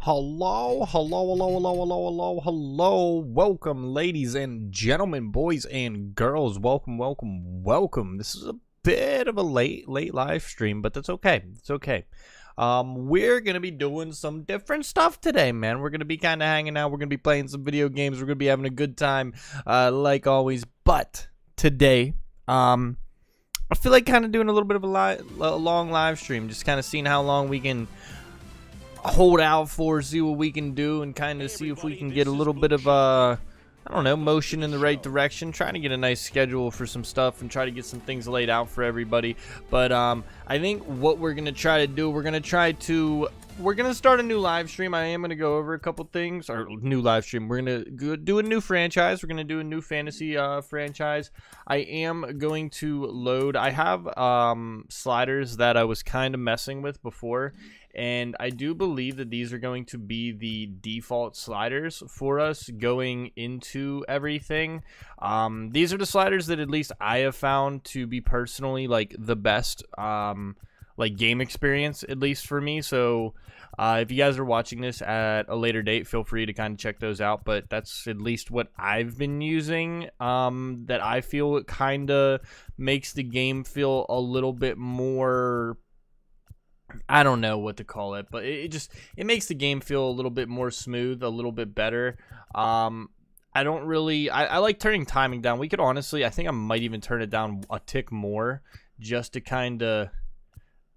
Hello, hello, hello, hello, hello, hello, hello. Welcome, ladies and gentlemen, boys and girls. Welcome, welcome, welcome. This is a bit of a late live stream, but that's okay. It's okay. We're gonna be doing some different stuff today, man. We're gonna be kind of hanging out. We're gonna be playing some video games. We're gonna be having a good time, like always. But today, I feel like kind of doing a little bit of a long live stream, just kind of seeing how long we can hold out for, see what we can do, and kind of see if we can get a little bit of I don't know, motion in the right direction, trying to get a nice schedule for some stuff and try to get some things laid out for everybody. But I think what we're gonna try to do, we're gonna start a new live stream. I am gonna go over a couple things, or new live stream. We're gonna do a new franchise. We're gonna do a new fantasy franchise. I am going to load, I have sliders that I was kind of messing with before, and I do believe that these are going to be the default sliders for us going into everything. These are the sliders that at least I have found to be personally like the best like game experience, at least for me. So if you guys are watching this at a later date, feel free to kind of check those out. But that's at least what I've been using, that I feel it kind of makes the game feel a little bit more, I don't know what to call it, but it makes the game feel a little bit more smooth, a little bit better. I like turning timing down. We could honestly, I think I might even turn it down a tick more, just to kind of,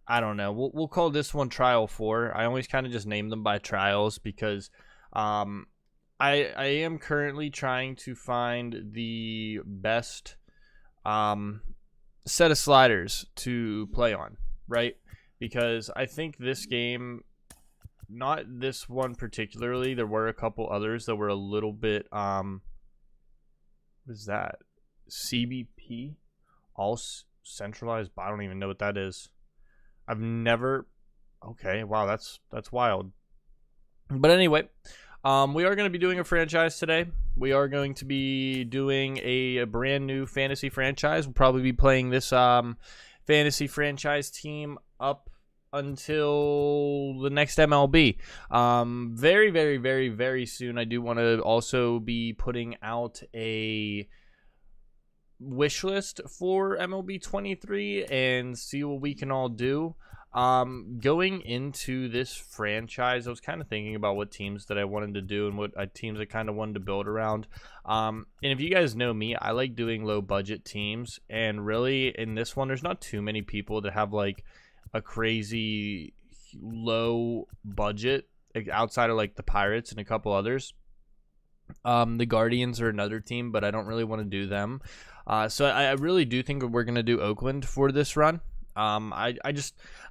I don't know. We'll call this one Trial 4. I always kind of just name them by trials because I am currently trying to find the best set of sliders to play on, right? Because I think this game, not this one particularly, there were a couple others that were a little bit, what is that? CBP? All centralized, I don't even know what that is. I've never, okay, wow, that's wild. But anyway, we are going to be doing a franchise today. We are going to be doing a brand new fantasy franchise. We'll probably be playing this fantasy franchise team up until the next MLB. Very, very, very, very soon. I do want to also be putting out a wish list for MLB 23 and see what we can all do. Going into this franchise, I was kind of thinking about what teams that I wanted to do and what teams I kind of wanted to build around. And if you guys know me, I like doing low budget teams, and really in this one there's not too many people that have like a crazy low budget outside of like the Pirates and a couple others. The Guardians are another team, but I don't really want to do them. So I really do think we're going to do Oakland for this run. I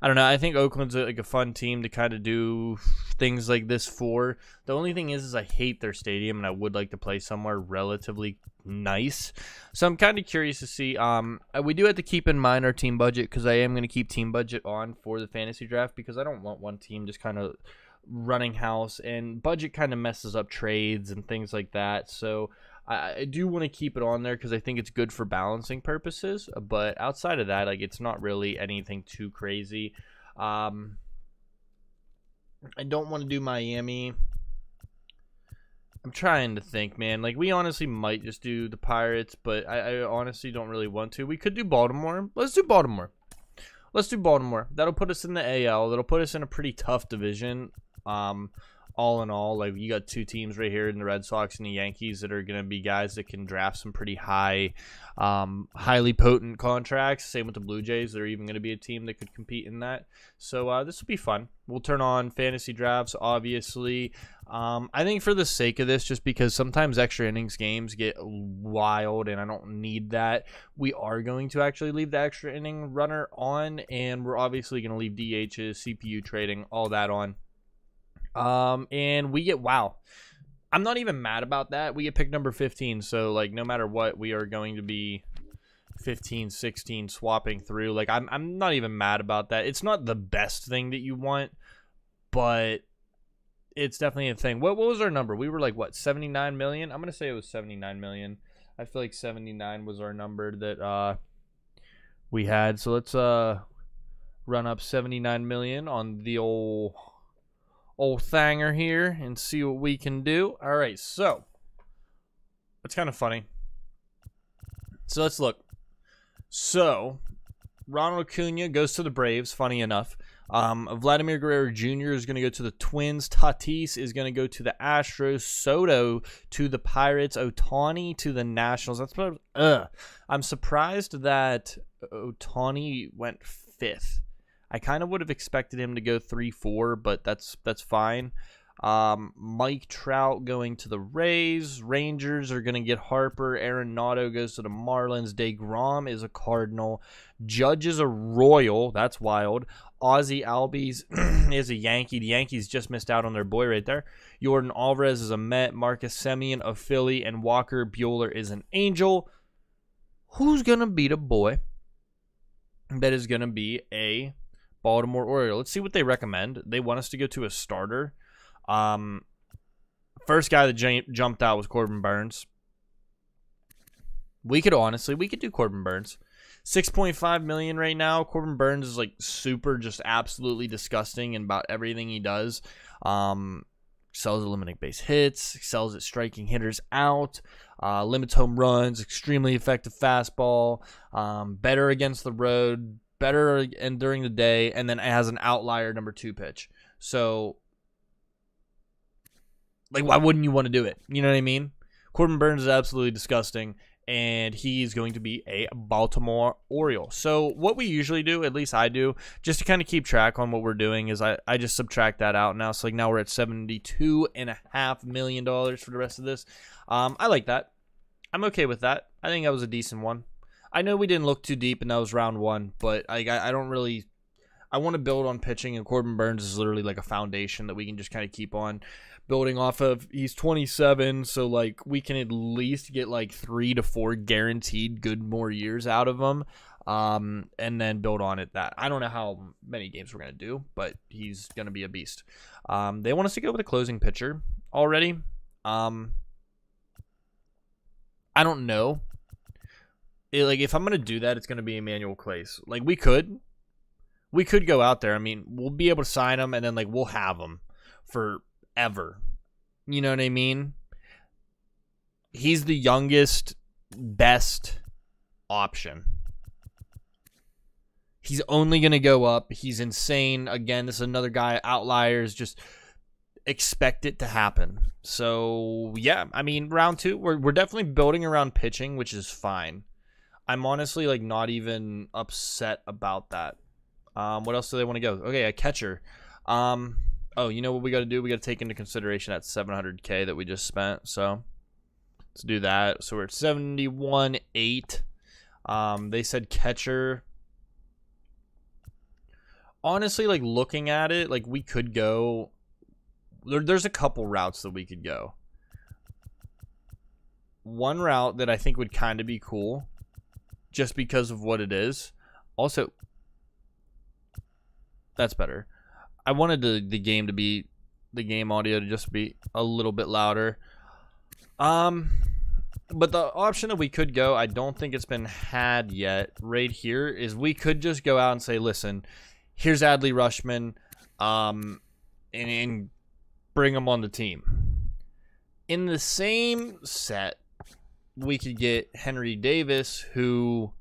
don't know. I think Oakland's like a fun team to kind of do things like this for. The only thing is I hate their stadium, and I would like to play somewhere relatively nice. So I'm kind of curious to see. We do have to keep in mind our team budget, because I am going to keep team budget on for the fantasy draft, because I don't want one team just kind of running house, and budget kind of messes up trades and things like that. So I do want to keep it on there because I think it's good for balancing purposes. But outside of that, like, it's not really anything too crazy. I don't want to do Miami. I'm trying to think, man. Like, we honestly might just do the Pirates, but I honestly don't really want to. We could do Baltimore. Let's do Baltimore. Let's do Baltimore. That'll put us in the AL. That'll put us in a pretty tough division. All in all, like, you got two teams right here in the Red Sox and the Yankees that are going to be guys that can draft some pretty highly potent contracts. Same with the Blue Jays. They're even going to be a team that could compete in that. So this will be fun. We'll turn on fantasy drafts, obviously. I think for the sake of this, just because sometimes extra innings games get wild and I don't need that, we are going to actually leave the extra inning runner on, and we're obviously going to leave DHs, CPU trading, all that on. And we get, wow, I'm not even mad about that. We get pick number 15. So, like, no matter what, we are going to be 15, 16 swapping through. Like, I'm not even mad about that. It's not the best thing that you want, but it's definitely a thing. What was our number? We were like, what, 79 million? I'm going to say it was 79 million. I feel like 79 was our number that, we had. So let's, run up 79 million on the old old Thanger here and see what we can do. All right, so it's kind of funny. So let's look. So Ronald Acuna goes to the Braves, funny enough. Vladimir Guerrero Jr. is going to go to the Twins. Tatis is going to go to the Astros. Soto to the Pirates. Ohtani to the Nationals. That's what I'm surprised that Ohtani went 5th. I kind of would have expected him to go 3-4, but that's fine. Mike Trout going to the Rays. Rangers are going to get Harper. Arenado goes to the Marlins. DeGrom is a Cardinal. Judge is a Royal. That's wild. Ozzie Albies is a Yankee. The Yankees just missed out on their boy right there. Jordan Alvarez is a Met. Marcus Semien a Philly. And Walker Buehler is an Angel. Who's going to be the boy that is going to be a Baltimore Oriole? Let's see what they recommend. They want us to go to a starter. First guy that jumped out was Corbin Burns. We could do Corbin Burns. $6.5 million right now. Corbin Burns is like super, just absolutely disgusting in about everything he does. Excels at limiting base hits, excels at striking hitters out, limits home runs, extremely effective fastball, better against the road, better and during the day, and then it has an outlier number 2 pitch. So, like, why wouldn't you want to do it? You know what I mean? Corbin Burns is absolutely disgusting, and he's going to be a Baltimore Oriole. So what we usually do, at least I do, just to kind of keep track on what we're doing, is I just subtract that out now. So like now we're at $72.5 million for the rest of this. I like that. I'm okay with that. I think that was a decent one. I know we didn't look too deep, and that was round 1, but I don't really... I want to build on pitching, and Corbin Burns is literally like a foundation that we can just kind of keep on building off of. He's 27, so like we can at least get like 3 to 4 guaranteed good more years out of him, and then build on it. That I don't know how many games we're gonna do, but he's gonna be a beast. They want us to go with a closing pitcher already. I don't know. Like if I'm gonna do that, it's gonna be Emmanuel Clase. Like we could go out there. I mean, we'll be able to sign him, and then like we'll have him forever. You know what I mean? He's the youngest, best option. He's only going to go up. He's insane. Again, this is another guy, outliers, just expect it to happen. So, yeah, I mean, round 2, we're definitely building around pitching, which is fine. I'm honestly like not even upset about that. What else do they want to go? Okay, a catcher. Oh, you know what we got to do? We got to take into consideration that $700K that we just spent. So let's do that. So we're at 71.8. They said catcher. Honestly, like looking at it, like we could go. There's a couple routes that we could go. One route that I think would kind of be cool, just because of what it is. Also, that's better. I wanted the game audio to just be a little bit louder. But the option that we could go, I don't think it's been had yet right here, is we could just go out and say, listen, here's Adley Rutschman, and bring him on the team. In the same set, we could get Henry Davis, who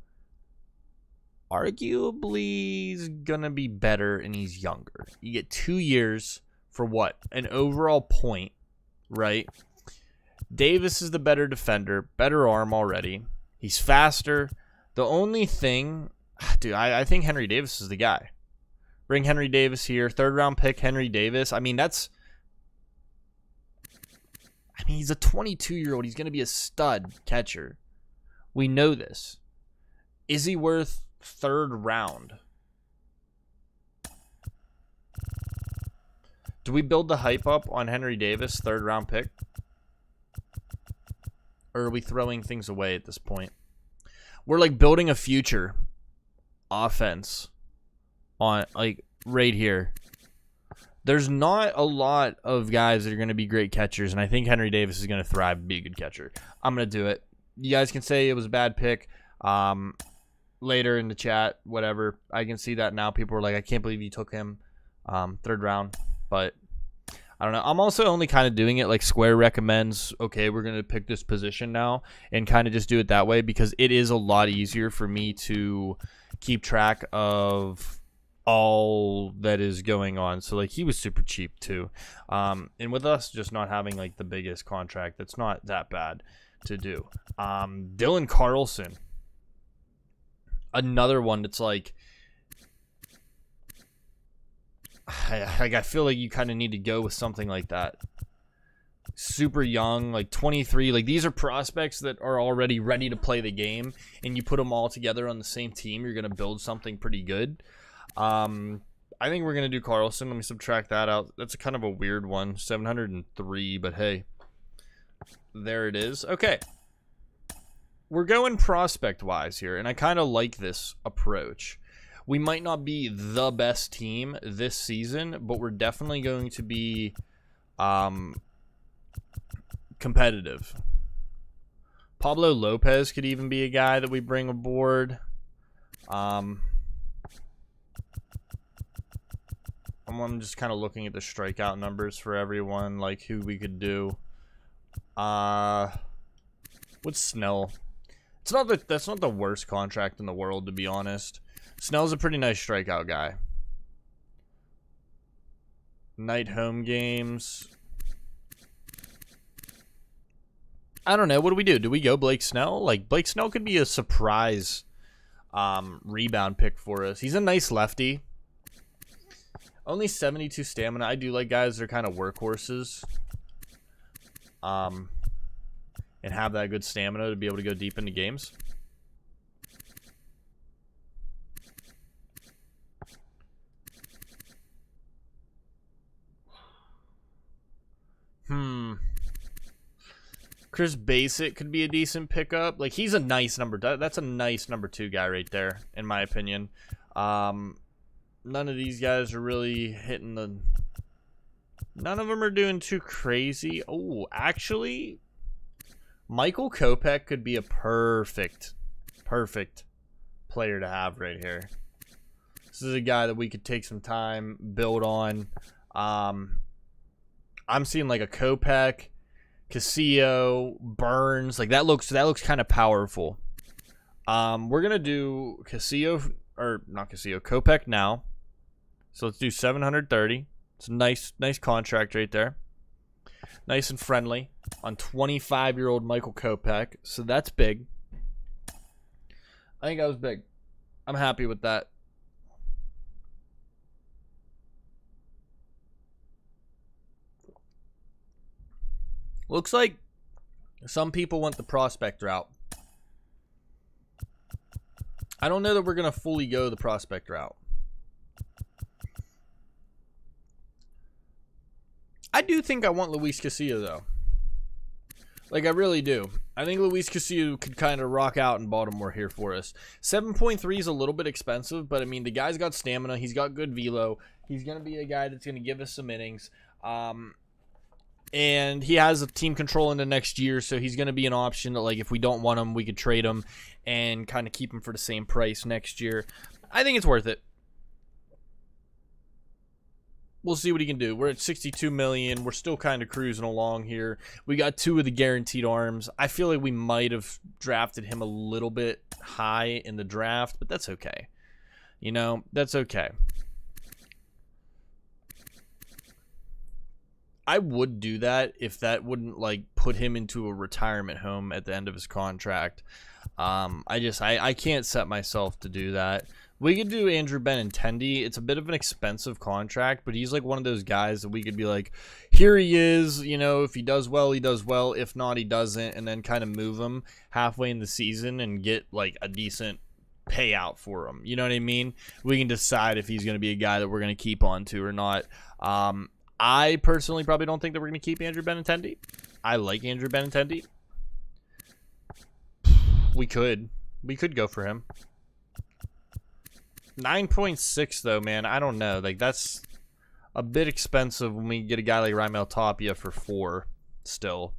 arguably is going to be better and he's younger. You get 2 years for what? An overall point, right? Davis is the better defender, better arm already. He's faster. The only thing, dude, I think Henry Davis is the guy. Bring Henry Davis here. 3rd round pick, Henry Davis. I mean, he's a 22-year-old. He's going to be a stud catcher. We know this. Is he worth 3rd round? Do we build the hype up on Henry Davis, 3rd round pick? Or are we throwing things away at this point? We're like building a future offense on like right here. There's not a lot of guys that are going to be great catchers, and I think Henry Davis is going to thrive and be a good catcher. I'm going to do it. You guys can say it was a bad pick. Later in the chat, whatever. I can see that now. People are like, I can't believe you took him 3rd round. But I don't know. I'm also only kind of doing it like Square recommends, okay, we're going to pick this position now, and kind of just do it that way because it is a lot easier for me to keep track of all that is going on. So like he was super cheap too. And with us just not having like the biggest contract, that's not that bad to do. Dylan Carlson, another one that's like I feel like you kind of need to go with something like that. Super young, like 23. Like these are prospects that are already ready to play the game, and you put them all together on the same team, you're gonna build something pretty good. I think we're gonna do Carlson. Let me subtract that out. That's a kind of a weird one, 703. But hey, there it is. Okay, we're going prospect wise here, and I kind of like this approach. We might not be the best team this season, but we're definitely going to be competitive. Pablo Lopez could even be a guy that we bring aboard. I'm just kind of looking at the strikeout numbers for everyone, like who we could do. What's Snell? That's not the worst contract in the world, to be honest. Snell's a pretty nice strikeout guy. Night home games. I don't know. What do we do? Do we go Blake Snell? Like, Blake Snell could be a surprise rebound pick for us. He's a nice lefty. Only 72 stamina. I do like guys that are kind of workhorses. And have that good stamina to be able to go deep into games. Chris Basic could be a decent pickup. Like, he's a nice that's a nice number 2 guy right there, in my opinion. None of these guys are really hitting the... None of them are doing too crazy. Oh, actually, Michael Kopech could be a perfect player to have right here. This is a guy that we could take some time, build on. I'm seeing like a Kopech, Castillo, Burns. Like that looks kind of powerful. We're gonna do Castillo, or not Castillo, Kopech now. So let's do 730. It's a nice contract right there. Nice and friendly on 25-year-old Michael Kopech. So that's big. I think that was big. I'm happy with that. Looks like some people went the prospect route. I don't know that we're going to fully go the prospect route. I do think I want Luis Castillo, though. Like, I really do. I think Luis Castillo could kind of rock out in Baltimore here for us. 7.3 is a little bit expensive, but, I mean, the guy's got stamina. He's got good velo. He's going to be a guy that's going to give us some innings. And he has a team control into next year, so he's going to be an option that, like, if we don't want him, we could trade him and kind of keep him for the same price next year. I think it's worth it. We'll see what he can do. We're at 62 million. We're still kind of cruising along here. We got 2 of the guaranteed arms. I feel like we might have drafted him a little bit high in the draft, but that's okay. You know, that's okay. I would do that if that wouldn't like put him into a retirement home at the end of his contract. I can't set myself to do that. We could do Andrew Benintendi. It's a bit of an expensive contract, but he's like one of those guys that we could be like, here he is, you know, if he does well, he does well. If not, he doesn't, and then kind of move him halfway in the season and get like a decent payout for him. You know what I mean? We can decide if he's going to be a guy that we're going to keep on to or not. I personally probably don't think that we're going to keep Andrew Benintendi. I like Andrew Benintendi. We could go for him. 9.6 though, man. I don't know. Like that's a bit expensive when we get a guy like Raimel Tapia for 4 still.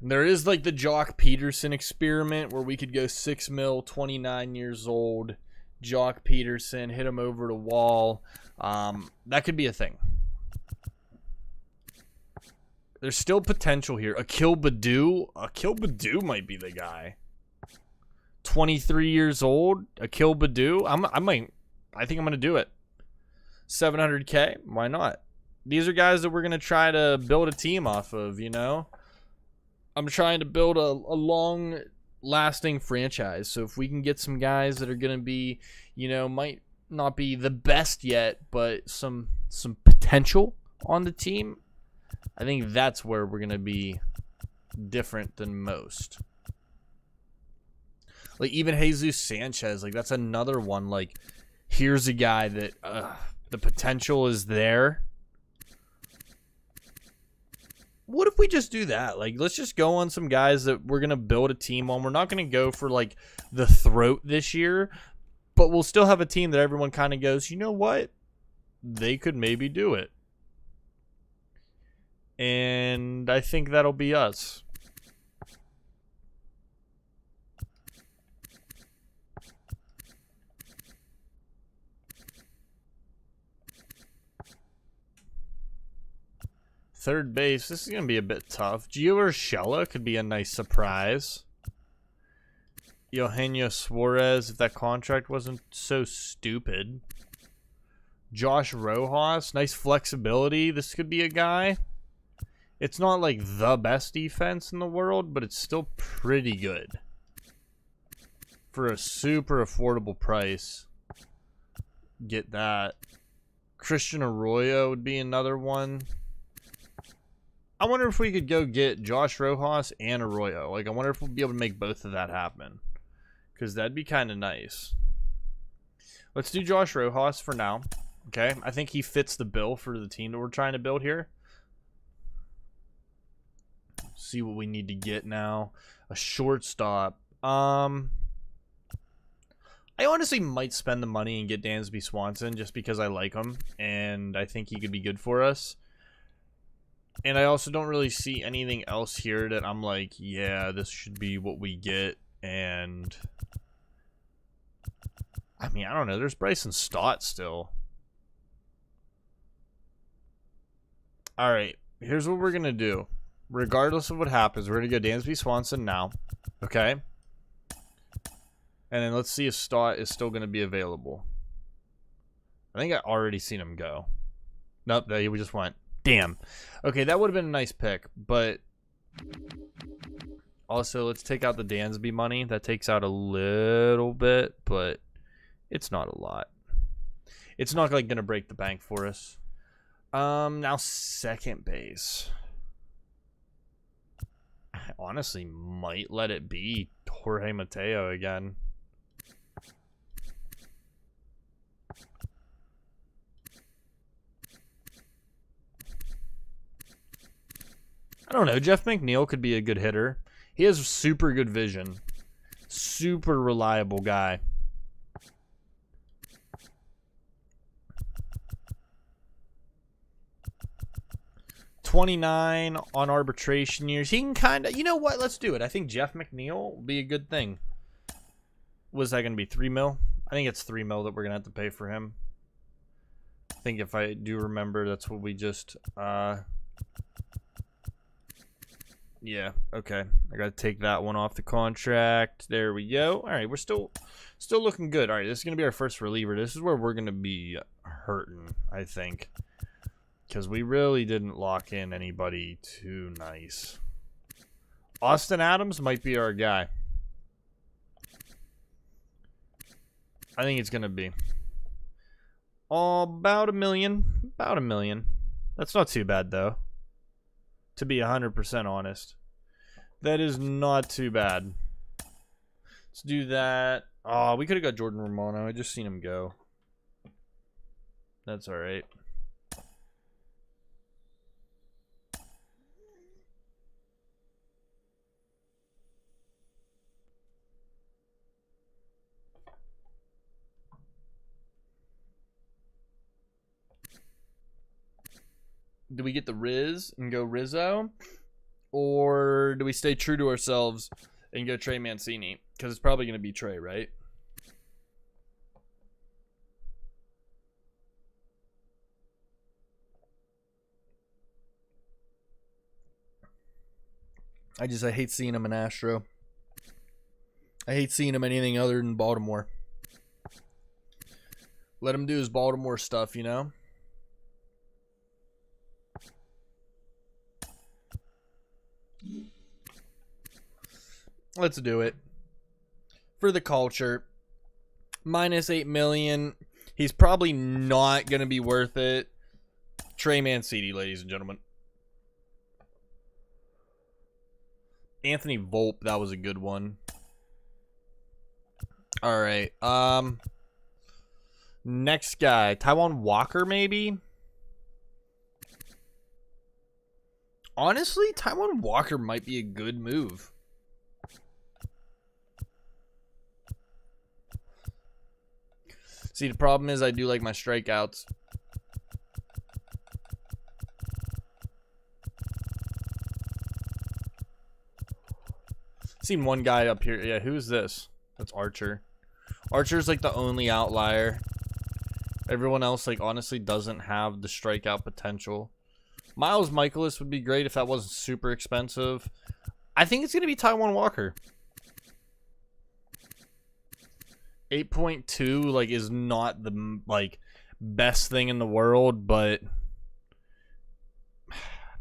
And there is like the Jock Peterson experiment where we could go 6 mil, 29 years old, Jock Peterson, hit him over the wall. That could be a thing. There's still potential here. Akil Baddoo might be the guy. 23 years old. Akil Baddoo. I think I'm gonna do it. 700K. Why not? These are guys that we're gonna try to build a team off of. You know, I'm trying to build a long-lasting franchise. So if we can get some guys that are gonna be, you know, might not be the best yet, but some potential on the team, I think that's where we're gonna be different than most. Like even Jesus Sanchez, like that's another one. Like here's a guy that the potential is there. What if we just do that? Like let's just go on some guys that we're gonna build a team on. We're not gonna go for like the throat this year, but we'll still have a team that everyone kind of goes, you know what? They could maybe do it. And I think that'll be us. Third base, this is going to be a bit tough. Gio Urshela could be a nice surprise. Eugenio Suarez, if that contract wasn't so stupid. Josh Rojas, nice flexibility. This could be a guy. It's not like the best defense in the world, but it's still pretty good. For a super affordable price. Get that. Christian Arroyo would be another one. I wonder if we could go get Josh Rojas and Arroyo. Like, I wonder if we'll be able to make both of that happen. Because that'd be kind of nice. Let's do Josh Rojas for now. Okay? I think he fits the bill for the team that we're trying to build here. See what we need to get now. A shortstop. I honestly might spend the money and get Dansby Swanson just because I like him. And I think he could be good for us. And I also don't really see anything else here that I'm like, yeah, this should be what we get. And I mean, I don't know. There's Bryson Stott still. All right. Here's what we're going to do. Regardless of what happens, we're going to go Dansby Swanson now. Okay? And then let's see if Stott is still going to be available. I think I already seen him go. Nope, we just went. Damn. Okay, that would have been a nice pick, but also let's take out the Dansby money. That takes out a little bit, but it's not a lot. It's not like gonna break the bank for us. Now second base. I honestly might let it be Jorge Mateo again. I don't know. Jeff McNeil could be a good hitter. He has super good vision. Super reliable guy. $29 on arbitration years. He can kind of... You know what? Let's do it. I think Jeff McNeil will be a good thing. Was that going to be $3 mil? I think it's $3 mil that we're going to have to pay for him. I think if I do remember, that's what we just... Yeah, okay. I gotta take that one off the contract. There we go. Alright, we're still looking good. Alright, this is gonna be our first reliever. This is where we're gonna be hurting, I think. Because we really didn't lock in anybody too nice. Austin Adams might be our guy. I think it's gonna be. About $1 million. About $1 million. That's not too bad, though. To be 100% honest. That is not too bad. Let's do that. Oh, we could have got Jordan Romano. I just seen him go. That's alright. Do we get the Riz and go Rizzo? Or do we stay true to ourselves and go Trey Mancini? Because it's probably going to be Trey, right? I hate seeing him in Astro. I hate seeing him anything other than Baltimore. Let him do his Baltimore stuff, you know? Let's do it. For the culture. Minus 8 million. He's probably not going to be worth it. Trey Mancini, ladies and gentlemen. Anthony Volpe, that was a good one. All right. Next guy, Taiwan Walker, maybe. Honestly, Taiwan Walker might be a good move. See, the problem is I do like my strikeouts. Seen one guy up here. Yeah, who's this? That's Archer. Archer's like the only outlier. Everyone else, like, honestly doesn't have the strikeout potential. Miles Michaelis would be great if that wasn't super expensive. I think it's going to be Taiwan Walker. 8.2, like, is not the, like, best thing in the world, but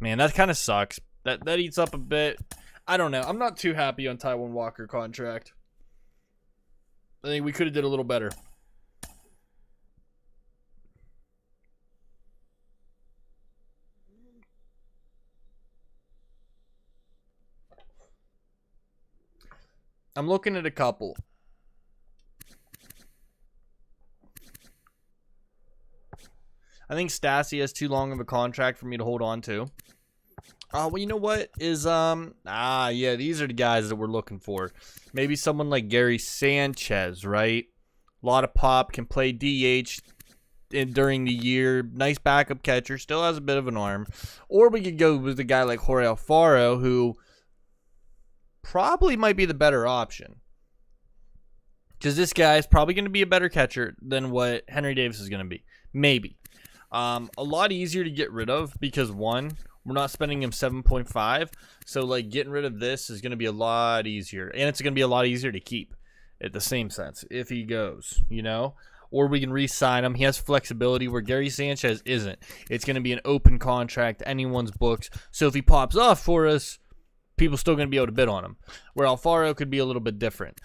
man, that kind of sucks. That eats up a bit. I don't know. I'm not too happy on Taiwan Walker contract. I think we could have did a little better. I'm looking at a couple. I think Stassi has too long of a contract for me to hold on to. Well, you know what is yeah, these are the guys that we're looking for. Maybe someone like Gary Sanchez, right? A lot of pop, can play DH during the year. Nice backup catcher, still has a bit of an arm. Or we could go with a guy like Jorge Alfaro, who probably might be the better option. Because this guy is probably going to be a better catcher than what Henry Davis is going to be. Maybe. A lot easier to get rid of because, one, we're not spending him 7.5. So, like, getting rid of this is going to be a lot easier. And it's going to be a lot easier to keep at the same sense if he goes, you know? Or we can re-sign him. He has flexibility where Gary Sanchez isn't. It's going to be an open contract, anyone's books. So if he pops off for us, people still going to be able to bid on him. Where Alfaro could be a little bit different.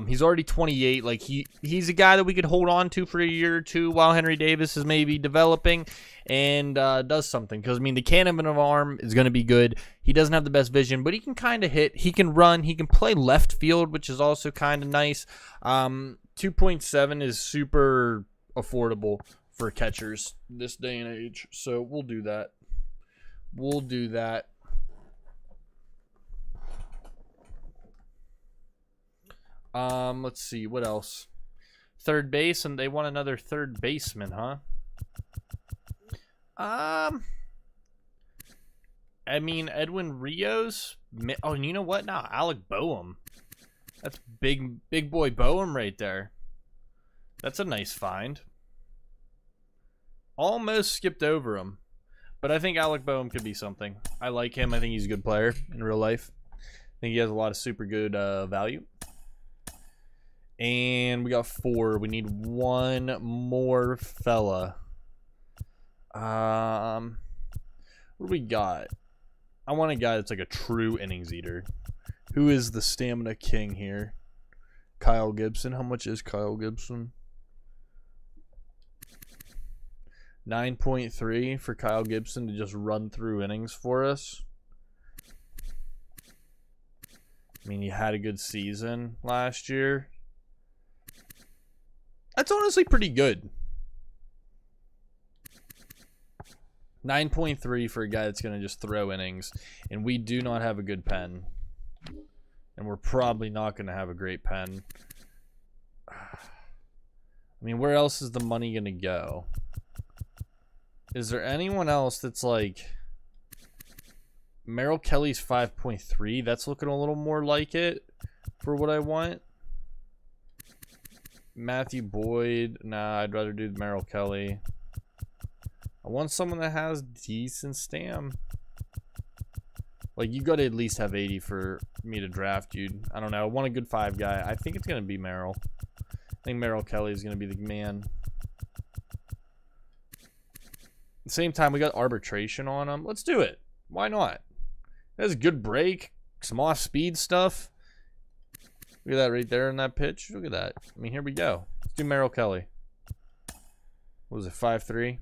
He's already 28. Like he's a guy that we could hold on to for a year or two while Henry Davis is maybe developing and does something. Because, I mean, the cannon of arm is going to be good. He doesn't have the best vision, but he can kind of hit. He can run. He can play left field, which is also kind of nice. 2.7 is super affordable for catchers this day and age. So we'll do that. We'll do that. Let's see, what else? Third base, and they want another third baseman, huh? I mean, Edwin Rios. Oh, and you know what now? Alec Boehm. That's big boy Boehm right there. That's a nice find. Almost skipped over him. But I think Alec Boehm could be something. I like him. I think he's a good player in real life. I think he has a lot of super good value. And we got 4. We need one more fella. What do we got? I want a guy that's like a true innings eater. Who is the stamina king here? Kyle Gibson. How much is Kyle Gibson? 9.3 for Kyle Gibson to just run through innings for us. I mean, he had a good season last year. That's honestly pretty good. 9.3 for a guy that's going to just throw innings. And we do not have a good pen. And we're probably not going to have a great pen. I mean, where else is the money going to go? Is there anyone else that's like... Merrill Kelly's 5.3. That's looking a little more like it for what I want. Matthew Boyd. Nah, I'd rather do Merrill Kelly. I want someone that has decent stam. Like, you got to at least have 80 for me to draft, dude. I don't know. I want a good 5 guy. I think it's going to be Merrill. I think Merrill Kelly is going to be the man. At the same time, we got arbitration on him. Let's do it. Why not? That's a good break. Some off-speed stuff. Look at that right there in that pitch. Look at that. I mean, here we go. Let's do Merrill Kelly. What was it, 5-3?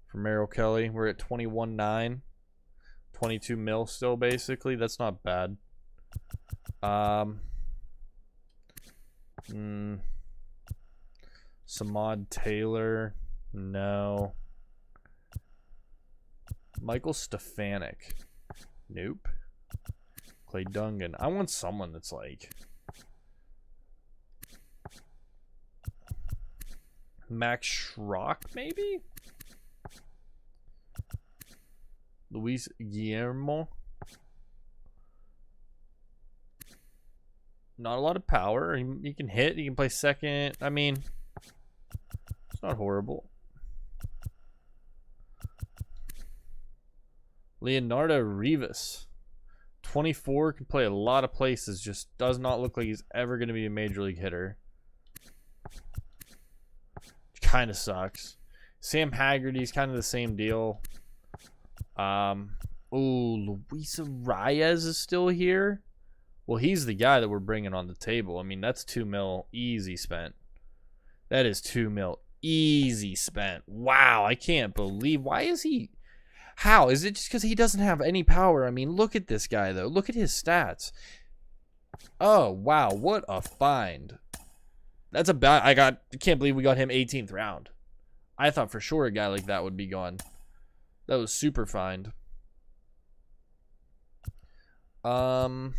For Merrill Kelly. We're at 21.9. 22 mil still, basically. That's not bad. Samad Taylor. No. Michael Stefanik. Nope. Clay Dungan. I want someone that's like Max Schrock, maybe? Luis Guillermo. Not a lot of power. He can hit. He can play second. I mean, it's not horrible. Leonardo Rivas. 24, can play a lot of places. Just does not look like he's ever going to be a major league hitter. Kind of sucks. Sam Haggerty's kind of the same deal. Luis Arias is still here. Well, he's the guy that we're bringing on the table. I mean, that's 2 mil easy spent. That is 2 mil easy spent. Wow, I can't believe. Why is he? How? Is it just because he doesn't have any power? I mean, look at this guy, though. Look at his stats. Oh, wow. What a find. That's a bad. I can't believe we got him 18th round. I thought for sure a guy like that would be gone. That was super find. Is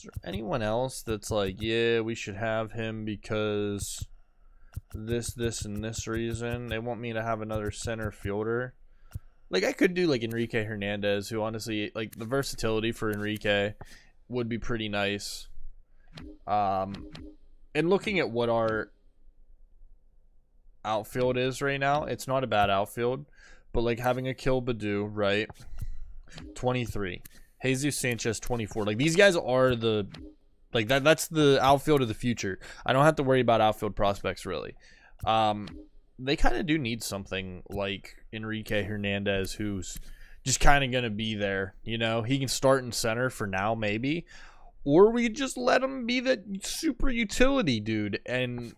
there anyone else that's like, yeah, we should have him because this, and this reason? They want me to have another center fielder. Like, I could do like Enrique Hernandez, who honestly, like, the versatility for Enrique would be pretty nice. And looking at what our outfield is right now, it's not a bad outfield, but like having a Kill Badu, right? 23. Jesus Sanchez, 24. Like, these guys are the, like, that's the outfield of the future. I don't have to worry about outfield prospects, really. They kind of do need something like Enrique Hernandez, who's just kind of going to be there. You know, he can start in center for now, maybe. Or we just let him be that super utility dude. And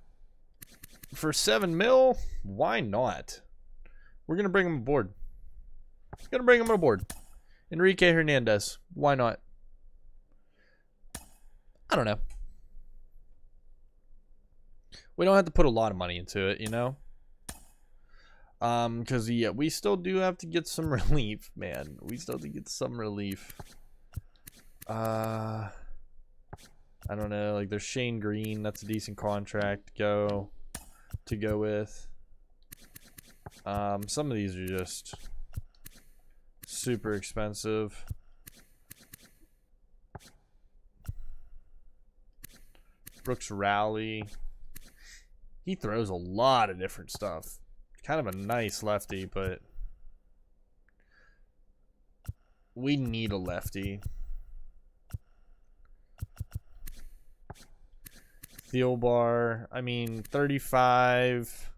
for 7 mil, why not? We're going to bring him aboard. Enrique Hernandez. Why not? I don't know. We don't have to put a lot of money into it, you know? Because, yeah, we still do have to get some relief, man. We still have to get some relief. I don't know. Like, there's Shane Green. That's a decent contract to go with. Some of these are just super expensive. Brooks Rowley. He throws a lot of different stuff. Kind of a nice lefty, but we need a lefty. Thielbar, I mean, 35.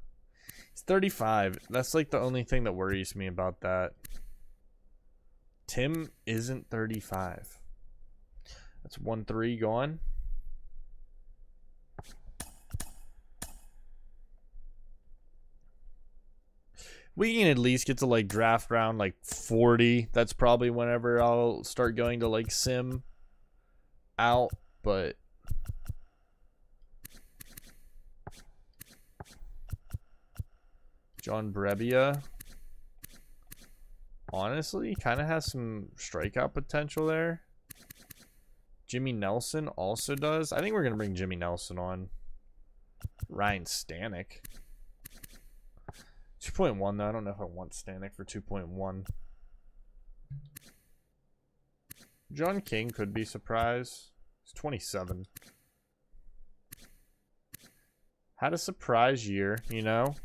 It's 35. That's like the only thing that worries me about that. Tim isn't 35. That's 1-3 gone. We can at least get to like draft round like 40. That's probably whenever I'll start going to like sim out, but John Brebbia honestly kind of has some strikeout potential there. Jimmy Nelson also does. I think we're going to bring Jimmy Nelson on. Ryan Stanek. 2.1 though. I don't know if I want Stanek for 2.1. John King could be surprised. He's 27. Had a surprise year, you know.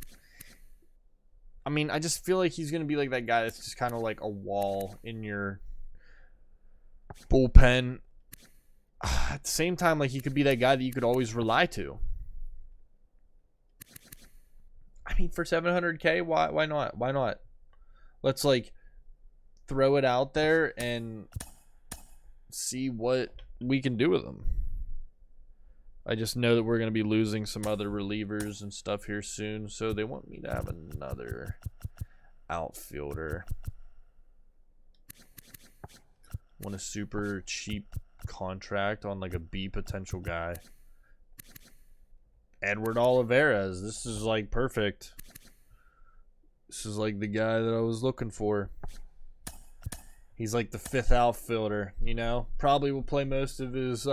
I mean, I just feel like he's going to be like that guy that's just kind of like a wall in your bullpen. At the same time, like, he could be that guy that you could always rely to. I mean, for 700K, why not? Why not? Let's, like, throw it out there and see what we can do with him. I just know that we're going to be losing some other relievers and stuff here soon, so they want me to have another outfielder. Want a super cheap contract on like a B potential guy. Edward Olivares. This is like perfect. This is like the guy that I was looking for. He's like the 5th outfielder, you know. Probably will play most of his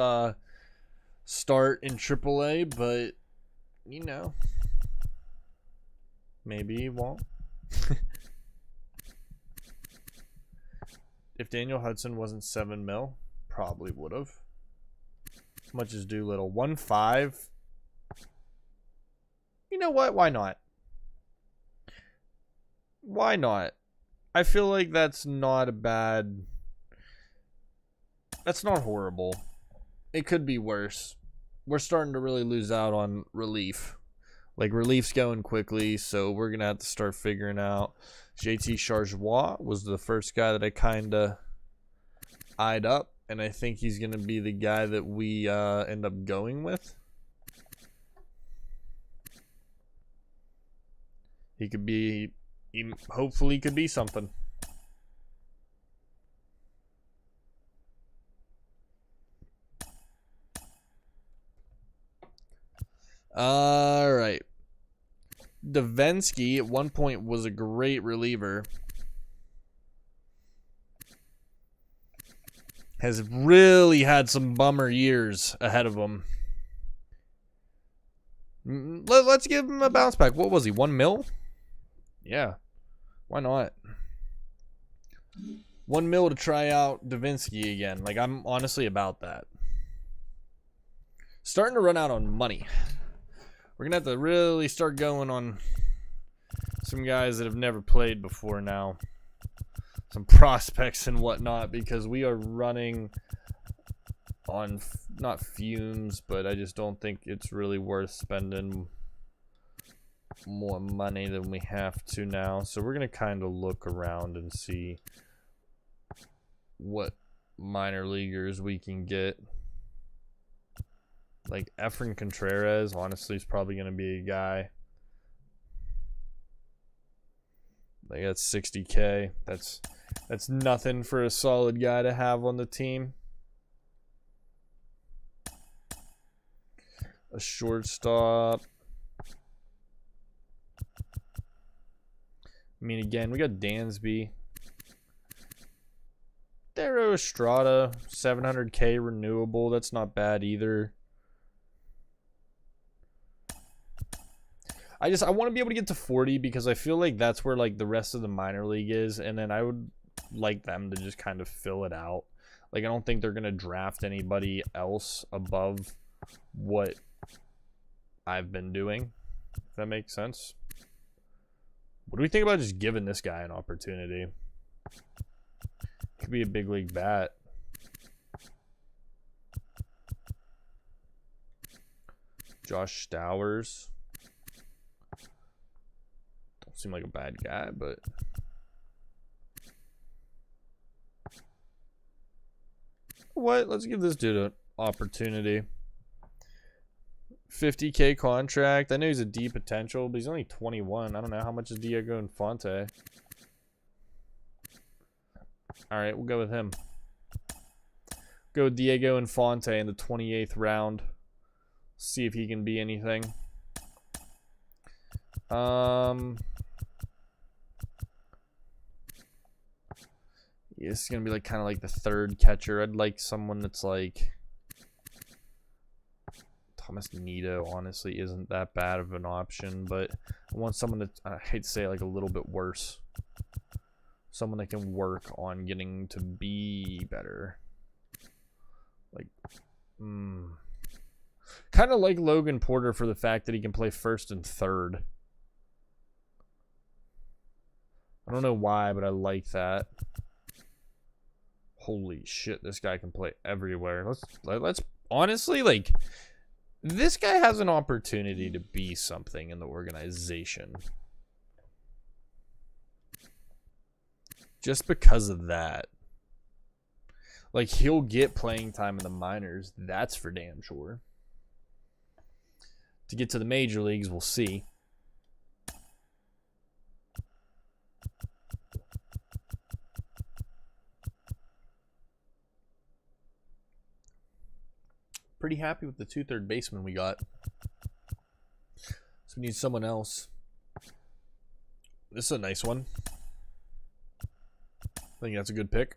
start in AAA, but you know, maybe he won't. If Daniel Hudson wasn't 7 mil, probably would have. How much is Doolittle? 1.5. You know what? Why not? Why not? I feel like that's not a bad. That's not horrible. It could be worse. We're starting to really lose out on relief. Like, relief's going quickly, so we're going to have to start figuring out. JT Chargois was the first guy that I kind of eyed up, and I think he's going to be the guy that we end up going with. He could be, he hopefully could be something. All right. Davinsky at one point was a great reliever. Has really had some bummer years ahead of him. Let's give him a bounce back. What was he? 1 mil? Yeah. Why not? 1 mil to try out Davinsky again. Like, I'm honestly about that. Starting to run out on money. We're going to have to really start going on some guys that have never played before now. Some prospects and whatnot, because we are running on, not fumes, but I just don't think it's really worth spending more money than we have to now. So we're going to kind of look around and see what minor leaguers we can get. Like Efren Contreras, honestly, is probably going to be a guy. Like, that's 60K. That's nothing for a solid guy to have on the team. A shortstop. I mean, again, we got Dansby. Dario Estrada, 700K renewable. That's not bad either. I want to be able to get to 40 because I feel like that's where like the rest of the minor league is, and then I would like them to just kind of fill it out. Like, I don't think they're gonna draft anybody else above what I've been doing, if that makes sense. What do we think about just giving this guy an opportunity? Could be a big league bat. Josh Stowers. Don't seem like a bad guy, but what? Let's give this dude an opportunity. 50K contract. I know he's a D potential, but he's only 21. I don't know how much is Diego Infante. All right, we'll go with him. Go with Diego Infante in the 28th round. See if he can be anything. Yeah, this is gonna be like kind of like the third catcher. I'd like someone that's like Thomas Nito. Honestly, isn't that bad of an option, but I want someone that, I hate to say it, like a little bit worse. Someone that can work on getting to be better. Like, kind of like Logan Porter for the fact that he can play first and third. I don't know why, but I like that. Holy shit, this guy can play everywhere. Let's honestly, like, this guy has an opportunity to be something in the organization. Just because of that. Like, he'll get playing time in the minors. That's for damn sure. To get to the major leagues, we'll see. Pretty happy with the 2 third basemen we got. So we need someone else. This is a nice one. I think that's a good pick.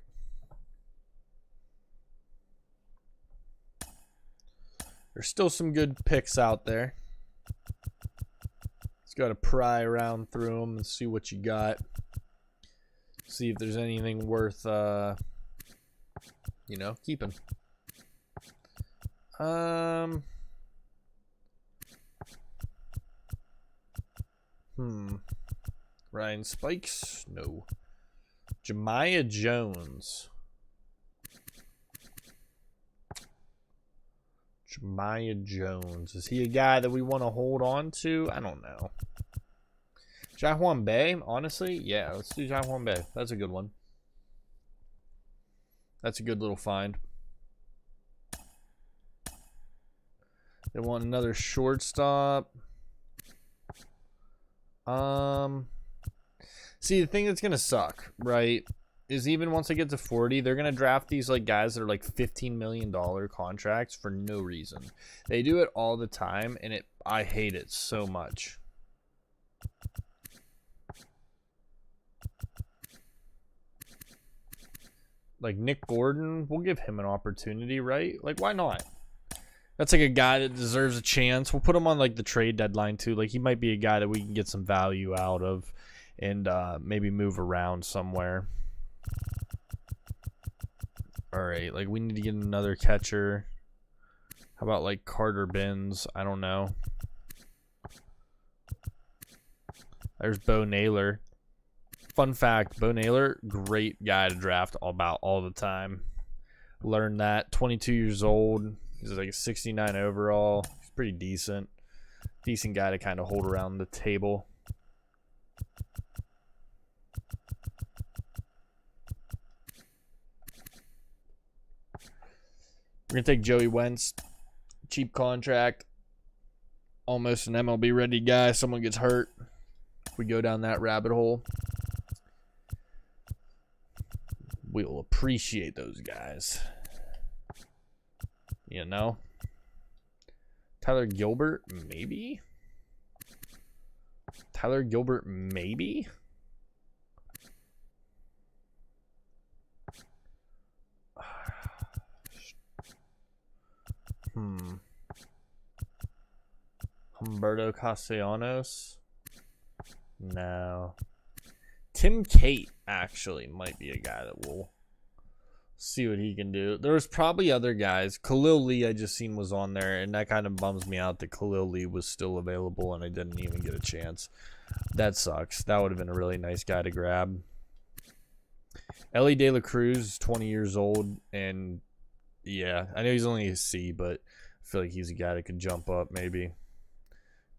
There's still some good picks out there. Just got to pry around through them and see what you got. See if there's anything worth, you know, keeping. Ryan Spikes? No. Jemiah Jones. Jemiah Jones. Is he a guy that we want to hold on to? I don't know. Jahuan Bay? Honestly? Yeah, let's do Jahuan Bay. That's a good one. That's a good little find. They want another shortstop. See, the thing that's gonna suck, right, is even once I get to 40, they're gonna draft these like guys that are like $15 million contracts for no reason. They do it all the time, and I hate it so much. Like Nick Gordon, we'll give him an opportunity, right? Like, why not? That's like a guy that deserves a chance. We'll put him on like the trade deadline too. Like, he might be a guy that we can get some value out of and maybe move around somewhere. All right, like we need to get another catcher. How about like Carter Benz? I don't know. There's Bo Naylor. Fun fact, Bo Naylor, great guy to draft about all the time. Learned that. 22 years old. He's like a 69 overall. He's pretty decent. Decent guy to kind of hold around the table. We're going to take Joey Wentz. Cheap contract. Almost an MLB ready guy. Someone gets hurt. If we go down that rabbit hole, we'll appreciate those guys. You know? Tyler Gilbert, maybe? Tyler Gilbert, maybe? Humberto Castellanos? No. Tim Cate actually might be a guy that we'll see what he can do. There's probably other guys. Khalil Lee I just seen was on there, and that kind of bums me out that Khalil Lee was still available and I didn't even get a chance. That sucks. That would have been a really nice guy to grab. Ellie De La Cruz is 20 years old, and yeah, I know he's only a C, but I feel like he's a guy that could jump up maybe.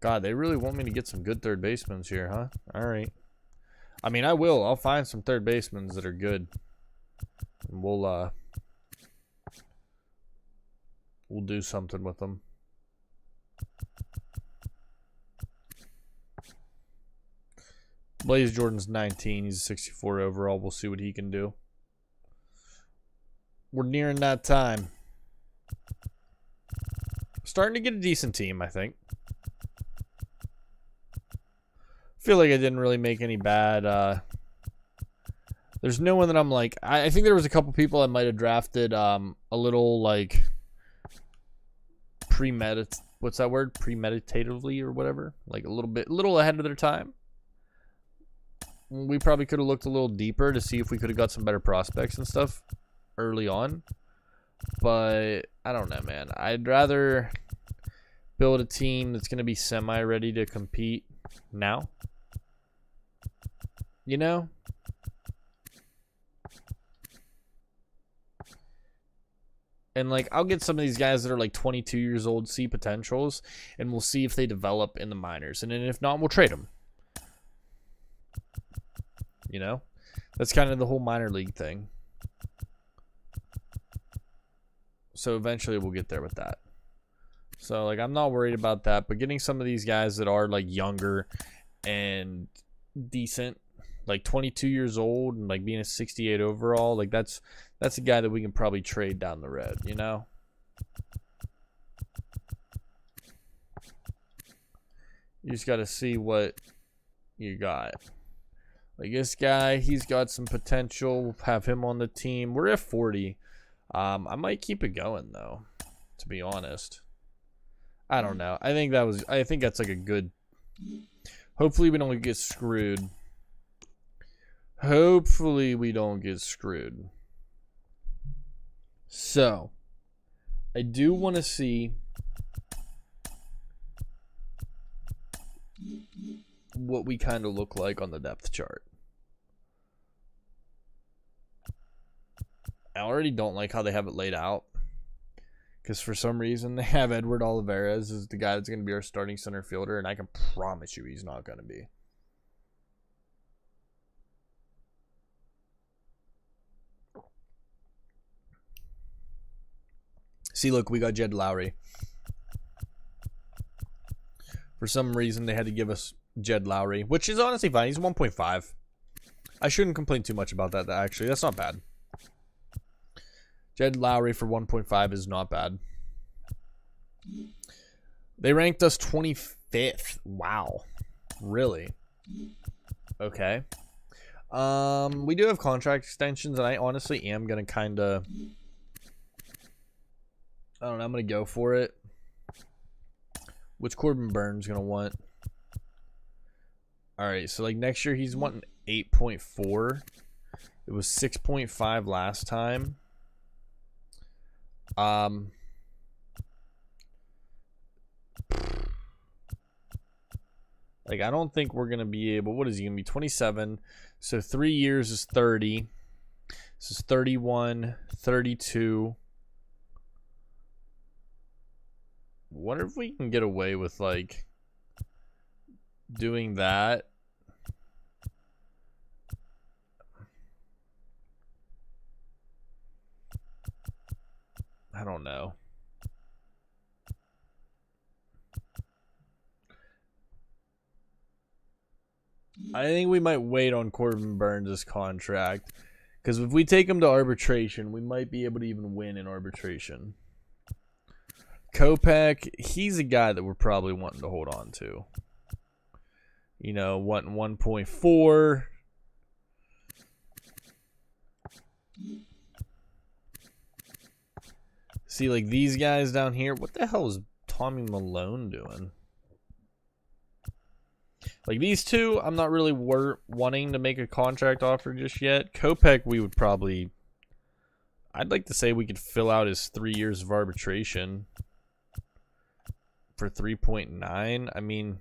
God, they really want me to get some good third basemen here, huh? All right. I mean, I will. I'll find some third basemen that are good. And we'll do something with them. Blaze Jordan's 19. He's 64 overall. We'll see what he can do. We're nearing that time. Starting to get a decent team, I think. Feel like I didn't really make any bad there's no one that I'm like, I think there was a couple people I might have drafted a little like what's that word? Premeditatively or whatever. Like a little ahead of their time. We probably could have looked a little deeper to see if we could have got some better prospects and stuff early on. But I don't know, man. I'd rather build a team that's going to be semi-ready to compete now. You know? And like, I'll get some of these guys that are like 22 years old, see potentials, and we'll see if they develop in the minors. And then if not, we'll trade them. You know, that's kind of the whole minor league thing. So eventually we'll get there with that. So like, I'm not worried about that, but getting some of these guys that are like younger and decent, like 22 years old and like being a 68 overall, like that's a guy that we can probably trade down the road, you know? You just got to see what you got. Like this guy, he's got some potential. We'll have him on the team. We're at 40. I might keep it going though, to be honest. I don't know. I think that's like a good. Hopefully we don't get screwed. Hopefully we don't get screwed. So, I do want to see what we kind of look like on the depth chart. I already don't like how they have it laid out. Because for some reason, they have Edward Olivares as the guy that's going to be our starting center fielder, and I can promise you he's not going to be. See, look, we got Jed Lowry. For some reason, they had to give us Jed Lowry, which is honestly fine. He's 1.5. I shouldn't complain too much about that, actually. That's not bad. Jed Lowry for 1.5 is not bad. They ranked us 25th. Wow. Really? Okay. We do have contract extensions, and I honestly am going to kind of... I don't know. I'm going to go for it. Which Corbin Burns going to want? Alright, so like next year he's wanting 8.4. It was 6.5 last time. Like, I don't think we're going to be able... What is he going to be? 27. So 3 years is 30. This is 31, 32. Wonder if we can get away with, like, doing that. I don't know. I think we might wait on Corbin Burns' contract. Because if we take him to arbitration, we might be able to even win in arbitration. Kopech, he's a guy that we're probably wanting to hold on to. You know, wanting 1.4. See, like these guys down here, what the hell is Tommy Malone doing? Like these two, I'm not really wanting to make a contract offer just yet. Kopech, we would probably... I'd like to say we could fill out his 3 years of arbitration for 3.9. I mean,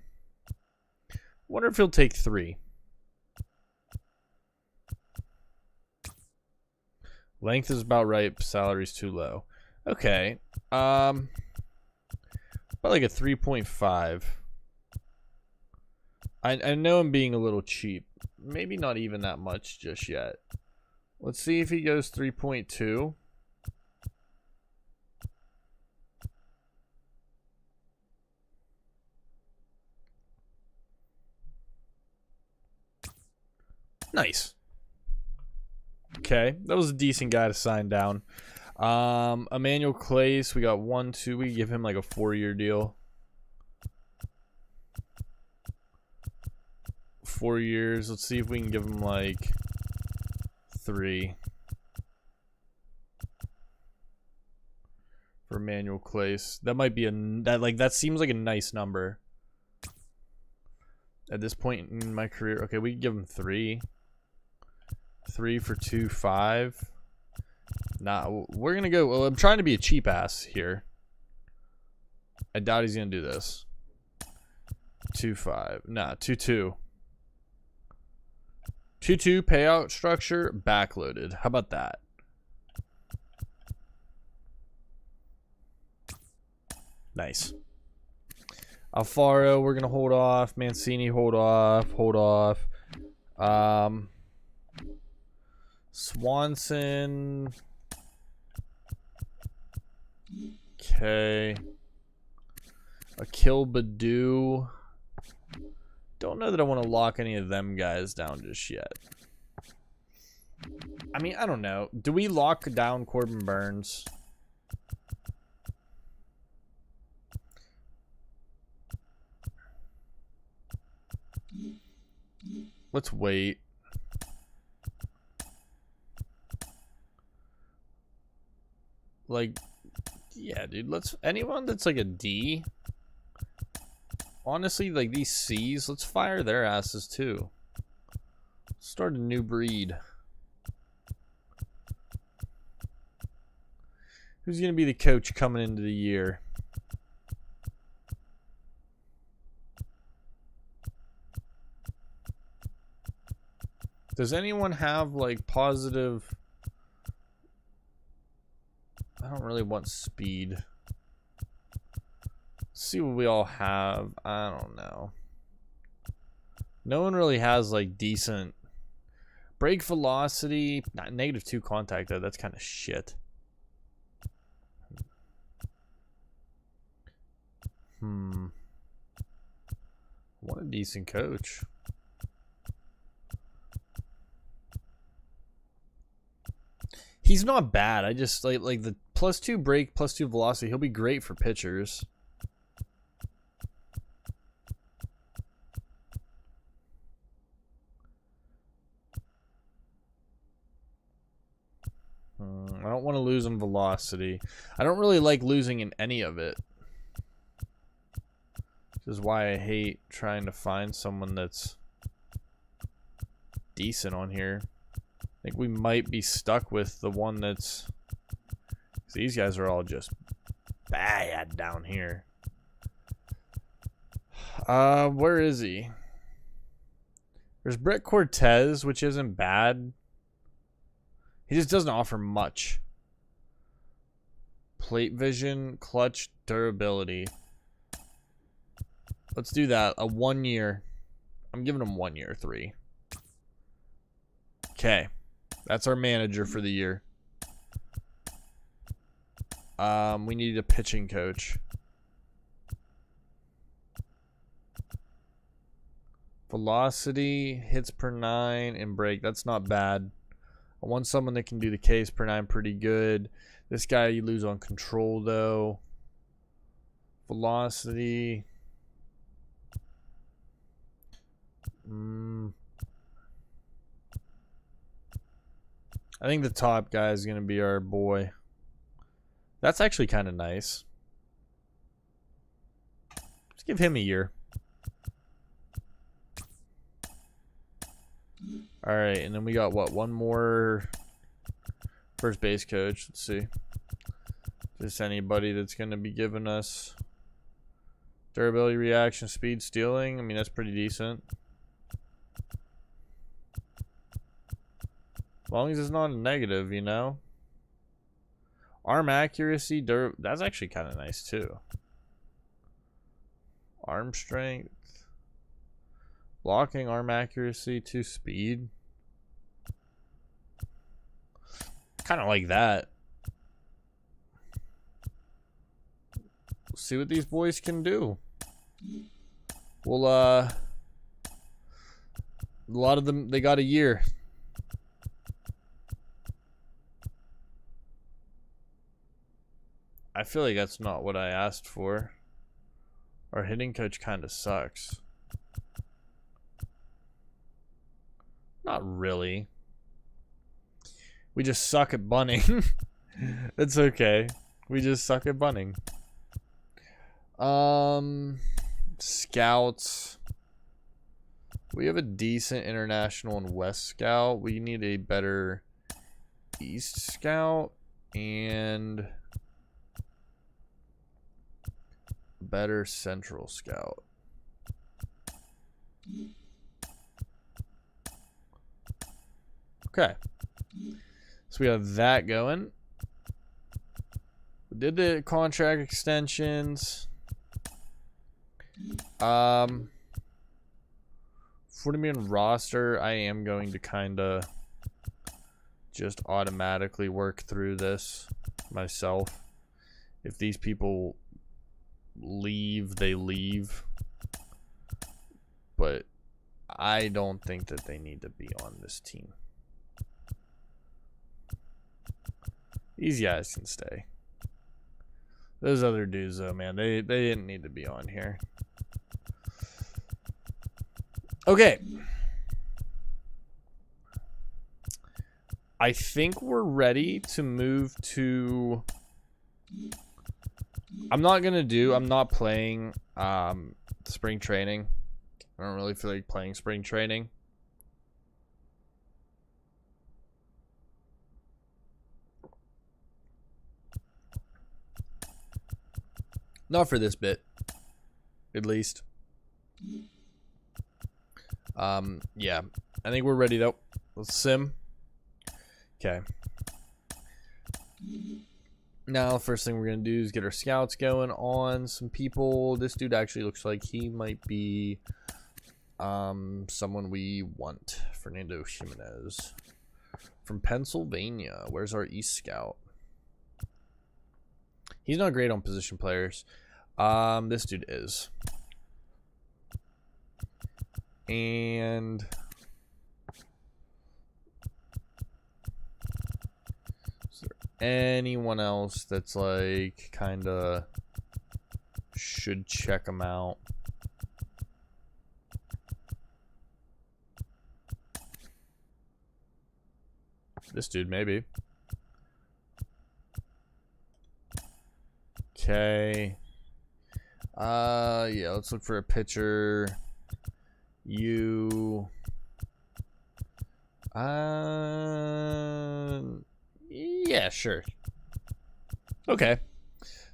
wonder if he'll take 3. Length is about right. Salary's too low. Okay. About like a 3.5. I know I'm being a little cheap. Maybe not even that much just yet. Let's see if he goes 3.2. Nice. Okay, that was a decent guy to sign down. Emmanuel Clace, we got 1, 2. We give him like a 4-year deal. 4 years. Let's see if we can give him like 3 for Emmanuel Clace. That might be that seems like a nice number at this point in my career. Okay, we can give him 3. 3 for 2.5. Nah, we're gonna go. Well, I'm trying to be a cheap ass here. I doubt he's gonna do this. 2.5. Nah, 2.2. 2.2 payout structure backloaded. How about that? Nice. Alfaro, we're going to hold off. Mancini, hold off. Hold off. Swanson. Okay. Akil Badu. Don't know that I want to lock any of them guys down just yet. I mean, I don't know. Do we lock down Corbin Burns? Let's wait. Like, yeah, dude, anyone that's like a D, honestly, like these C's, let's fire their asses too. Start a new breed. Who's going to be the coach coming into the year? Does anyone have like positive? I don't really want speed. Let's see what we all have. I don't know. No one really has like decent break velocity. Not -2 contact though. That's kind of shit. What a decent coach. He's not bad. I just like the +2 break, +2 velocity. He'll be great for pitchers. I don't want to lose in velocity. I don't really like losing in any of it. This is why I hate trying to find someone that's decent on here. I think we might be stuck with the one that's... These guys are all just bad down here. Where is he? There's Brett Cortez, which isn't bad. He just doesn't offer much. Plate vision, clutch, durability. Let's do that. A 1 year. I'm giving him 1 year, 3. Okay. That's our manager for the year. We need a pitching coach. Velocity, hits per 9, and break. That's not bad. I want someone that can do the Ks per 9 pretty good. This guy you lose on control though. Velocity. I think the top guy is going to be our boy. That's actually kind of nice. Let's give him a year. All right, and then we got what? One more first base coach. Let's see. Just anybody that's going to be giving us durability, reaction, speed, stealing. I mean, that's pretty decent. As long as it's not a negative, you know. Arm accuracy, that's actually kind of nice too. Arm strength, blocking, arm accuracy, 2 speed. Kind of like that. We'll see what these boys can do. Well, a lot of them, they got a year. I feel like that's not what I asked for. Our hitting coach kind of sucks. Not really. We just suck at bunting. It's okay. We just suck at bunting. Scouts. We have a decent international and West scout. We need a better East scout and better Central scout. Okay. So we have that going. Did the contract extensions. 40 million roster. I am going to kind of just automatically work through this myself. If these people leave, they leave. But I don't think that they need to be on this team. These guys can stay. Those other dudes, though, man, they didn't need to be on here. Okay. I think we're ready to move to... I'm not playing spring training. I don't really feel like playing spring training. Not for this bit, at least. Yeah, I think we're ready though. Let's sim. Okay. Now, the first thing we're gonna do is get our scouts going on some people. This dude actually looks like he might be someone we want. Fernando Jimenez from Pennsylvania. Where's our East Scout? He's not great on position players. This dude is. And is there anyone else that's like kind of should check him out? This dude, maybe. Okay. Yeah, let's look for a pitcher. Yeah, sure. Okay.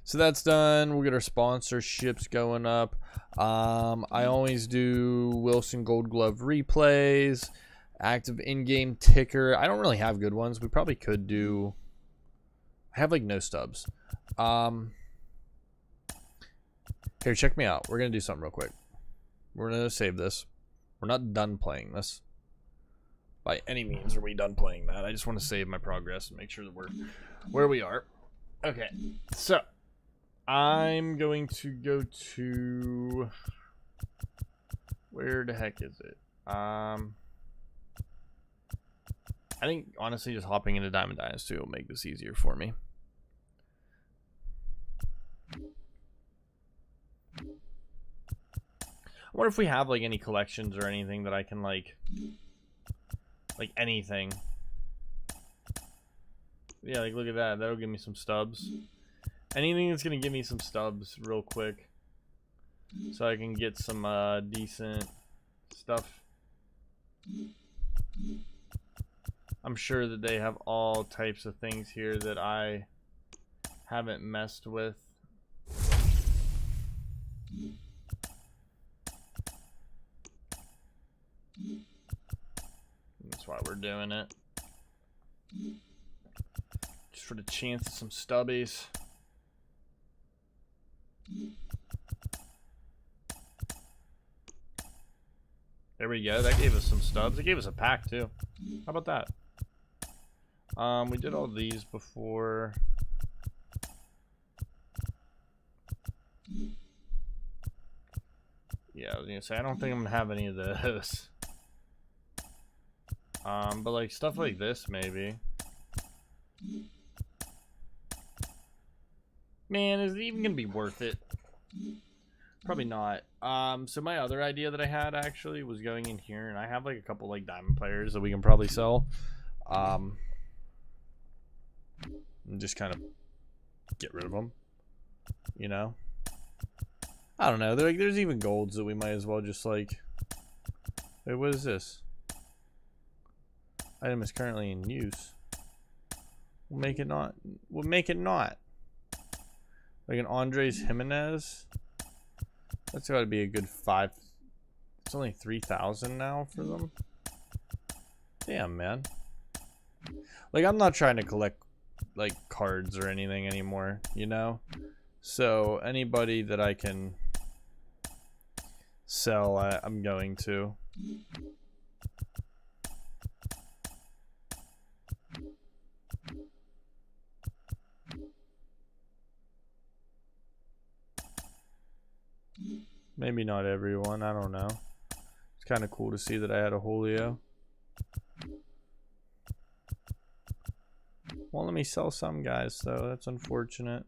So that's done. We'll get our sponsorships going up. I always do Wilson Gold Glove replays, active in-game ticker. I don't really have good ones. We probably could do... I have like no stubs. Here, check me out. We're going to do something real quick. We're going to save this. We're not done playing this. By any means are we done playing that. I just want to save my progress and make sure that we're where we are. Okay. So, I'm going to go to... Where the heck is it? I think, honestly, just hopping into Diamond Dynasty will make this easier for me. I wonder if we have like any collections or anything that I can like anything. Yeah, like look at that. That'll give me some stubs. Anything that's gonna give me some stubs real quick, so I can get some decent stuff. I'm sure that they have all types of things here that I haven't messed with. That's why we're doing it. Just for the chance of some stubbies. There we go. That gave us some stubs. It gave us a pack too. How about that? We did all these before. Yeah, I was gonna say I don't think I'm gonna have any of those. But like stuff like this maybe. Man, is it even gonna be worth it? Probably not. So my other idea that I had actually was going in here, and I have like a couple like diamond players that we can probably sell. And just kind of get rid of them. You know? I don't know. Like, there's even golds that we might as well just like... Wait, what is this? Item is currently in use. We'll make it not. We'll make it not. Like an Andres Jimenez. That's got to be a good 5. It's only 3,000 now for them. Damn, man. Like, I'm not trying to collect like cards or anything anymore, you know? So anybody that I can sell, I'm going to. Maybe not everyone, I don't know. It's kind of cool to see that I had a Julio. Well, let me sell some guys though, that's unfortunate.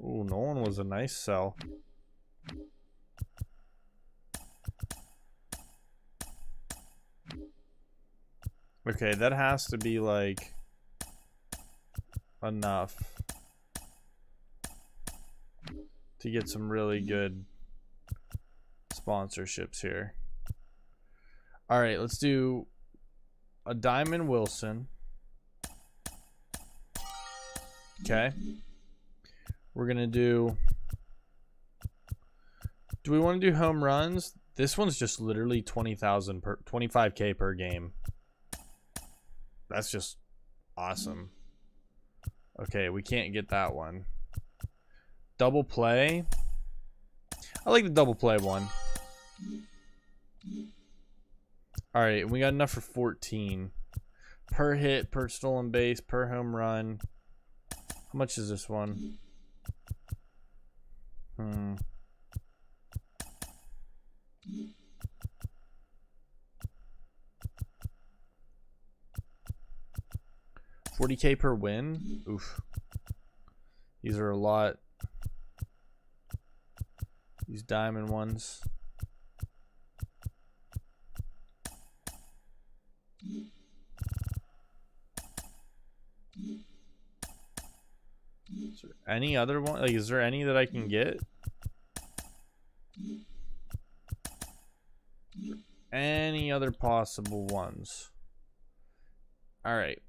Ooh, Nolan was a nice sell. Okay, that has to be like enough to get some really good sponsorships here. All right, let's do a Diamond Wilson. Okay. We're gonna do we want to do home runs? This one's just literally 20,000 per 25K per game. That's just awesome. Okay, we can't get that one. Double play. I like the double play one. Alright, we got enough for 14. Per hit, per stolen base, per home run. How much is this one? 40K per win? Oof. These are a lot. These diamond ones. Is there any other one? Like, is there any that I can get? Any other possible ones? Alright.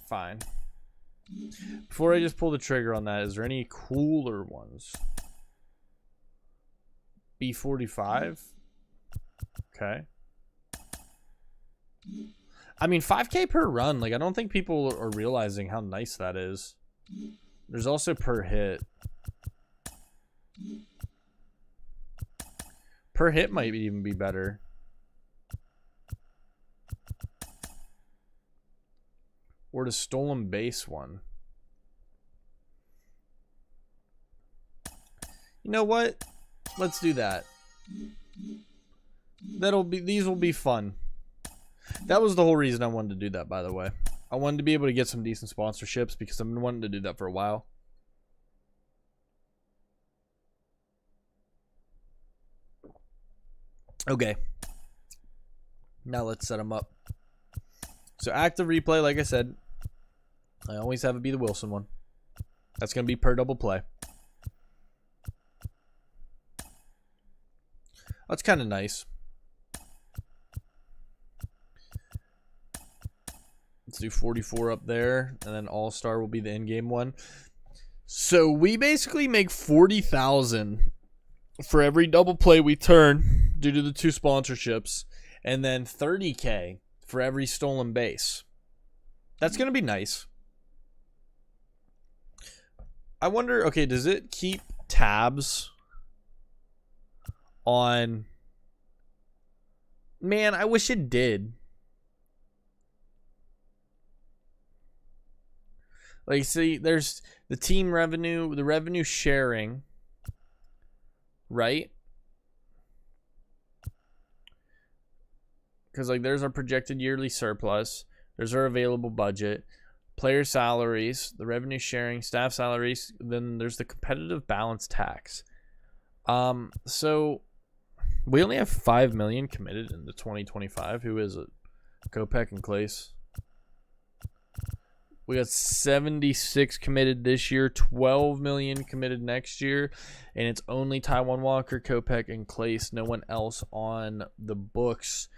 Fine. Before I just pull the trigger on that, is there any cooler ones? B45? Okay. I mean, 5K per run. Like, I don't think people are realizing how nice that is. There's also per hit. Per hit might even be better. Or the stolen base one. You know what? Let's do that. These will be fun. That was the whole reason I wanted to do that, by the way. I wanted to be able to get some decent sponsorships because I've been wanting to do that for a while. Okay. Now let's set them up. So active replay, like I said, I always have it be the Wilson one. That's going to be per double play. That's kind of nice. Let's do 44 up there, and then All-Star will be the in-game one. So we basically make 40,000 for every double play we turn due to the 2 sponsorships, and then 30K for every stolen base. That's going to be nice. I wonder, okay, does it keep tabs on... Man, I wish it did. Like, see, there's the team revenue, the revenue sharing, right? Because, like, there's our projected yearly surplus. There's our available budget. Player salaries, the revenue sharing, staff salaries. Then there's the competitive balance tax. So we only have 5 million committed in the 2025. Who is it? Kopech and Clace. We got 76 committed this year, 12 million committed next year, and it's only Taiwan Walker, Kopech, and Clace. No one else on the books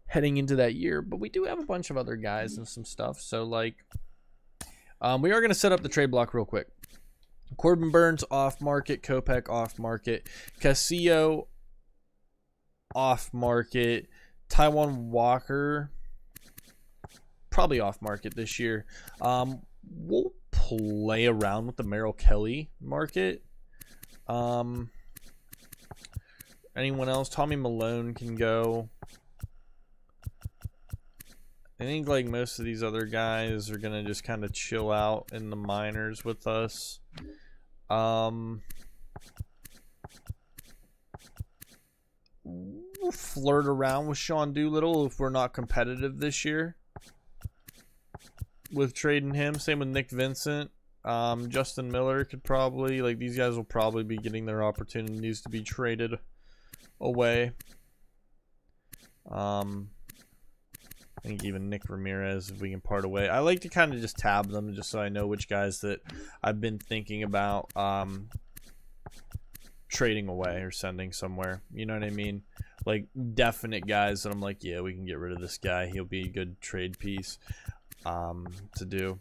heading into that year. But we do have a bunch of other guys and some stuff. So, like, we are going to set up the trade block real quick. Corbin Burns off market, Kopech off market, Castillo off market, Taiwan Walker probably off market this year. We'll play around with the Merrill Kelly market. Anyone else? Tommy Malone can go. I think like most of these other guys are gonna just kind of chill out in the minors with us. We'll flirt around with Sean Doolittle if we're not competitive this year with trading him. Same with Nick Vincent. Justin Miller could probably, like, these guys will probably be getting their opportunities to be traded away. I think even Nick Ramirez, if we can part away. I like to kind of just tab them just so I know which guys that I've been thinking about trading away or sending somewhere. You know what I mean? Like definite guys that I'm like, yeah, we can get rid of this guy. He'll be a good trade piece to do.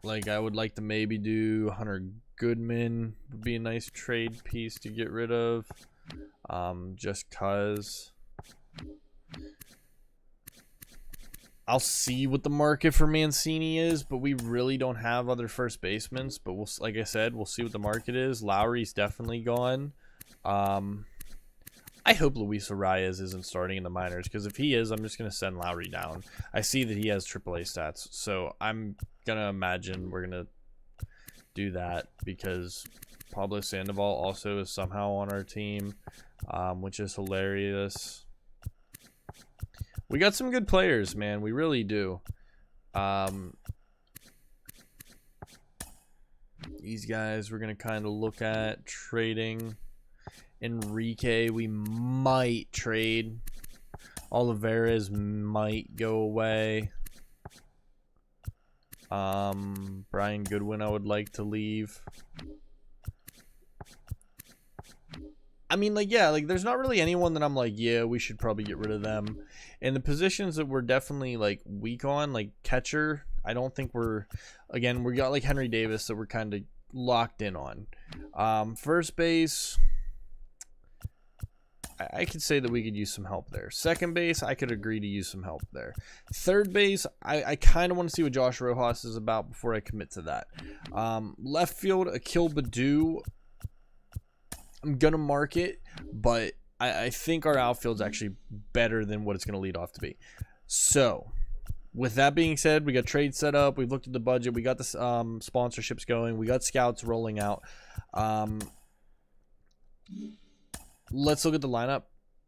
Like I would like to maybe do Hunter Goodman, would be a nice trade piece to get rid of, just cause. I'll see what the market for Mancini is, but we really don't have other first basemen. But we'll, like I said, we'll see what the market is. Lowry's definitely gone. I hope Luis Arias isn't starting in the minors, because if he is, I'm just going to send Lowry down. I see that he has AAA stats, so I'm going to imagine we're going to do that, because Pablo Sandoval also is somehow on our team, which is hilarious. We got some good players, man. We really do. These guys we're going to kind of look at trading. Enrique, we might trade. Olivares might go away. Brian Goodwin, I would like to leave. I mean, like, yeah, like, there's not really anyone that I'm like, yeah, we should probably get rid of them. And the positions that we're definitely, like, weak on, like, catcher, I don't think we're, again, we got, like, Henry Davis that we're kind of locked in on. First base, I could say that we could use some help there. Second base, I could agree to use some help there. Third base, I kind of want to see what Josh Rojas is about before I commit to that. Left field, Akil Baddoo, I'm going to mark it, but I think our outfield's actually better than what it's going to lead off to be. So, with that being said, we got trade set up. We've looked at the budget. We got the sponsorships going. We got scouts rolling out. Let's look at the lineup,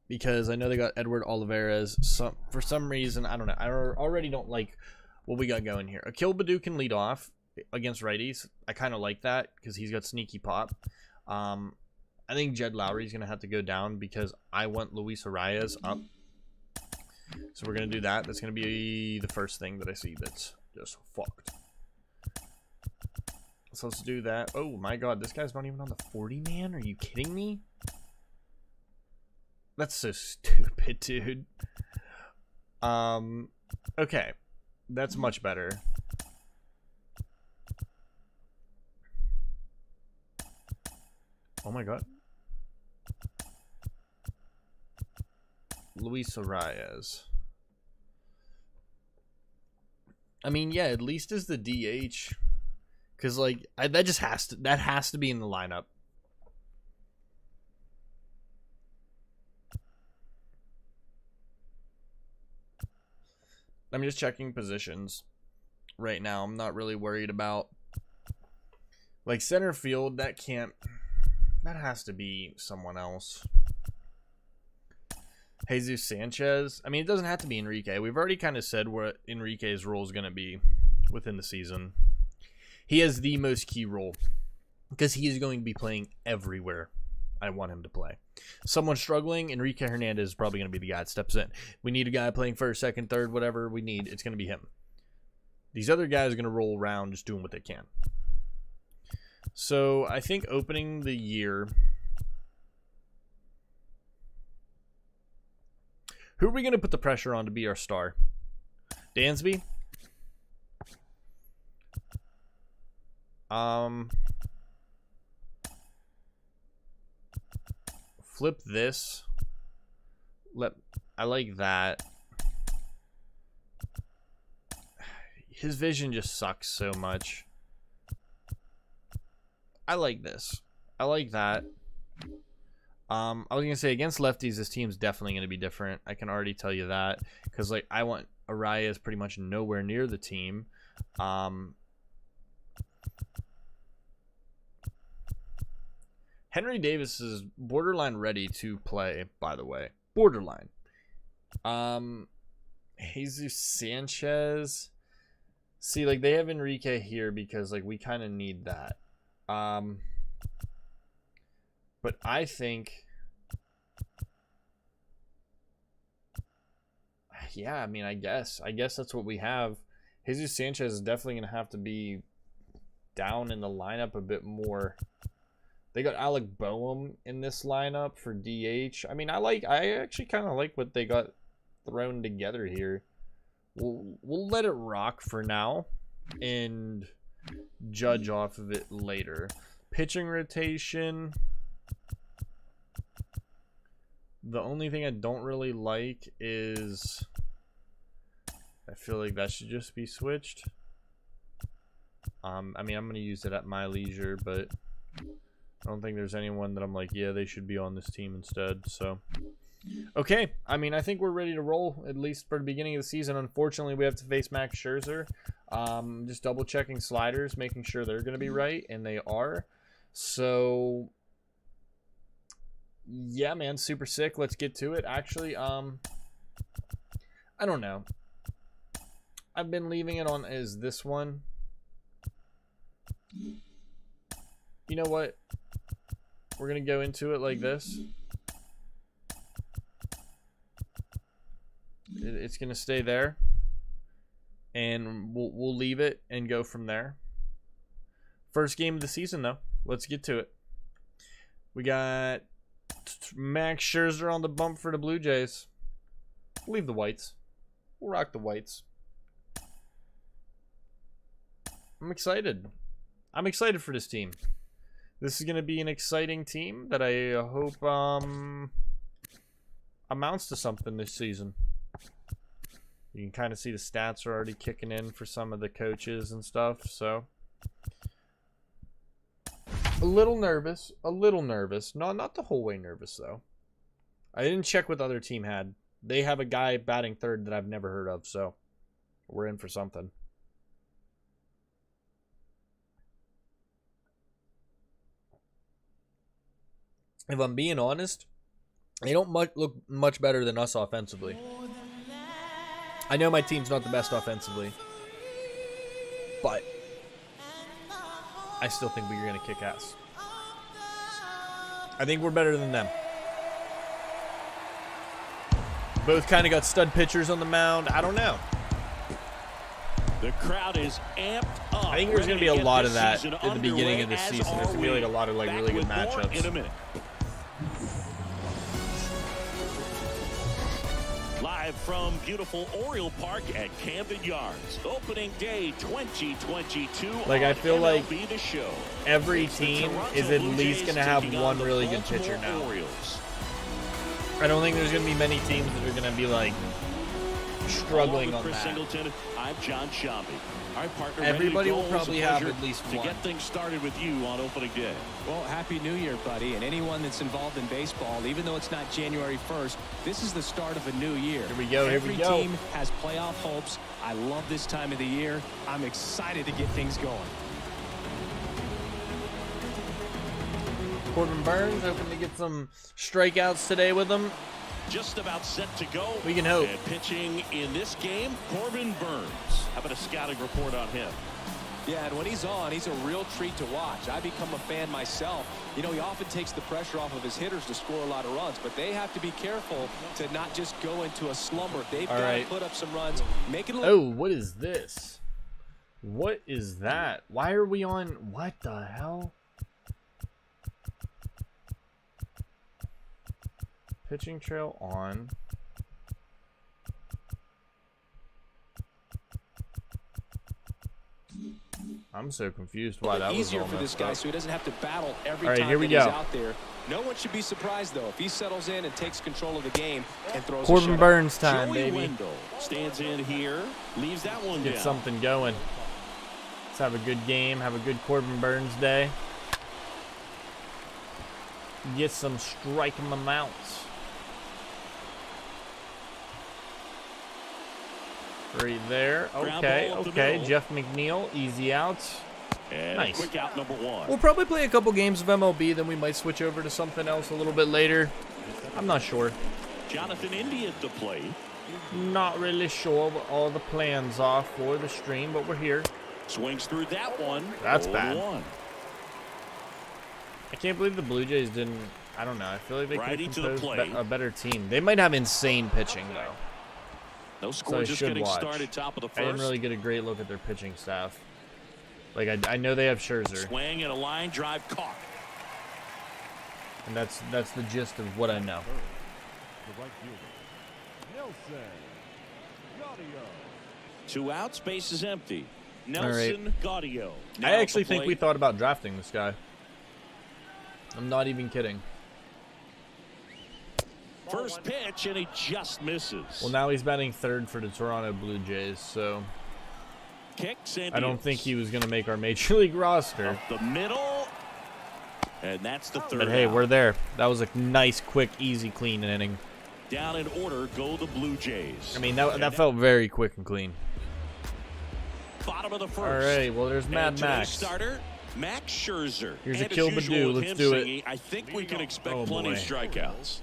because I know they got Edward Olivares. For some reason, I don't know. I already don't like what we got going here. Akil Baddoo can lead off against righties. I kind of like that because he's got sneaky pop. I think Jed Lowry's going to have to go down because I want Luis Arias up. So we're going to do that. That's going to be the first thing that I see that's just fucked. So let's do that. Oh my god, this guy's not even on the 40-man? Are you kidding me? That's so stupid, dude. Okay. That's much better. Oh my god. Luis Arias. I mean, yeah, at least is the DH. Because, like, that just has to be in the lineup. I'm just checking positions right now. I'm not really worried about, like, center field. That has to be someone else. Jesus Sanchez. I mean, it doesn't have to be Enrique. We've already kind of said what Enrique's role is going to be within the season. He has the most key role because he is going to be playing everywhere I want him to play. Someone struggling, Enrique Hernandez is probably going to be the guy that steps in. We need a guy playing first, second, third, whatever we need. It's going to be him. These other guys are going to roll around just doing what they can. So I think opening the year, Who are we going to put the pressure on to be our star? Dansby? Flip this. I like that. His vision just sucks so much. I like this. I like that. I was gonna say against lefties, this team's definitely gonna be different. I can already tell you that, because like I want Arias pretty much nowhere near the team. Henry Davis is borderline ready to play, by the way. Borderline. Jesus Sanchez. See, like, they have Enrique here because, like, we kind of need that. But I think... Yeah, I mean, I guess that's what we have. Jesus Sanchez is definitely going to have to be down in the lineup a bit more. They got Alec Boehm in this lineup for DH. I mean, I actually kind of like what they got thrown together here. We'll let it rock for now and judge off of it later. Pitching rotation. The only thing I don't really like is I feel like that should just be switched. I mean, I'm going to use it at my leisure, but I don't think there's anyone that I'm like, yeah, they should be on this team instead. So, okay. I mean, I think we're ready to roll, at least for the beginning of the season. Unfortunately, we have to face Max Scherzer. Just double checking sliders, making sure they're going to be right, and they are. So, yeah, man, super sick. Let's get to it. Actually, I don't know. I've been leaving it on as this one. You know what? We're going to go into it like this. It's going to stay there. And we'll leave it and go from there. First game of the season, though. Let's get to it. We got Max Scherzer on the bump for the Blue Jays. We'll leave the whites. We'll rock the whites. I'm excited. I'm excited for this team. This is going to be an exciting team that I hope amounts to something this season. You can kind of see the stats are already kicking in for some of the coaches and stuff, so a little nervous, No, not the whole way nervous, though. I didn't check what the other team had. They have a guy batting third that I've never heard of, so we're in for something. If I'm being honest, they don't look much better than us offensively. I know my team's not the best offensively, but I still think we're going to kick ass. I think we're better than them. Both kind of got stud pitchers on the mound. I don't know. The crowd is amped up. I think there's going to be a lot of that at the beginning of this season. There's going to be like a lot of like really good matchups. In a minute. Live from beautiful Oriole Park at Camden Yards, opening day 2022. Like, I feel like The Show. every team is at least going to have one really good pitcher now. I don't think there's going to be many teams that are going to be like struggling on that. Singleton, I'm John Shambi. Our partner, everybody will probably have at least one. one. To get things started with you on opening day. Well, Happy New Year, buddy. And anyone that's involved in baseball, even though it's not January 1st, this is the start of a new year. Here we go, Every team has playoff hopes. I love this time of the year. I'm excited to get things going. Corbin Burns hoping to get some strikeouts today with him. Just about set to go. We can hope. And pitching in this game, Corbin Burns. How about a scouting report on him? Yeah, and when he's on, he's a real treat to watch. I become a fan myself. You know, he often takes the pressure off of his hitters to score a lot of runs, but they have to be careful to not just go into a slumber. They've got to put up some runs, make it a Oh, what is this? What is that? Why are we on? What the hell? Pitching trail on. I'm so confused why that was easier all for this messed guy, up. so he doesn't have to battle every All right, time here we that he's go. out there. No one should be surprised, though, if he settles in and takes control of the game and throws Corbin a shutout. Burns time, Joey baby. Wendell stands in here, leaves that one Get down. something going. Let's have a good game. Have a good Corbin Burns day. Get some striking amounts. Right there. Okay, okay. Jeff McNeil, easy outs. And Nice. quick out number 1. We'll probably play a couple games of MLB, then we might switch over to something else a little bit later. I'm not sure. Jonathan Indy at the plate. Not really sure what all the plans are for the stream, but we're here. Swings through that one. That's 0-1. bad. I can't believe the Blue Jays didn't. I don't know. I feel like they Righty could to the have plate. a better team. They might have insane pitching, though. No So score, I just should getting watch. started top of the first. I didn't really get a great look at their pitching staff. Like, I know they have Scherzer, Swing and a line drive caught. and that's the gist of what I know. 2 outs, base is empty. Nelson Gaudio. I actually think we thought about drafting this guy. I'm not even kidding. First pitch, and he just misses. Well, now he's batting third for the Toronto Blue Jays, so Kicks and I don't think he was going to make our Major League roster. Up the middle, and that's the third But hey, out. we're there. That was a nice, quick, easy, clean inning. Down in order go the Blue Jays. I mean, that felt very quick and clean. Bottom of the first. All right, well, there's Mad And today's Max. starter, Max Scherzer. Here's a And as kill usual Badoo. with Let's him do it. singing, I think we can expect Oh, plenty of boy. strikeouts.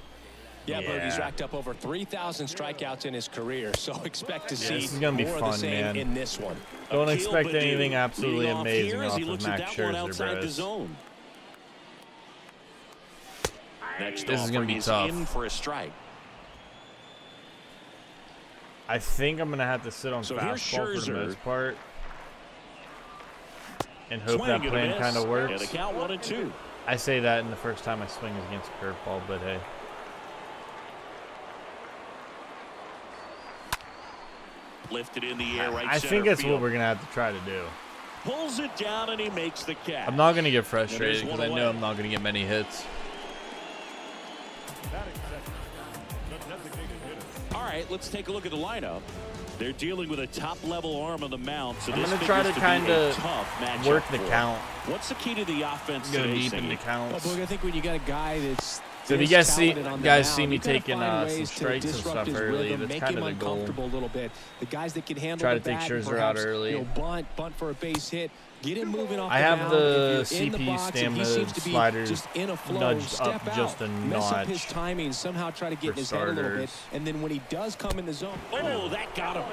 Yeah, Yeah. Boogie's racked up over 3,000 strikeouts in his career, so expect to see this is gonna be more of fun, the same man. in this one. Don't Akil expect Badoo anything absolutely leading off amazing here as off he of looks at Max that one Scherzer, outside the bros. zone. Next This is gonna offer be is tough. in for a strike. I think I'm going to have to sit on So here's fastball for the Scherzer. most part. And hope Swing that and a plan miss, kind of And works. the count 1-2. I say that, and the first time I swing is against a curveball, but hey. Lifted in the air, right I center think that's field. what we're going to have to try to do. Pulls it down and he makes the catch. I'm not going to get And frustrated there's because one I know away. I'm not going to get many hits. All right, let's take a look at the lineup. They're dealing with a top-level arm on the mound, so I'm this going to try to figures kind be a of tough matchup work the for 'em. count. What's the key to the offense Go today, deep in the Singy? counts. Well, Boog, I think when you got a guy that's So if you this guys see talented on the guys mound, see me you gotta taking find some ways to strikes and disrupt stuff his early, rhythm, that's make kind him of the goal. uncomfortable a little bit. The guys that can handle Try the to take bat and Scherzer out perhaps, early. you know, bunt for a base hit. Get him moving off I the have mound. the If you're in the CP box and he stamina seems to be sliders just in a flow, nudged step up out, just a mess up his notch timing, somehow try to get for in his head a little bit, starters. and then when he does come in the zone. Oh, that got him.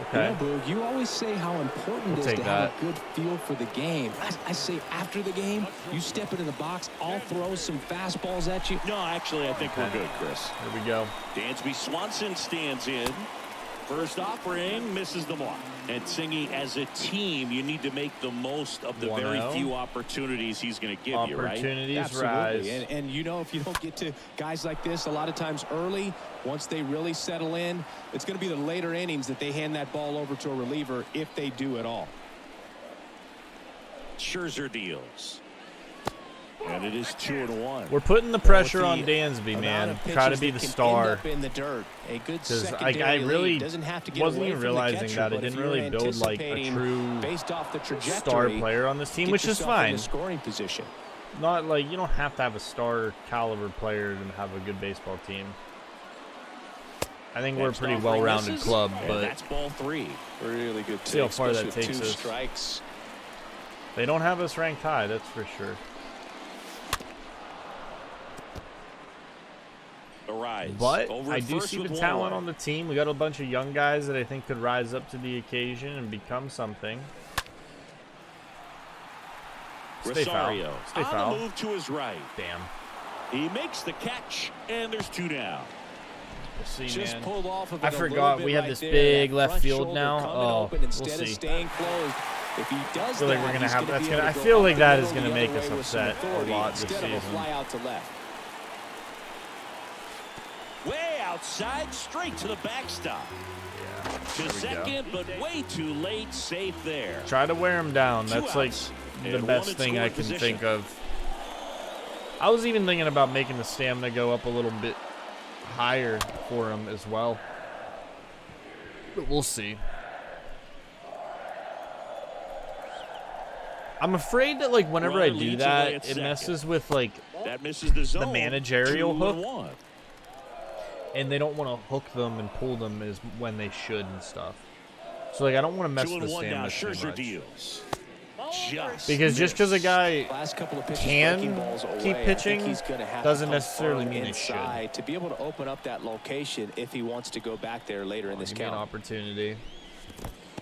Okay. You know, Boog, you always say how important it is take to have that. a good feel for the game. I say after the game, you step into the box, I'll throw some fastballs at you. No, actually, I think we're good, Chris. Here we go. Dansby Swanson stands in. First offering, misses the mark. And Singy, as a team, you need to make the most of the very 1-0. few opportunities he's going to give you, right? Opportunities Absolutely. rise. And you know, if you don't get to guys like this a lot of times early, once they really settle in, it's going to be the later innings that they hand that ball over to a reliever if they do at all. Scherzer deals. And it is 2-1. We're putting the pressure Well, on with the Dansby, amount man. of Try to pitches be that the can star. end up in the dirt. A good Because secondary I really lead doesn't have to get wasn't away even from the realizing catcher, that I but if didn't you're really build like a anticipating true based off the trajectory, star player on this team, get which is yourself in fine. the scoring position. Not like you don't have to have a star caliber player to have a good baseball team. I think we're a Next pretty offering well-rounded misses, club, and but that's ball 3. Really good See how take, far that especially with takes two us. strikes. they don't have us ranked high, that's for sure. Arise. But Over I at do first see with the one talent away. on the team. We got a bunch of young guys that I think could rise up to the occasion and become something. Stay foul. Rosario Stay on foul. the move to his right. Damn. He makes the catch, and there's 2 down. We'll see, Just man. pulled off of I it a little forgot bit we have right this there. big That left front field shoulder now. coming Oh, open instead we'll of see. staying closed. If he does I feel like that, we're gonna he's have. gonna That's be gonna. able I to go feel up like the that is middle gonna the make other us way with some upset a authority lot this instead of a season. fly out to left. Way outside, straight to the backstop. Yeah, To second, but way too late. Safe there. try to wear him down. That's like the best thing I can think of. I was even thinking about making the stamina go up a little bit higher for him as well. But we'll see. I'm afraid that like whenever I do that, it messes with like the managerial hook. And they don't want to hook them and pull them as when they should and stuff. So like I don't want to mess with the stamina too much. Because just because a guy can keep pitching doesn't necessarily mean he should. To be able to open up that location if he wants to go back there later in this count. An opportunity.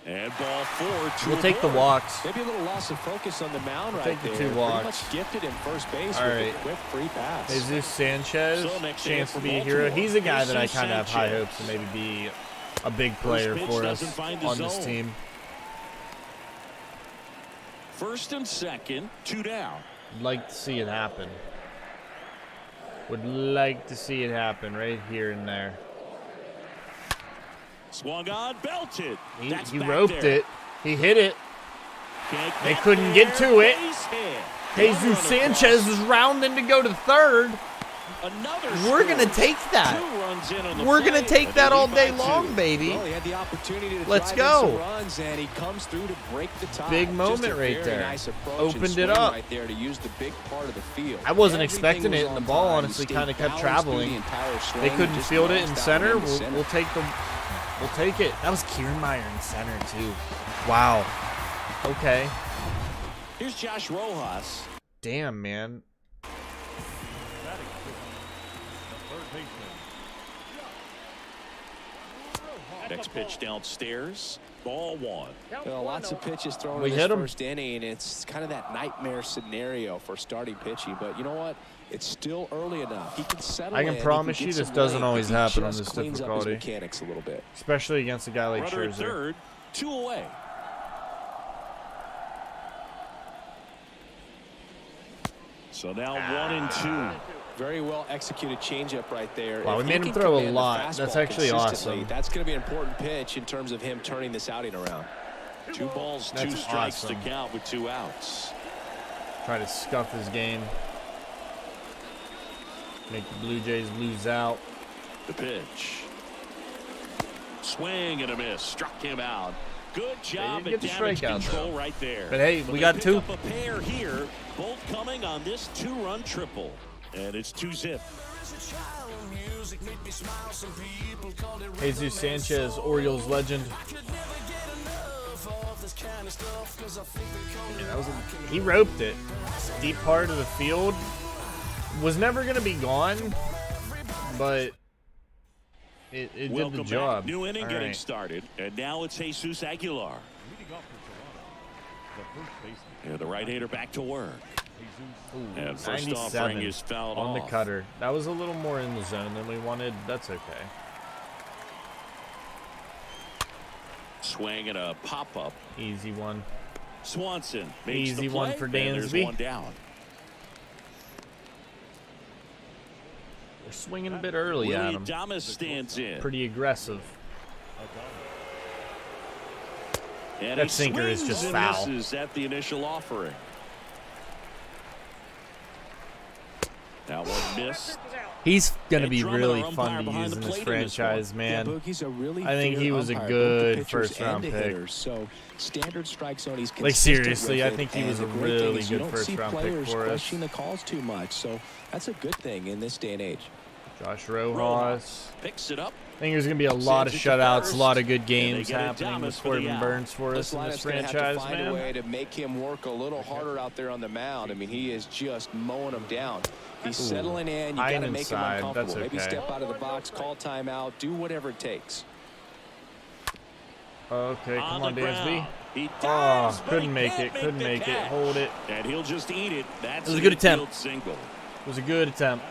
And ball 4. We'll take the walks. Maybe a little loss of focus on the mound right take there. The 2 walks. Pretty much gifted in first base All with right. a quick free pass. Jesus Sanchez, chance to be a hero. He's a guy that I kind of have high hopes to maybe be a big player for us on this team. First and second, 2 down. Like to see it happen. Would like to see it happen right here and there. Swung on, belted. He roped it. He hit it. They couldn't get to it. Jesus Sanchez is rounding to go to third. We're going to take that. We're going to take that all day long, baby. Well, he had the opportunity to Let's drive in go. some runs, and he comes through to break the tie. Big moment right there. Nice Opened it up. Right there to use the big part of the field. I wasn't expecting it, and the ball honestly kind of kept traveling. They couldn't field it in center. We'll take the. We'll take it. That was Kiermaier in center too. Wow. Okay. Here's Josh Rojas. Damn, man. Next pitch downstairs. Ball 1. Well, lots of pitches thrown We in hit this him. first inning. It's kind of that nightmare scenario for starting pitching. But you know what? It's still early enough. He can settle in. I can promise you this doesn't always happen on this difficulty. Mechanics a little bit. Especially against a guy like Runner at Scherzer. third, 2 away. So now 1 and 2. Very well executed changeup right there. Wow, we If made he him can throw a command the lot. That's fastball actually consistently, awesome. That's going to be an important pitch in terms of him turning this outing around. 2 balls, 2 That's strikes awesome. to count with 2 outs. Try to scuff his game. Make the Blue Jays lose out. The pitch. Swing and a miss. Struck him out. Good job They at didn't get the damage strikeout, control though. right there. But hey, we got pick 2. up a pair here, both coming on this 2-run triple. And it's 2-zip. Jesus Sanchez, Orioles legend. He roped it. Deep part of the field. Was never going to be gone, but it did the job. Back. New inning All getting right. started. And now it's Jesus Aguilar. And the right-hander back to work. Ooh, And first 97 offering is fouled on off. the cutter. That was a little more in the zone than we wanted. That's okay. Swing and a pop-up. Easy one. Swanson makes Easy the play, one for and there's Dansby. 1 down. We're swinging a bit early at Willie him. Adames stands in. Pretty aggressive. And That he sinker is swings just and foul. misses at the initial offering. That one missed. He's going to And be Drummond, really our fun umpire to behind use the in this plate in this franchise, one. man. Yeah, Boogie's a really I think fair he was a umpire, good both to pitchers first-round and to pick. hitters. So standard strike zone, he's Like, consistent seriously, with I it. think he And was a the great really thing is you good don't first-round see pick players for us. question the calls too much, so that's a good thing in this day and age. Josh Rojas. Picks it up. I think there's going to be a lot of Sends it to shutouts, a first. lot of good And games they get happening Adames with for the Corbin out. Burns for us in this This lineup's gonna franchise, have to find a way man. to make him work a little harder out there on the mound. I mean, he is just mowing them down. He's settling in. You got to make him inside. uncomfortable. That's Maybe okay. step out of the box, call timeout, do whatever it takes. Okay, come on, the Dansby. ground. He Oh, dives, but couldn't he make can't it, couldn't the make it. catch. Hold it. And he'll just eat it. That's It was a good infield attempt. Single. It was a good attempt.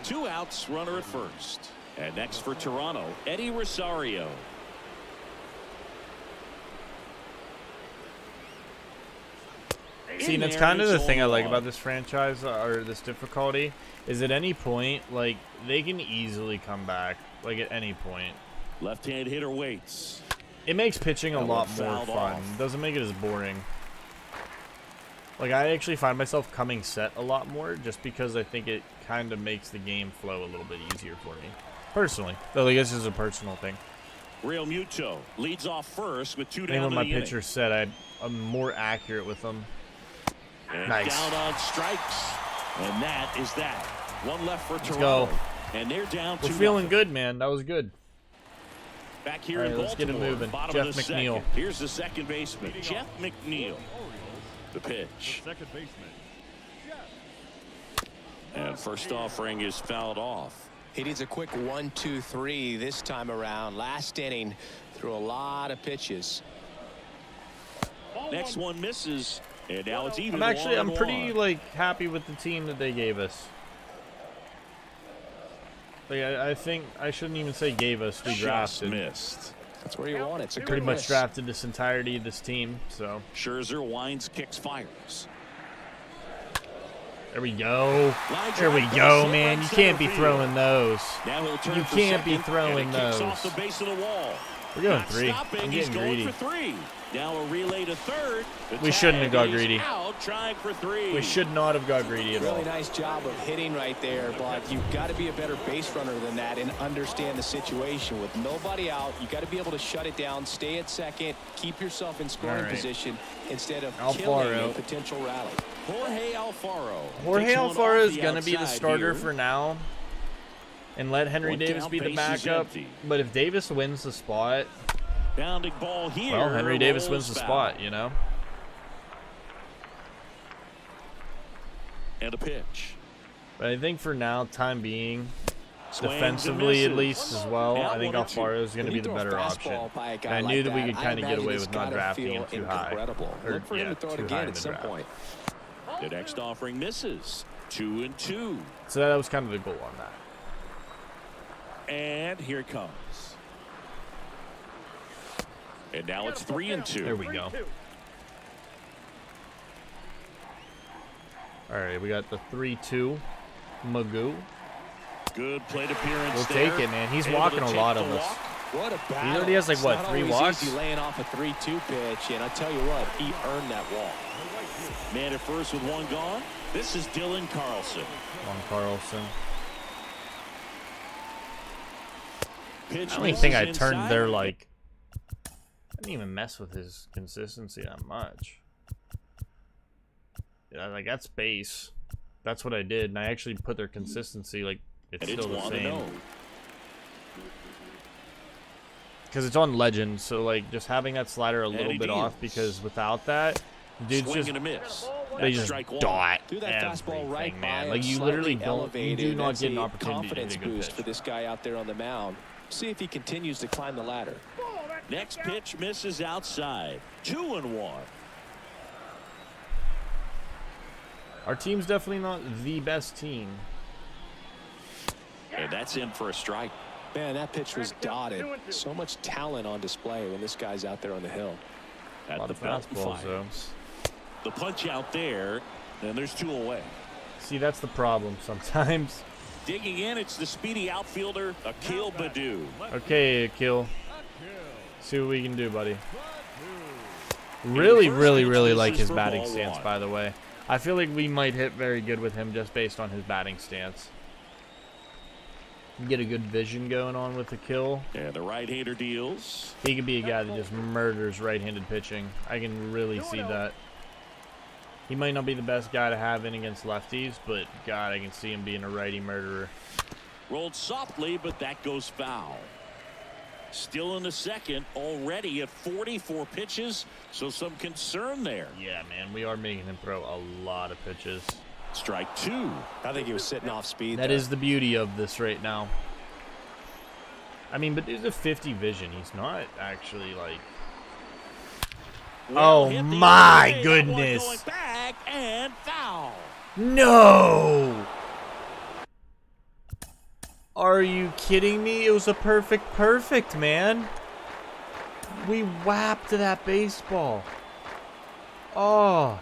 2 outs, runner at first. And next for Toronto, Eddie Rosario. See, and it's kind of the thing I like about this franchise, or this difficulty, is at any point, like, they can easily come back, like, at any point. Left-hand hitter waits. It makes pitching a lot more fun. It doesn't make it as boring. Like, I actually find myself coming set a lot more, just because I think it kind of makes the game flow a little bit easier for me. Personally. Though, I guess this is a personal thing. Real Muto leads off first with 2 down. And when my pitcher's set, I'm more accurate with them. And nice. Down on strikes. And that is that. One left for Toronto. Let's go. And they're down 2-0. We're feeling good, man. That was good. Back here All right, in let's get it Baltimore, moving. bottom Jeff of the McNeil. second. Here's the second baseman, Jeff McNeil. The pitch. Second baseman. And first offering is fouled off. He needs a quick 1-2-3 this time around. Last inning, threw a lot of pitches. Next one misses, and now it's even. I'm pretty like happy with the team that they gave us. Like, I think I shouldn't even say gave us. We drafted. Missed. That's where you want it. It's a Pretty good much miss. drafted this entirety of this team. So Scherzer winds, kicks, fires. there we go. There we go, man. You can't be throwing those. Now he'll turn You for can't be second, throwing and it kicks those. off the base of the wall. We're going Not 3. stopping. I'm He's getting going greedy. for 3. Now a relay to third. The We shouldn't have got tag is greedy. Out, trying for 3. We should not have got greedy at all. Really nice job of hitting right there, but you've got to be a better base runner than that and understand the situation. With nobody out, you got to be able to shut it down, stay at second, keep yourself in scoring All right. position instead of Alfaro. killing a potential rally. Jorge Alfaro. Jorge takes one Alfaro off is going to be the outside starter here. for now. And let Henry One Davis down, be the base is backup. empty. But if Davis wins the spot, Bounding ball here. well, Henry Davis rolls wins the foul. spot, you know? And a pitch. But I think for now, time being, Swings defensively and at misses. least as well, Now I think 1-2. Alfaro is going to be the When you throw a better option. fastball by a guy And I like knew that we could I kind of get imagine away it's with not gotta drafting him feel too high. incredible. Or, Look for him to throw it too high again in at the some draft. point. The next offering misses. 2-2. So that was kind of the goal on that. And here it comes. And now it's 3-2. There we go. All right, we got the 3-2. Magoo. Good plate appearance. We'll there. take it, man. He's Able walking to a take lot the of us. walk. What a battle. He already has, like, It's what, not 3 always walks? easy laying off a 3-2 pitch, and I tell you what, he earned that walk. Man at first with one gone. This is Dylan Carlson. On Carlson. Pitch I don't even think I misses turned inside. their, like... I didn't even mess with his consistency that much. Yeah, like, that's base. That's what I did, and I actually put their consistency, like, it's And it's still the 1-0. same. Because it's on legend, so, like, just having that slider a little he bit off, deals. because without that, dudes Swing just... and a miss. They That's just strike one. dot Threw that fastball right everything, by man. him, Like, you slightly literally don't... You elevated. do not That's get an a opportunity to confidence hit a good boost pitch. for this guy out there on the mound. See if he continues to climb the ladder. Next pitch misses outside. 2-1. Our team's definitely not the best team. And that's in for a strike. Man, that pitch was dotted. So much talent on display when this guy's out there on the hill. A At lot the of belt fastballs, though. fires. The punch out there, and there's 2 away. See, that's the problem sometimes. Digging in, it's the speedy outfielder, Akil Baddoo. Okay, Akil. See what we can do, buddy. Really, really, really like his batting stance, by the way. I feel like we might hit very good with him just based on his batting stance. Get a good vision going on with Akil. And the right-hander deals. He could be a guy that just murders right-handed pitching. I can really see that. He might not be the best guy to have in against lefties, but God, I can see him being a righty murderer. Rolled softly, but that goes foul. Still in the second, already at 44 pitches, so some concern there. Yeah, man, we are making him throw a lot of pitches. Strike 2. I think he was sitting off speed. That there. is the beauty of this right now. I mean, but there's a 50 vision. He's not actually like... Well Oh hit the my other way. That one goodness. going back and foul. No! Are you kidding me? It was a perfect, man. We whapped that baseball. Oh.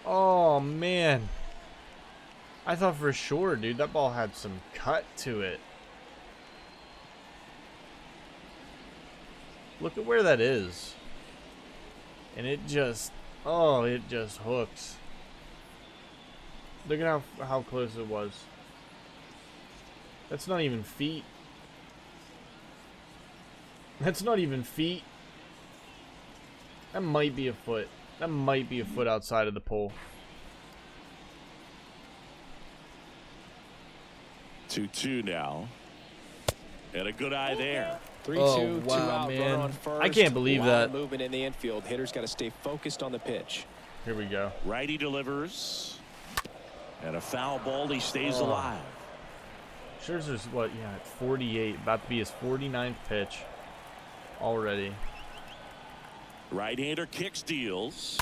Oh, man. I thought for sure, dude, that ball had some cut to it. Look at where that is. And it just, oh, it just hooks. Look at how close it was. That's not even feet. That's not even feet. That might be a foot. That might be a foot outside of the pole. 2-2 now. And a good eye there. 3-2, wow, 2 out, man. runner on first. I can't believe that. Movement in the infield. Hitter's got to stay focused on the pitch. Here we go. Righty delivers. And a foul ball. He stays alive. Scherzer's what? Yeah, at 48. About to be his 49th pitch already. Right-hander kicks, deals.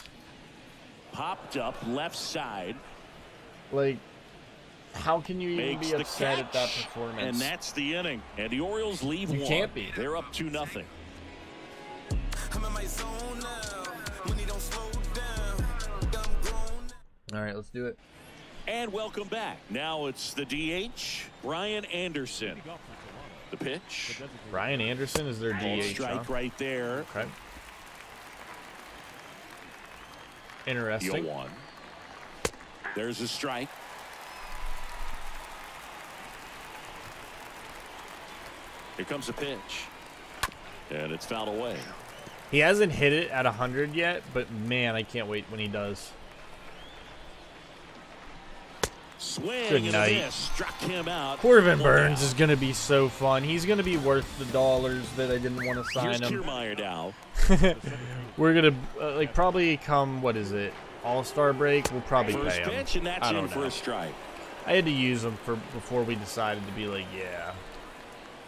Popped up left side. Like, how can you even Makes be the upset catch, at that performance? and that's the inning. And the Orioles leave You one. can't be. They're up 2-0. All right, let's do it. And welcome back. Now it's the DH, Brian Anderson. The pitch. Brian Anderson is their Ball DH, strike huh? right there. Okay. Interesting. 0-1. There's a strike. Here comes a pitch. And it's fouled away. He hasn't hit it at 100 yet, but man, I can't wait when he does. Swing Good and night. a miss. Struck him out. Corbin One Burns out. is going to be so fun. He's going to be worth the dollars that I didn't want to Here's sign him. Kiermaier now. We're going to, like, probably come, what is it, All-Star break? We'll probably First pay him. pitch, and that's I in don't for know. a strike. I had to use him before we decided to be like, yeah,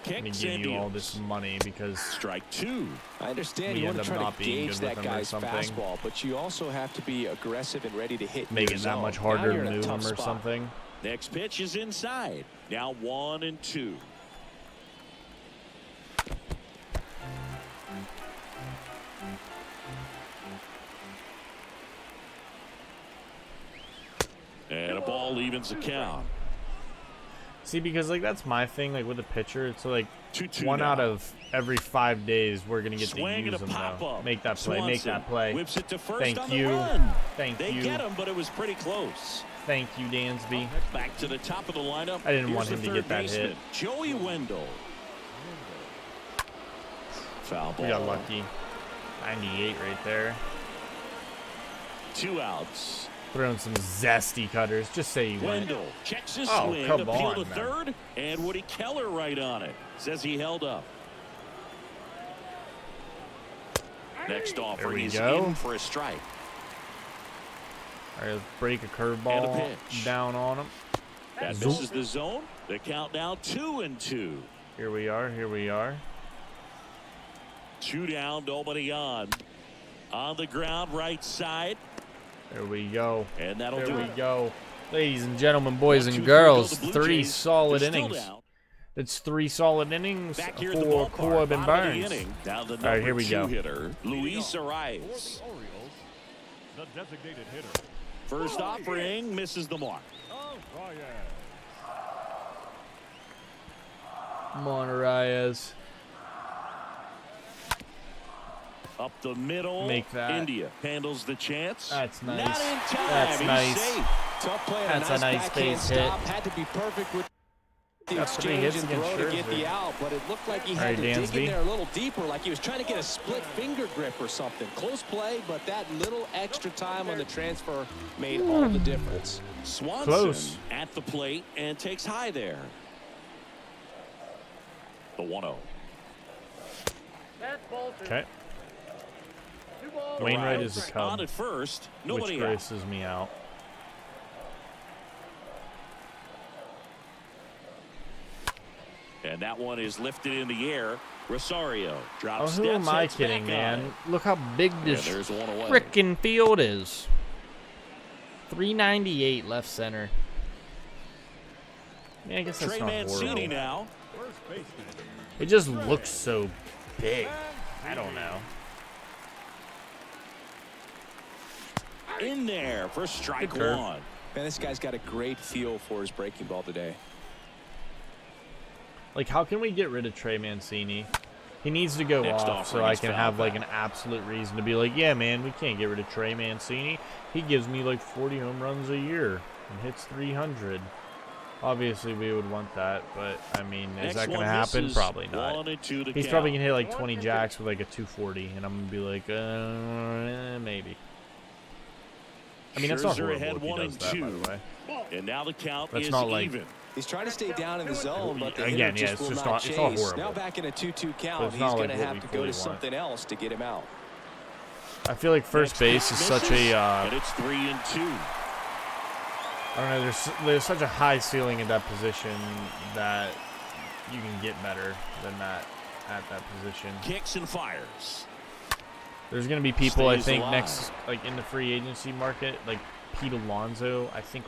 let me Kicks give and you all deals. this money because Strike two. I understand We you end want to up try not to being gauge good with that him or guy's something. fastball, but you also have to be aggressive and ready to hit make your it that zone. much Now harder you're to in a move him tough or spot. something. Next pitch is inside. Now 1-2. And a ball evens the count. See, because like that's my thing, like with a pitcher, it's like 2-2 one now. out of every 5 days we're gonna get Swing to and use a him pop though. up. Make that play, make Swanson that play. whips it to first Thank on you. the run. Thank They you. get him, but it was pretty close. Thank you, Dansby. Back to the top of the lineup. I didn't Here's want the him to third get that baseman, hit. Joey Wendell. Foul ball. We got lucky. 98 right there. 2 outs. Throwing some zesty cutters. Just say you went. Wendell checks his Oh, swing, come appeal on, to man. third, and Woody Keller right on it. Says he held up. Next There offer, we he's go. in for a strike. All right, let's break a And a curveball pitch. down on him. That Zoop. misses the zone. The count now 2-2. Here we are. Here we are. 2 down, nobody on. On the ground, right side, There we go. and that'll There do we it. go. Ladies and gentlemen, boys 1, 2, and 3 go girls, the Blue 3 Jays. solid They're still innings. down. It's 3 solid innings Back here at the for ballpark, Corbin bottom of the Burns. inning. Now the All right, here number we 2 go. hitter, Luis Arias. The designated hitter. First offering misses the mark. Come on, Arias. Up the middle. Make that. India handles the chance. That's nice. Not in time. That's He's nice. safe. Tough play. That's a nice backhand base hit. stop. Had to be perfect with the Got 3 exchange hits and against throw to get Scherzer. the out, but it looked like he All had right, to dig Dansby. in there a little deeper, like he was trying to get a split finger grip or something. Close play, but that little extra time on the transfer made all the difference. Swanson Close. at the plate and takes high there. The 1-0. Okay. Wainwright is a On Cub, at first. which Nobody out. grosses me out. And that one is lifted in the air. Rosario Oh, drops. who am I kidding, man? Look how big this there's one away. frickin' field is. 398 left center. Yeah, I guess that's Trey not Mancini horrible. now. First baseman. It just looks so big. I don't know. in there for strike curve. one. Man, this guy's got a great feel for his breaking ball today. Like, how can we get rid of Trey Mancini? He needs to go Next off so offering I is can foul have, like, back. an absolute reason to be like, yeah, man, we can't get rid of Trey Mancini. He gives me, like, 40 home runs a year and hits 300. Obviously, we would want that, but, I mean, is that going to happen? Probably not. He's probably going to hit, like, 20 jacks with, like, a 240, and I'm going to be like, maybe. I mean, that's not Scherzer horrible ahead if he does that, by the way. And now the count That's is not like- even. He's trying to stay down in the zone, but the Again, hitter yeah, just it's will just not not- it's all chase. horrible. Now back in a 2-2 count, it's he's not going like to what have we to go fully to want. something else to get him out. I feel like first base is such a, And it's 3-2. I don't know, there's such a high ceiling at that position that you can get better than that at that position. Kicks and fires. There's going to be people, I Stays think, alive. next, like, in the free agency market, like Pete Alonso, I think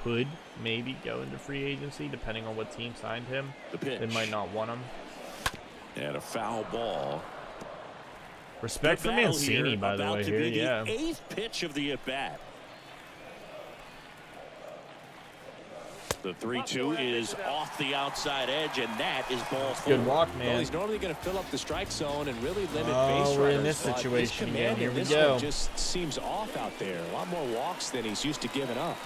could maybe go into free agency, depending on what team signed him. The pitch. They might not want him. And a foul ball. Respect for Good battle Mancini, here, by the about way, to here, be the yeah. 8th pitch of the at-bat. The 3-2 is off the outside edge, and that is ball four. Good walk, Well, man. he's normally going to fill up the strike zone and really limit Oh, base we're runners. in this but situation his again. command Here in we this go. one just seems off out there. A lot more walks than he's used to giving up.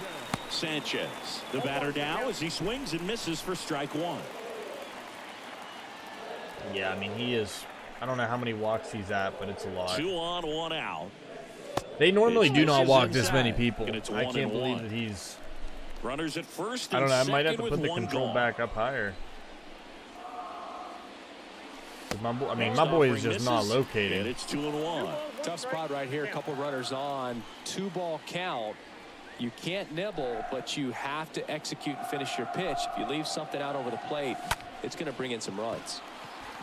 Sanchez, the batter now as he swings and misses for strike one. Yeah, I mean, he is, I don't know how many walks he's at, but it's a lot. 2 on, 1 out. They normally do not Pitches walk this many inside, people. and it's I 1 can't and believe 1. that he's, Runners at first I and don't know, I might have second to put with the one control gone. back up higher. 'Cause my boy Next is offering just not misses, and locating. it's 2-1. Tough spot right here. A couple runners on. 2-ball count. You can't nibble, but you have to execute and finish your pitch. If you leave something out over the plate, it's going to bring in some runs.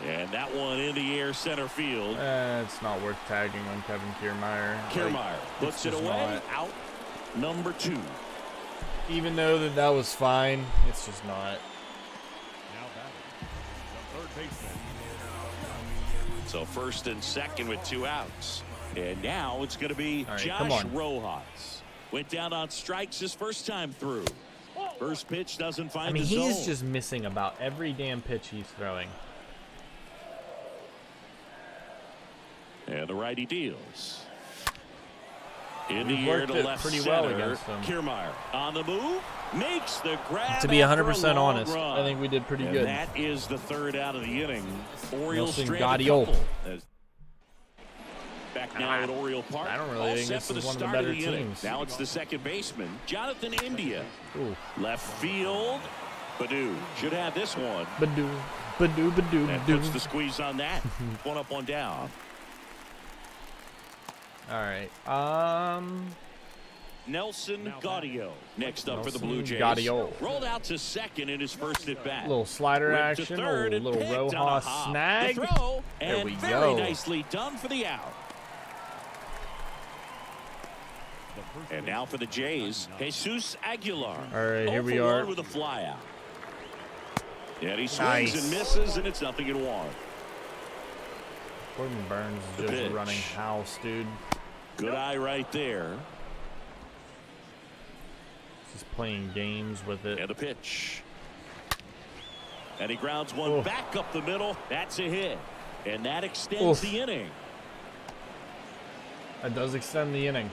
And that one in the air center field. It's not worth tagging on Kevin Kiermaier. Kiermaier puts it just away. not. Out number 2. Even though that was fine, it's just not. Now batting, the third baseman. So first and second with 2 outs. And now it's going to be All right, Josh come on. Rojas. Went down on strikes his first time through. First pitch doesn't find I mean, the he zone. is just missing about every damn pitch he's throwing. And the righty deals. In We've the air worked to it left pretty center. well against them. Kiermaier on the move. Makes the grab. To be after a 100% long honest, run. I think we did pretty And good. that is the third out of the inning. Orioles Nelson stranded a Gaudiol. couple. Back now at Oriole Park. I don't really All think set this for is the one of the start better inning. teams. Now it's the second baseman, Jonathan India. Ooh. Left field. Badu should have this one. Badoo, badoo, badoo, And puts the badoo. squeeze on that. One up, one down. All right. Nelson Gaudiol next up for the Nelson Blue Jays. Gaudiol. Rolled out to second in his first at bat. Little slider Whipped to action, third and little picked on a Rojas hop. snag. The throw, There and we very go. nicely done for the out. And now for the Jays, Jesus Aguilar. All right, here we 0 for 1 are. with a fly out. And he swings Nice. and misses, and it's 0-1. Corbin Burns The is just pitch. running house, dude. Good eye right there. He's playing games with it. And the pitch. And he grounds one Oof. back up the middle. That's a hit. And that extends Oof. the inning. That does extend the inning.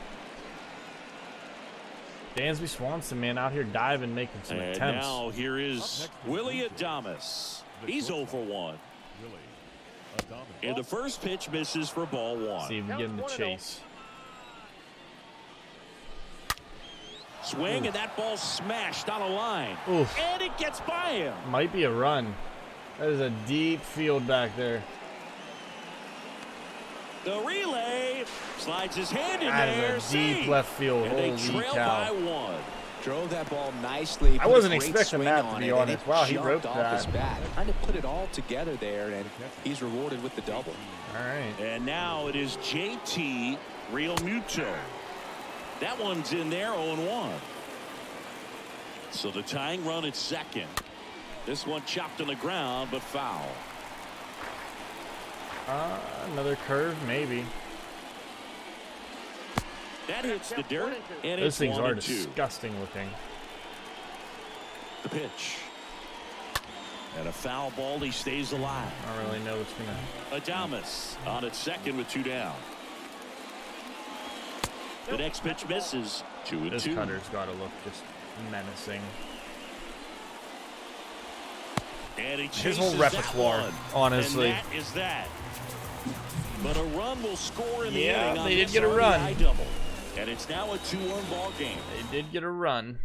Dansby Swanson, man, out here diving, making some And attempts. now here is Willie Adames. He's 0 for 1. Really, And the first pitch misses for ball one. See if we get him to chase. Swing, and that ball smashed on a line. Oof. And it gets by him. Might be a run. That is a deep field back there. The relay slides his hand in That there. is a deep Save. left field. And they Holy trail cow. by 1. Drove that ball nicely. I put a wasn't great expecting swing that, to on be it, and honest. it Wow, he jumped roped off his that. bat. Trying to put it all together there, and he's rewarded with the double. All right. And now it is JT Real Muto. That one's in there, 0-1. So the tying run at second. This one chopped on the ground, but foul. Another curve, maybe. That hits the dirt, and Those it's things are 1-2. disgusting looking. The pitch. And a foul ball. He stays alive. I don't really know what's gonna. Adames on at second with 2 down. The next pitch misses. 2-2. This cutter's got to look just menacing. And he His whole chases repertoire, that one. honestly. And that is that. But a run will score in the Yeah, inning on they did this get a run. RBI double. And it's now a 2-1 ball game. They did get a run.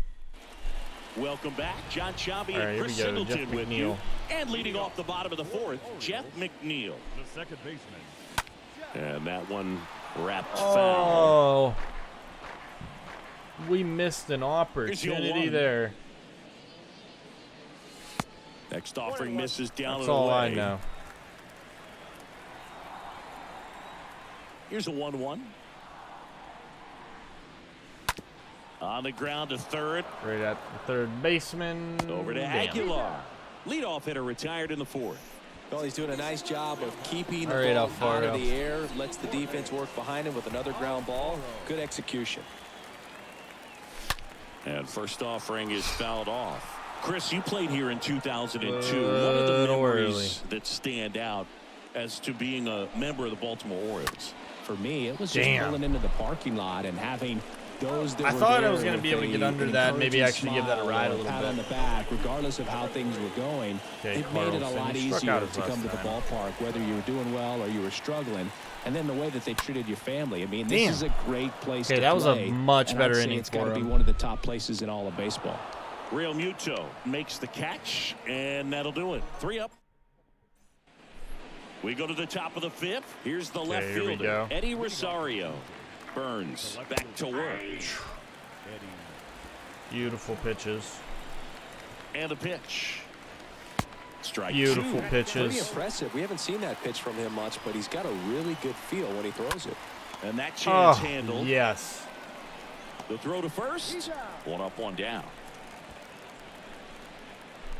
Welcome back, John Chobby All right, and here Chris we go, Singleton Jeff with you. McNeil. And leading off the bottom of the fourth, Jeff McNeil. The second baseman. And that one wrapped foul. Oh, we missed an opportunity there. Next offering misses down That's and all away. I know. Here's a 1-1. On the ground to third. Right at the third baseman. Over to Damn. Aguilar. Leadoff hitter retired in the fourth. Well, he's doing a nice job of keeping the All right, ball how far out of out? the air, lets the defense work behind him with another ground ball. Good execution. And first offering is fouled off. Chris, you played here in 2002. What are the Little memories that stand out as to being a member of the Baltimore Orioles? For me, it was just Damn. pulling into the parking lot and having those that I were thought I there was gonna with be able to get under that, maybe encouraging actually give that a smile ride a or little pat bit. on the back, regardless of how things were going. Okay, It made it a Carlson, lot he struck easier out his to last come to the time. ballpark, whether you were doing well or you were struggling. And then the way that they treated your family. I mean, this Damn. is a great place Okay, to that was a play, much and better I'd say inning it's got for to be him. one of the top places in all of baseball. Real Muto makes the catch, and that'll do it. 3 up. We go to the top of the fifth. Here's the left here we fielder, go. Eddie Rosario. Burns back to work. Beautiful pitches. And a pitch. Strike Beautiful 2. Pretty pitches. impressive. We haven't seen that pitch from him much, but he's got a really good feel when he throws it. And that chance Oh, handled. yes. The throw to first. 1 up, 1 down.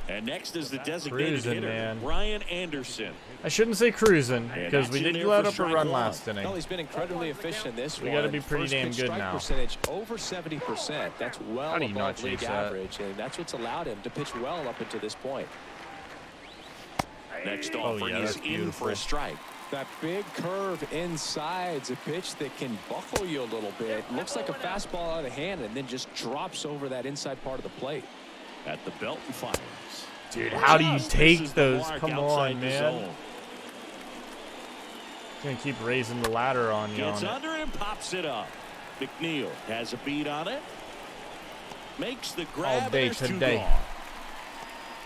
And next is the designated Cruising, hitter, man. Ryan Anderson. I shouldn't say cruising because we that's in did there let for up a strike run 1. last inning. Well, he's been incredibly efficient in this We one. gotta be pretty First damn pitch good strike now. percentage over 70%. That's well How do you not above league chase that? average, and that's what's allowed him to pitch well up until this point. Next Oh, offering yeah, is that's in beautiful. for a strike. That big curve inside's a pitch that can buckle you a little bit. Looks like a fastball out of hand and then just drops over that inside part of the plate. At the belt and fires. Dude, how do you Just take misses the those? mark Come outside on, the man. zone. Gonna keep raising the ladder on you Gets on it. under and pops it up. McNeil has a beat on it. Makes the grab. All day and there's 2 today. gone.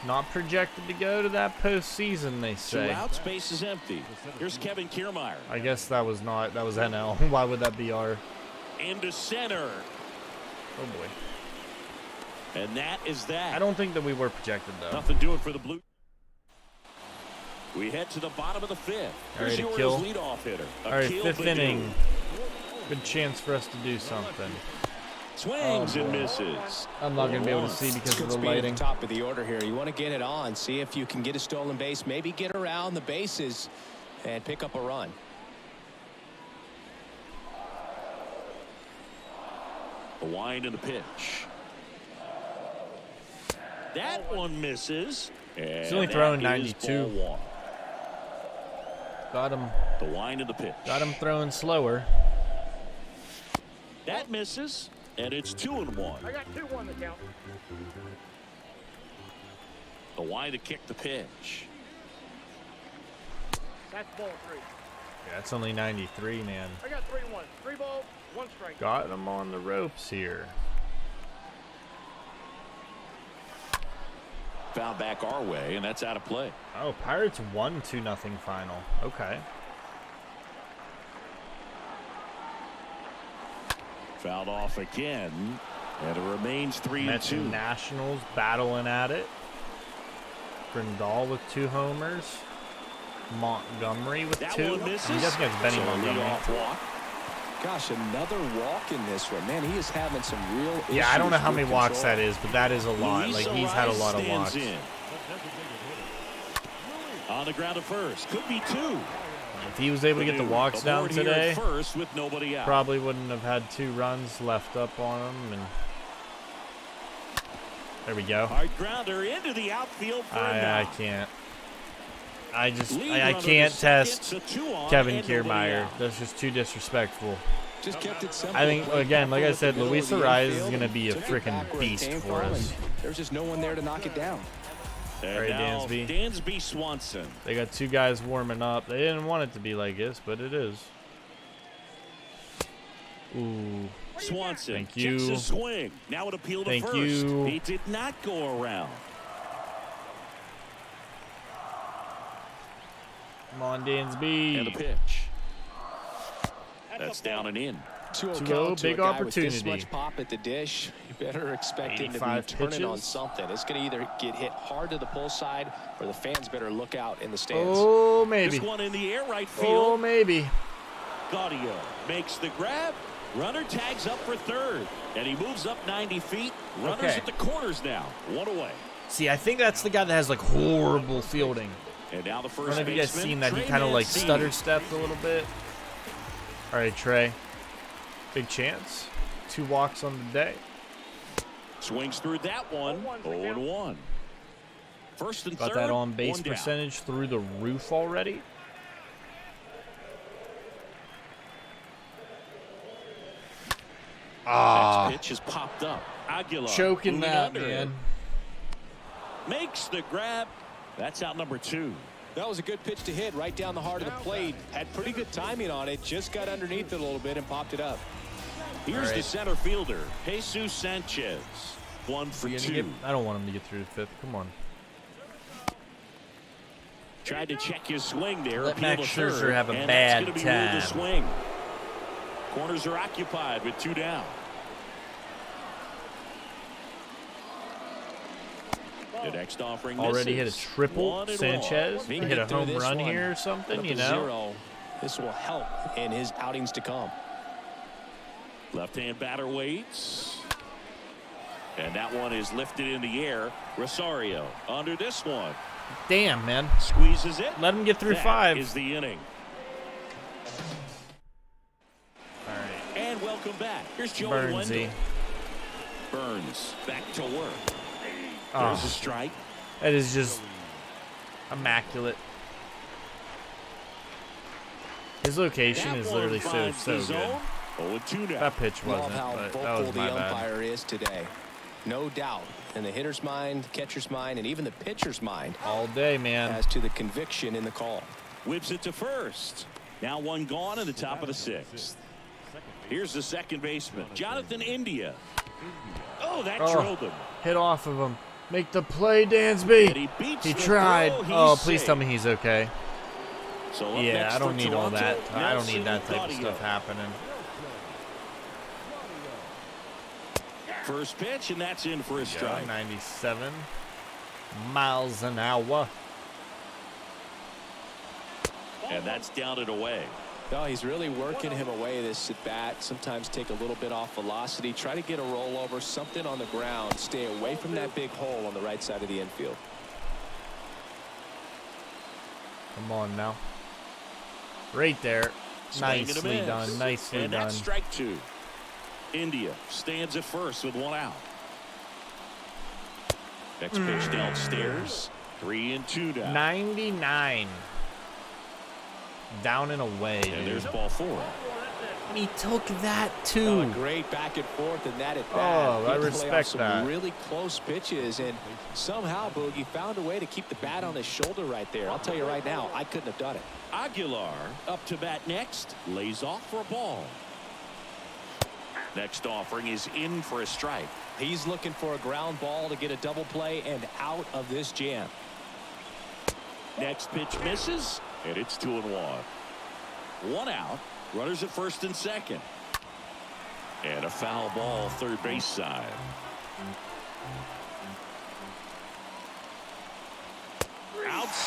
Not projected to go to that postseason, they 2 say. outs, base is empty. Here's Kevin Kiermaier. I guess that was not. That was NL. Why would that be R? Into center. Oh boy. And that is that. I don't think that we were projected though. Nothing doing for the Blue. We head to the bottom of the fifth. All Here's right, the Akil. Orioles leadoff hitter. All right, Akil 5th Baddoo. inning. Good chance for us to do something. Swings Oh, and boy. misses. I'm not gonna be able to 0-1. see because Good of the speed at lighting. the top of the order here. You want to get it on, see if you can get a stolen base, maybe get around the bases and pick up a run. The wind and the pitch. That one misses. He's only And throwing that is 92. ball 1. Got him. The wind and the pitch. Got him throwing slower. That misses, and it's 2-1. I got 2-1 to count. The wind to kick the pitch. That's ball 3. Yeah, that's only 93, man. I got 3-1. 3 balls, 1 strike. Got him on the ropes here. Foul back our way, and that's out of play. Oh, Pirates won 2-0 final. Okay. Fouled off again, and it remains Mets 3-2. and Nationals battling at it. Grindal with 2 homers. Montgomery with That 2. one misses. I'm guessing it's Benny So a Montgomery. leadoff walk. Gosh, another walk in this one. Man, he is having some real issues. Yeah, I don't know how with many walks control. that is, but that is a lot. Luis Like, he's had a Arias lot of stands walks. in. On the ground at first. Could be 2. If he was able to get the walks down Aboard here at today, first with nobody out. probably wouldn't have had 2 runs left up on him. And there we go. Hard grounder into the outfield for a I knock. can't. I Lead can't runner to test second, so 2 on Kevin and nobody Kiermaier. out. That's just too disrespectful. Just kept it simple. I think, again, like I said, Middle of Luis the Arias is infield going to and be a took it freaking back where it beast came for from, us. and there's just no one there to knock it down. And All right, now Dansby. Dansby Swanson. They got 2 guys warming up. They didn't want it to be like this, but it is. Ooh. Swanson Thank checks you. his swing. Now it appeal to Thank first. you. He did not go around. Come on, And a Dansby. pitch. That's down and in. 2-0 2-0, count to a big guy with this opportunity. much pop at the dish. You better expect him to be 85 turning on pitches. something. It's going to either get hit hard to the pull side, or the fans better look out in the stands. Oh, maybe. This one in the air right Oh, field. maybe. Gaudio makes the grab. Runner tags up for third. And he moves up 90 feet. Runners Okay. at the corners now. 1 away. See, I think that's the guy that has, like, horrible fielding. And now the I first don't know if you guys baseman, seen that. He Trey kind of, like, Mancini. stutter stepped a little bit. All right, Trey. Big chance. 2 walks on the day. Swings through that one. 0-1. First and Got third. that on base 1 down. percentage through the roof already. Next pitch has popped up. Aguilar Choking moving that, under. man. Makes the grab. That's out number 2. That was a good pitch to hit right down the heart of the plate. Had pretty good timing on it. Just got underneath it a little bit and popped it up. Here's All the right. center fielder, Jesus Sanchez. 1 for 2. I don't want him to get through the 5th. Come on. Tried to check his swing there. Let appeal Max to third, Scherzer have a and bad that's gonna be ruled a time. swing. Corners are occupied with 2 down. The next offering Already hit a misses. triple. 1-1. Sanchez. He hit a Through home this run one, here or something, put up you a know? 0. This will help in his outings to come. Left-hand batter waits. And that one is lifted in the air. Rosario under this one. Damn, man. Squeezes it. Let him get through That 5. is the inning. All right. And welcome back. Here's Joey Burnsy. Wendell. Burns back to work. Oh, There's a strike. that is just immaculate. His location That is one literally so finds the good. zone. 0-2 now. That pitch Love wasn't, how but that vocal was the my bad. umpire is today. No doubt in the hitter's mind, catcher's mind, and even the pitcher's mind All day, man. as to the conviction in the call. Whips it to first. Now 1 gone in the top of the 6th. Here's the second baseman, Jonathan India. Oh, that Oh. drilled him. Hit off of him. Make the play, And Dansby. he beats He the tried. throw. He's Oh, please safe. tell me he's okay. So up Yeah, next I don't for need all Toronto, that. I don't need Nelson that type of Gaudio. stuff happening. First pitch, and that's in for a strike. 97 miles an hour. And that's down and away. No, he's really working him away this at bat. Sometimes take a little bit off velocity. Try to get a rollover, something on the ground. Stay away from that big hole on the right side of the infield. Come on now. Right there. Swing and a Nicely miss. done. Nicely and done. that's strike 2. India stands at first with 1 out. Next pitch downstairs. 3-2 now. 99. Down and away, And there's dude. ball 4. And he took that Oh, too. a great back and forth in that at bat. Oh, I He played respect off some that. really close pitches, and somehow Boogie found a way to keep the bat on his shoulder right there. I'll tell you right now, I couldn't have done it. Aguilar up to bat next. Lays off for a ball. Next offering is in for a strike. He's looking for a ground ball to get a double play and out of this jam. Next pitch misses, and it's 2-1. 1 out. Runners at first and second. And a foul ball third base side.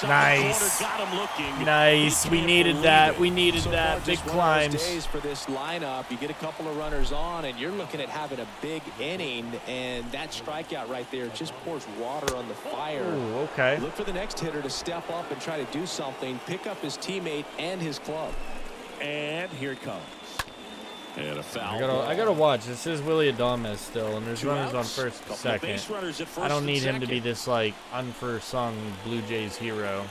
inside the corner, Nice. got him looking. Nice. He We can't needed believe that. it. We needed So that. far, Big just one of those climbs. days for this lineup. You get a couple of runners on, and you're looking at having a big inning, and that strikeout right there just pours water on the fire. Ooh, okay. Look for the next hitter to step up and try to do something, pick up his teammate and his club. And here it comes. And a foul. I gotta watch. This is Willie Adames still, and there's Two runners on outs, first, couple of second. base runners at I first don't and need him to be second. this like unforsung Blue Jays hero.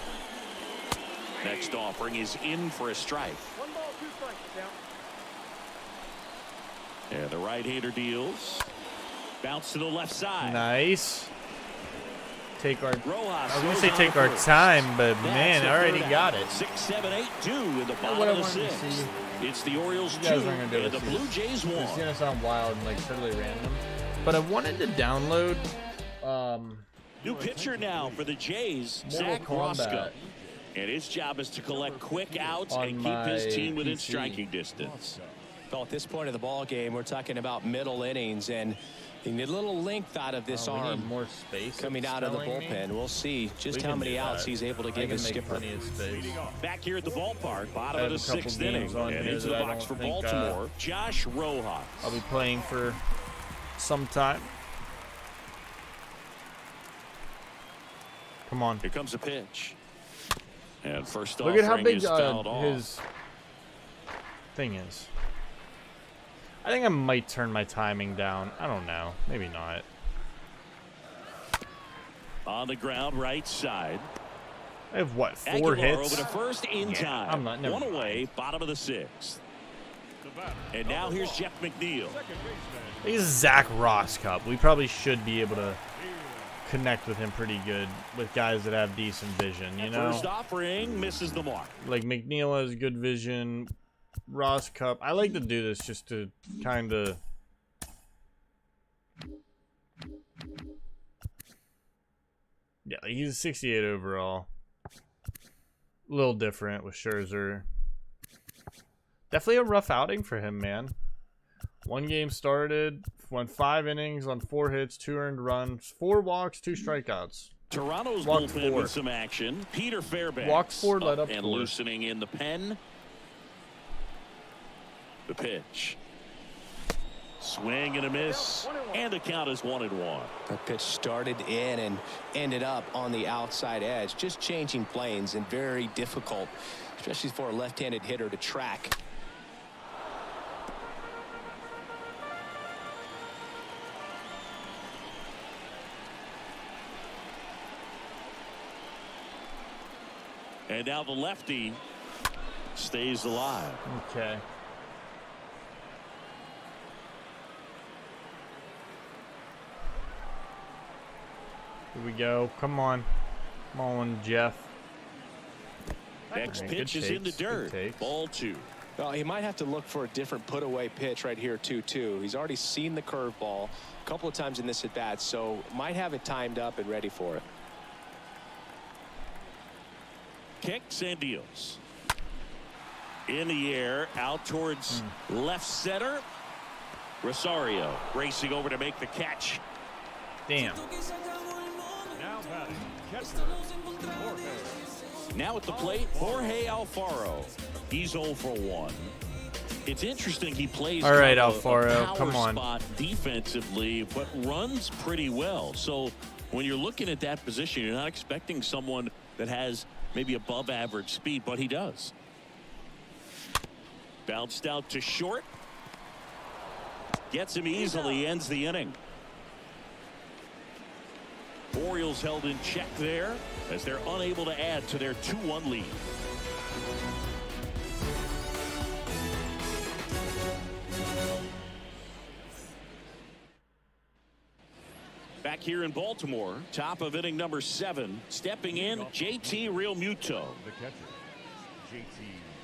Next offering is in for a strike. 1 ball, 2 strikes. Count. And the right-hander deals. Bounce to the left side. Nice. Take our. Rojas I was gonna goes say on take to our first. time, but That's man, the already third got out. it. 6, 7, 8, 2 in the bottom what I of the wanted to sixth. see. It's the Orioles You 2 guys aren't gonna do and it. the Blue Jays 1. It's gonna sound wild and like totally random, but I wanted to download New pitcher now for the Jays, Mortal Zach Roscoe. Kombat And his job is to collect quick outs on and keep his my team within PC. striking distance. Well, at this point of the ball game, we're talking about middle innings, and you need a little length out of this we arm need more space coming out of the bullpen. We'll see just We how can many do outs that. he's able to I give can his make skipper. plenty of space. Back here at the ballpark, I bottom have of the a couple sixth games inning, on and here into that the I box for don't think, Baltimore, Josh Rojas. I'll be playing for some time. Come on. Here comes a pitch. And first Look at how offering big is fouled his thing is. I think I might turn my timing down. I don't know. Maybe not. On the ground, right side. I have what, 4 Aguilar hits? over to first in time. I'm not- never One mind. away, bottom of the sixth. The batter. And now here's Jeff McNeil. Second baseman. He's Zach Roscup. We probably should be able to connect with him pretty good with guys that have decent vision, you know? First offering misses the mark. Like McNeil has good vision. Roscup. I like to do this just to kind of. Yeah, he's 68 overall. A little different with Scherzer. Definitely a rough outing for him, man. 1 game started, went 5 innings on 4 hits, 2 earned runs, 4 walks, 2 strikeouts. Toronto's Walked bullpen 4. with some action. Peter Fairbanks Walked 4, let up and 4. loosening in the pen. The pitch. Swing and a miss. And the count is 1-1. That pitch started in and ended up on the outside edge. Just changing planes and very difficult, especially for a left-handed hitter to track. And now the lefty stays alive. Okay. Here we go. Come on. Come on, Jeff. Next Alright, pitch good is in the takes, good dirt. takes. Ball 2. Well, he might have to look for a different put-away pitch right here, 2-2. He's already seen the curveball a couple of times in this at-bat, so might have it timed up and ready for it. Kicks and deals. In the air, out towards left center. Rosario racing over to make the catch. Damn. Now batting. Catcher. Jorge. Now at the plate, Jorge Alfaro. He's 0 for 1. It's interesting he plays All right, kind of Alfaro, a power come on. spot defensively, but runs pretty well. So when you're looking at that position, you're not expecting someone that has maybe above average speed, but he does. Bounced out to short. Gets him easily, ends the inning. Orioles held in check there as they're unable to add to their 2-1 lead. Back here in Baltimore, top of inning number 7, stepping in, JT Realmuto. The catcher. JT.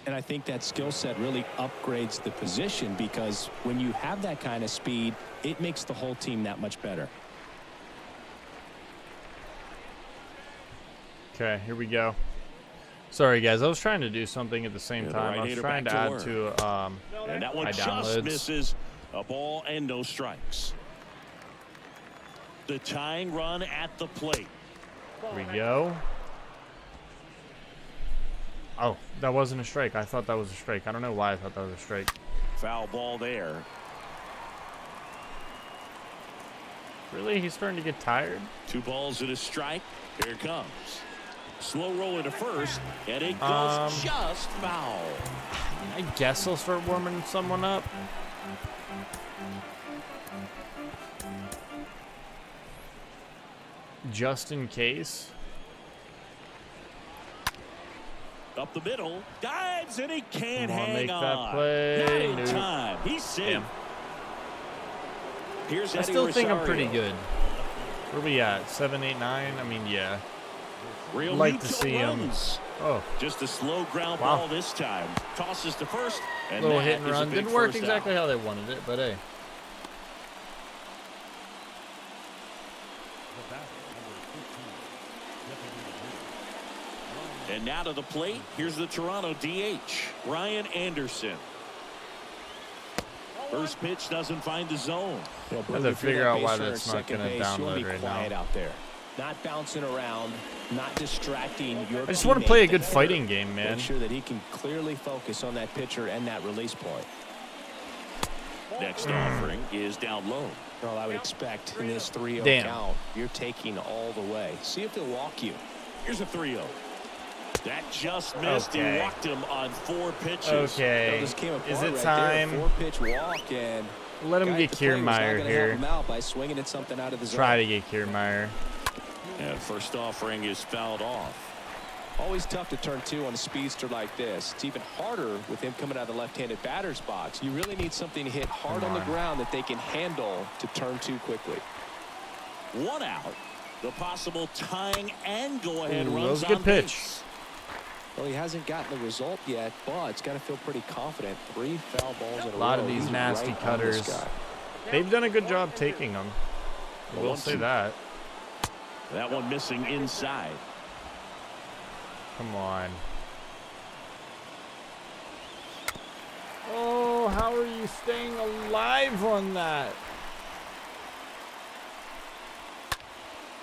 And I think that skill set really upgrades the position, because when you have that kind of speed, it makes the whole team that much better. Okay, here we go. Sorry, guys. I was trying to do something at the same Yeah, the time. I was right-hander trying to back add to to And that one my just downloads. misses. A ball and no strikes. The tying run at the plate. Here we go. Oh, that wasn't a strike. I thought that was a strike. I don't know why I thought that was a strike. Foul ball there. Really? He's starting to get tired? 2 balls and a strike. Here it comes. Slow roll into first, and it goes just foul. I guess he'll start warming someone up. Just in case. Up the middle, dives, and he can't Come on, hang make on. that play. Not in Nope. time. He's safe. Damn. Here's I Eddie still think I'm Rosario. pretty good. Where we at? 7, 8, 9? I mean, yeah. Real Like to Muto see him. runs. Oh, Just a slow ground Wow. ball this time. Tosses to first, and little that hit and is a run. big Didn't work first exactly out. how they wanted it, but hey. And now to the plate, here's the Toronto DH, Ryan Anderson. First pitch doesn't find the zone. You know, I have to if you're figure that out why base runner that's at not second gonna base, you wanna download be right quiet now. out there. Not bouncing around, not distracting your I just want to teammate, play a the good hitter. fighting game, man. Make sure that he can clearly focus on that pitcher and that release point. Next offering is down low. Well, I would expect in this 3-0 Damn. count, you're taking all the way. See if they'll walk you. Here's a 3-0. That just missed. Okay. He walked him on 4 pitches. Well, Okay. this came apart Is it right time? There. 4-pitch walk, and Let him guy get at the plate was not Kiermaier gonna here. help him out by swinging at something out of the zone. Try to get Kiermaier. And first offering is fouled off. Always tough to turn 2 on a speedster like this. It's even harder with him coming out of the left-handed batter's box. You really need something to hit hard on the ground that they can handle to turn 2 quickly. 1 out. The possible tying and go-ahead Ooh, that runs was a good on pitch. base. Well, he hasn't gotten the result yet, but he's got to feel pretty confident. 3 foul balls in a row. A lot of these He's nasty right on this cutters. guy. They've done a good job taking them. I will say that. That one missing inside. Come on. Oh, how are you staying alive on that?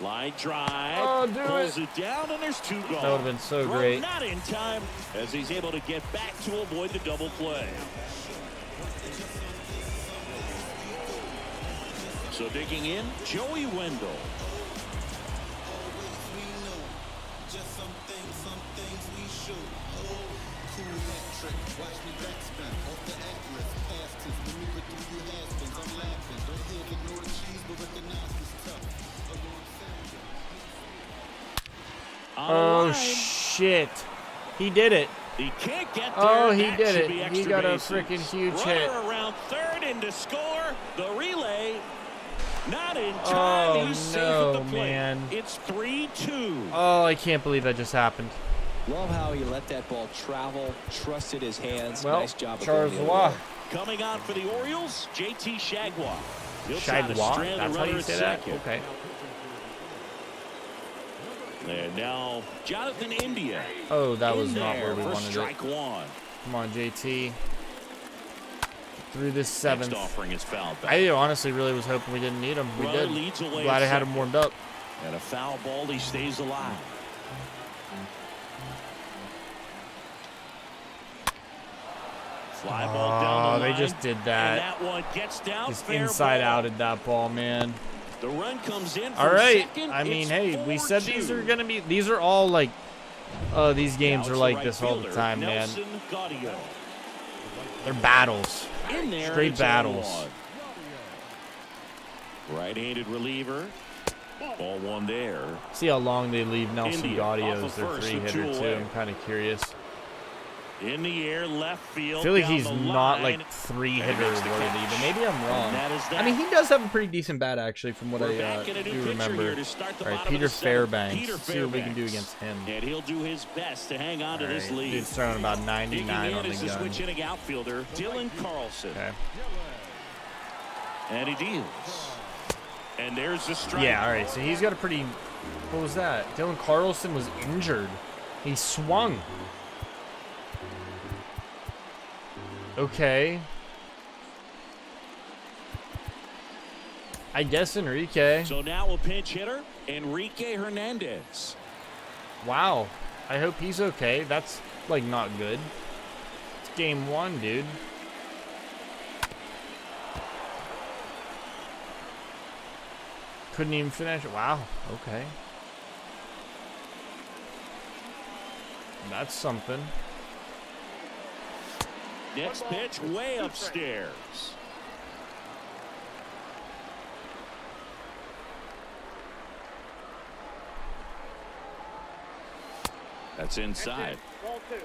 Line drive. Oh, do pulls it down, and there's 2 gone. That would have been so Throw great. Not in time as he's able to get back to avoid the double play. So digging in, Joey Wendell. On the Oh, line. shit. He did it. He can't get there. Oh, he That did should it. be He extra got a bases. freaking huge Runner hit. around third and to score. The relay. Not in time. Oh, He's safe no, at the plate. man. It's 3-2. Oh, I can't believe that just happened. Love how he let that ball travel, trusted his hands. Well, Nice job of going the other Charles way. Coming on for the Orioles, JT Shagwa. He'll try to Shagwa? strand the That's how runner you at say that? second. Okay. And now Jonathan India. Oh, that was in not there where we for wanted it. strike 1. Come on, JT. Through this Next 7th. offering is fouled back. I honestly really was hoping we didn't need him. We Runner did. leads away Glad I at had him second. warmed up. And a foul ball, he stays alive. Fly ball down the Oh, line. they just did And that. that one gets down. Just Fair inside ball. outed that ball, man. The run comes in. All from right. second. I mean, It's hey, we said 4-2. these are going to be, these are all like, these games Now are it's like right this all the fielder, time, man. Nelson Gaudio. They're battles. In there, Straight it's battles. 0-1. Right-handed reliever. Ball 1 there. See how long they leave Nelson India off Gaudio of as their first, the 3-hitter, 2 too. away. I'm kind of curious. In the air, left field. I feel like down he's the not line. like 3-hitter And makes the worthy, catch. but maybe I'm wrong. And that is that. I mean, he does have a pretty decent bat, actually, from what We're I back in a new do pitcher remember. here to start the All right, bottom of Peter the seventh. Fairbanks. Peter See what we can do Fairbanks. against him. And he'll do his best to hang on to All this right, lead. dude's throwing about Digging 99 in on the is the gun. switch hitting outfielder, Dylan Carlson. Okay. And he deals. And there's the strike. Yeah, all right. So he's got a pretty. What was that? Dylan Carlson was injured. He swung. Okay. I guess Enrique. So now a pinch hitter, Enrique Hernandez. Wow. I hope he's okay. That's, like, not good. It's game 1, dude. Couldn't even finish. Wow. Okay. That's something. Next pitch way upstairs. That's inside. Ball 2.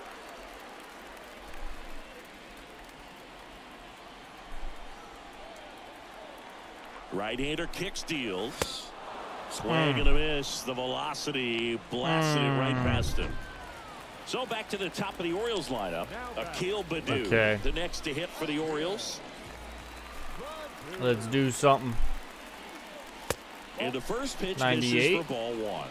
Right-hander kick steals. Swing and a miss. The velocity blasted it right past him. So back to the top of the Orioles lineup. Akil Baddoo, Okay. the next to hit for the Orioles. Let's do something. And the first pitch 98. misses for ball 1.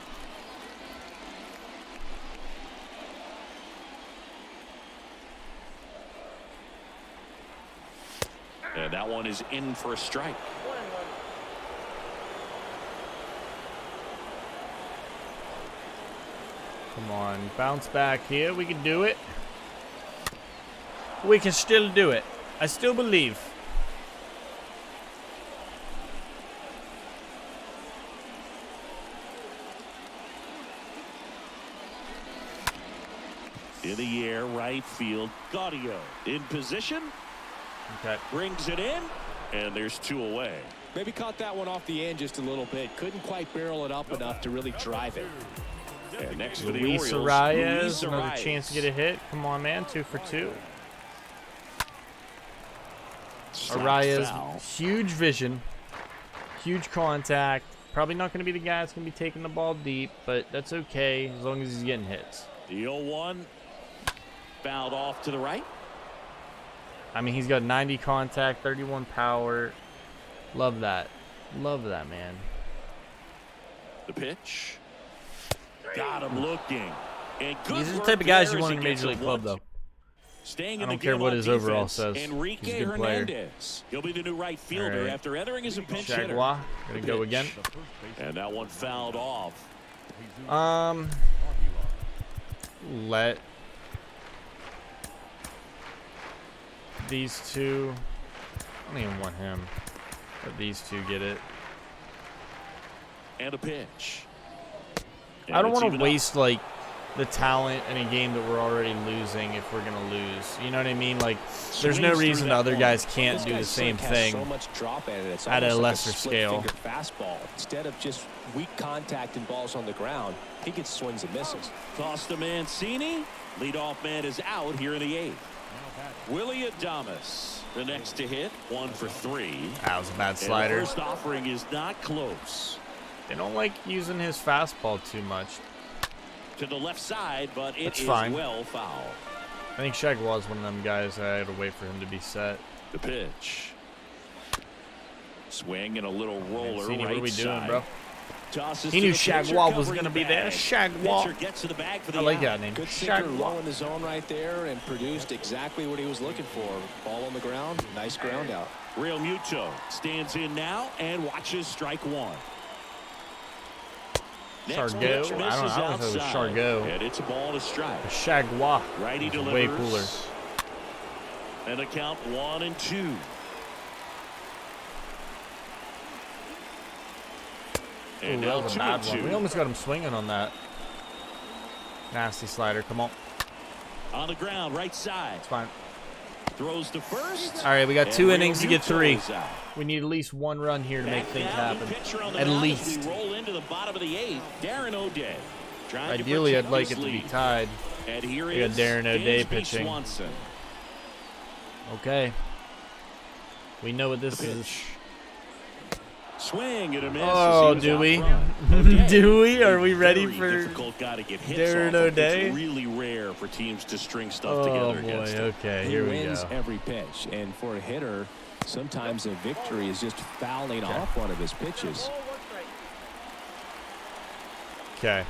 And that one is in for a strike. Come on, bounce back here. We can do it. We can still do it. I still believe. In the air, right field. Gaudio in position. Okay. Brings it in. And there's 2 away. Maybe caught that one off the end just a little bit. Couldn't quite barrel it up enough to really drive it. And next for the Luis Orioles, Arias, Luis another Arias. chance to get a hit. Come on, man. 2 for 2. Slap Arias, foul. huge vision, huge contact. Probably not going to be the guy that's going to be taking the ball deep, but that's okay as long as he's getting hits. The 0-1 fouled off to the right. I mean, he's got 90 contact, 31 power. Love that. Love that, man. The pitch. Got him looking. And good These are the work type of guys there you as want he in a gets Major League him Club, once. though. Staying I in don't the care game what on his overall defense, says. He's a Enrique good player. Hernandez. He'll be the new right fielder right. after entering as a pinch hitter. Jaguar, gonna go again. And that one fouled off. Let these two. I don't even want him. Let these two get it. And a pitch. I don't want want to waste like the talent in a game that we're already losing if we're gonna lose. You know what I mean? Like, there's no Swings through reason that other one. guys can't This do the guy's same swing has thing. So much drop in it. It's at a almost like lesser scale. split-finger fastball. Instead of just weak contact and balls on the ground, he gets swings and misses. Toss to Mancini. Leadoff man is out here in the 8th. Willie Adames, the next to hit, 1 for 3. That was a bad And the slider. first offering is not close. They don't like using his fastball too much. To the left side, but it That's is fine. well foul. I think Shag was one of them guys that I had to wait for him to be set. The pitch. Swing and a little roller Mancini, right what are we doing, side. bro? Tosses He to knew the pitcher, Shagwal was covering gonna the be there. bag. Shagwal. Pitcher gets to the bag for the I like out. that name. Good sinker low Shagwal. in the zone right there and produced exactly what he was looking for. Ball on the ground, nice ground out. Real Muto stands in now and watches strike 1. Next Chargot? pitch I don't know. misses I always thought it was outside. Chargot. And it's a ball to strike. Shagwa. Righty He's delivers. way cooler. And a count 1-2. And Ooh, now that was a bad 2-2. one. We almost got him swinging on that. Nasty slider. Come on. On the ground, right side. It's fine. Throws to first. All right, we got And 2 Real innings to get Muto 3. is out. We need at least 1 run here to make Back things now, the happen. pitcher on the At mound as least. we roll into the bottom of the 8th. Darren O'Day. Trying to Ideally, I'd protect like it his to be lead. tied. And here We got is Darren O'Day Dansby pitching. Swanson. Okay. We know what this The is. pitch. Swing and a miss. Oh, as he was do out we? front. O'Day, Do we? Are a we ready very for difficult guy to get hits Darren off of. O'Day? It's really rare for teams to string stuff Oh together boy, against him. okay, He here we wins go. every pitch, and for a hitter, sometimes a victory is just fouling off one of his pitches. Okay.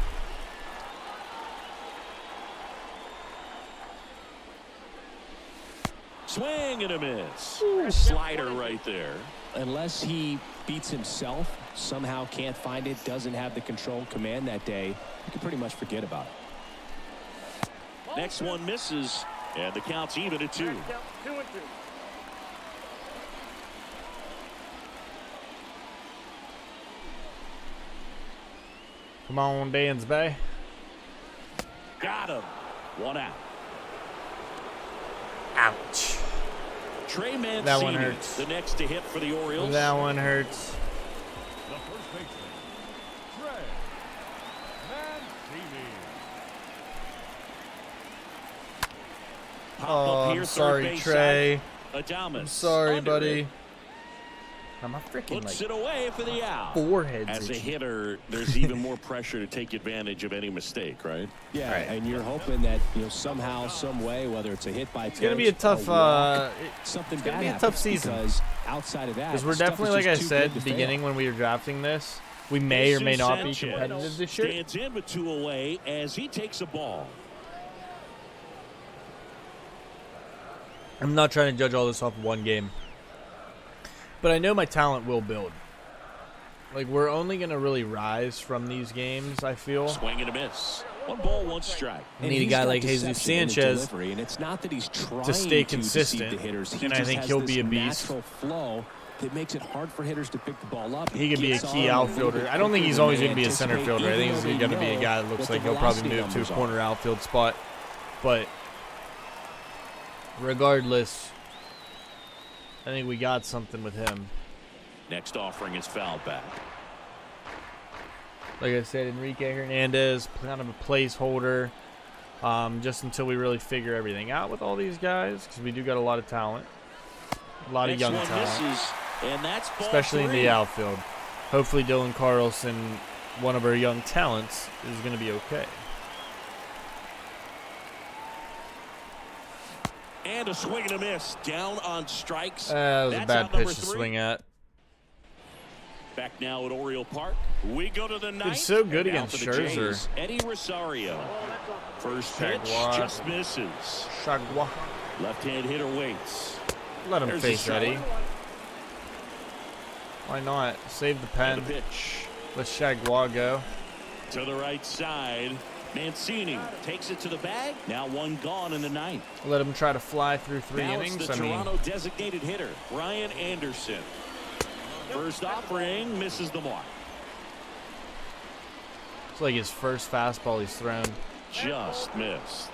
Swing and a miss. Slider right there. Unless he beats himself, somehow can't find it, doesn't have the control command that day, you can pretty much forget about it. Next one misses, and the count's even at 2. 2-2. Come on, Dansby. Got him. 1 out. Ouch. Trey Mancini, That one hurts. the next to hit for the Orioles. That one hurts. The first baseman, Trey Mancini. Pop Oh, up here, I'm third sorry, base Trey. side. Adames I'm sorry, under buddy. it. I'm a freaking Puts like it away for the out. forehead. As a hitter, there's even more pressure to take advantage of any mistake, right? Yeah, Right. and you're hoping that, you know, somehow, some way, whether it's a hit by It's gonna be a tough. something it's gonna bad be a tough happens, season. because outside of that, Because we're stuff definitely, is like I just too said good at the to fail. beginning when we were drafting this, we may or may Jesus not be Sanchez competitive this year. Stands in with 2 away as he takes a ball. I'm not trying to judge all this off of one game, but I know my talent will build. Like, we're only gonna really rise from these games, I feel. Swing and a miss. 1 ball, 1 strike. We need a he's guy got like Jesus deception in his Sanchez delivery, and it's not that he's trying to stay deceive consistent, the hitters. He and I just think has he'll this be a beast. natural flow that makes it hard for hitters to pick the ball up. He could be a Gets key on a little outfielder. bit I don't think quicker he's than always they going to be a center anticipate, fielder. I think even he's though going to be a we guy that know looks what like the he'll probably velocity move to a numbers are. corner outfield spot. But regardless, I think we got something with him. Next offering is fouled back. Like I said, Enrique Hernandez, kind of a placeholder, just until we really figure everything out with all these guys, because we do got a lot of talent, a lot of Next young one talent, misses, and that's ball especially in 3. the outfield. Hopefully Dylan Carlson, one of our young talents, is going to be okay. And a swing and a miss. Down on strikes. That was a That's bad out number pitch to 3. swing at. Back now at Oriole Park. We go to the ninth. It's so good And now against for the Scherzer. Jays, Eddie Rosario. First pitch Jaguar. just misses. Chagua. Left-hand hitter waits. Let him There's a face strike. Eddie. Why not? Save the And pen. a pitch Let Chagua go. to the right side. Mancini takes it to the bag. Now 1 gone in the 9th. Let him try to fly through 3 Now it's innings. the I mean, Toronto designated hitter, Brian Anderson. First offering misses the mark. it's like his first fastball he's thrown. Just missed.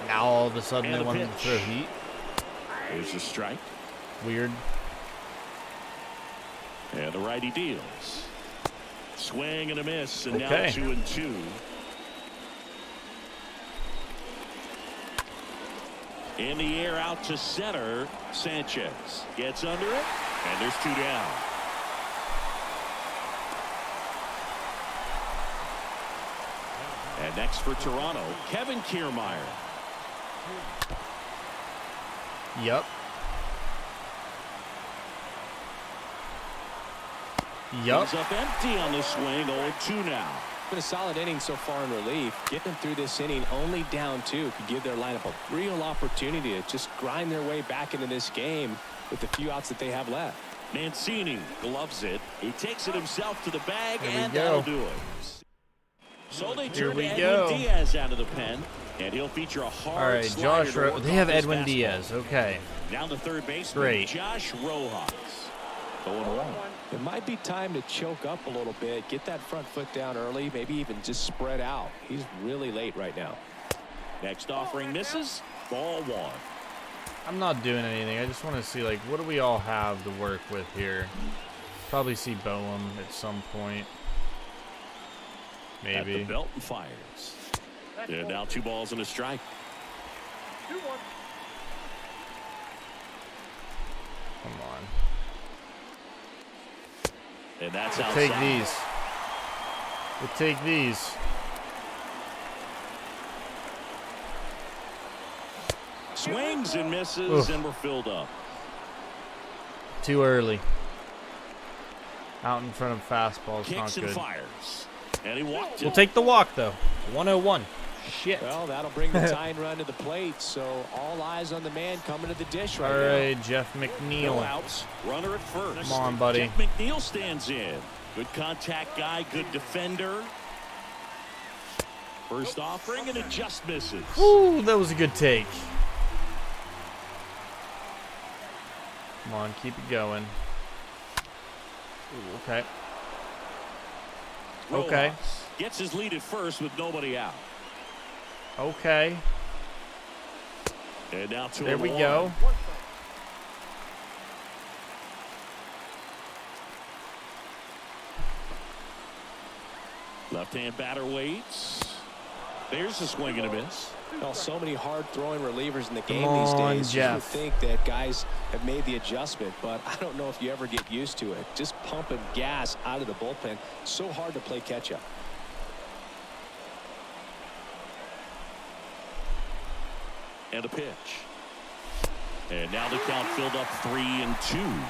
Now all of a sudden And they a want him to pitch. throw heat. There's a strike. Weird. And the righty deals. Swing and a miss, and now Okay. 2-2. In the air out to center. Sanchez gets under it, and there's 2 down. And next for Toronto, Kevin Kiermaier. Yup. Yup. He's up empty on the swing, 0-2 now. Been a solid inning so far in relief. Getting them through this inning only down 2 could give their lineup a real opportunity to just grind their way back into this game with the few outs that they have left. Mancini gloves it. He takes it himself to the bag, There we and go. that'll do it. So they Here turn we Edwin go. Diaz out of the pen, and he'll feature a hard All right, slider Josh. to work They off have his Edwin fastball. Diaz. Okay. Down the third baseman, Great. Josh Rojas. 0-1. It might be time to choke up a little bit, get that front foot down early, maybe even just spread out. He's really late right now. Next offering misses. Ball 1. I'm not doing anything. I just want to see, like, what do we all have to work with here? Probably see Boehm at some point. At the Maybe. belt and fires. And now 2 balls and a strike. 2-1. Come on. And that's We'll outside. take these. We'll take these. Swings and misses, Oof. and we're filled up. Too early. Out in front of fastballs. Not Kicks and good. fires. And he walked it. We'll take the walk, though. 101. Shit. Well, that'll bring the tying run to the plate, so all eyes on the man coming to the dish right All now. right, Jeff No McNeil. outs. Runner at first. Come on, buddy. Jeff McNeil stands in. Good contact guy. Good defender. First offering, and it just misses. Ooh, that was a good take. Come on, keep it going. Ooh, okay. Okay. Rojas gets his lead at first with nobody out. Okay. And now to There we go. Left-hand batter waits. There's a swing and a miss. Well, so many hard-throwing relievers in the game Come these on, days. Jeff. You would think that guys have made the adjustment, but I don't know if you ever get used to it. Just pumping gas out of the bullpen. So hard to play catch-up. And a pitch. And now the count filled up 3-2.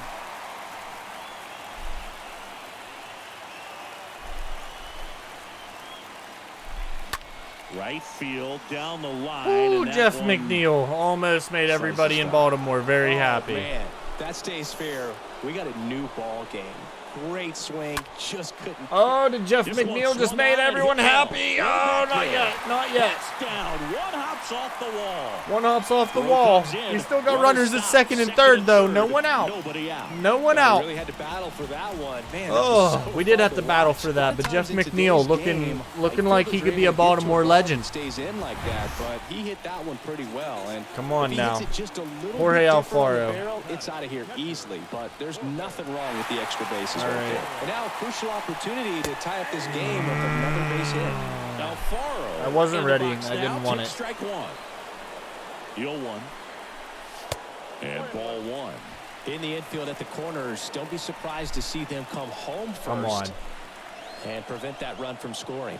Right field down the line. Ooh, and that Jeff one McNeil almost made everybody in Baltimore very happy. Man, that stays fair. We got a new ball game. Great swing. Just couldn't. Oh, did Jeff This McNeil one just swung made on and everyone hit happy? well. Oh, not yet. Not yet. It's down. One hops off the wall. One hops off the Throw wall. comes in. You still got Runner runners at stops. second and third, though. No third. one out. Nobody out. No one We out. really had to battle for that one. Man, that Oh, was so we did fun have to battle watch. for that, but Jeff Sometimes in McNeil today's looking game, looking I like feel he the could be a dream Baltimore gets legend. Stays in like that, but he hit that one pretty well. And Come on if he now. hits it just a little Jorge bit different on the Alfaro. barrel, it's out of here easily. But there's nothing wrong with the extra bases All right right. there. And now a crucial opportunity to tie up this game with another base hit. Alfaro. I wasn't in the ready. box I now. didn't want Take it. Strike one. The 0-1. And ball one. In the infield at the corners, don't be surprised to see them come home first. Come on. And prevent that run from scoring.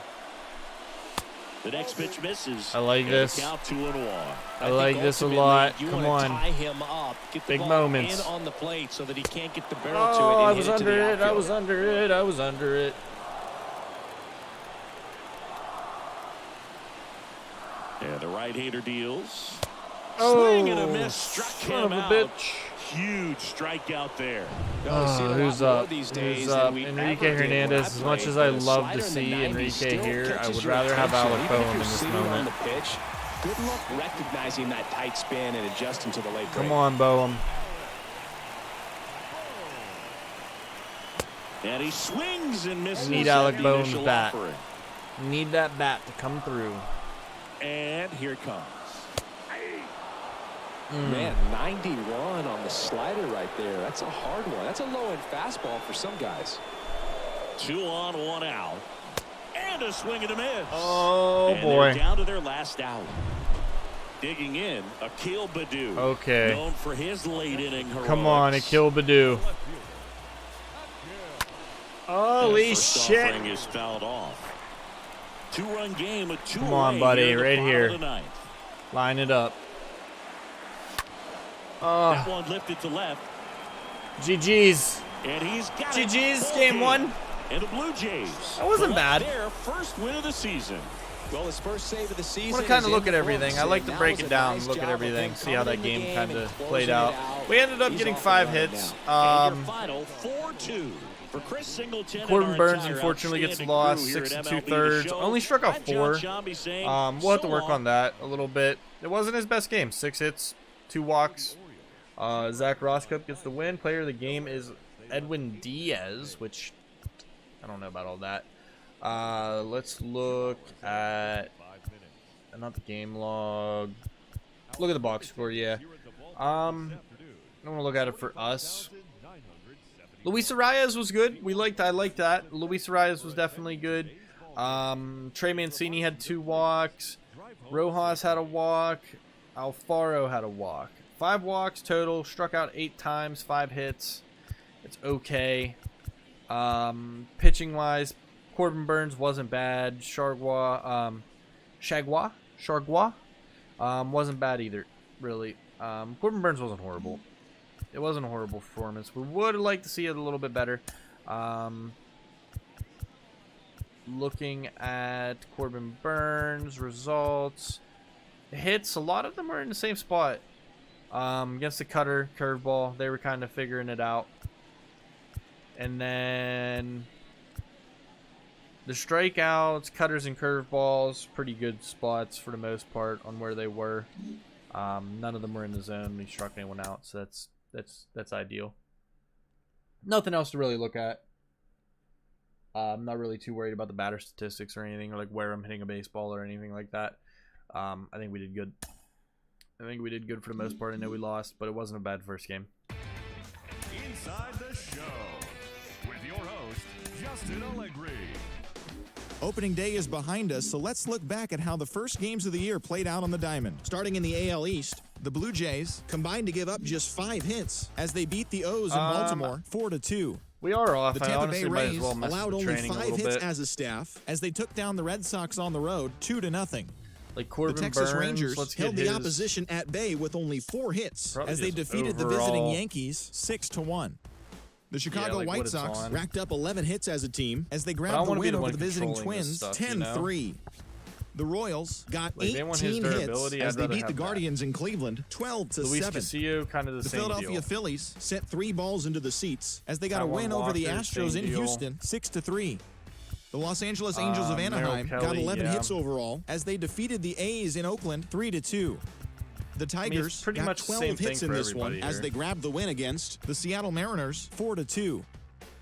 The next pitch misses. I like And this. the count 2-1. I like this a lot. You Come want to on. tie him up, get the Big ball moments. in on the plate so that he can't get the barrel to it. Oh, And I hit was it to under the it. I outfield. was under it. I was under it. And the right-hander deals. Oh, Swing and a miss. Struck son him of a out. bitch. Huge strikeout there. No, we see it a lot Who's more up? these days Who's than up? we Enrique ever did when Hernandez. I As much played, as I but a love slider to in see the 90s Enrique still here, I catches would your rather have attention, Alec even if Boehm in you're this sitting on moment. the pitch. Good luck recognizing that tight spin and adjusting to the late break. Come on, Boehm. And he swings and misses. Need at Alec the Boehm's initial bat. offering. Need that bat to come through. And here it comes. Man, 91 on the slider right there. That's a hard one. That's a low-end fastball for some guys. 2 on, 1 out. And a swing and a miss. Oh, and boy. They're down to their last out. Digging in, Akil Baddoo. Okay. Known for his late inning heroics. Come on, Akil Baddoo. Holy And first shit. offering is fouled off. 2-run game with 2 Come on, away buddy, here in the right bottom here. of the ninth. Line it up. That Oh, one lifted to left. GG's. And he's got it. GG's, Full game one. And the Blue Jays. That wasn't collect bad. Their first win of the season. Well, his first save of the season. I want to kind is of look in at the everything. books, I like and to that break was it a down, nice look at job of everything, him see how that coming in the game kind and of closing played it out. We ended up He's getting off 5 and running hits. now. And your final 4-2 for Chris Singleton. and Corbin our Burns entire unfortunately gets outstanding lost, crew here 6 at and MLB The 2/3. Show. Only struck out I'm John 4. Shambi saying, We'll have to so work long. on that a little bit. It wasn't his best game. 6 hits, 2 walks. Zach Roscup gets the win. Player of the game is Edwin Diaz, which I don't know about all that. Let's look at not the game log. Look at the box score, yeah. I want to look at it for us. Luis Arias was good. I liked that. Luis Arias was definitely good. Trey Mancini had 2 walks. Rojas had a walk. Alfaro had a walk. 5 walks total. Struck out 8 times. 5 hits. It's okay. Pitching wise, Corbin Burns wasn't bad. Chargois wasn't bad either, really. Corbin Burns wasn't horrible. It wasn't a horrible performance. We would have liked to see it a little bit better. Looking at Corbin Burns results, hits, a lot of them are in the same spot. Against the cutter, curveball, they were kind of figuring it out. And then The strikeouts, cutters, and curveballs, pretty good spots for the most part on where they were. None of them were in the zone. He struck anyone out, so that's ideal. Nothing else to really look at. I'm not really too worried about the batter statistics or anything, or like where I'm hitting a baseball or anything like that. I think we did good. I think we did good for the most part. I know we lost, but it wasn't a bad first game. Inside the show with your host, Justin Allegri. Opening day is behind us, so let's look back at how the first games of the year played out on the diamond. Starting in the AL East, the Blue Jays combined to give up just 5 hits as they beat the O's in Baltimore 4-2. We are off. The I Tampa honestly Bay might as Rays well mess allowed with the only training a 5 little hits bit. as a staff as they took down the Red Sox on the road 2-0. Like The Corbin Texas Burns, Rangers let's get held the his opposition at bay with only 4 hits Probably as they just defeated the visiting overall- Yankees 6-1. The Chicago like what White it's Sox on. racked up 11 hits as a team as they I grabbed the wanna be win the over one the visiting controlling this Twins stuff, you know? 10-3. The Royals got Like, they want his 18 hits durability, as I'd they rather beat the have that. Guardians in Cleveland 12-7. Luis Castillo, kind of the The same Philadelphia deal. Phillies sent 3 balls into the seats as they got a Taijuan win over the Walker, Astros same in deal. Houston 6-3. The Los Angeles Angels of Anaheim Merrill got Kelly, 11 yeah. hits overall as they defeated the A's in Oakland 3-2. The Tigers pretty got much the 12 same hits thing in for this one everybody as here. they grabbed the win against the Seattle Mariners 4-2.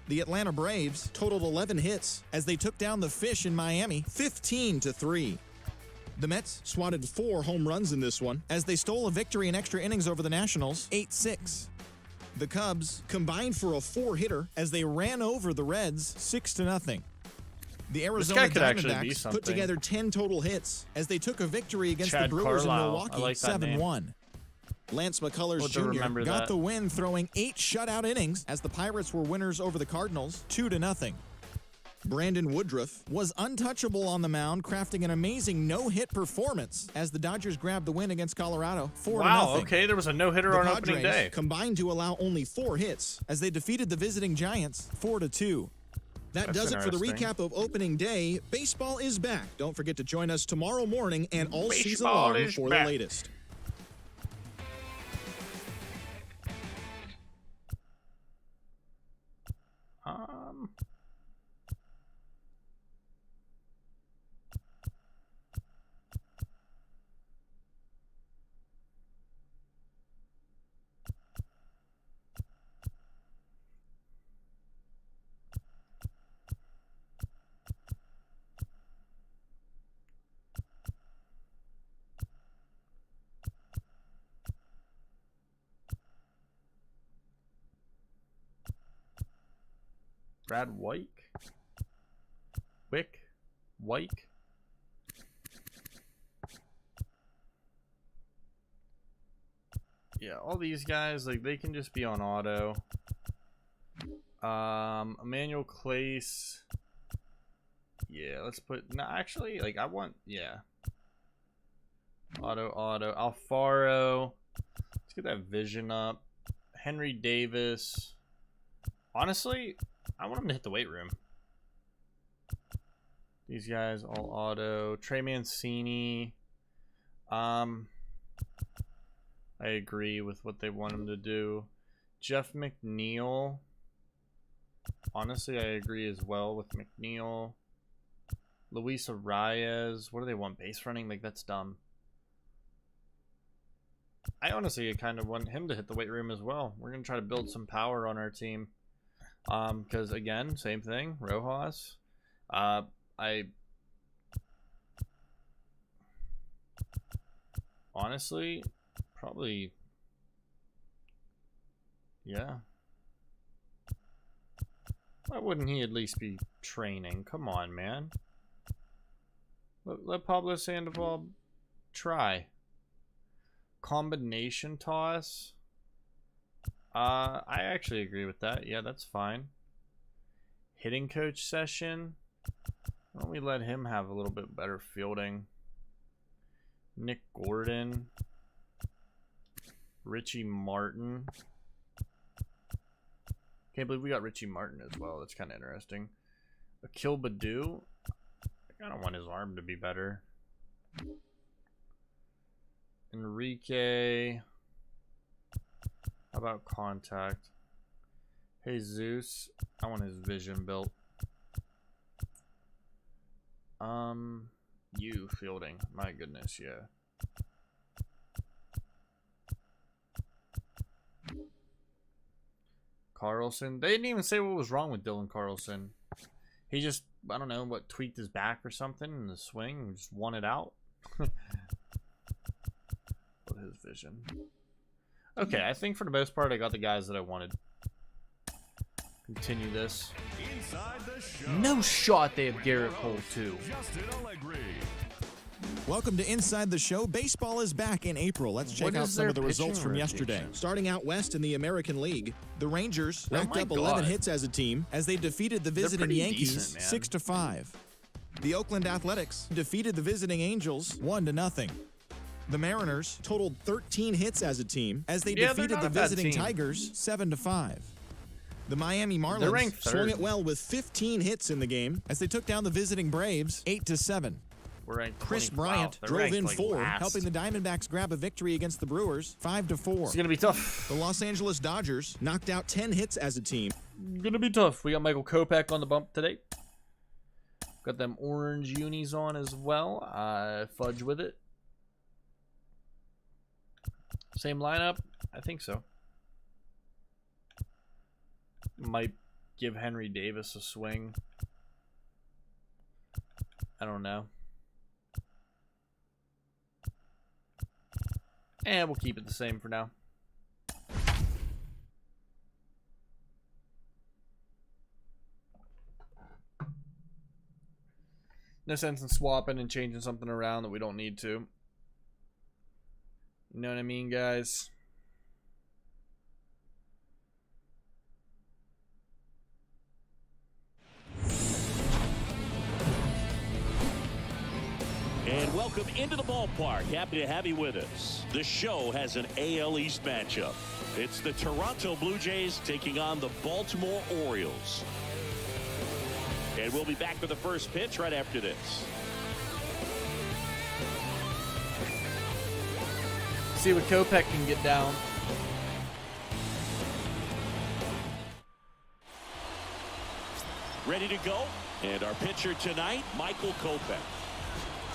The Atlanta Braves totaled 11 hits as they took down the Fish in Miami 15-3. The Mets swatted 4 home runs in this one as they stole a victory in extra innings over the Nationals 8-6. The Cubs combined for a 4-hitter as they ran over the Reds 6-0. The Arizona could actually be Diamondbacks something. put together 10 total hits as they took a victory against Chad the Brewers Carlisle. in I Milwaukee like that name. 7-1. Lance McCullers We'll have to Jr. remember got that. the win, throwing 8 shutout innings as the Pirates were winners over the Cardinals 2-0. Brandon Woodruff was untouchable on the mound, crafting an amazing no-hit performance as the Dodgers grabbed the win against Colorado 4-0. Wow, okay, there was a no-hitter The on Padres opening day. combined to allow only 4 hits as they defeated the visiting Giants 4-2. That That's does it for the interesting. recap of opening day. Baseball is back. Don't forget to join us tomorrow morning and all season Baseball long is for back. the latest. Brad Wyke? Wyke? Yeah, all these guys, like, they can just be on auto. Emmanuel Clace. Yeah, let's put, no, actually, like, I want, yeah. Auto. Alfaro. Let's get that vision up. Henry Davis. Honestly, I want him to hit the weight room. These guys all auto. Trey Mancini. I agree with what they want him to do. Jeff McNeil. Honestly, I agree as well with McNeil. Luis Arias. What do they want? Base running? Like, that's dumb. I honestly kind of want him to hit the weight room as well. We're going to try to build some power on our team. Because, again, same thing. Rojas. Honestly, probably, yeah. Why wouldn't he at least be training? Come on, man. Let Pablo Sandoval try. Combination toss. I actually agree with that. Yeah, that's fine. Hitting coach session. Why don't we let him have a little bit better fielding? Nick Gordon. Richie Martin. Can't believe we got Richie Martin as well. That's kind of interesting. Akil Badu. I kind of want his arm to be better. Enrique. How about contact? Jesus. I want his vision built. You fielding. My goodness, yeah. Carlson. They didn't even say what was wrong with Dylan Carlson. He just, I don't know, what, tweaked his back or something in the swing and just won it out. What his vision. Okay, I think for the most part I got the guys that I wanted. Continue this. No shot they have Garrett Cole too. Welcome to Inside the Show. Baseball is back in April. Let's check out some of the results from yesterday. Starting out west in the American League, the Rangers racked up 11 hits as a team as they defeated the visiting Yankees 6-5. The Oakland Athletics defeated the visiting Angels 1-0. The Mariners totaled 13 hits as a team as they defeated the visiting Tigers 7-5. The Miami Marlins swung it well with 15 hits in the game as they took down the visiting Braves 8-7. Chris Bryant drove in 4, helping the Diamondbacks grab a victory against the Brewers 5-4. It's gonna be tough. The Los Angeles Dodgers knocked out 10 hits as a team. Gonna be tough. We got Michael Kopech on the bump today. Got them orange unis on as well. Fudge with it. Same lineup? I think so. Might give Henry Davis a swing. I don't know. And we'll keep it the same for now. No sense in swapping and changing something around that we don't need to. You know what I mean, guys? And welcome into the ballpark. Happy to have you with us. The show has an AL East matchup. It's the Toronto Blue Jays taking on the Baltimore Orioles. And we'll be back with the first pitch right after this. See what Kopech can get down. Ready to go? And our pitcher tonight, Michael Kopech.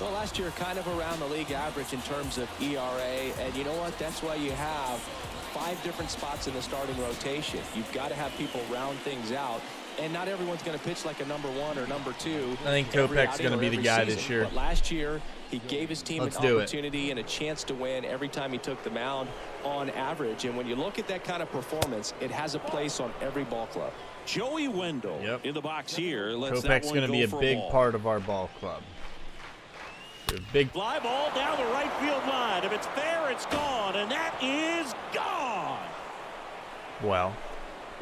Well, last year kind of around the league average in terms of ERA, and you know what? That's why you have 5 different spots in the starting rotation. You've got to have people round things out, and not everyone's going to pitch like a number 1 or number 2. I think Kopech's going to be the guy season. this year. But last year, he gave his team an opportunity and a chance to win every time he took the mound on average. And when you look at that kind of performance, it has a place on every ball club. Joey Wendell in the box here. Kopech's going to be a big part of our ball club. Big fly ball down the right field line. If it's fair, it's gone, and that is gone. Well,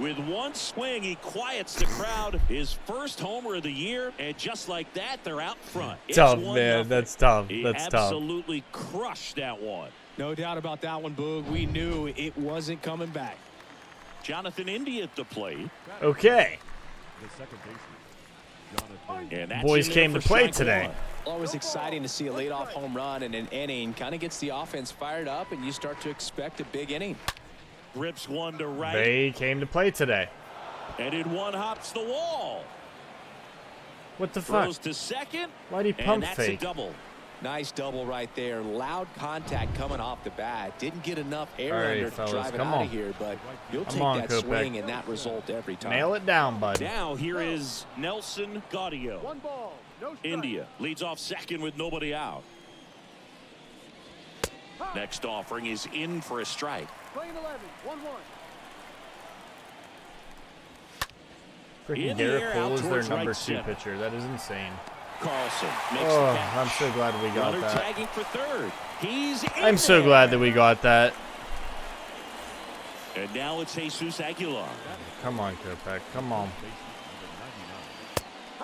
with one swing, he quiets the crowd. His first homer of the year, and just like that, they're out front. Tough, man. That's tough. That's tough. Absolutely crushed that one. No doubt about that one, Boog. We knew it wasn't coming back. Jonathan India at the plate. Okay. The second baseman, Jonathan. And boys came to play today. Always exciting to see a leadoff home run in an inning. Kind of gets the offense fired up, and you start to expect a big inning. Rips one to right. They came to play today. And in one hops the wall. What the fuck? Throws to second. Why'd he pump fake? fake? A double. Nice double right there. Loud contact coming off the bat. Didn't get enough air under to drive it out of here, but you'll take that swing and that result every time. Nail it down, bud. Now here is Nelson Gaudio. One ball, no strike. India leads off second with nobody out. Next offering is in for a strike. Playing 11, 1-1. Freaking Garrett Cole is their number 2 pitcher. That is insane. Carlson makes the catch. I'm so glad we got that. Tagging for third. He's in I'm so glad that we got that. And now it's Jesus Aguilar. Come on, Kopech. Come on.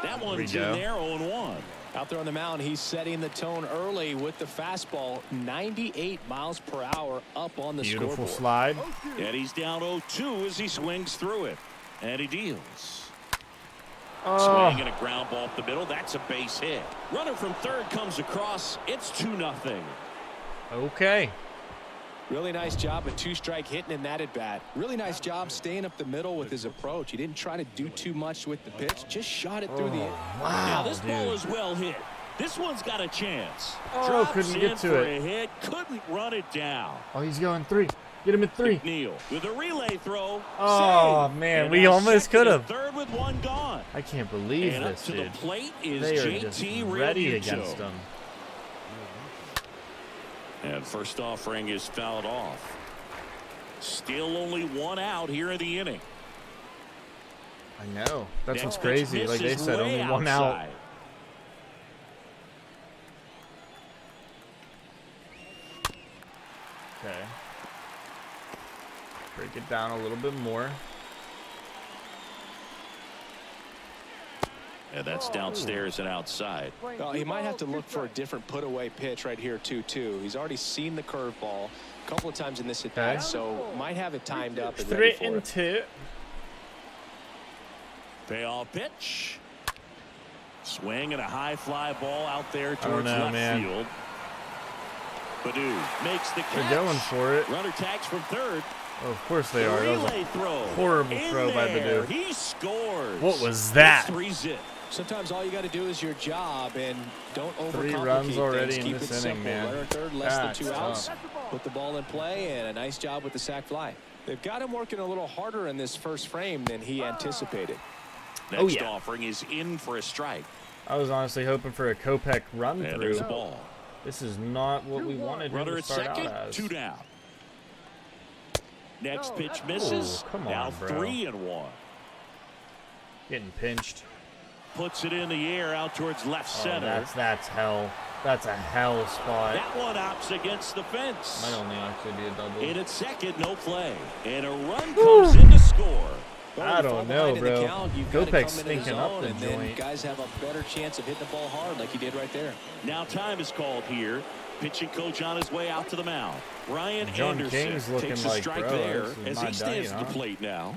That one's in there, 0-1. Out there on the mound, he's setting the tone early with the fastball, 98 miles per hour up on the scoreboard. Beautiful slide. And he's down 0-2 as he swings through it. And he deals. Swing and a ground ball up the middle. That's a base hit. Runner from third comes across. It's 2-0. Okay. Really nice job of two-strike hitting in that at-bat. Really nice job staying up the middle with his approach. He didn't try to do too much with the pitch. Just shot it through the air. Now this ball is well hit. This one's got a chance. Oh, Drops couldn't in get to for it. a hit. Couldn't run it down. Oh, he's going 3. Get him at 3. Neal with a relay throw. Oh, Save. man, And we now almost second could and have. third with one gone. I can't believe And up this, to dude. the plate is They are JT just Realmuto. ready against them. And first offering is fouled off. Still only one out here in the inning. I know. That's what's Next pitch crazy. Like they misses said, way only one out. outside. Okay. Break it down a little bit more. And that's downstairs and outside. Well, he might have to look for a different put-away pitch right here, 2-2. He's already seen the curveball a couple of times in this at-bat, Okay. so might have it timed up and ready 3 for and it. 2. Payoff pitch. Swing and a high fly ball out there towards know, left man. field. Badu makes the catch. They're going for it. Runner tags from third. Oh, of course they are. That was Relay throw. horrible In throw by there. Badu. He scores. What was that? It's 3-zip. Sometimes all you got to do is your job and don't overcomplicate 3 runs already things. in Keep this it inning, simple. man. Runner third, less That's than 2 outs. tough. Put the ball in play, and a nice job with the sac fly. They've got him working a little harder in this first frame than he anticipated. Next Oh, yeah. offering is in for a strike. I was honestly hoping for a Kopech run And through. there's a ball. This is not what we wanted him Runner to at start second, out as. 2 down. Next pitch misses. Oh, come on, now bro. 3-1. Getting pinched. Puts it in the air out towards left Oh, center. that's hell. That's a hell spot. That one opts against the fence. Might only actually be a double. In at second, no play. And a run comes in to score. I don't know, bro. Kopech's Kopech's stinking up the and then joint. guys have a better chance of hitting the ball hard like he did right there. Now time is called here. Pitching coach on his way out to the mound. Ryan John Anderson King's looking takes a like, strike bro, there this is as my he stands day, at the huh? plate now.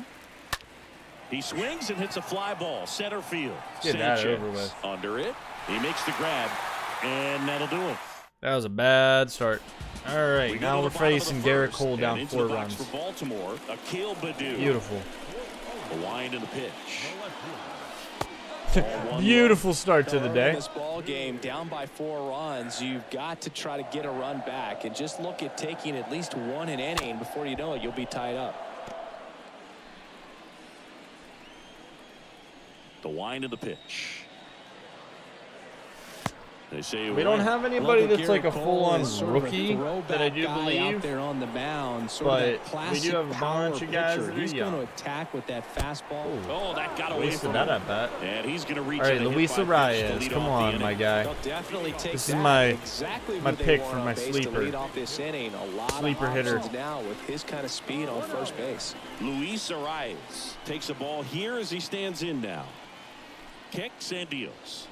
He swings and hits a fly ball, center field. Get that Sanchez over with. under it. He makes the grab, and that'll do it. That was a bad start. All right, We go now to we're the bottom of the facing Garrett first, Cole and down into 4 the box runs. for Baltimore, Akil Badu. Beautiful. The wind of the pitch. Beautiful start to the In day. this ball game, down by 4 runs, you've got to try to get a run back and just look at taking at least 1 an inning. Before you know it, you'll be tied up. The wind of the pitch. They say We don't have anybody that's like a full-on rookie that I do out believe, there on the mound, but that we classic do have a power bunch of guys pitcher. that are He's young. going to attack with that fastball. Oh, that got away Wasted from that him. at bat. And he's going to reach All right, in a hit Luis by pitch to Arias, lead come off the on, inning. my guy. They'll definitely take This is that. my- exactly my who they pick want for on my base sleeper. to lead off this inning. A lot Sleeper of hitter. options now with his kind of speed on first base. Luis Arias takes a ball here as he stands in now. Kicks and deals.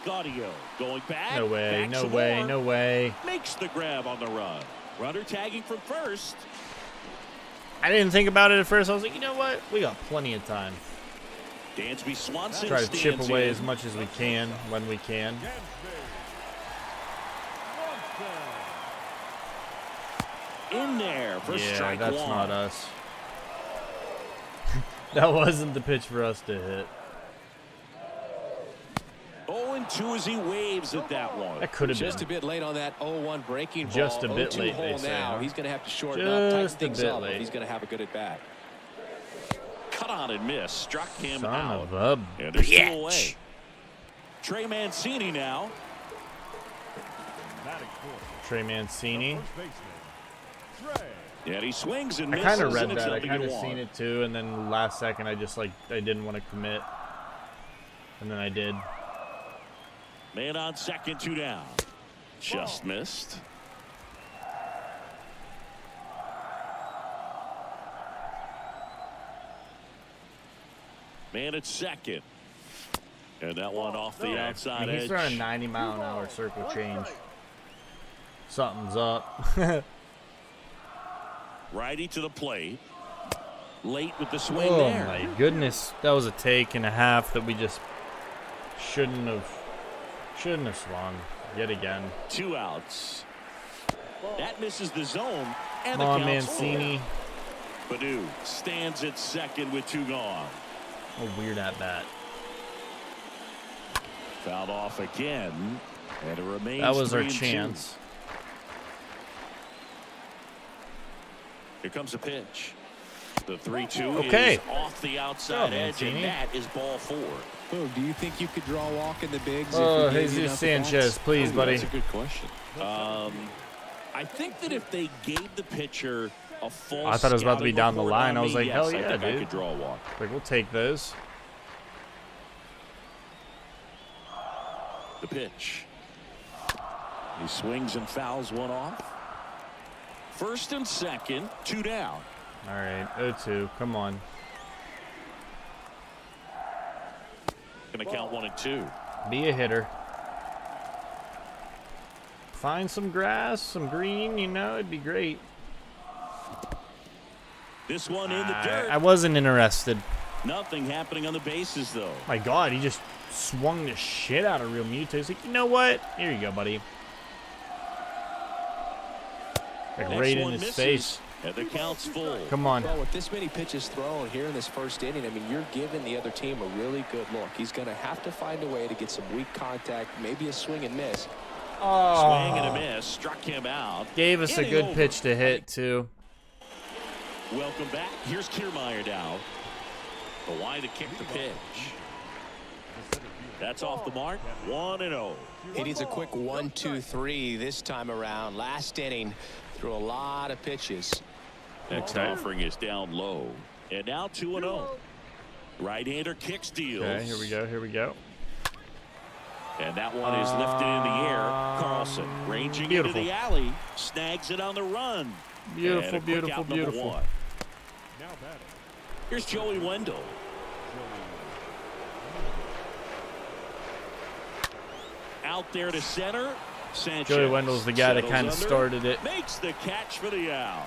Gaudio going back. No way, back no some way, more. no way. Makes the grab on the run. Runner tagging from first. I didn't think about it at first. I was like, you know what? We got plenty of time. Dansby Swanson Try to chip stands away in. as much as we can when we can. In there for Yeah, strike that's one. not us. That wasn't the pitch for us to hit. 0-2 as he waves at that one. That could have Just a been. bit late on that 0-1 breaking ball. Just a bit 0-2 late, hole they say, now. huh? He's going to have to shorten up, tighten Just a things bit up late. if he's going to have a good at bat. Cut on and miss. Struck him Son out. of a And they're still away. bitch. Trey Mancini now. Trey Mancini. And he swings and I misses. kind of read and it's that. I 0-1. kind of seen it too, and then last second I just I didn't want to commit, and then I did. Man on second, 2 down. Just missed. Man at second. And that one off the I outside mean, he's edge. throwing a 90-mile-an-hour circle change. Something's up. Righty to the plate. Late with the swing Oh there. my goodness, that was a take and a half that we just shouldn't have swung yet again. 2 outs. That misses the zone. And Come on, the count's Mancini. full. Padu stands at second with 2 gone. A weird at bat. Fouled off again. And it remains That was our 3-2. chance. Here comes a pitch. The 3-2 Okay. is off the outside Go, edge, and Mancini. that is ball 4. Oh, do you think you could draw a walk in the bigs? Oh, if we gave you Jesus enough at-bats? Sanchez, please, buddy. That's a good question. I think that if they gave the pitcher a full I thought it was about to be scouting down the report line. on I was me, like, yes, hell I yeah, think I dude. could draw a walk. Like, we'll take those. The pitch. He swings and fouls one off. First and second, 2 down. All right, 0-2. Come on. Going to count 1 and 2. Be a hitter. Find some grass, some green, you know, it'd be great. This one in the dirt. I wasn't interested. Nothing happening on the bases, though. My God, he just swung the shit out of Real Muto. He's like, you know what? Here you go, buddy. Like Next right in one his misses, face. and the count's full. Come on. Well, with this many pitches thrown here in this first inning, I mean, you're giving the other team a really good look. He's going to have to find a way to get some weak contact, maybe a swing and miss. Swing and a miss, struck him out. Gave us a Inning good over. pitch to hit, too. Welcome back. Here's Kiermaier now. The line to kick the pitch. That's off the mark. 1-0. He needs a quick 1-2-3 this time around. Last inning, threw a lot of pitches. Next offering is down low. And now 2-0. Right-hander kicks deals. Okay, here we go, here we go. And that one is lifted in the air. Carlson ranging beautiful. into the alley. Snags it on the run. Beautiful, And a quick beautiful, out, number beautiful. 1. Now batting. Here's Joey Wendell. Out there to center. Sanchez. Joey Wendell's the guy that settles kind of under, started it. Makes the catch for the out.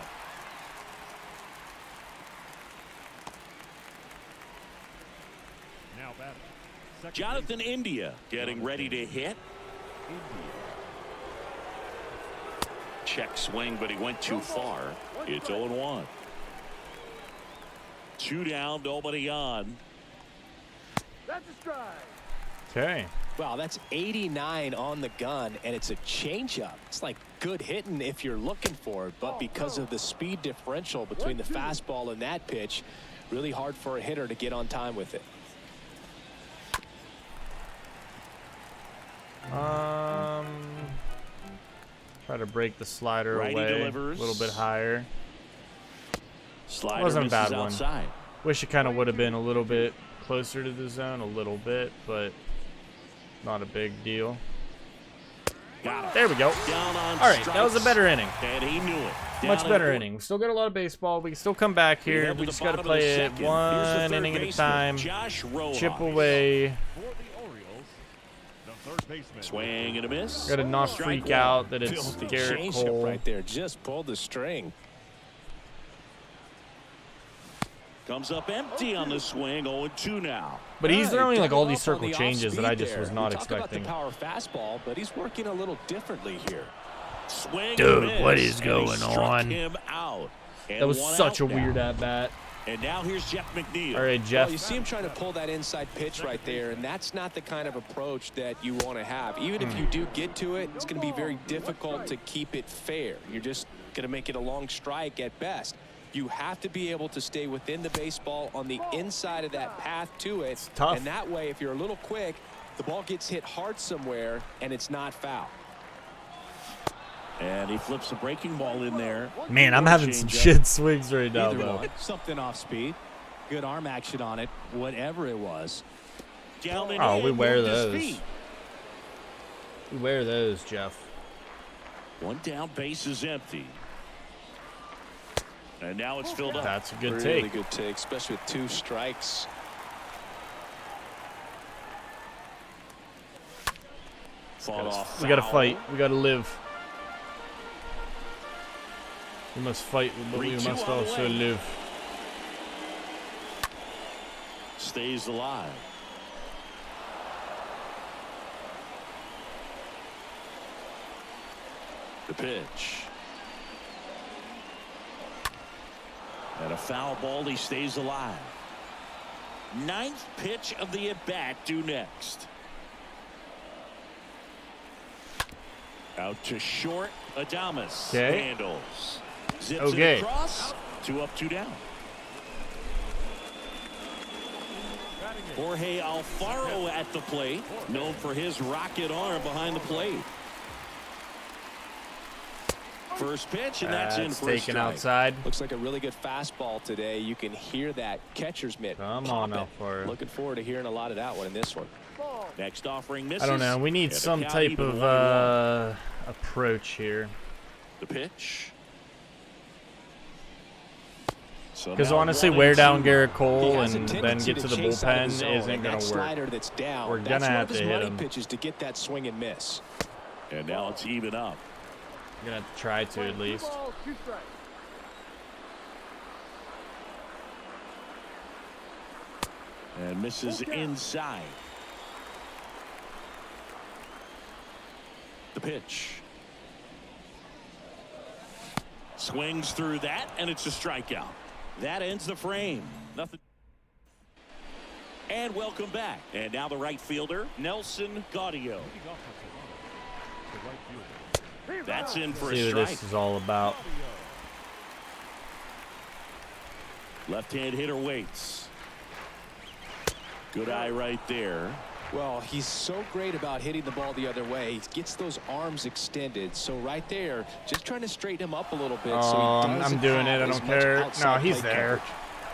Now batting. Second Jonathan baseman. India getting ready to hit. Check swing, but he went too far. It's 0-1. 2 down, nobody on. Okay. Wow, that's 89 on the gun, and it's a changeup. It's like good hitting if you're looking for it, but because of the speed differential between the fastball and that pitch, really hard for a hitter to get on time with it. Try to break the slider Righty away delivers. a little bit higher. Slider Wasn't a misses bad one. outside. Wish it kind of would have been a little bit closer to the zone, a little bit, but not a big deal. Got it. There we go. Down on All right, that was a strikes, better inning. and he knew it. Down Much and better away. inning. We still got a lot of baseball. We can still come back We here. head to We the just got to bottom of the play it second. Here's the one third inning at a baseman, time. Josh Rojas. Chip away. For the Orioles, the third baseman. Swing and a miss. Got to not Strike freak one. out that it's Filthy Garrett changeup Cole. right there. Just pulled the string. Comes up empty on the swing. 0-2 now. But he's Yeah, throwing he like dug all it these up on circle the changes that I off-speed just there. was not We talk expecting. about the power fastball, but he's working a little differently here. Swing Dude, and a what miss, is and he going struck on? Him out. And That was one such a out now. weird at bat. And now here's Jeff McNeil. All right, Well, Jeff. you see him trying to pull that inside pitch right there, and that's not the kind of approach that you want to have. Even if you do get to it, it's going to be very difficult to keep it fair. You're just going to make it a long strike at best. You have to be able to stay within the baseball on the inside of that path to it. It's tough. And that way, if you're a little quick, the ball gets hit hard somewhere, and it's not foul. And he flips the breaking ball in there. Man, I'm having some Change up. shit swings right now, Either though. one, something off speed, good arm action on it, whatever it was. Down and Oh, in, we wear moved his those. feet. We wear those, Jeff. One down, base is empty. And now it's filled up. That's a good Really take. good take, especially with 2 strikes. Fought off. We got to foul. fight. We got to live. We must fight, but we 3-2 must on the also way. live. Stays alive. The pitch. And a foul ball. He stays alive. 9th pitch of the at-bat due next. Out to short. Adames handles. Zips it across. 2 up, 2 down. Jorge Alfaro at the plate, known for his rocket arm behind the plate. First pitch, and that's in for a strike. Outside. Looks like a really good fastball today. You can hear that catcher's mitt. Come on, Alfaro. Looking forward to hearing a lot of that one in this one. Next offering misses. I don't know. We need some type of approach here. The pitch. Because honestly, wear down Garrett Cole and then get to the bullpen isn't going to work. We're going to have to hit him. Pitches to get that swing and miss. And now it's even up. I'm going to have to try to at least. And misses inside. The pitch. Swings through that, and it's a strikeout. That ends the frame. Nothing. And welcome back. And now the right fielder, Nelson Gaudio. That's in for a strike. See what this is all about. Left-hand hitter waits. Good eye right there. Well, he's so great about hitting the ball the other way. He gets those arms extended. So right there, just trying to straighten him up a little bit. I'm doing it. I don't care. No, he's there.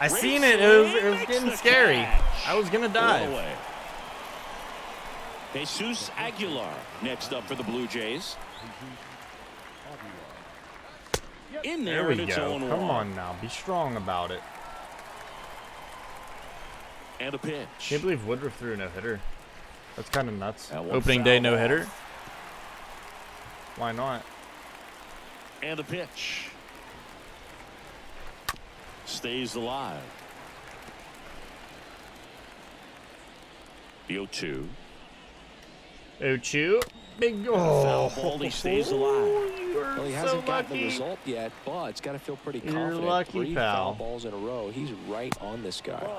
I seen it. It was getting scary. I was going to dive. Jesus Aguilar next up for the Blue Jays. In there, we go. Come on now. Be strong about it. And a pitch. Can't believe Woodruff threw a no-hitter. That's kind of nuts. Opening day no-hitter. Why not? And a pitch. Stays alive. The 0-2. 0-2. Big foul ball. He stays alive. Well, he hasn't gotten the result yet, but it's got to feel pretty confident. You're lucky, 3 pal. foul balls in a row. He's right on this guy.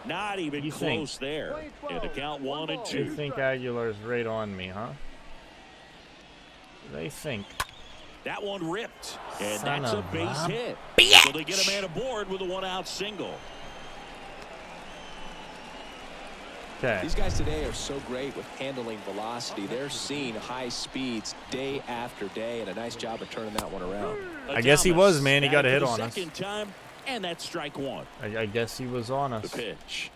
Not even close there. And the count 1-2. You think Aguilar's right on me, huh? They think. That one ripped. And that's a base hit. So they get a man aboard with a 1-out single. Okay. These guys today are so great with handling velocity. They're seeing high speeds day after day, and a nice job of turning that one around. I guess he was, man. He got a hit on us. Second time, and that's strike 1. I guess he was on us. The pitch.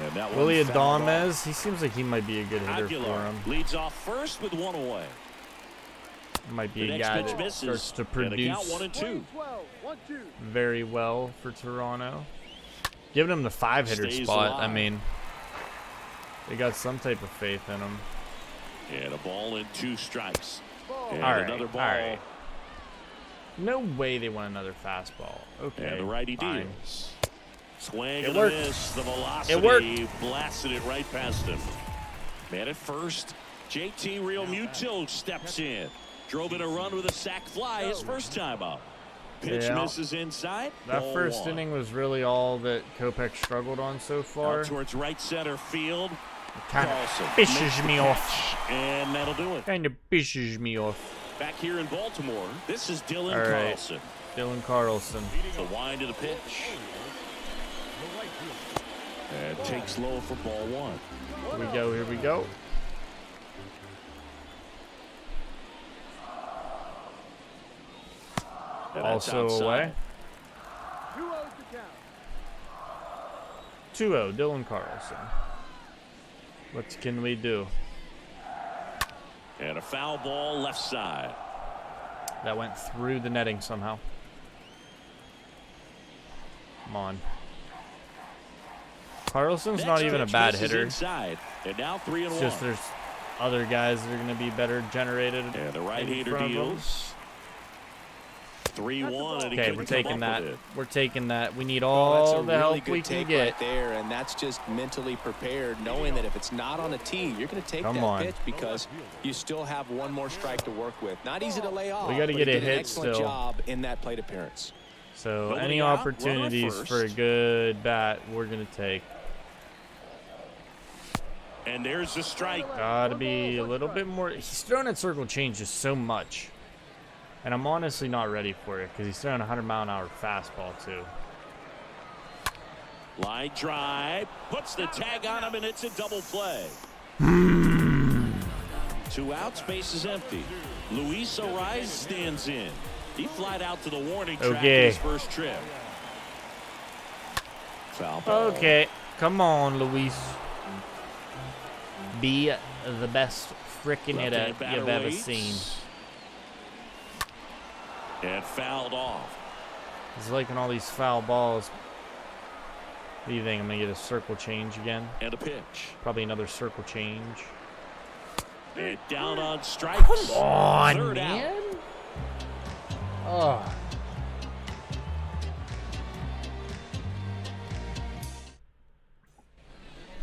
And that Willie Adames, he seems like he might be a good hitter for him. Leads off first with 1 away. Might be a guy that starts to produce 1-2. very well for Toronto. Giving him the 5-hitter spot, I mean, they got some type of faith in him. And a ball and 2 strikes. And all right, another ball. all right. No way they want another fastball. Okay, and the righty fine. deals. Swing It and worked. a miss. The velocity It worked. blasted it right past him. Man at first, JT Real Muto steps in. Drove in a run with a sac fly his first time up. Pitch misses inside. That first inning was really all that Kopech struggled on so far. Out towards right center field. Kind of pisses me off. And that'll do it. Kind of pisses me off. Back here in Baltimore, this is Dylan Carlson. Dylan Carlson. The wind of the pitch. And takes low for ball 1. Here we go. Here we go. Also away. 2-0, Dylan Carlson. What can we do? And a foul ball left side. That went through the netting somehow. Come on. Carlson's not even a bad hitter. Inside. And now 3-1. It's just there's other guys that are going to be better generated. And the right-hander deals. 3-1. Okay, we're taking that. We're taking that. We need all the help we can get. Right there, and that's just mentally prepared, knowing that if it's not on a tee, you're going to take that pitch because you still have one more strike to work with. Not easy to lay off. We got to get a hit excellent still. Job in that plate appearance. So Nobody any out, opportunities runner for a first. good bat, we're going to take. And there's the strike. Gotta be a little bit more. He's throwing at circle change just so much. And I'm honestly not ready for it because he's throwing a 100-mile-an-hour fastball too. Line drive. Puts the tag on him, and it's a double play. 2 outs, base is empty. Luis Ariz stands in. He flied out to the warning track in his first trip. Foul ball. Okay, come on, Luis. Be the best freaking hitter Left-hand batter you've ever waits. seen. And fouled off. He's liking all these foul balls. What do you think? I'm going to get a circle change again? And a pitch. Probably another circle change. And down on strikes. Come on, Third man. out. Oh.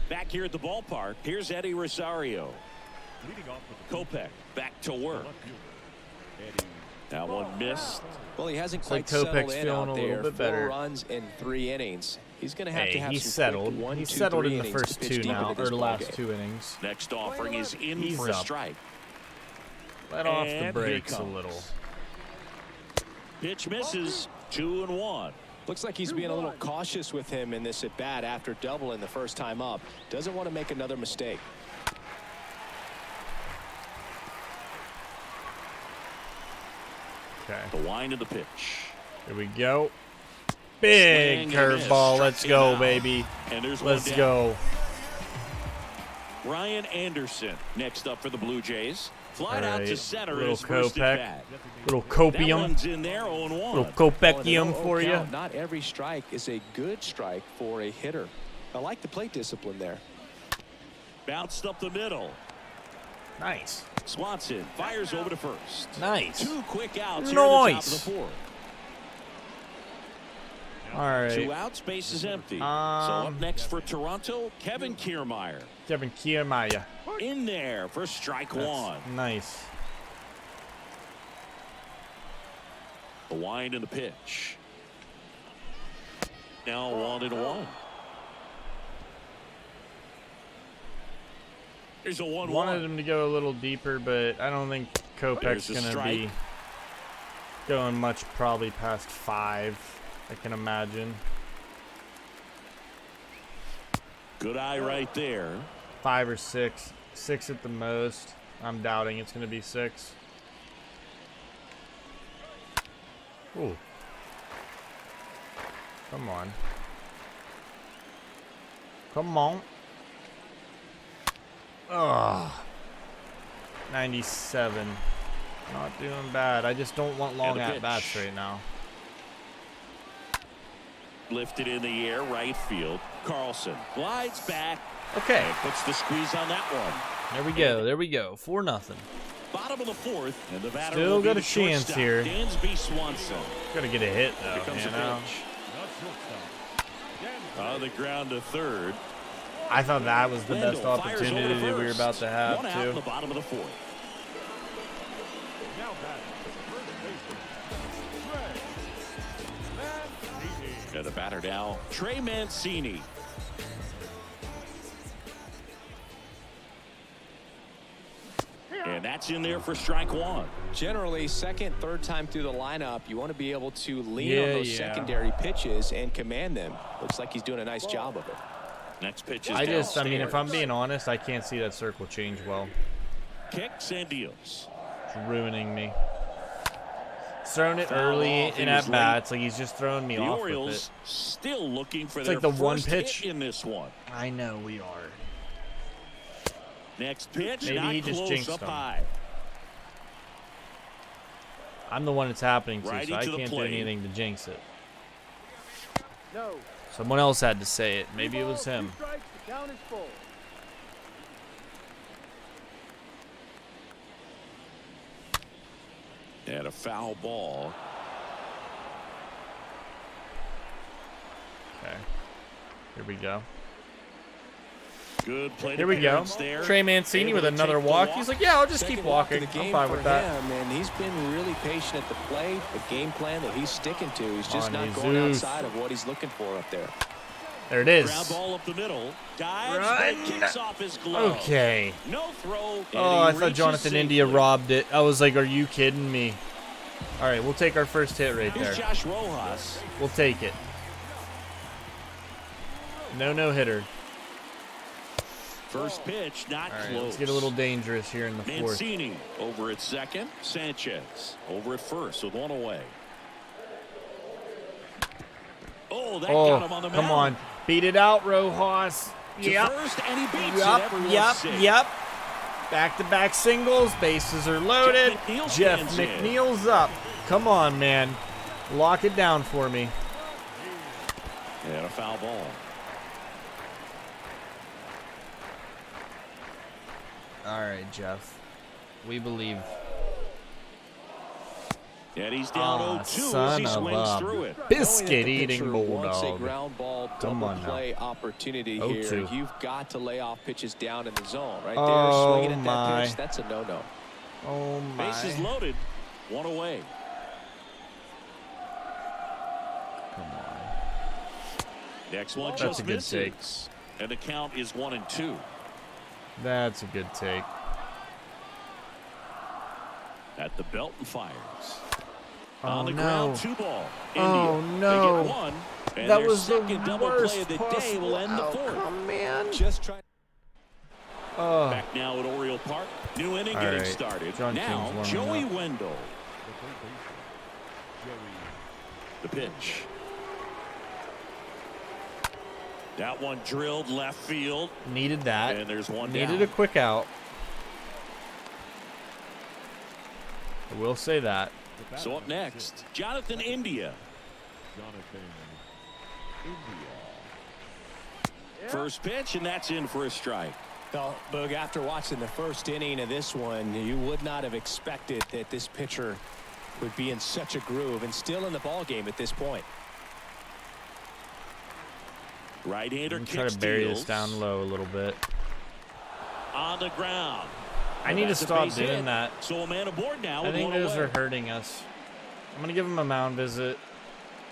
Back here at the ballpark, here's Eddie Rosario. Leading off with the Kopech back to work. left fielder, Eddie. That one missed. Well, he hasn't like quite settled Kopech's in feeling out a little there. bit 4 better. runs in 3 innings. He's going to have to Hey, have he's some settled. quick 1, He's 2, settled 3 in the innings first to pitch 2 deep now, into or this the ball last game. 2 innings. Next offering is in He's for a up. strike. Let off the And here brakes he a comes. little. Pitch misses. 2-1. Looks like he's being a little cautious with him in this at bat after doubling the first time up. Doesn't want to make another mistake. Okay, The wind of the pitch. here we go. Big Swing and a miss. curveball. Let's Strikes go, him out. baby. And there's Let's one down. go. Ryan Anderson next up for the Blue Jays. Flied All out to right, center little his first at Kopech. bat. Little That copium. one's in there, 0-1. Little Oh, and a copekium 0-0 for you. count. Not every strike is a good strike for a hitter. I like the plate discipline there. Bounced up the middle. Nice. Swanson fires over to first. Nice. 2 quick outs here at the top of Nice. the 4th. All right. 2 outs, base is empty. So up Um, next for Toronto, Kevin Kiermaier. Kevin Kiermaier. In there for strike That's 1. nice. The wind and the pitch. Now 1-1. Here's a 1-1. Wanted him to go a little deeper, but I don't think Kopech's There's a going to strike. be going much, probably past 5, I can imagine. Good eye right there. 5 or 6. 6 at the most. I'm doubting it's going to be 6. Ooh. Come on. Come on. Ugh. 97. Not doing bad. I just don't want long And a at-bats pitch. right now. Lifted in the air, right field. Carlson glides back Okay. and puts the squeeze on that one. There we go. There we go. 4-0. Bottom of the 4th, and the batter Still will be got the a chance shortstop, here. Dansby Swanson. Gotta get a hit, Here though, comes you the know? pitch. Not shortstop. On the ground to third. I thought that was the best Wendell fires over to opportunity that we were first. about to have, 1 out in too. the bottom of the 4th. Now batting, first baseman, Trey Mancini. And the batter now, Trey Mancini. And that's in there for strike 1. Generally, second, third time through the lineup, you want to be able to lean on those Yeah. secondary pitches and command them. Looks like he's doing a nice job of it. Next pitch is I mean, if I'm downstairs. being honest, I can't see that circle change well. Kicks and deals. It's ruining me. He's throwing it Foul early off. He in was at bats, like he's just throwing me The off Orioles with still looking for It's their like the one first pitch. hit in this one. it. I know we are. Next pitch, Maybe not he just close, jinxed up him. high. I'm the one it's happening to, Righty so I to the can't do plate. anything to jinx it. Someone else had to say it. Maybe it was him. And a foul ball. Okay. Here we go. Good play. Here we go. There. Trey Mancini with another walk. He's like, yeah, I'll just keep walking. I'm fine with that. And he's been really patient at the plate. The game plan that he's sticking to. He's just not Jesus. going outside of what he's looking for up there. There it is. Ground ball up the middle. Dives, Run. kicks off his glove. Okay. No throw. Oh, I thought Jonathan India robbed it. I was like, are you kidding me? All right, we'll take our first hit right there. Here's Josh Rojas. We'll take it. No hitter. First pitch, not All right, close. let's get a little dangerous here in the fourth. Mancini over at second. Sanchez over at first with one away. Oh, that got him on the mound. Come on. Beat it out, Rojas. To first, and he beats it. Everyone's safe. Yep. Back-to-back singles. Bases are loaded. Jeff McNeil's up. Come on, man. Lock it down for me. And a foul ball. All right, Jeff. We believe. And he's down 0-2 as son he of swings a through it. biscuit-eating Wants a bulldog. ground ball Come double on now. play opportunity 0-2. here. You've got to lay off pitches down in the zone. Right there, Oh, swinging at my. that pitch. That's a no-no. Oh, my. Bases loaded. One away. Come on. Next one That's just a good take. misses. And the count is 1-2. That's a good take. At the belt and fires. Oh, On the no. ground, 2-ball. Oh, India. no. They get one. And That their was the second double worst play of the day possible will end the fourth. outcome, man. Just trying. Oh. Back now at Oriole Park. New inning All getting right. started. John Now, King's warming Joey up. Wendell. The pitch. That one drilled left field. Needed that. And there's one Needed down. a quick out. I will say that. So up next, Jonathan India. First pitch, and that's in for a strike. Well, Boog, after watching the first inning of this one, you would not have expected that this pitcher would be in such a groove and still in the ball game at this point. Right-hander I'm try kicks to bury deals. this down low a little bit. On the ground. I need to That's a stop base doing hit. that. So a man aboard now. I with think one those away. are hurting us. I'm going to give him a mound visit.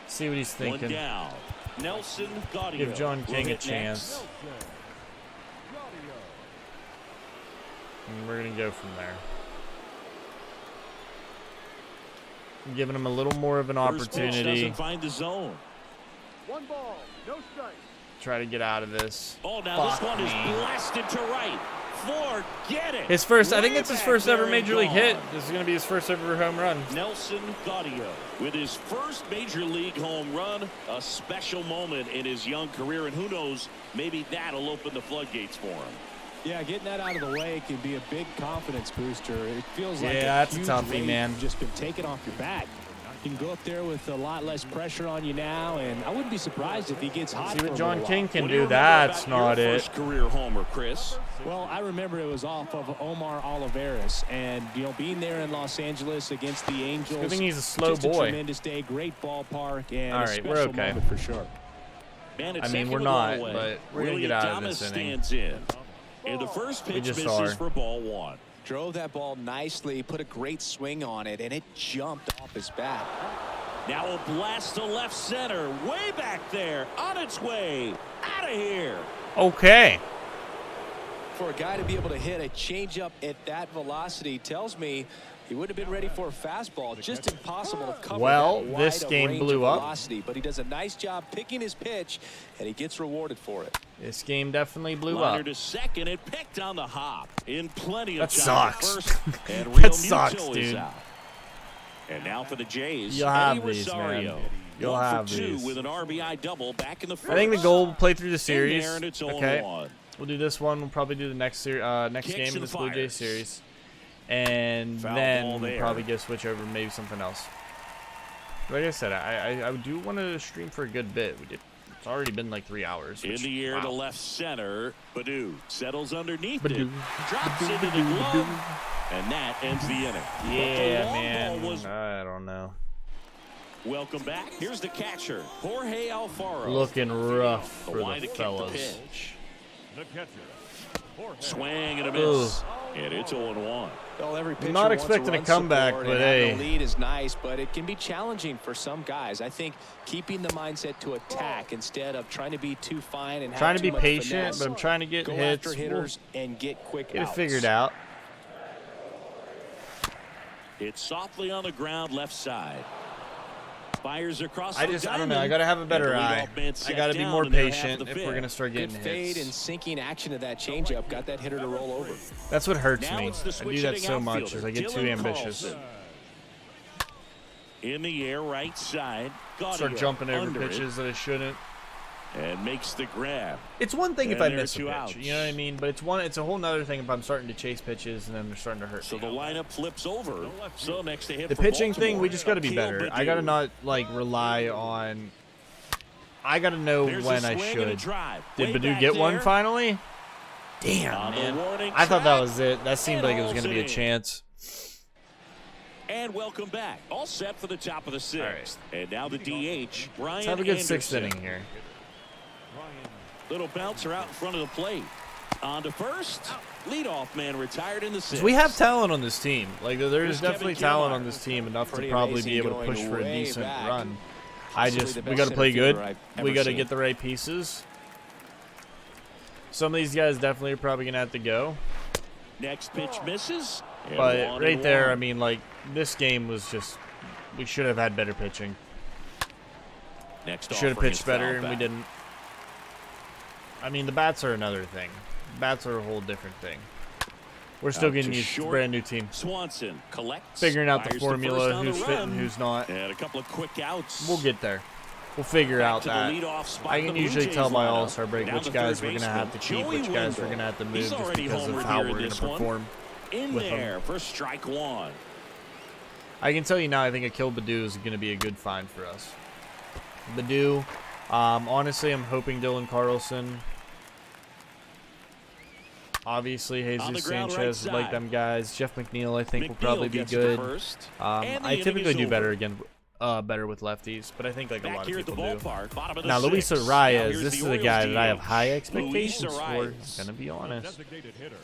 See what he's One thinking. down. Nelson Gaudio. Give John will King a hit chance. next. And we're going to go from there. I'm giving him a little more of an First pitch opportunity. doesn't find the zone. One ball, no strike. Try to get out of this. Oh, now this Fuck one is me. blasted to right. Forget it. His first, I think Way it's his back first ever there and major league hit. gone. This is going to be his first ever home run. Nelson Gaudio with his first major league home run, a special moment in his young career, and who knows, maybe that'll open the floodgates for him. Yeah, getting that out of the way can be a big confidence booster. It feels like Yeah, that's a huge toughie, weight man. just been taken off your back. You can go up there with a lot less pressure on you now, and I wouldn't be surprised if he gets hot. See for what a John little King while. can What do you do. remember That's about not your it. first career homer, Chris? Well, I remember it was off of Omar Olivares, and being there in Los Angeles against the Angels. Good thing he's a slow just boy. A tremendous day, great ballpark, and All a right, we're special okay. moment for sure. Man, I mean, we're not, but we're going to get out of this inning. stands in. And the first pitch just misses are. for ball one. Drove that ball nicely, put a great swing on it, and it jumped off his bat. Now a blast to left center, way back there, on its way, out of here. Okay. For a guy to be able to hit a changeup at that velocity tells me he would have been ready for a fastball. Just impossible to cover Well, that wide this of game range blew of up. velocity, but he does a nice job picking his pitch, and he gets rewarded for it. This game definitely blew Liner up. to second, it picked on the hop in plenty of That time. sucks. First, and That Real sucks, Muto is dude. out. And now for the Jays, You'll have Eddie these, Rosario. man. You'll 1 have for 2 these. with an RBI double back in the first. I think the goal will play through the In series. there, and it's Okay. 0-1. We'll do this one. We'll probably do the next next Kicks game and of this Blue Jays fires. series. And Foul then ball we'll there. probably go switch over to maybe something else. Like I said, I do want to stream for a good bit. It's already been like 3 hours. In which, the air wow. to left center, Badu settles underneath Badu. it, drops into the glove, and that ends the inning. But the Yeah, long man. ball was I don't know. welcome back. Here's the catcher, Jorge Alfaro. Looking rough The for line the to kick fellas. the pitch. The catcher. Swing and a miss. And it's 0-1. Well, every pitcher not wants expecting a run comeback, support, but and having hey. a lead is nice, but it can be challenging for some guys. I think keeping the mindset to attack instead of trying to be too fine and Trying have to too be much patient, finesse. but I'm trying to get Go hits. after hitters and get quick Get it outs. figured out. It's softly on the ground left side. Fires across I the don't know. I got to have a better And the eye. leadoff man I set got to be down more in their half patient of the if we're fifth. going to start Good getting fade hits. and sinking action of that changeup got that hitter to roll over. That's what hurts Now me. it's the I switch do that hitting so much outfielder, is I get too Dylan ambitious. Carlson. In the air, right side. Start Gaudio jumping over under it, pitches that I shouldn't. and makes the grab. It's one thing if And I there are miss a two pitch, outs. you know what I mean? But it's a whole nother thing if I'm starting to chase pitches and then they're starting to hurt So me. the lineup flips over. So next to hit The for pitching thing, Baltimore, we just got to be Akil better. I Baddoo. got to not like rely on. I got to know There's when a I swing and a should. drive. Did Way Badu back get one there. finally? Damn, On the man. warning I thought that track, was it. That seemed and like it was hauls going to be it a in. chance. And welcome back. All set for the top of the sixth. All And now the DH, Brian Let's have a good sixth Anderson. inning here. Little bouncer out in front of the plate. On to first. Leadoff man retired in the sixth. We have talent on this team. Like there's Here's definitely Kevin talent Kiermaier. on this team enough to Pretty probably amazing be able to going push for a way decent back. run. Possibly the We best got to play center good. fielder I've We ever got to seen. get the right pieces. Some of these guys definitely are probably gonna have to go. Next pitch misses. And But 1-1. right there, I mean, like this game was just we should have had better pitching. Next Should have offering pitched is better, foul and we back. didn't. I mean, the bats are another thing. Bats are a whole different thing. We're still Out getting to used to a short. brand new team. Swanson collects. Figuring out the fires formula, first on the who's fitting, run, who's not. And a couple of quick outs. We'll get there. We'll figure Back out to the that. leadoff spot I in can the Blue usually Jays tell by lineup. All-Star break Down which the guys third we're going to have to baseman, keep, which Joey guys we're Wendell. going to have to move He's just already because homered of here how in we're going this to one. perform. In with there for strike one. I can tell you now, I think Akil Baddoo is going to be a good find for us. Baddoo, honestly, I'm hoping Dylan Carlson. Obviously, On the Jesus ground, Sanchez, right like side. them guys. Jeff McNeil, I think, will McNeil probably be gets to good. first, and the I inning typically is do better over. again, better with lefties, but I think like a Back lot here of at the people do. ballpark, bottom of the Now, Luis sixth. Now Arias, here's this the is a Orioles guy that I have DH. high Luis expectations for. Arias. Gonna be honest. Designated hitter.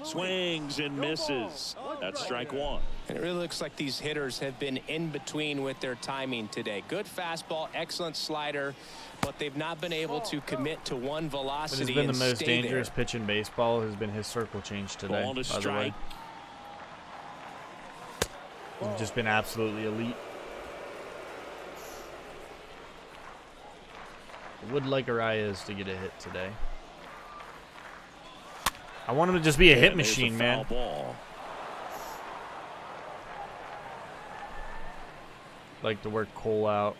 Swings and misses. That's strike one. And it really looks like these hitters have been in between with their timing today. Good fastball, excellent slider, but they've not been able to commit to one But velocity has been the and most stay dangerous there. pitch in baseball has been his circle change today. Ball to By the way, strike. he's just been absolutely elite. I would like Arias to get a hit today. I want him to just be a hit And there's machine, a man. foul ball. Like to work Cole out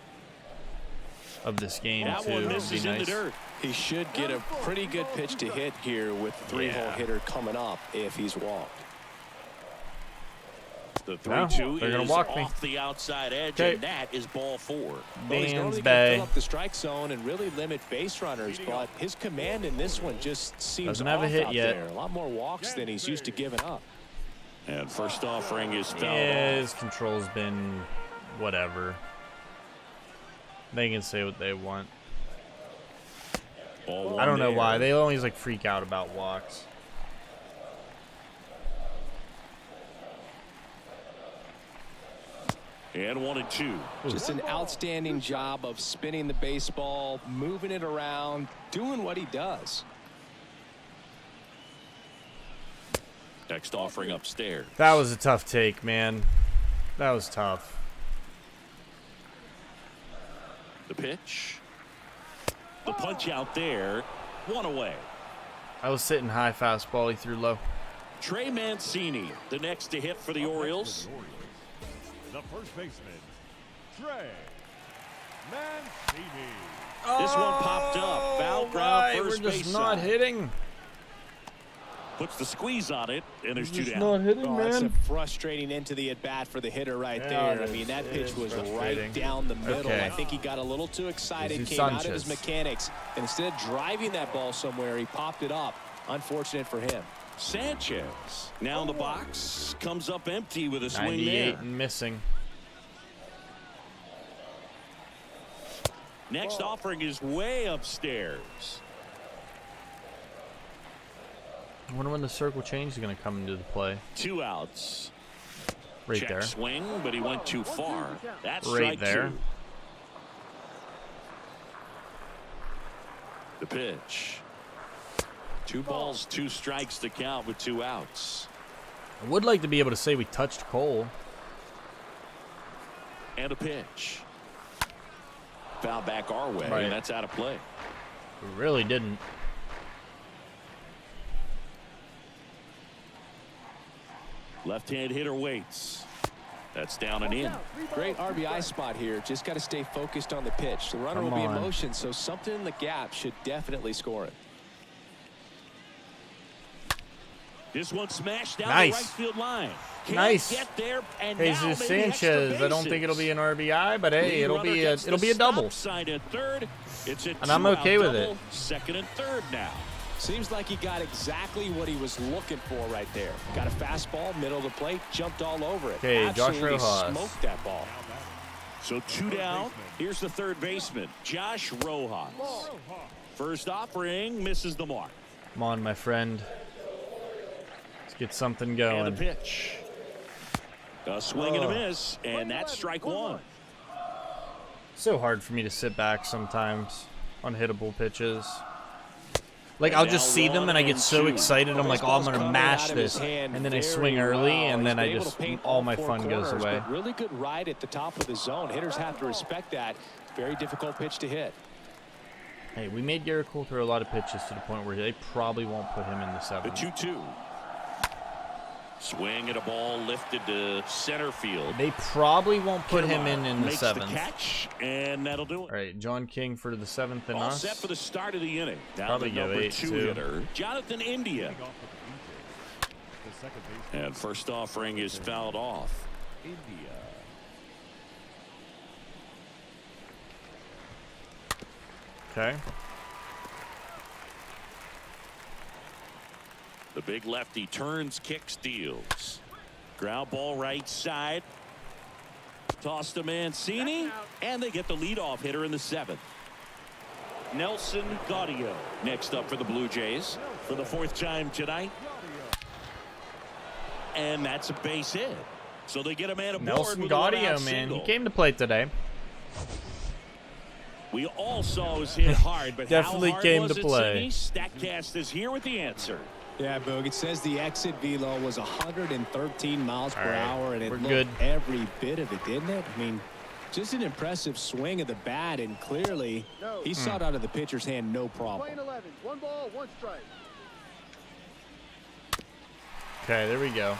of this game That too. one Would be misses in the nice. dirt. He should get a pretty good pitch to hit here with the three-hole Yeah. hitter coming up if he's walked. The No, 3-2 they're gonna is walk me. off the outside edge, Okay. and that is ball four. Well, he's Dan's normally going to Bay. fill up the strike zone and really limit base runners, but his command in this one just seems Doesn't have a off hit out yet. there. A lot more walks than he's used to giving up. And first offering is fouled Yeah, off. his control's been whatever. They can say what they want. Ball I don't one know there. why. They always like freak out about walks. And 1-2. Just an outstanding job of spinning the baseball, moving it around, doing what he does. Next offering upstairs. That was a tough take, man. That was tough. The pitch. The punch out there. One away. I was sitting high fastball. He threw low. Trey Mancini, the next to hit for the Orioles. The first baseman, Trey Mancini. This one popped up. Foul ground, We're first just base not side. hitting. Puts the squeeze on it, and there's two Just down. not hitting, Oh, that's a man. frustrating end to the at-bat for the hitter right Yeah, there. it I mean, is. that It pitch is was frustrating. right down the middle. Okay. I think he got a little too excited, Jesus came out of his Sanchez. mechanics, and instead of driving that ball somewhere, he popped it up. Unfortunate for him. Sanchez now in the box. Comes up empty with a swing 98 there. and missing. Next offering is way upstairs. I wonder when the circle change is going to come into the play. 2 outs. Right Check there. swing, but he went too far. That's Right strike there. 2. The pitch. 2 balls, 2 strikes to count with 2 outs. I would like to be able to say we touched Cole. And a pitch. Foul back our way, Right. and that's out of play. We really didn't. Left-hand hitter waits. That's down and in. Great RBI spot here. Just got to stay focused on the pitch. The runner Come will be in on. motion, so something in the gap should definitely score it. This one smashed down Nice. the right field line. Can't Nice. get there, and now Jesus maybe extra Sanchez. I don't think it'll be an RBI, but hey, Lead it'll runner be gets a the double. stop sign at third. It's a And I'm two-out okay with double, it. Second and third now. Seems like he got exactly what he was looking for right there. Got a fastball, middle of the plate, jumped all over it. Okay, Josh Absolutely Rojas. smoked that ball. So 2 down. Here's the third baseman, Josh Rojas. First offering misses the mark. Come on, my friend. Let's get something And going. a pitch. A swing and a miss, and that's strike 1. So hard for me to sit back sometimes on hittable pitches. Like, And I'll just now see them and I get 1 so and 2. excited. I'm like, oh, I'm Baseball's going to coming mash out of his this. hand And then I very swing early, well. and then He's I been able just, to paint all my 4 fun goes corners, away. but really good ride at the top of the zone. Hitters have to respect that. Very difficult pitch to hit. Hey, we made Garrett Cole throw a lot of pitches to the point where they probably won't put him in the The 7th. 2-2. Swing at a ball lifted to center field. They probably won't put him in the Makes the 7th. catch, and that'll do it. All right, John King for the 7th and All us. set for the start of the inning. Now Probably the go number 8, 2 too. hitter, Jonathan India. Off of the Blue Jays. The second baseman, And first offering is fouled off. India. Okay. The big lefty turns, kicks, deals. Ground ball right side. Toss to Mancini, and they get the leadoff hitter in the 7th. Nelson Gaudio next up for the Blue Jays for the 4th time tonight. And that's a base hit. So they get a man aboard Nelson with a one-out Gaudio, man. single. He came to play today. We all saw it was hit hard, but Definitely how hard came was to it, play. Sidney? StatCast is here with the answer. Yeah, Boog, it says the exit velo was 113 miles per All right, hour, and it we're looked good. every bit of it, didn't it? I mean, just an impressive swing of the bat, and clearly he saw it out of the pitcher's hand no problem. 11, 1 ball, 1 strike. Okay, there we go.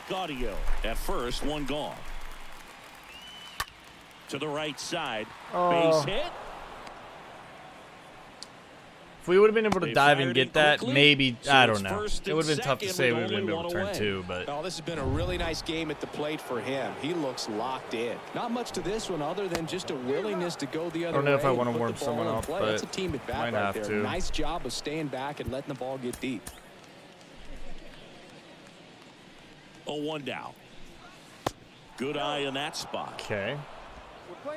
Gaudio at first, 1 gone. To the right side, Oh. base hit. If we would have been able to They dive and fired get in that, quickly, maybe, so I it's don't know. first It and would have been tough to second say we with would have been only able to one turn away. 2, but Well, this has been a really nice game at the plate for him. He looks locked in. Not much to this one other than just a willingness to go the other way. I don't know if I and want to put the warm ball someone in up, play. but That's a team at bat might right have there. to. Nice job of staying back and letting the ball get deep. 0-1 down. Good eye in that spot. okay.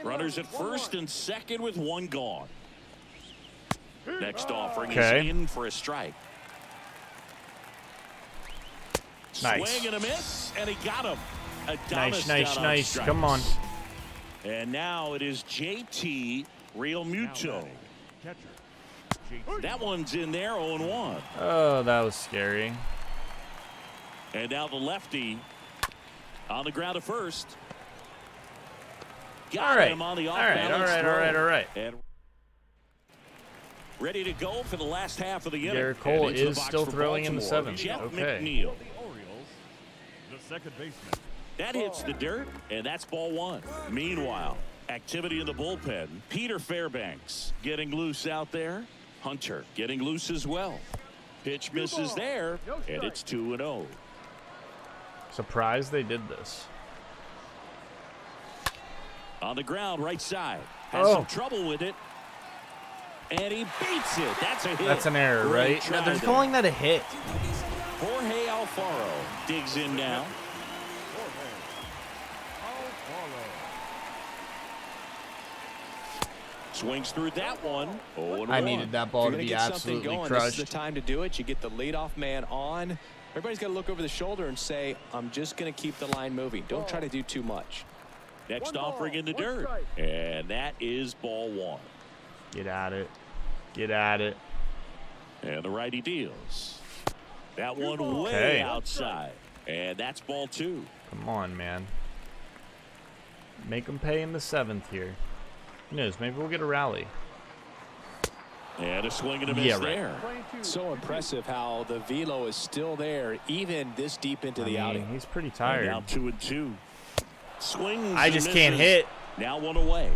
Runners at first and second with 1 gone. Next offering Okay. is in for a strike. Nice. Swing and a miss, and he got him. Nice, Adonis nice, down on nice. strikes. Come on. And now it is JT Real Muto. Catcher. JT. That one's in there, 0-1. Oh, that was scary. And now the lefty on the ground at first. Got All right. him on the All right, off-balance all right, throw. all right. And ready to go for the last half of the inning. Garrett Cole And into the is box still for throwing in the Baltimore, 7th. Jeff Okay. McNeil. The Orioles. The second baseman. That hits the dirt, and that's ball 1. Meanwhile, activity in the bullpen. Peter Fairbanks getting loose out there. Hunter getting loose as well. Pitch misses there, and it's 2-0. Surprised they did this. On the ground, right side. Has Oh. some trouble with it. And he beats it. That's a hit. That's an error, Great right? try No, they're there. calling that a hit. Jorge Alfaro digs in now. Swings through that one. I needed that ball to be absolutely going, crushed. This is the time to do it. You get the leadoff man on. Everybody's got to look over the shoulder and say, I'm just going to keep the line moving. Don't try to do too much. Next offering in the dirt. And that is ball one. Get at it. Get at it. And the righty deals. That one way outside. And that's ball two. Come on, man. Make them pay in the 7th here. Who knows? Maybe we'll get a rally. And a swing and a miss there. So impressive how the velo is still there, even this deep into the outing. He's pretty tired. Now 2-2. Swings. I just can't hit. Now one away.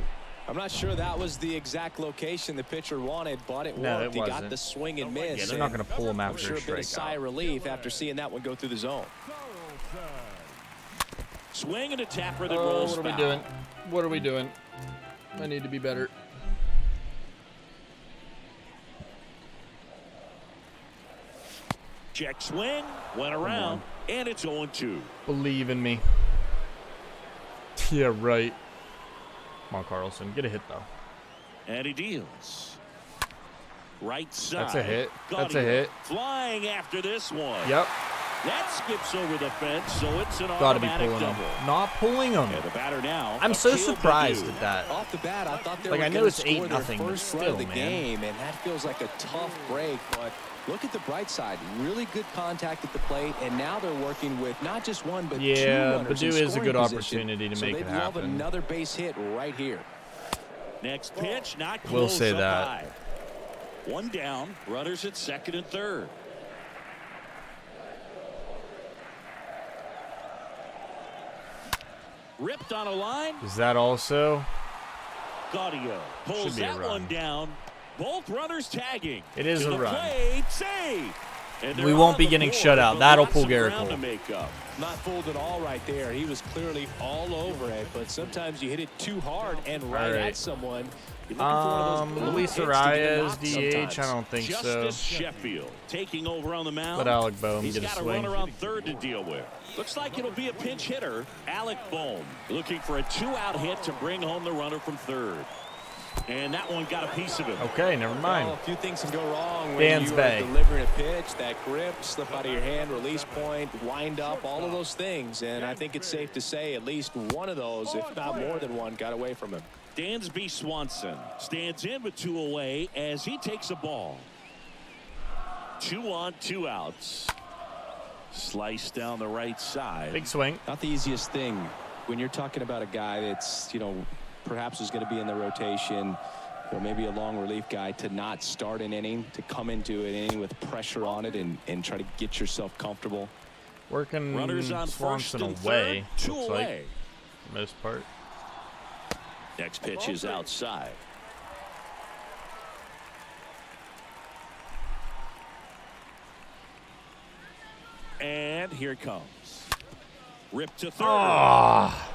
I'm not sure that was the exact location the pitcher wanted, but it worked. He got the swing and miss. Yeah, they're not going to pull him after I'm sure a a bit of sigh of relief after seeing that one go through the zone. Swing and a tapper that rolls What are we foul. doing? What are we doing? I need to be better. Check swing, went around, and it's 0-2. Believe in me. Yeah, right. Come on, Carlson. Get a hit, though. And he deals. Right side. That's a hit. That's a hit. Flying after this one. Yep. That skips over the fence, so it's an Gotta be automatic pulling double. him. Not pulling him. And the batter now. I'm so appealed surprised to at that. Off the bat, I thought they Like, were I know going it's to score their 8-0, but first run still, of the man. game, and that feels like a tough break. But look at the bright side. Really good contact at the plate, and now they're working with not just one, but two runners Badu in is a good scoring position. opportunity to so make they'd it love happen. another base hit right here. Next pitch, not close. We'll say up that. high. One down, runners at second and third. Ripped on a line. Is that also? Gaudio pulls Should be a that run. one down. Both runners tagging. It is To a the run. plate, save. And We they're won't on be the getting board, shut out. but That'll lots pull of Garrett ground Cole. to make up. Not fooled at all right there. He was clearly all over it, but sometimes you hit it too hard and right right. at someone. You're looking for one of those little Luis hits to get a Arias, knock DH. sometimes. I don't think so. Justice Sheffield taking over on the mound. Let Alec Boehm He's get a got swing. runner on third to deal with. Looks like it'll be a pinch hitter. Alec Boehm looking for a 2-out hit to bring home the runner from third. And that one got a piece of it. Okay, never mind. Well, a few things can go wrong when Dan's you Bay. are delivering a pitch. That grip, slip out of your hand, release point, wind up, all of those things. And I think it's safe to say at least one of those, if not more than one, got away from him. Dansby Swanson stands in with 2 away as he takes a ball. 2 on, 2 outs. Slice down the right side. Big swing. Not the easiest thing when you're talking about a guy that's, perhaps is going to be in the rotation, or maybe a long relief guy, to not start an inning, to come into an inning with pressure on it and try to get yourself comfortable. Working Runners on Swanson first and away. third, 2 looks away. like, for the most part. Next pitch is outside. And here it comes. Ripped to third. Ah,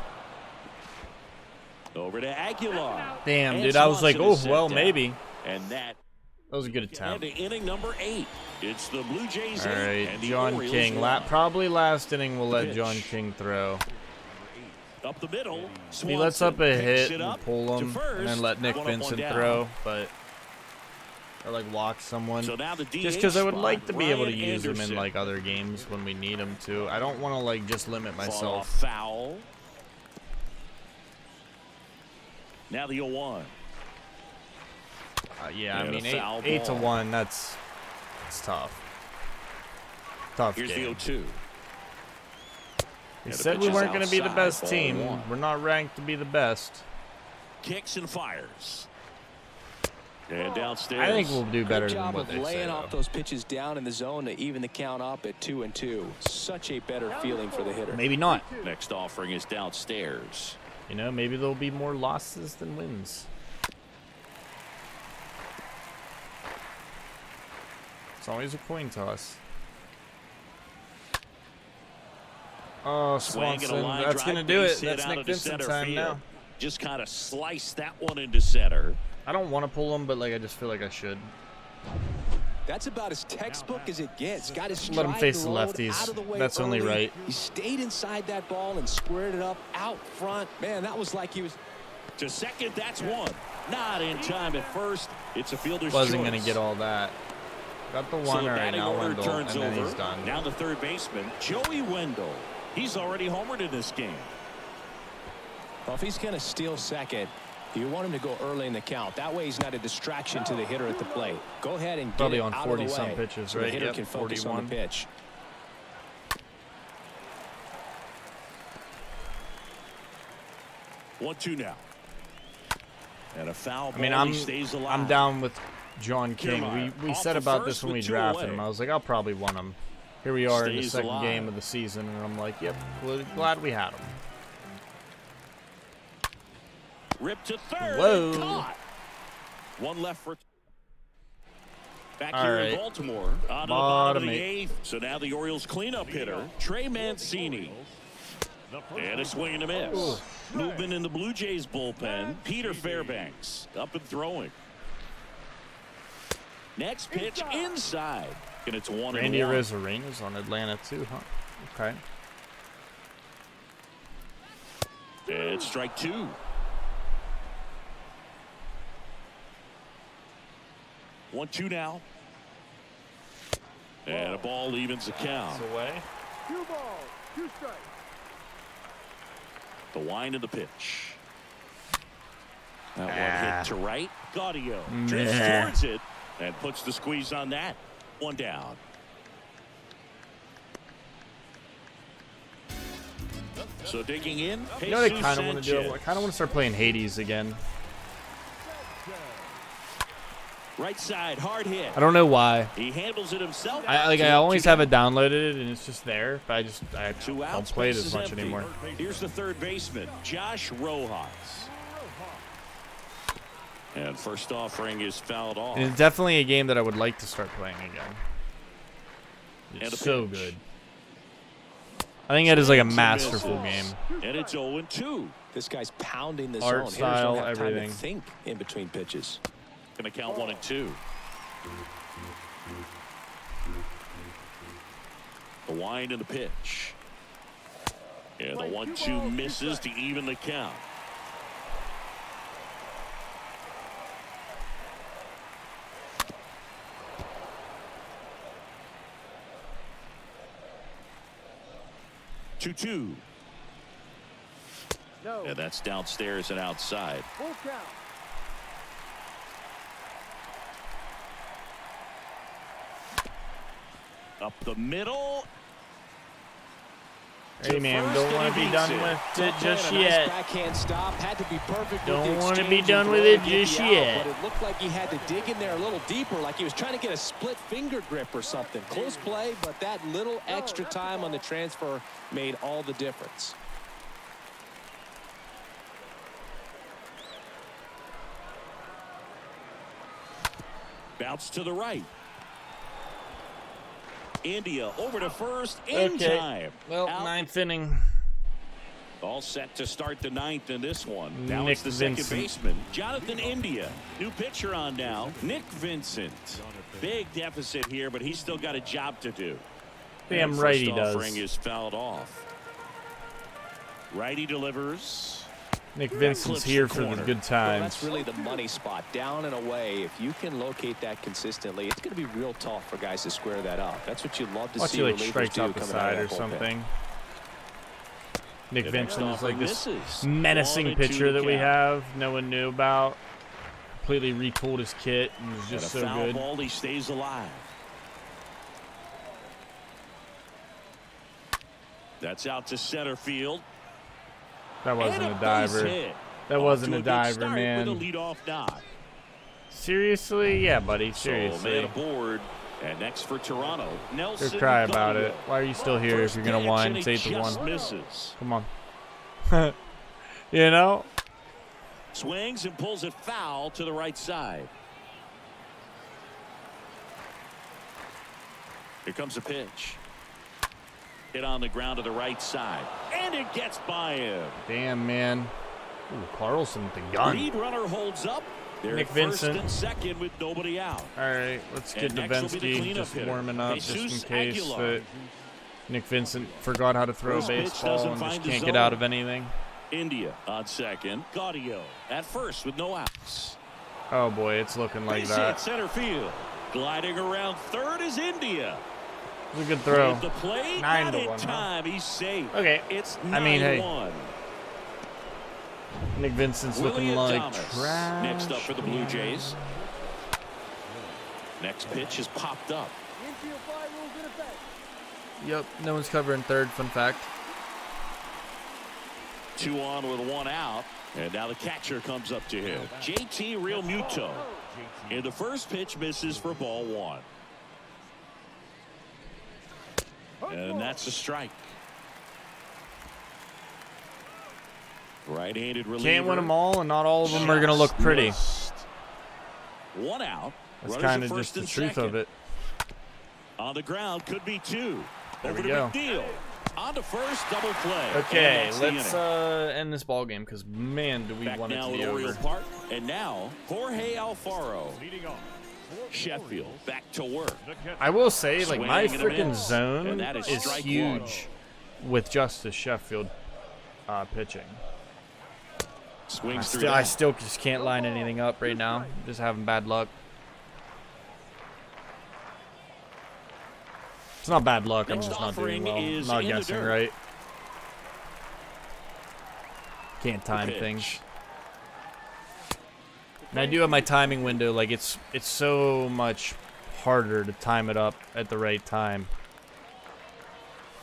Over to Aguilar. damn, And dude. I was like, Swanson oh, is set well, down. maybe. And that That was a good and attempt. to inning number 8. It's the Blue Jays All 8 right, and the John Orioles King. 1. Probably last inning we'll let Pitch. John King throw. Up the middle. If he lets up a Swanson hit, picks it we'll up pull to him, first. and then let Nick One up, one Vincent down. throw, but or like walk someone. So now the Just DH because I would spot, like to be able to Ryan use him in Anderson. like other games when we need him to. I don't want to like just limit Fall myself. off foul. Now the 0-1. Yeah, I And a mean, foul 8 to ball. 1. That's tough. Tough Here's game. the 0-2. We And the said we pitch is weren't going to be the outside, best ball team. 1. We're not ranked to be the best. Kicks and fires. And downstairs. I think we'll do better Good than job what of they say. laying off though. those pitches down in the zone to even the count up at 2-2. Such a better feeling for the hitter. Maybe not. Next offering is downstairs. You know, maybe there'll be more losses than wins. It's always a coin toss. Oh, Swing and a Swanson. line That's drive going to do base it. hit That's out Nick into Vincent center time field. now. Just kind of sliced that one into center. I don't want to pull him, but like I just feel like I should. That's about as textbook as it gets. Got his stride Let him face the rolled lefties. out of the way That's only early. right. He stayed inside that ball and squared it up out front. Man, that was like he was. To second, that's one. Not in time at first. It's a fielder's Wasn't choice. going to get all that. Got the one. So All right, batting now order Wendell, turns and then over. he's done. Now the third baseman, Joey Wendell. He's already homered in this game. Well, if he's going to steal second, you want him to go early in the count. That way he's not a distraction to the hitter at the plate. Go ahead and get Probably it on out of the 40-some way pitches, so right? the hitter Yep, can focus 41. on the pitch. 1-2 now. And a foul ball. I mean, He stays alive. I'm down with John King. Kiermaier We off said the about first this when we with 2 drafted away. him. I was like, I'll probably want him. Here we are in the Stays second alive. game of the season, and I'm like, yep, glad we had him. Ripped to third. Whoa. And caught. One left for. Back All here right. in Baltimore. On to the bottom of the eighth. So now the Orioles cleanup hitter, Trey Mancini. And a swing and a miss. Ooh. Movement in the Blue Jays bullpen. Peter Fairbanks up and throwing. Next pitch inside. And it's 1-1. Randy Arozareno's on Atlanta too, huh? Okay. And strike 2. One, 2 now. And a ball evens the count. away. 2 balls, 2 strikes. The wind of the pitch. That one hit to right. Gaudio drifts towards it and puts the squeeze on that. 1 down. So digging in. You know what I Jesus kind of want to do? I Sanchez. kind of want to start playing Hades again. Right side, hard hit. I don't know why. He handles it himself. I always have it downloaded and it's just there, but I 2 don't outs. play it base as is much empty. anymore. Here's the third baseman, Josh Rojas. And first offering is fouled off. And it's definitely a game that I would like to start playing again. And It's a so pitch. good. I think it is like a Swings and masterful misses. game. And it's 0-2. This guy's pounding the Art zone. style, Hitters don't have time everything. to think in between pitches. Going to count 1 and 2. The wind and the pitch. And the 1-2 misses to even the count. Two. No. And that's downstairs and outside. Full count. Up the middle. Hey man, first, don't and want to he be beats done it. with it just A nice yet. backhand stop. Had to be perfect. Don't with the wanna be exchange done and with throw it to get just the out, yet. But it looked like he had to dig in there a little deeper, like he was trying to get a split finger grip or something. Close play, but that little extra time on the transfer made all the difference. Bounce to the right. India over to first in time. Well, Out. 9th inning. All set to start the 9th in this one. Now Nick it's the second Vincent. baseman, Jonathan India. New pitcher on now, Nick Vincent. Big deficit here, but he's still got a job to do. Damn And right first he does. offering is fouled off. Righty delivers. Nick Vincent's clips here the for the corner. good Well, times. that's really the money spot, down and away. If you can locate that consistently, it's going to be real tough for guys to square that up. That's what you love to Watch see. he like relievers strikes do out the coming out side of or that bullpen. something. Nick The Vincent is next like this offer misses. menacing 1-2 pitcher to that we count. have. No one knew about. Completely retooled his kit and was And just a so foul good. ball, he stays alive. That's out to center field. That wasn't And a base diver. hit. That Off wasn't to a good diver, start man. With a leadoff knock. Seriously? Yeah, buddy. So Seriously. man aboard. And next for Toronto, Nelson. Just cry about Gaudio. it. Why are you still here if First you're gonna pitch, whine? and It's he 8-1. just misses. Come on. You know? Swings and pulls it foul to the right side. Here comes a pitch. Hit on the ground to the right side. And it gets by him. Damn, man. Ooh, Carlson with the gun. Lead runner holds up. They're Nick at first Vincent. and second with nobody out. All right, let's get And next will be the Davinsky cleanup just hitter, warming up Jesus just in case Aguilar. that Nick Vincent forgot how to throw a First pitch baseball doesn't and just find the can't get zone. out of anything. India on second. Gaudio at first with no outs. Oh boy, it's looking like Base hit that. center field. Gliding around third is India. It was a good throw. The play, 9 to in 1. time. He's safe. Okay. It's I mean, hey. 9-1. Nick Vincent's looking Willie like Adames trash. next up for the Blue Jays. Next pitch is popped up. Infield fly rules in effect. Yep, no one's covering third. Fun fact. 2 on with 1 out. And now the catcher comes up to him. JT Real Muto. And the first pitch misses for ball 1. And that's a strike. Right-handed reliever. Can't win them all, and not all of them are going to look pretty. Missed. 1 out. That's Runners kind at of first just the and truth second. of it. On the ground, could be 2. There Over we to go. McNeil. On to first, double play. Okay, And that's the let's inning. end this ball game because man, do we Back want it now to at be Oriole over. Park. And now, Jorge Alfaro. Leading off. Sheffield back to work. I will say, like, my Swing and a freaking miss. zone And that is is strike huge with Justice Sheffield pitching. Swings through I that. still just can't line anything up right now. Just having bad luck. It's not bad luck. I'm Next just not doing well. offering I'm is not in the guessing dirt. right. Can't time pitch. things. And I do have my timing window. Like it's so much harder to time it up at the right time.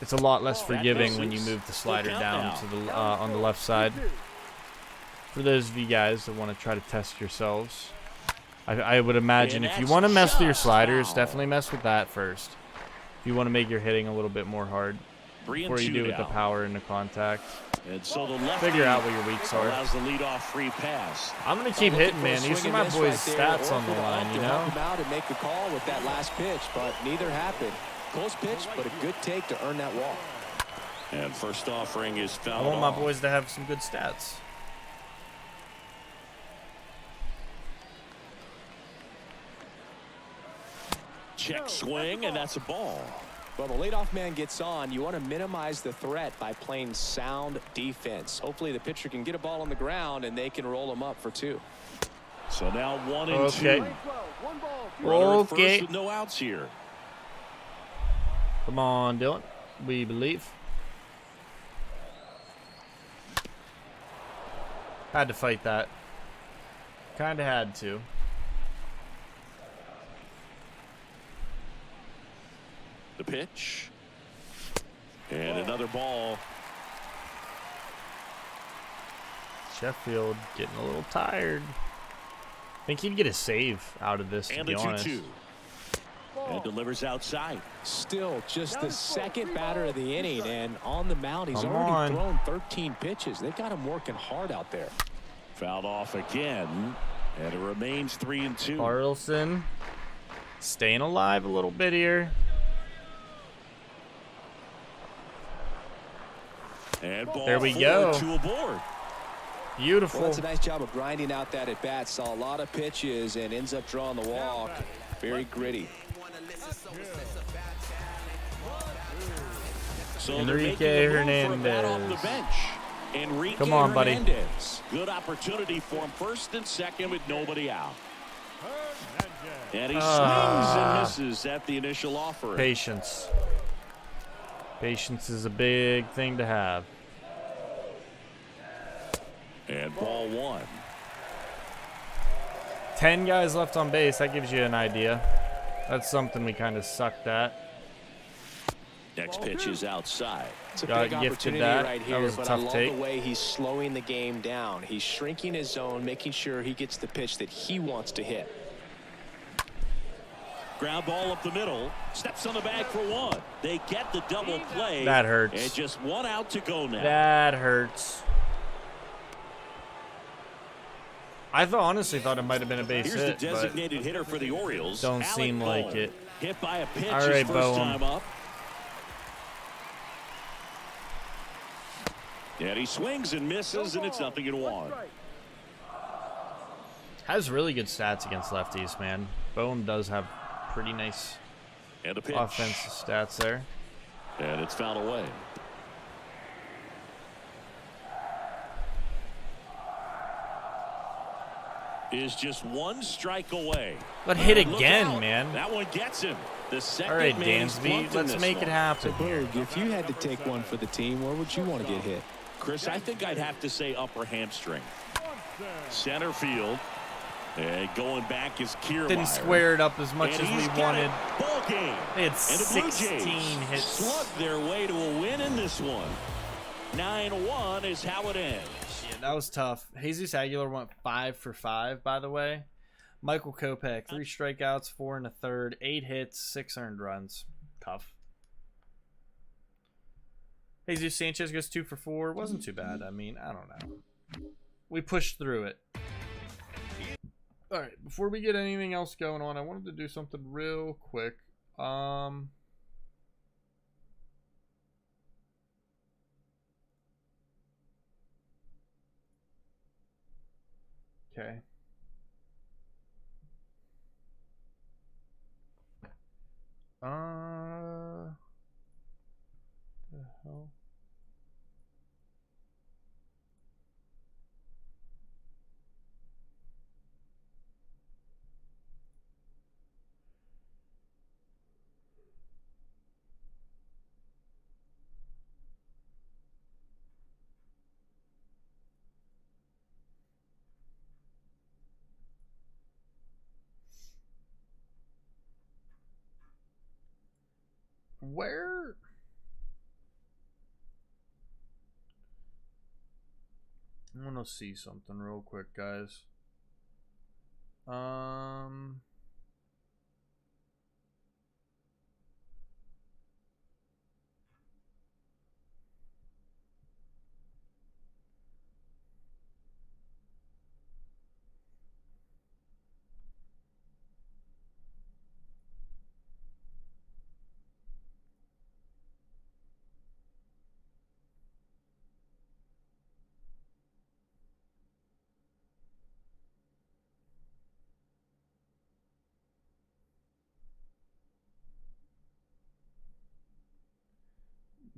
It's a lot less forgiving when you move the slider down to the on the left side. For those of you guys that want to try to test yourselves, I would imagine if you want to mess with your sliders, definitely mess with that first. If you want to make your hitting a little bit more hard 3 and before you 2 do with the down. power into contact. And so the lefty Figure out what your weaks are. allows the leadoff free pass. I'm gonna keep hitting, man. These are my boys' stats on the Help line, you know. him out and make the call with that last pitch, but neither happened. Close pitch, but a good take to earn that walk. And first offering is I fouled want my off. boys to have some good stats. Check swing, and that's a ball. Well, the leadoff man gets on. You want to minimize the threat by playing sound defense. Hopefully the pitcher can get a ball on the ground and they can roll him up for 2. So now 1 and Okay. 2. Play 12, 1 ball, 2 Runner at first Okay. with no outs here. Come on, Dylan. We believe. Had to fight that. Kinda had to. The pitch. And another ball. Sheffield getting a little tired. Think he'd get a save out of this, to And be the honest. 2-2. And delivers outside. Still just the second batter of the inning, and on the mound he's Come already on. thrown 13 pitches. They've got him working hard out there. Fouled off again. And it remains 3 and 2. Carlson staying alive a little bit here. And ball There we 4, go. 2 aboard. Beautiful. Well, that's a nice job of grinding out that at bat. Saw a lot of pitches and ends up drawing the walk. Very gritty. So Enrique they're making a move for a bat off the Hernandez. bench. Enrique Come on, buddy. Hernandez. Good opportunity for him first and second with nobody out. And he swings and misses at the initial offering. Patience. Patience is a big thing to have. And ball 1. 10 guys left on base. That gives you an idea. That's something we kind of sucked at. Next pitch is outside. It's a Got big gifted opportunity that. right That here, was a but I tough love take. the way he's slowing the game down. He's shrinking his zone, making sure he gets the pitch that he wants to hit. Ground ball up the middle. Steps on the bag for 1. They get the double play. That hurts. And just 1 out to go now. That hurts. I honestly thought it might have been a base Here's hit, the but designated hitter for the Orioles. don't Alec seem like Bohm. it. Hit by a pitch All his right, first Bohm. time up. And he swings and misses, and it's 0-1. has really good stats against lefties, man. Bohm does have pretty nice And a pitch. offensive stats there. And it's fouled away. is just one strike away. But hit And look again, out. man. That one gets him. The second All right, man Dansby, slumped in let's this make one. it happen. Boog, if you had to take one for the team, where would you want to get hit? Chris, I think I'd have to say upper hamstring. Center field. And going back is Kiermaier. Didn't square it up as much And as he's we got wanted. it. Ball game. They had And the Blue 16 Jays hits. slugged their way to a win in this one. 9-1 is how it ends. Yeah, that was tough. Jesus Aguilar went 5 for 5, by the way. Michael Kopech, 3 strikeouts, 4 in the third, 8 hits, 6 earned runs. Tough. Jesus Sanchez goes 2 for 4. Wasn't too bad. I mean, I don't know. We pushed through it. All right, before we get anything else going on, I wanted to do something real quick. Okay. The hell? Where? I want to see something real quick, guys.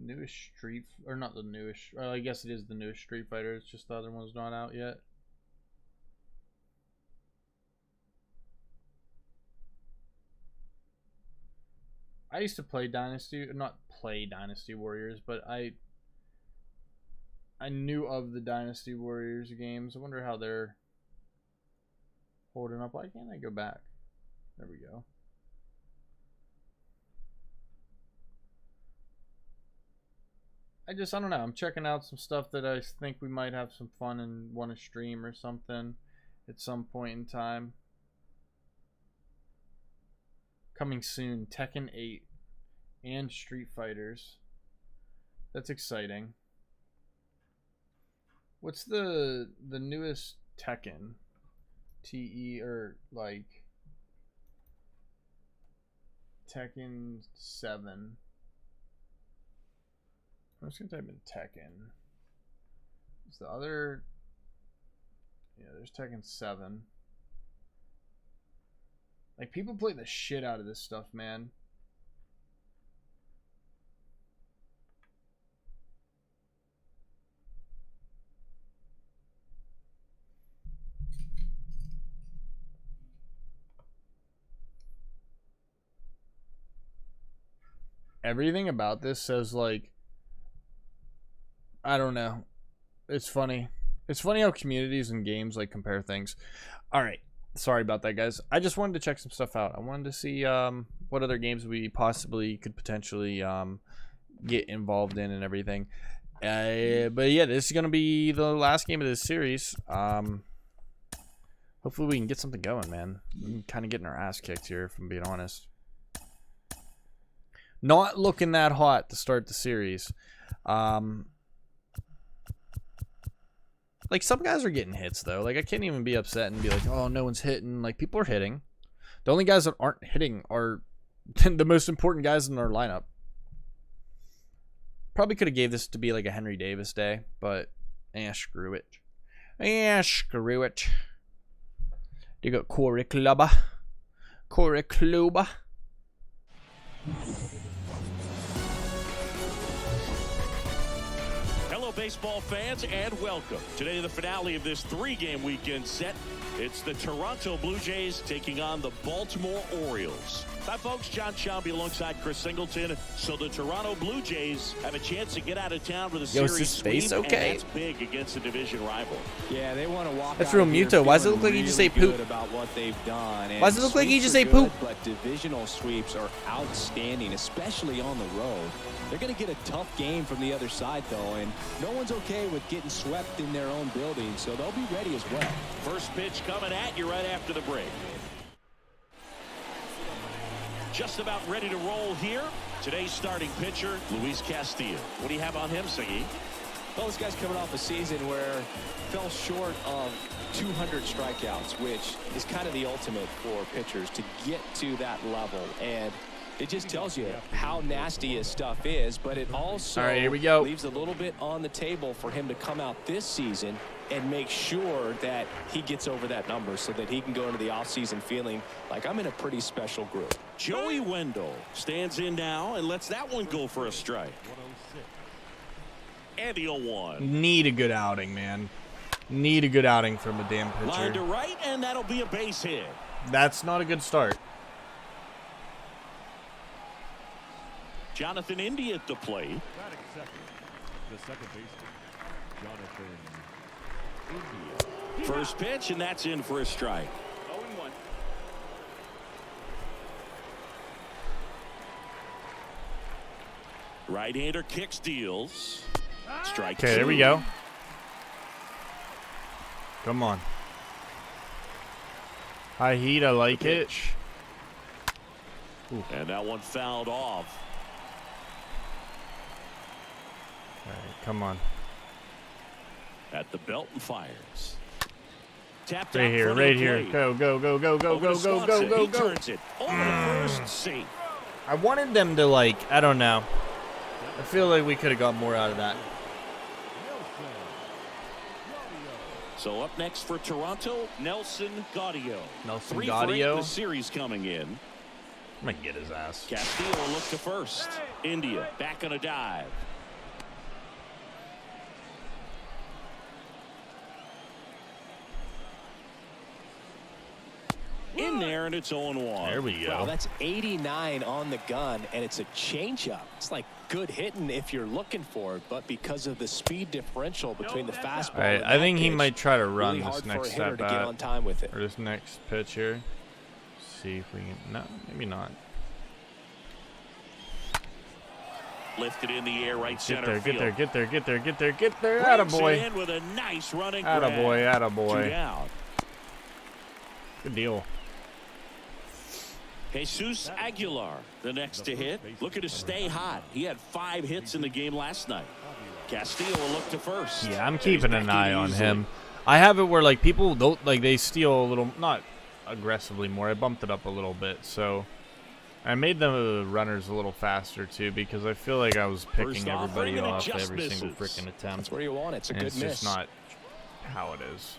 Newest Street, or not the newest, I guess it is the newest Street Fighter, it's just the other one's not out yet. I used to play Dynasty, not play Dynasty Warriors, but I knew of the Dynasty Warriors games. I wonder how they're holding up. Why can't I go back? There we go. I don't know. I'm checking out some stuff that I think we might have some fun and want to stream or something at some point in time. Coming soon, Tekken 8 and Street Fighters. That's exciting. What's the newest Tekken? TE or like Tekken 7. I'm just gonna type in Tekken. Is the other? Yeah, there's Tekken 7. Like, people play the shit out of this stuff, man. Everything about this says, like, I don't know. It's funny. It's funny how communities and games like compare things. All right. Sorry about that, guys. I just wanted to check some stuff out. I wanted to see what other games we possibly could potentially get involved in and everything. But yeah, this is going to be the last game of this series. Hopefully we can get something going, man. I'm kind of getting our ass kicked here, if I'm being honest. Not looking that hot to start the series. Like, some guys are getting hits, though. Like, I can't even be upset and be like, oh, no one's hitting. Like, people are hitting. The only guys that aren't hitting are the most important guys in our lineup. Probably could have gave this to be like a Henry Davis day, but screw it. Screw it. You got Corey Kluber. Corey Kluber. Hello, baseball fans, and welcome. Today, the finale of this 3-game weekend set. It's the Toronto Blue Jays taking on the Baltimore Orioles. Hi, folks. John Shelby alongside Chris Singleton. So the Toronto Blue Jays have a chance to get out of town with a Yo, is series his face sweep, okay? and that's big against a division rival. Yeah, they want to walk. That's out real of here Muto. Why does it feeling look like he just really ate poop? good about what they've done. And Why does it look like he sweeps just are ate good, poop? But divisional sweeps are outstanding, especially on the road. They're going to get a tough game from the other side, though, and no one's okay with getting swept in their own building, so they'll be ready as well. First pitch coming at you right after the break. Just about ready to roll here. Today's starting pitcher, Luis Castillo. What do you have on him, Siggy? Well, this guy's coming off a season where fell short of 200 strikeouts, which is kind of the ultimate for pitchers to get to that level. And it just tells you how nasty his stuff is, but it also All right, here we go. leaves a little bit on the table for him to come out this season and make sure that he gets over that number so that he can go into the offseason feeling like I'm in a pretty special group. Joey Wendell stands in now and lets that one go for a strike. And the 0-1. Need a good outing, man. Need a good outing from a damn Line to pitcher. right, and that'll be a base hit. That's not a good start. Jonathan India at the plate. Batting second, the second baseman, Jonathan India. First pitch, and that's in for a strike. 0-1. Right-hander kicks, deals. Strike Okay, there we two. go. Come on. High heat, I like it. And that one fouled off. All right, come on. At the belt and fires. Tapped Right out here, front of right the here. plate. Go, go, go, go, go, Over go, to go, go, Swanson. go, He go. turns it over to first, safe. I wanted them to, like, I don't know. I feel like we could have got more out of that. So up next for Toronto, Nelson Gaudio. Nelson 3 for 8 Gaudio. in the series coming in. I'm going to get his ass. Castillo will look to first. India back on a dive. In there, and it's 0-1. There we Wow, go. that's 89 on the gun, and it's a changeup. It's like good hitting if you're looking for it, but because of the speed differential between the fastball All right, and I think that he pitch, might try to run really this hard next for a hitter step to get on at. time with it. Or this next pitch here. See if we can. No, maybe not. Lifted in the air, right Get center there, field. get there, get there, get there, get there, get there. Brings Attaboy. it in with a nice running grab. Attaboy, 2 attaboy. down. Good deal. Jesus Aguilar, the next to hit. Looking to stay hot. He had 5 hits in the game last night. Castillo will look to first. Yeah, I'm And he's keeping an back eye in on easily. him. I have it where, like, people don't, like, they steal a little, not aggressively more. I bumped it up a little bit, so I made the runners a little faster, too, because I feel like I was picking First everybody offering, and it off just every single misses. freaking attempt. That's where you want it. It's a And good it's miss. just not how it is.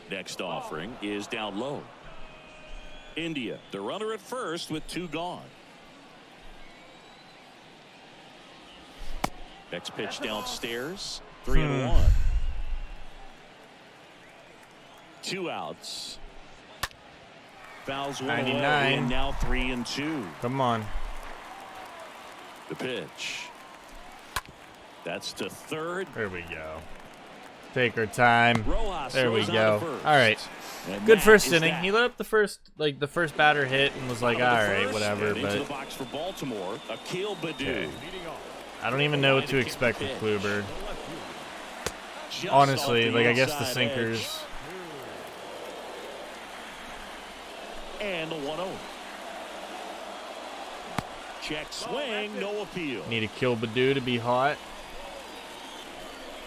Next offering is down low. India, the runner at first with 2 gone. Next pitch downstairs. 3-1. 2 outs. Fouls one away, 99. and now 3-2. Come on. The pitch. That's to third. There we go. Take our time. Rojas There we throws on go. to first. All right. And Good that first is inning. that. He let up the first batter hit and was like, Out all of the right, first, whatever. and into the But box for Baltimore, Akil Baddoo. Okay. I don't even know what to expect with Kluber. Just Honestly, off the like, I guess the outside sinkers. edge. And the 1-0. Check swing, no appeal. Need to kill Baddoo to be hot.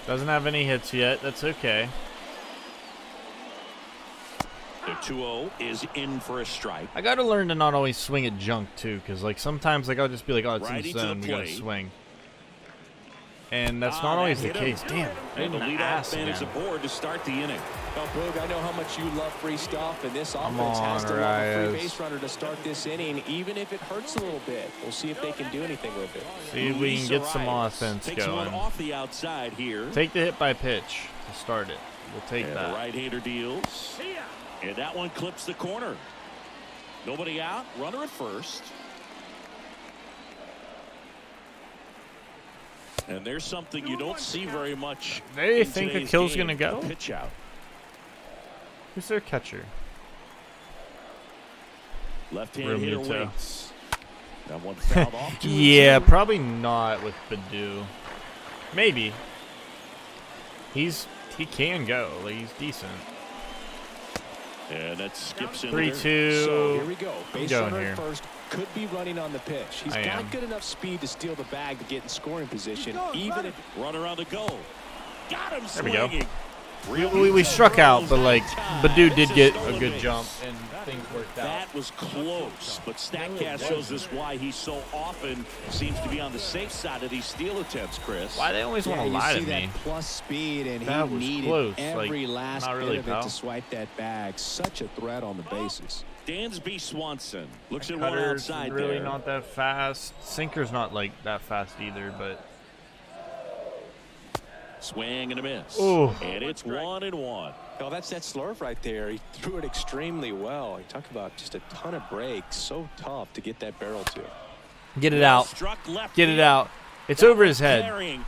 Doesn't have any hits yet. That's okay. The 2-0 is in for a strike. I gotta learn to not always swing at junk too, because like sometimes like I'll just be like, oh, it's in Righty the to the zone. We gotta plate. swing. And that's not always the hit him. case. Damn. And the An leadoff ass man is again. aboard to start the inning. Well, Boog, I know how much you love free stuff, and this Come offense has on, to love a free Reyes. base runner to start this inning, even if it hurts a little bit. We'll see if they can do anything with it. See if we can get some Reyes offense takes one going. off the outside here. Take the hit by pitch to start it. We'll take And that. the right-hander deals. And that one clips the corner. Nobody out. Runner at first. And there's something you don't see very much. They in think today's Akil's game. gonna go? Pitch out. Who's their catcher? Left-hand hitter Romuto. waits. That one fouled off. 2-2. Yeah, probably not with Badu. Maybe. He can go. Like, he's decent. And that skips in. 3-2. So here we go. I'm Base going runner here. at first could be running on the pitch. He's I got am. good enough speed to steal the bag to get in scoring position, even if Runner on the goal. Got him There we go. swinging. We struck out, but like Badu did get a good jump and things worked out. That was close, but StatCast shows us why he so often seems to be on the safe side of these steal attempts, Chris. Why they always want to you lie see to me? that plus speed, and That he was needed close, every like, last not bit really, of it pal. to swipe that bag. Such a threat on the bases. Dansby Swanson looks at one Cutter's outside really there. not that fast. Sinker's not like that fast either, but Swing and a miss. Ooh. And it's 1-1. Oh, that's that slurve right there. He threw it extremely well. He talked about just a ton of breaks. So tough to get that barrel to. get it out. Struck left. Get it out. It's over his head. Carrying.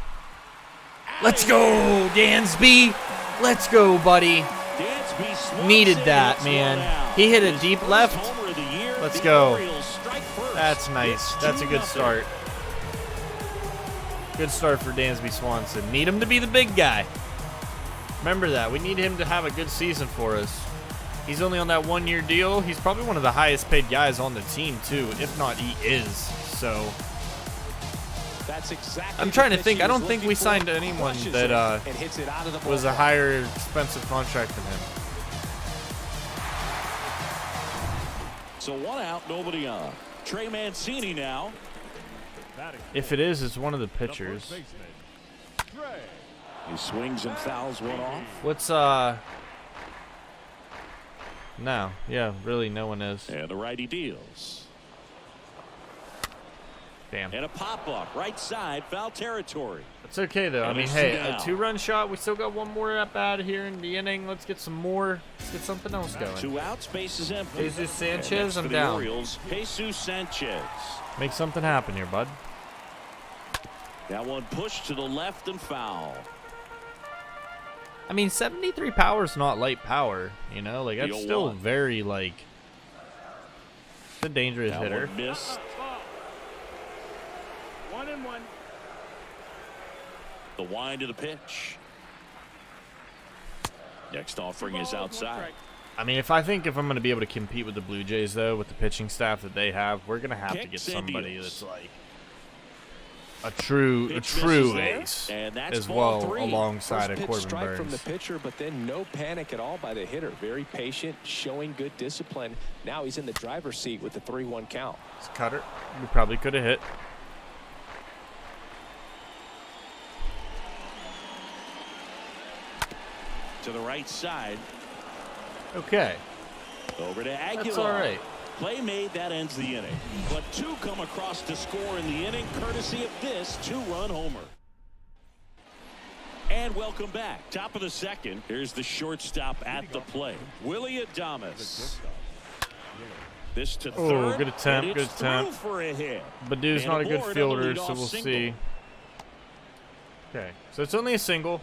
Let's go, Dansby. Let's go, buddy. Dansby Swanson Needed that, hits man. one out. He hit a His deep first left. homer of the year. Let's The go. Orioles strike first. That's nice. It's That's a good 2-0. start. Good start for Dansby Swanson. Need him to be the big guy. Remember that. We need him to have a good season for us. He's only on that 1-year deal. He's probably one of the highest paid guys on the team, too. If not, he is. So That's exactly. I'm trying the to pitch think. he I was don't think looking we for. signed anyone Crushes that it and hits it out of the was a ballpark. higher expensive contract than him. So one out, nobody on. Trey Mancini now. If it is, it's one of the pitchers. Baseman, Trey. He swings and fouls one off. What's No, yeah, really, no one is. And the righty deals. Damn. And a pop-up, right side, foul territory. It's okay though. I And mean, it's hey, two a down. 2-run shot. We still got one more at bat here in the inning. Let's get some more. Let's get something else going. 2 outs, base is empty. Jesus And Sanchez, next I'm for the down. Orioles, Jesus Sanchez. Make something happen here, bud. That one pushed to the left and foul. I mean, 73 power is not light power. You know, like that's 0-1. still very like. It's a dangerous That hitter. one missed. 1-1. The wind of the pitch. Next offering is outside. I mean, if I'm going to be able to compete with the Blue Jays, though, with the pitching staff that they have, we're going to have to get Kicks and somebody deals. that's like a true Pitch misses there, ace and that's as ball well, 3. alongside First of pitch Corbin strike from the Burns. pitcher, but then no panic at all by the hitter. Very patient, showing good discipline. Now he's in the driver's seat with the 3-1 count. It's Cutter. We probably could have hit. To the right side. Okay. Over to Aguilar. That's all right. Play made, that ends the inning. But 2 come across to score in the inning, courtesy of this 2-run homer. And welcome back. Top of the second. Here's the shortstop at the plate, Willie Adames. This to Oh, third. good attempt, and good it's through attempt. for a hit. Badu's And not a good aboard on the fielder, so leadoff we'll single. see. Okay, so it's only a single,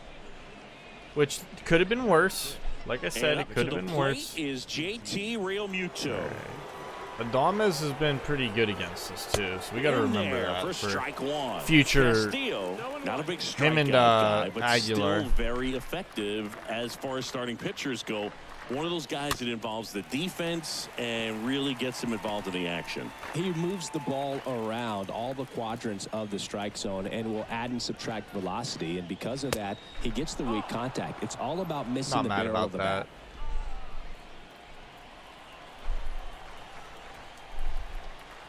which could have been worse. Like I said, And it up could to have the been plate worse. is JT Realmuto. Adames has been pretty good against us too, so we got to In remember there that for for strike one. future. Castillo, not a big Him and, strikeout guy, but Aguilar. still very effective as far as starting pitchers go. One of those guys that involves the defense and really gets them involved in the action. He moves the ball around all the quadrants of the strike zone and will add and subtract velocity. And because of that, he gets the weak contact. It's all about missing Not the mad barrel about of the that.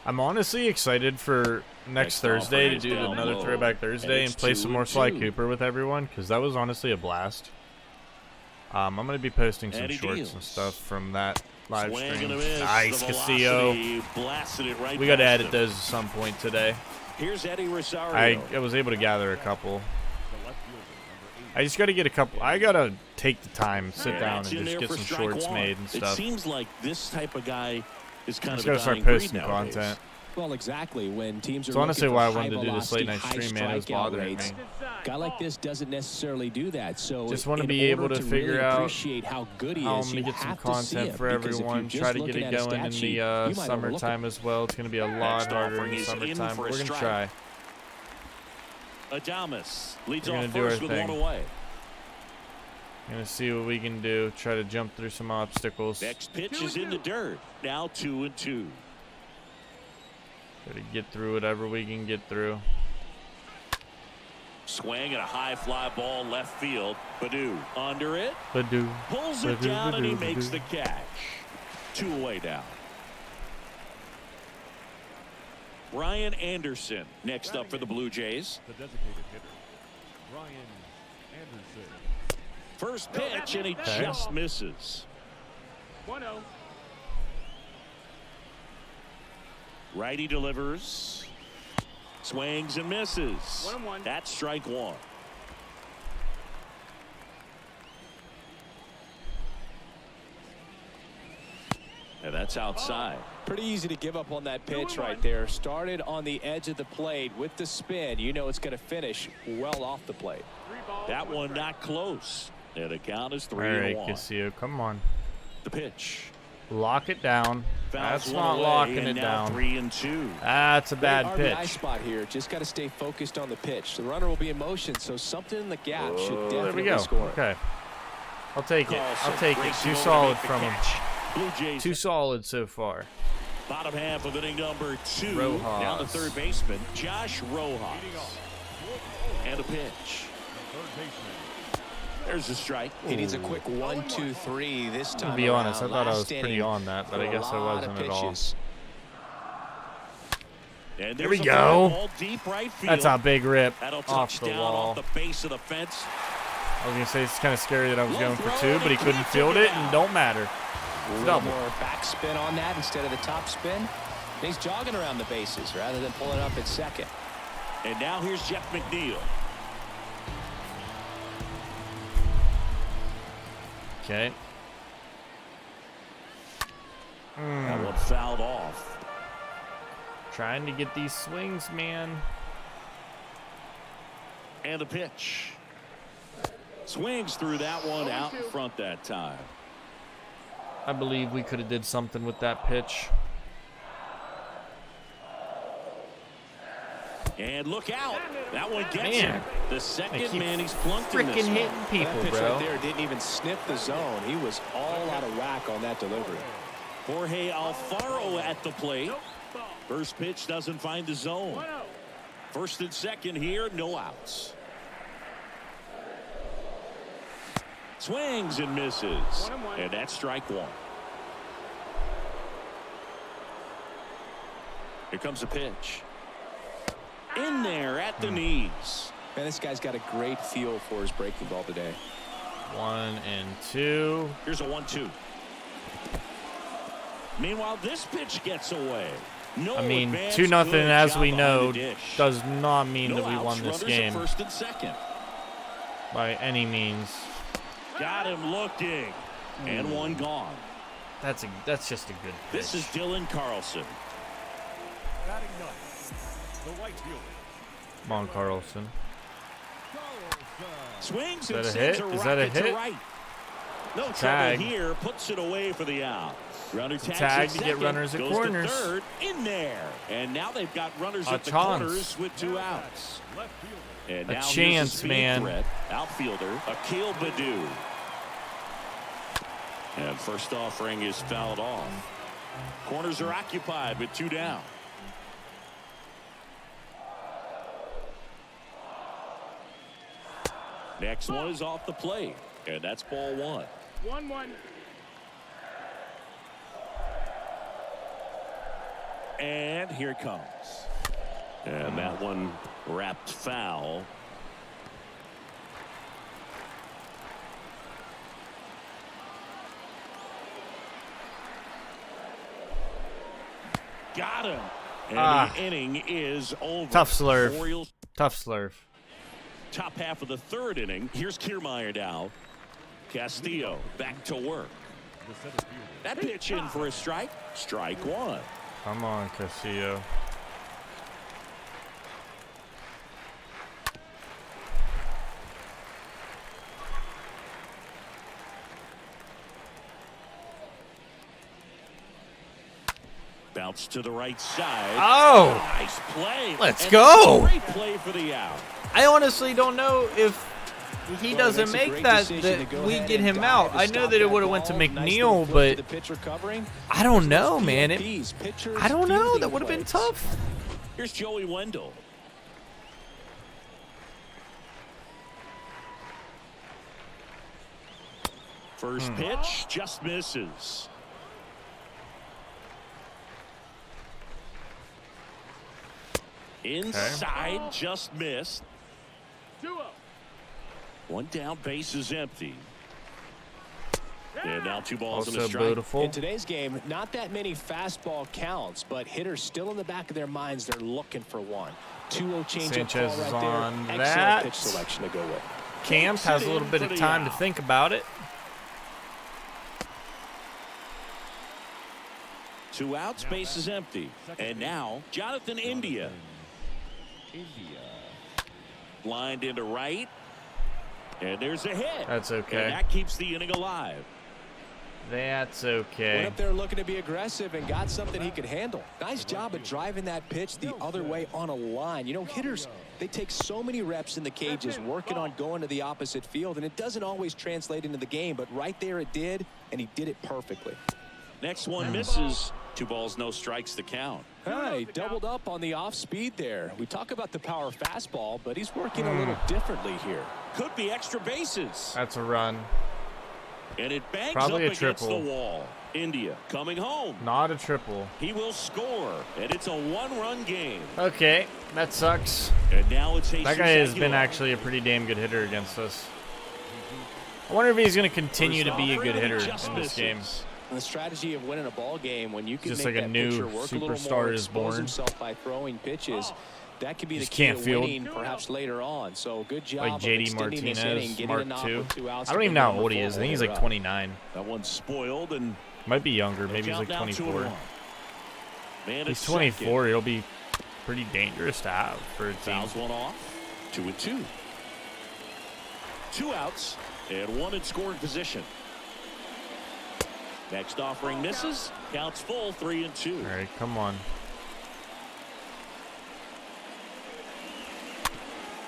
bat. 。 . . . . . . . . . . . . . . . . . . . . . . . . . . . . . . . . . . . . . . . . . . . . . . . . . . . . I'm honestly excited for next Thursday to do another Throwback Thursday and play some more Sly Cooper with everyone, because that was honestly a blast. I'm going to be posting some shorts and stuff from that live stream. Nice, Castillo. We got to edit those at some point today. Here's Eddie Rosario. I was able to gather a couple. I just got to get a couple. I got to take the time, sit down, and just get some shorts made and stuff. It seems like this type of guy is kind of got to start posting content. Well, exactly. When teams are That's honestly looking why I for wanted to do this late night stream, man. It was bothering me. A guy like this doesn't necessarily do that. So just want to be able to figure really out appreciate how good he how I'm is, going to get some content for everyone. Try to get it going in the summertime as well. It's going to be a lot harder in the summertime. We're going to try. Adames leads We're off gonna do our first with thing. 1 away. Gonna see what we can do. Try to jump through some obstacles. Next pitch is in the dirt. Now 2-2. Try to get through whatever we can get through. Swing and a high fly ball left field. Badu under it. Badu. Pulls it down and he makes the catch. 2 away now. Ryan Anderson next up for the Blue Jays. The designated hitter, Ryan Anderson. First pitch and he just misses. 1-0. Righty delivers. Swings and misses. 1-1. That's strike 1. And that's outside. Pretty easy to give up on that pitch right there. Started on the edge of the plate with the spin. You know it's going to finish well off the plate. That one not close. And the count is 3-1. All right, Castillo, come on. The pitch. Lock it down. Fouls That's one not away, locking and it now down. 3-2. That's a bad RBI pitch. spot here. Just got to stay focused on the pitch. The runner will be in motion, so something in the gap should There definitely we go. score. Okay. I'll take it. I'll Carlson take it. racing Too over to solid make the from him. catch. Blue Jays. Too solid so far. Bottom half of inning number 2. Rojas. Down the third baseman, Josh Rojas. And a pitch. There's a strike. He needs a quick 1-2-3 this time. To be honest, I around. thought I was Last pretty inning on that, but I for a guess I lot of wasn't at all. pitches. And There we there's a fly go. ball deep right field. That's a big rip That'll off touch the down wall. off the base of the fence. I was going to say it's kind of scary that I was going for 2, but he couldn't field it, and don't matter. A little Double. more backspin on that instead of the top spin. And he's jogging around the bases rather than pulling up at second. And now here's Jeff McNeil. Okay. That one fouled off. Trying to get these swings, man. And a pitch. Swings through that one out in front that time. I believe we could have did something with that pitch. And look out. That one gets Man. him. The second keep man he's plunked in this Freaking one. hitting people, That pitch bro. right there didn't even sniff the zone. He was all out of whack on that delivery. Jorge Alfaro at the plate. First pitch doesn't find the zone. First and second here, no outs. Swings and misses. And that's strike 1. Here comes a pitch. In there at the knees. Man, this guy's got a great feel for his breaking ball today. 1 and 2. Here's a 1-2. Meanwhile, this pitch gets away. No I mean, advance, 2-0, good as job we behind know, the dish. does not mean No that we outs, won this runners at game first and second. by any means. Got him looking. And one gone. That's just a good pitch. This is Dylan Carlson. Batting ninth, the right fielder, Come on, Carlson. Swings Is and that a sends hit? a Is that a rocket to hit? right. No Tag. trouble here. Puts it away for the out. Runner tags tag at to get second, runners at goes corners. To third, in there. And now they've got runners A at the chance. corners with 2 outs. left fielder, And A now here's chance, the speed man. threat. Outfielder Akil Badu. And first offering is fouled off. Corners are occupied with 2 down. Next one is off the plate. And that's ball 1. 1-1. and here it comes. And that one wrapped foul. Got him. And the inning is over. Tough slurve. Orioles. Tough slurve. Top half of the third inning. Here's Kiermaier now. Castillo back to work. That pitch in for a strike. Strike one. Come on, Castillo. Bounce to the right side. Oh! Nice play. Let's And go. Great play for the out. I honestly don't know if he doesn't make that we get him out. I know that it would have went to McNeil, but I don't know, man. I don't know. That would have been tough. Here's Joey Wendell. First pitch just misses. Inside, just missed. 2-0. One down, base is empty. And now 2 balls and a Also strike. beautiful. In today's game, not that many fastball counts, but hitters still in the back of their minds, they're looking for one. 2-0 changeup Sanchez call is right on there. that. Excellent pitch selection to go with. Camp has a little bit of time to think about it. 2 outs, base is empty. And now Jonathan India. Blind into right. And there's a hit. That's okay. And that keeps the inning alive. That's Went okay. up there looking to be aggressive and got something he could handle. Nice job of driving that pitch the other way on a line. You know, hitters, they take so many reps in the cages working on going to the opposite field, and it doesn't always translate into the game, but right there it did, and he did it perfectly. Next one misses. 2 balls, no strikes to count. Hey, doubled up on the off speed there. We talk about the power fastball, but he's working a little differently here. Could be extra bases. That's a run. And it bangs Probably up a against triple. the wall. India coming home. Not a triple. He will score, and it's a 1-run game. Okay, that sucks. And now it's That guy has been actually a pretty damn good hitter against us. I wonder if he's going to continue to be a good hitter in this game. And the strategy of winning a ball game when you can Just make like a that new pitcher work a little superstar more, is expose born. himself by throwing pitches. That could be the Just key can't to field. winning, perhaps later on. So good job Like of JD extending this inning, Martinez, getting Mark a knock II. with 2 outs I don't to even bring know home how old the he is. I think he's full like hitter up. 29. That one's spoiled, and Might be younger. Maybe he's count like now 2-1. 24. Man, He's 24. He'll be pretty dangerous to have for a team. Fouls one off. 2-2. 2 outs and 1 in scoring position. Next offering misses. Counts full. 3-2. All right, come on.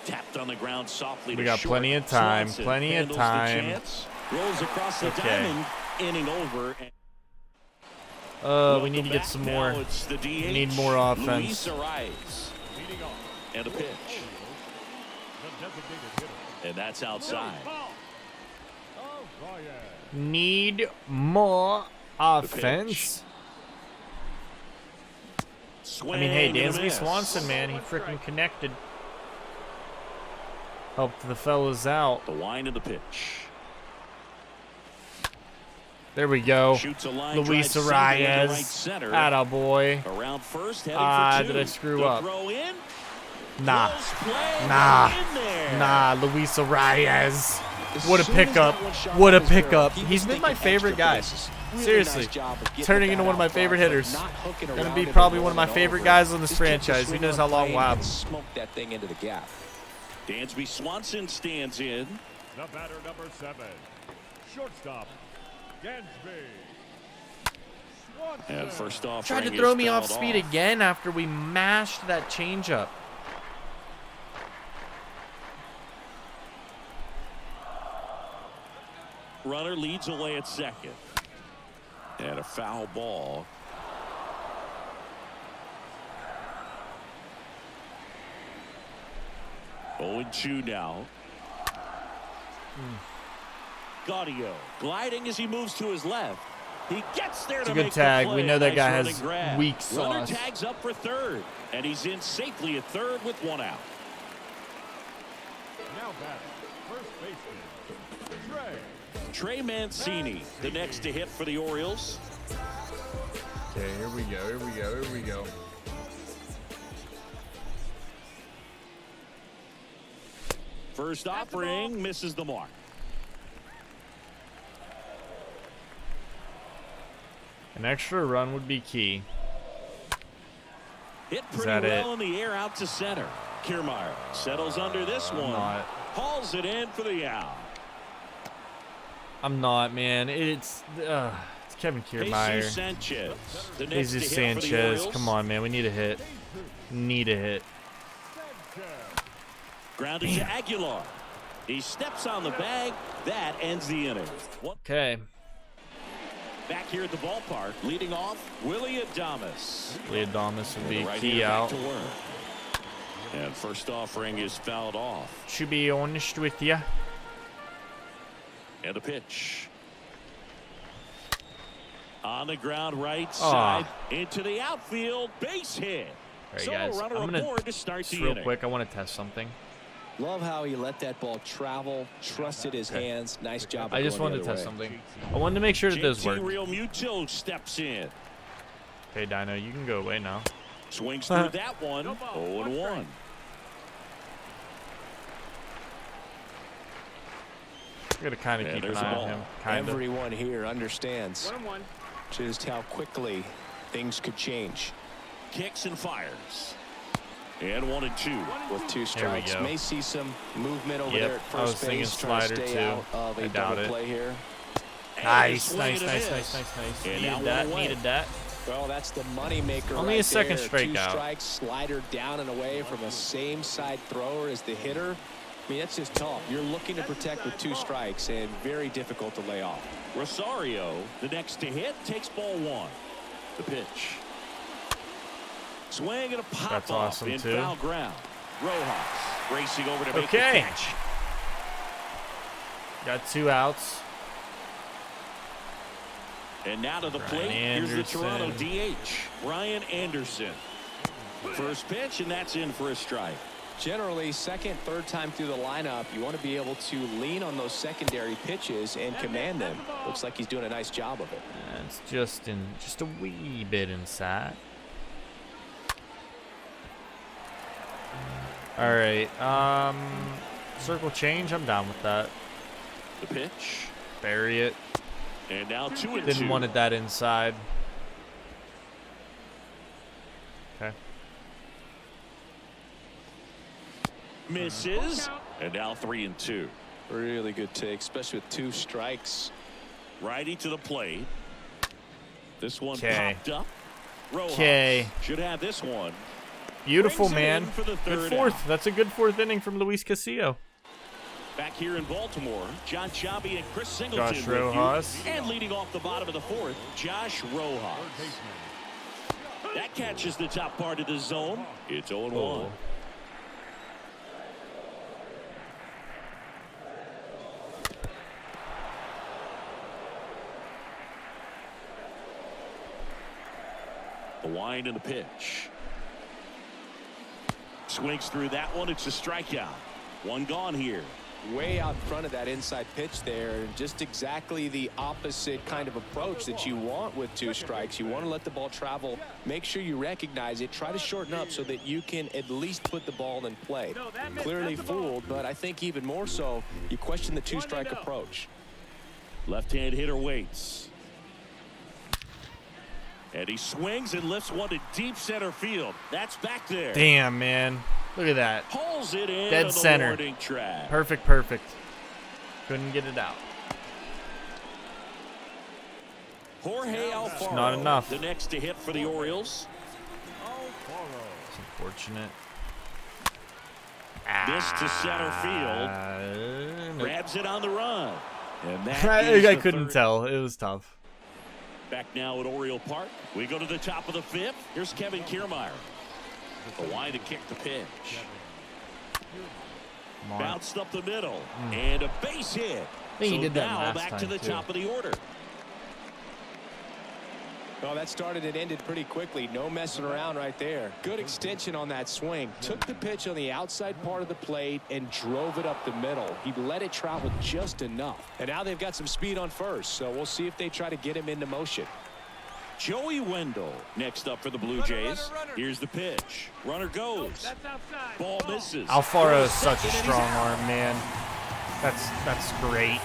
Tapped on the ground softly. We to got short. plenty of time. Swanson Plenty of handles the time. chance, rolls across the Okay. diamond. Inning over. We need to get some more. Now it's the DH, We need more offense. Luis Arias. And a pitch. And that's outside. Need more offense. I mean, hey, Dansby Swanson, man, he freaking connected. Helped the fellas out. The wind of the pitch. There we go. Shoots a line Luis drive single into Arias. right center. Attaboy. Around first, heading for 2. Did I screw The up? throw in. Nah. Close play, Nah. in there. Nah, Luis Arias. As What a soon as pickup. that one shot What a was there, pickup. he was He's been my thinking favorite extra guy. bases. Really Seriously. nice job of getting Turning the into bat one of my out favorite front, hitters. not hooking Gonna around be it and probably one of my rolling favorite over. guys on this Just kept the franchise. Who swing knows on how long plane we'll have and him. smoked that thing into the gap. Dansby Swanson stands in. The batter, number 7, shortstop, Dansby. And first off, Tried to throw me off speed again after we mashed that changeup. Runner leads away at second. And a foul ball. Oh, 0-2 now. Gaudio gliding as he moves to his left. He gets there It's to a good make tag. the play. We know that Nice guy run has and grab. weak Runner sauce. tags up for third, and he's in safely at third with one out. Now batting, first baseman, Trey Mancini, the next to hit for the Orioles. Okay, here we go. Here we go. Here we go. First offering misses the mark. An extra run would be key. Hit Is pretty that well in the air out to center. Kiermaier settles under this one. Not. Hauls it in for the out. I'm not, man. It's Kevin Kiermaier. Jesus Sanchez, the next to Jesus hit for the Sanchez. Orioles. Come on, man. We need a hit. Need a hit. Grounded to Aguilar. He steps on the bag. That ends the inning. Okay. Back here at the ballpark, leading off, Willie Adames. Leodamus would be Right key here, back out. to work. And first offering is fouled off. To be honest with you. And a pitch. On the ground right side, into the outfield, base hit. All right, So guys. a runner I'm gonna aboard to start just the real inning. quick. I want to test something. Love how he let that ball travel, trusted his hands. Nice job. I just wanted to test something. I wanted to make sure that this JT worked. Real Muto steps in. Okay, Dino, you can go away now. Swings through that one. 0-1. We're gonna kind of Yeah, keep an there's a eye ball. on him. Kind of. Everyone here understands 1-1. just how quickly things could change. Kicks and fires. And 1-2. With two Here we strikes, go. may see some movement over Yep, there at I was first thinking base, trying to slider stay too. out of I a doubt double it. play here. Nice, swing nice, and a nice, miss. nice, nice, nice. And Needed now that. one away. Needed that. Well, that's the money maker. Only right a second there. strikeout. Two strikes, slider down and away from a same side thrower as the hitter. I mean, that's just tough. You're looking to protect with two strikes and very difficult to lay off. Rosario, the next to hit, takes ball one. The pitch. Swing and a pop That's off awesome, in too. foul ground. Rojas racing over to make the Okay. catch. Got 2 outs. And now to the Brian plate. Here's the Anderson. Toronto DH, Brian Anderson. First pitch, and that's in for a strike. Generally, second, third time through the lineup, you want to be able to lean on those secondary pitches and command them. Looks like he's doing a nice job of it. It's just a wee bit inside. All right. Circle change. I'm down with that. The pitch. Bury it. And now 2-2. Didn't want it that inside. Okay. Misses. And now 3-2. Really good take, especially with two strikes. Righty to the plate. This one 'Kay. popped up. Rojas 'Kay. should have this one. Beautiful, Brings it man. in for the Good third fourth. out. That's a good fourth inning from Luis Castillo. Back here in Baltimore, John Chabi and Chris Singleton Josh with you. Rojas. And leading off the bottom of the fourth, Josh Rojas. That catches the top part of the zone. It's 0-1. The wind and the pitch. Swings through that one. It's a strikeout. One gone here. Way out in front of that inside pitch there, and just exactly the opposite kind of approach that you want with two strikes. You want to let the ball travel, make sure you recognize it, try to shorten up so that you can at least put the ball in play. Clearly fooled, but I think even more so, you question the two-strike approach. Left-hand hitter waits. And he swings and lifts one to deep center field. That's back there. Damn, man. Look at that. Pulls it in Dead on the center. warning track. Perfect, perfect. Couldn't get it out. Jorge Alfaro, not enough. the next to hit for the Orioles. It's unfortunate. This to center Nope. field. Grabs it on the run. And that I is the couldn't third. tell. It was tough. Back now at Oriole Park. We go to the top of the fifth. Here's Kevin Kiermaier. The wide to kick the pitch. Come on. Bounced up the middle. And a base hit. think he So did that now last back to time, the too. top of the order. Well, that started and ended pretty quickly. No messing around right there. Good extension on that swing. Took the pitch on the outside part of the plate and drove it up the middle. He let it travel just enough. And now they've got some speed on first, so we'll see if they try to get him into motion. Joey Wendell next up for the Blue Jays. Here's the pitch. Runner goes. That's outside. Ball misses. Alfaro is such a strong arm, man. That's great.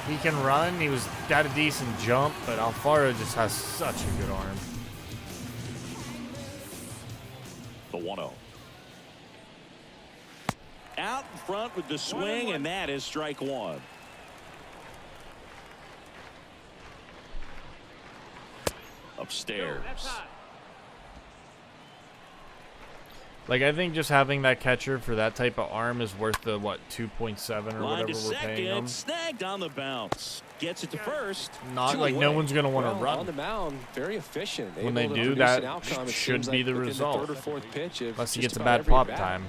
He can run. He got a decent jump, but Alfaro just has such a good arm. The 1-0. Out in front with the swing, and that is strike one. Upstairs. Like, I think just having that catcher for that type of arm is worth the, what, 2.7 or Line whatever to we're paying him. second, snagged on the bounce. Gets it to first. Not Two like away. no one's going to want to On run. the mound, very efficient. When they Able to do, produce that an outcome, it should seems be like the within result. third or fourth pitch of Unless he just gets a about bad every pop bat. time.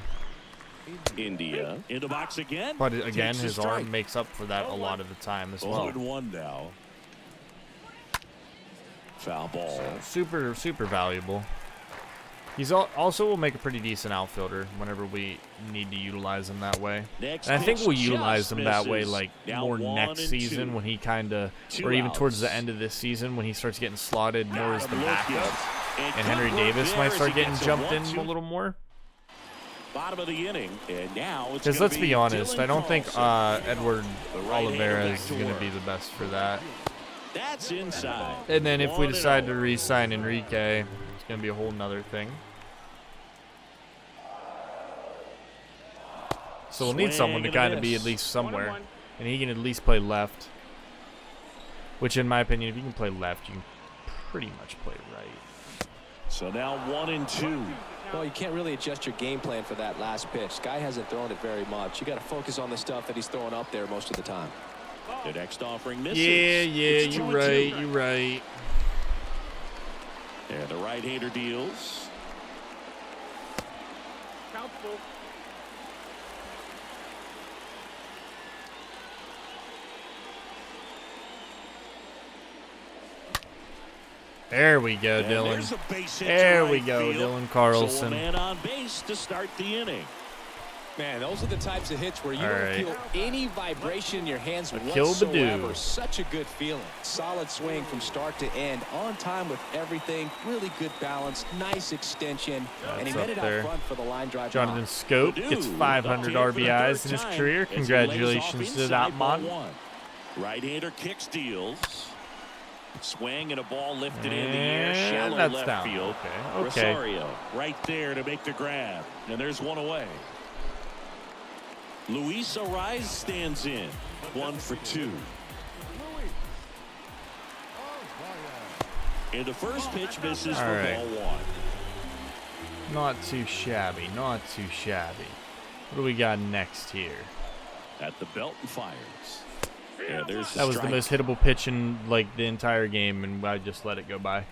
India in the box again. But again, Takes a his strike. arm makes up for that a lot of the time as well. 0-1 now. Foul ball. Super, super valuable. He's also will make a pretty decent outfielder whenever we need to utilize him that way. Next And I think pitch we'll utilize just him that way, misses. like, Now more 1 next and season 2. when he kind of, Two or even towards the outs. end of this season when he starts getting slotted more as the Looking. backup. And good Henry work Davis there might as start he getting gets jumped in 1-2. a little more. Bottom of the inning, and now it's Because gonna let's be honest, Dylan I don't think Carlson. Edward The right-hander Oliveira back is to going to work. be the best for that. That's inside. And then if we 1-0. decide to re-sign Enrique, it's going to be a whole nother thing. So we'll need Swing someone to and a kind of be miss. at least somewhere. And he can at least play left. Which, in my opinion, if you can play left, you can pretty much play right. So now 1 and 2. Well, you can't really adjust your game plan for that last pitch. Guy hasn't thrown it very much. You got to focus on the stuff that he's throwing up there most of the time. The next offering misses. Yeah, It's you're 2-2. right, you're right. And the right-hander deals. Count full. There we go, And Dylan. there's a base hit to There we right go, field. Dylan So a Carlson. man on base to start the inning. Man, those are the types of hits where you All don't right. feel any vibration in your hands kill whatsoever. Badoo. Such a good feeling. Solid swing from start to end. On time with everything. Really good balance. Nice extension. And he That's made up it there. out front for the line drive. Jonathan Scope gets Badoo 500 up here for the RBIs third in his time career. as he lays Congratulations off to inside that ball man. 1. Right-hander kicks, deals. Swing and a ball lifted in the air. And Shallow that's left down. field. Okay. Rosario right there to make the grab. And there's one away. Luis Ariz stands in. 1 for 2. And the first pitch misses All for right. ball 1. Not too shabby, not too shabby. What do we got next here? At the belt and fires. Yeah, there's That was the strike. most hittable pitch in like the entire game, and I just let it go by.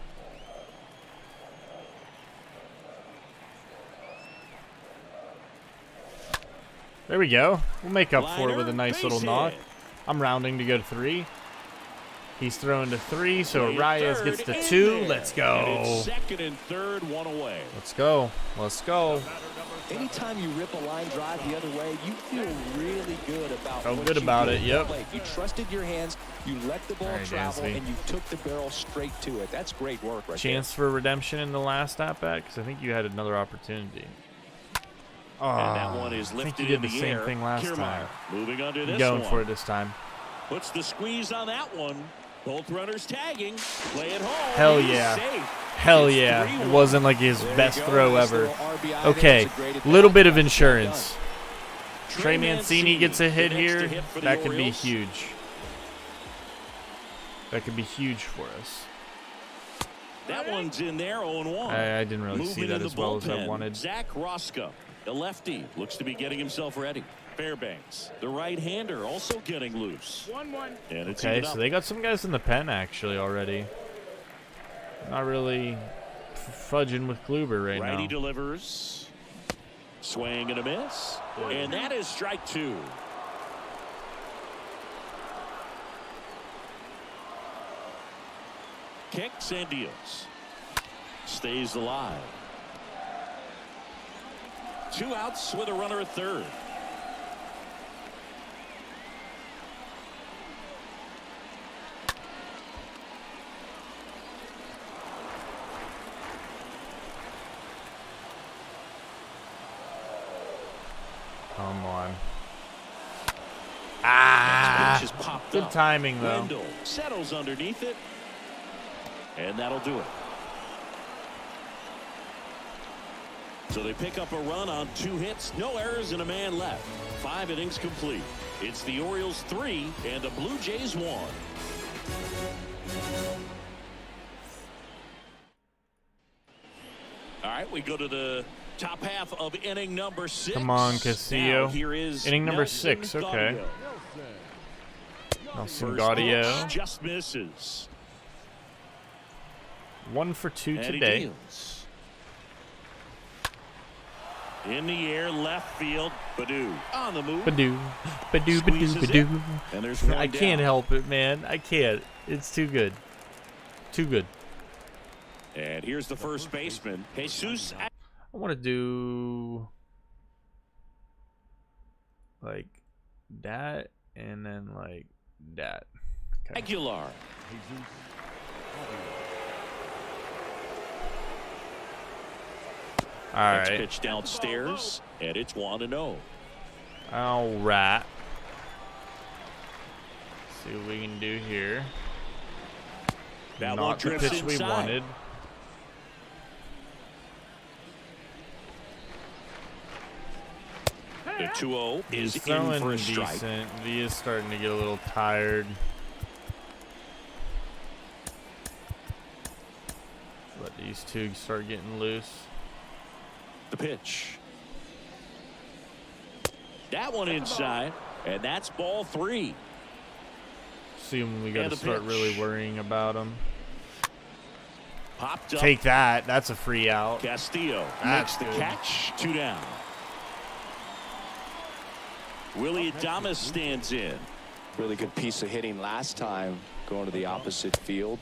There we go. We'll make up for it with a Liner, nice little base knock. hit. I'm rounding to go to 3. He's throwing to 3, so Play Arias third gets to in 2. there. Let's And go. it's second and third, 1 away. Let's go. Let's go. Anytime you rip a line drive the other way, you feel really good about Felt what good you about did it, at the yep. plate. You trusted your hands, you let the ball All right, travel, Dansby. and you took the barrel straight to it. That's great work right Chance for redemption in the last at-bat, because I think you had another opportunity. Oh, And that one is I think lifted you in did the the same air. thing last Kiermaier time. moving under this Going one. for it this time. Puts the squeeze on that one. Both runners tagging. Play it home. Hell He's yeah. safe. Hell It's yeah. 3-1. It wasn't like his there. best There you go. throw Nice ever. little RBI there. Okay, It's a great little bit of well insurance. Trey Trey Mancini gets a hit the next to here. hit for the That could be Orioles. huge. That could be huge for us. That one's in there, 0-1. I didn't really see Moving that in as the well as I bullpen, wanted. Zach Roscoe, the lefty, looks to be getting himself ready. Fairbanks, the right-hander, also getting loose. 1-1. And it's Okay, even so up. they got some guys in the pen actually already. Not really fudging with Kluber right Righty now. delivers. Swing and a miss. And that is strike 2. Kicks and deals. Stays alive. 2 outs with a runner at third. Come on. Ah! Pitch is popped Good up. timing, though. Wendell settles underneath it. And that'll do it. So they pick up a run on 2 hits, no errors, and a man left. 5 innings complete. It's the Orioles 3 and the Blue Jays 1. All right, we go to the top half of inning number 6. Come on, Castillo. Now, here is Inning number Nelson 6, okay. Gaudio. Nelson First Gaudio. pitch just misses. 1 for 2 And he today. deals. In the air, left field. Badoo on the move. Badoo. Badoo, badoo, Squeezes it. badoo. And there's one I can't down. help it, man. I can't. It's too good. Too good. And here's the first baseman, Jesus. I want to do like that and then like that. Okay. Aguilar. All Next right. pitch downstairs, and it's 1-0. All right. See what we can do here. That one Not the drifts pitch we inside. wanted. The 2-0 is He's in throwing for a strike. decent. V is starting to get a little tired. Let these two start getting loose. The pitch. That one inside, and that's ball 3. See when we got And to the start pitch. really worrying about them. Popped up. Take that. That's a free out. Castillo That's makes the good. catch. 2 down. Willie Adames stands in. Really good piece of hitting last time, going to the opposite field.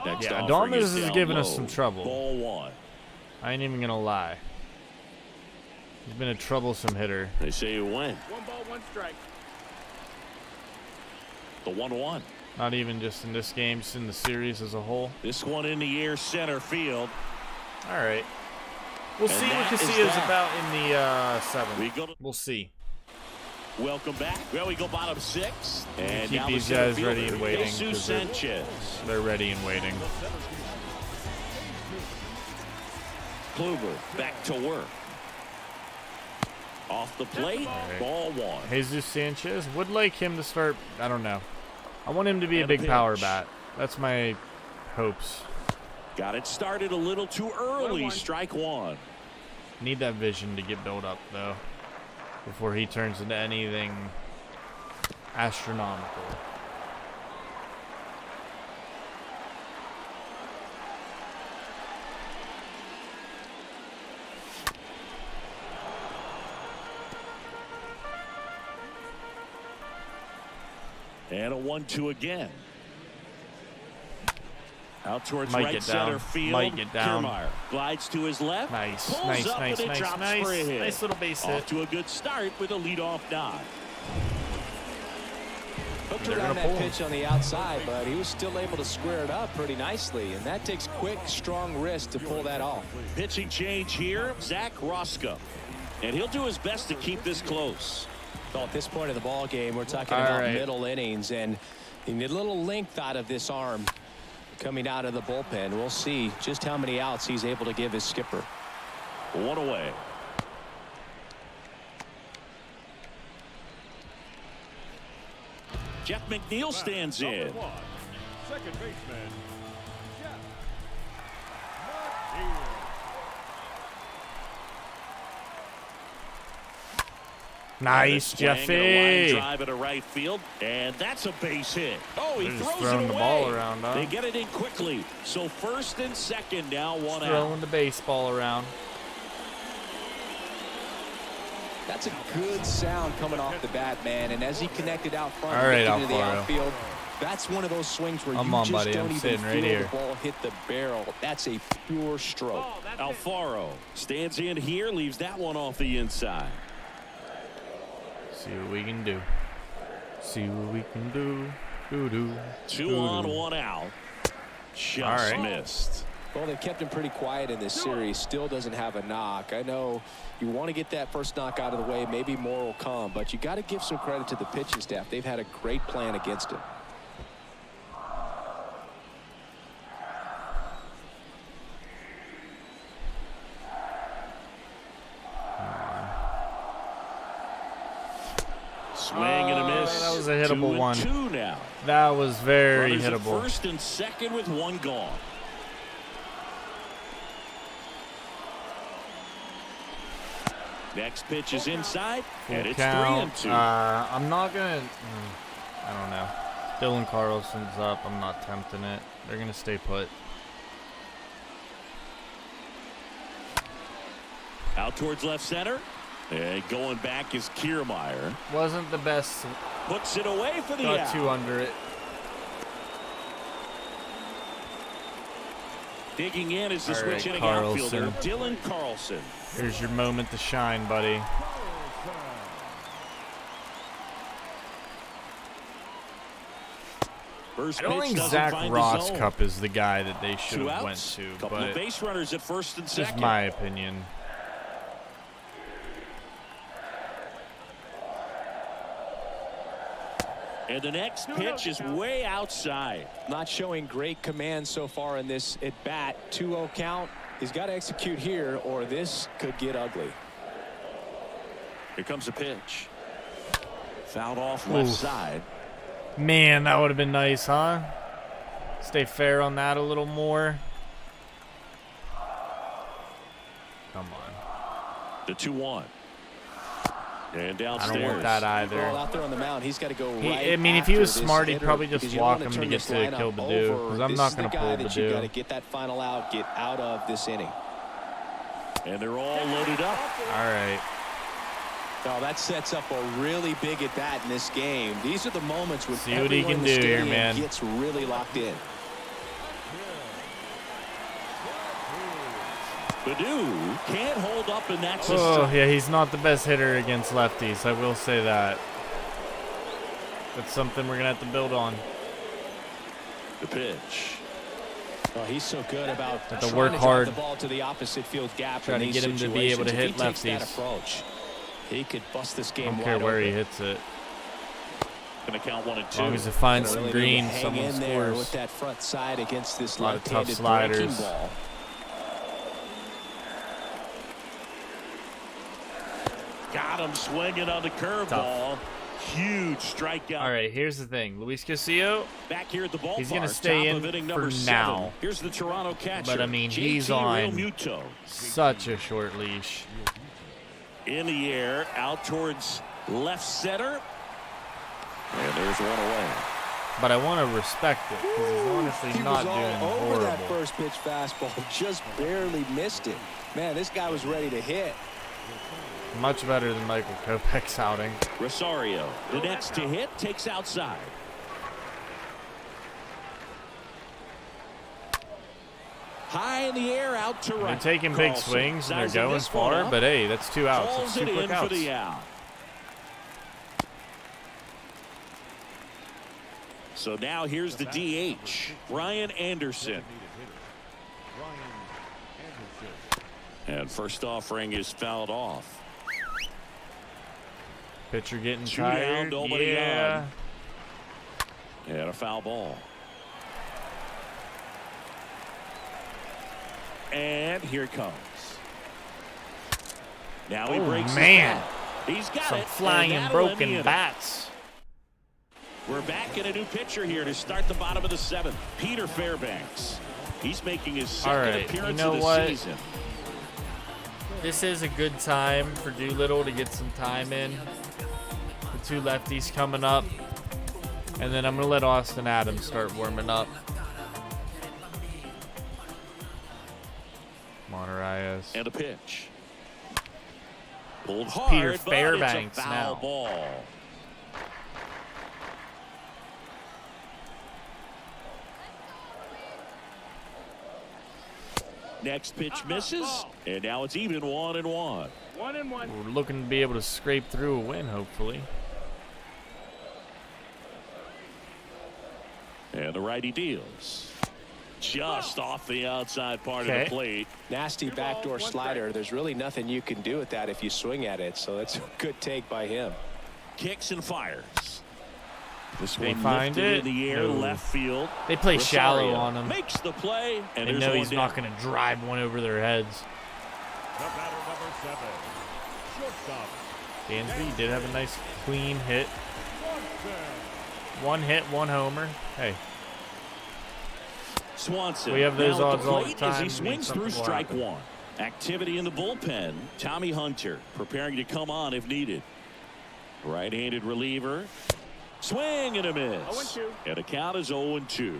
Next Yeah, offering Adames is is down giving us low. some trouble. Ball 1. I ain't even gonna lie. He's been a troublesome hitter. They say you win. 1 ball, 1 strike. The 1-1. Not even just in this game, just in the series as a whole. This one in the air, center field. All right. We'll And see what that is Casillas that. about in the We 7th. go to We'll see. welcome back. Well, we go bottom 6. And Keep now these the center guys ready fielder, and waiting, Jesus 'cause they're- Sanchez. They're ready and waiting. Kluber back to work. Off the plate, right. ball 1. Jesus Sanchez would like him to start. I don't know. I want him to be a And a big power pitch. bat. That's my hopes. Got it started a little too early. 1-1. Strike 1. Need that vision to get built up though, before he turns into anything astronomical. And a 1-2 again. Out towards Might right get center down. field. Might get down. Kiermaier glides to his left. Nice, Pulls nice, up nice, and it nice, drops nice. for a hit. Nice little base Off hit. to a good start with a leadoff dive. Hooked They're around gonna that pull him. pitch on the outside, but he was still able to square it up pretty nicely, and that takes quick, strong wrist to pull that off. Pitching change here, Zach Roscoe. And he'll do his best to keep this close. Well, at this point of the ball game, we're talking All about right. middle innings, and you need a little length out of this arm coming out of the bullpen. We'll see just how many outs he's able to give his skipper. 1 away. Jeff McNeil stands in. Number 1, second baseman, Jeff McNeil. Nice, Swing and a line Jeffy. drive at a right field, and that's a base hit. Oh, he They're just throws throwing it the away. ball around, huh? They get it in quickly. So first and second now, 1 out. Throwing the baseball around. That's a good sound coming off the bat, man, and as he connected out front All right, into the Alfaro. outfield, That's one of those swings where I'm you on, just buddy. don't I'm even sitting feel right the here. ball hit the barrel. That's a pure stroke. Alfaro stands in here, leaves that one off the inside. See what we can do. See what we can do. Do. 2 on, 1 out. Just All right. missed. Well, they've kept him pretty quiet in this series. Still doesn't have a knock. I know you want to get that first knock out of the way. Maybe more will come, but you got to give some credit to the pitching staff. They've had a great plan against him. Swing and a miss. That was a hittable one. 2-2 now. That was very Runners at hittable. first and second with 1 gone. Next pitch is inside, and Full it's count. 3-2. I'm not gonna. I don't know. Dylan Carlson's up. I'm not tempting it. They're gonna stay put. Out towards left center. And going back is Kiermaier. Wasn't the best. Puts it away for the Got out. 2 under it. Digging in is the All right, switch hitting Carlson. outfielder, Dylan Carlson. Here's your moment to shine, buddy. First I don't pitch think doesn't Zach find the Ross zone. Cup is the guy that they should 2 have outs. went to, Couple but of base runners at first and just second. my opinion. And the next pitch is way outside. Not showing great command so far in this at bat. 2-0 count. He's got to execute here, or this could get ugly. Here comes a pitch. Fouled off left Oof. side. Man, that would have been nice, huh? Stay fair on that a little more. Come on. The 2-1. And I downstairs. don't want that Well, either. out there on the mound, he's got to go right I mean, if he after was this smart, he'd hitter, probably just because you don't walk wanna him to turn get this to lineup kill Badu, over. 'cause I'm This not is the gonna guy pull that you got to Badu. get that final out, get out of this inning. And they're all loaded up. All right. Now that sets up a really big at bat in this game. These are the moments when See what he everyone can in the do here, stadium man. gets really locked in. Badu can't hold up, and that's a Oh, strike. yeah, he's not the best hitter against lefties. I will say that. That's something we're going to have to build on. The pitch. Oh, he's so good about Have to trying work to hard. drive the ball to the opposite field gap. Trying in to these get him to be able to situations. hit If he takes that lefties. approach, he could bust this I game don't care wide where he open. hits it. Going to count 1 and As 2. long as it finds Gonna some really need green, to hang someone in there with scores. that front side against this A lot of tough left-handed sliders. breaking ball. Got him swinging on the curveball. Huge strikeout. All right, here's the thing. Luis Castillo, Back here at the ballpark. He's gonna stay top in of inning for number 7. now. Here's the Toronto catcher. But, I mean, he's JT on Realmuto. such a short leash. In the air, out towards left center. And there's one away. But I want to respect it because he's honestly He not was doing all over that horrible. first pitch fastball, just barely missed it. Man, this guy was ready to hit. Much better than Michael Kopech's outing. Rosario, the next to hit, takes outside. High in the air, out to right. They're taking big Carlson swings and they're sizing going this one far, up, but hey, that's 2 outs. That's hauls 2 it quick in outs. for the out. So now here's the DH, Brian Anderson. And first offering is fouled off. Pitcher getting 2 down, tired. nobody Yeah. on. And a foul ball. And here it comes. Now he Oh, breaks the man. bat. He's got Some it. flying and that'll end the broken inning. bats. We're back in a new pitcher here to start the bottom of the 7th. Peter Fairbanks. He's making his second All right, appearance you know of the what? season. This is a good time for Doolittle to get some time in. The 2 lefties coming up. And then I'm going to let Austin Adams start warming up. Monterias. And a pitch. Pulled It's hard, Peter but Fairbanks it's a foul now. ball. Next pitch misses, and now it's even 1-1. 1-1. We're looking to be able to scrape through a win, hopefully. And the righty deals. Just off the outside part of the plate. Nasty backdoor slider. There's really nothing you can do with that if you swing at it. So that's a good take by him. Kicks and fires. This They one find lifted it. in the air, No. left field. They play shallow Rosario on him. makes the play, and They there's know one he's down. not going to drive one over their heads. The batter, number 7. Shortstop. Dansby did have a nice clean hit. Swanson. One hit, one homer. Hey, Swanson. We have those now at odds all the plate as time. he swings through Something will strike happen. one. Activity in the bullpen. Tommy Hunter preparing to come on if needed. Right-handed reliever. Swing and a miss. 0-2. And the count is 0-2.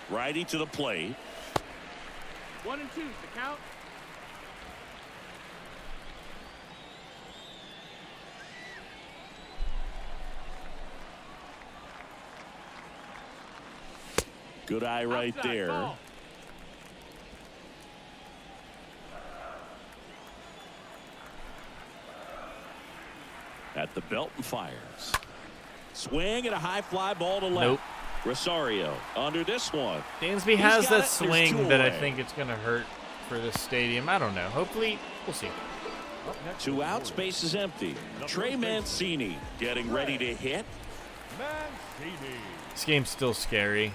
Righty to the plate. 1-2 is the count. Good eye right Outside there. ball. At the belt and fires. Swing and a high fly ball to left. Nope. Rosario under this one. Dansby He's has got that it. There's swing two that I away. think it's going to hurt for this stadium. I don't know. Hopefully, we'll see. Up next, Two outs, base is empty. Trey Mancini getting ready to hit. Mancini. This game's still scary.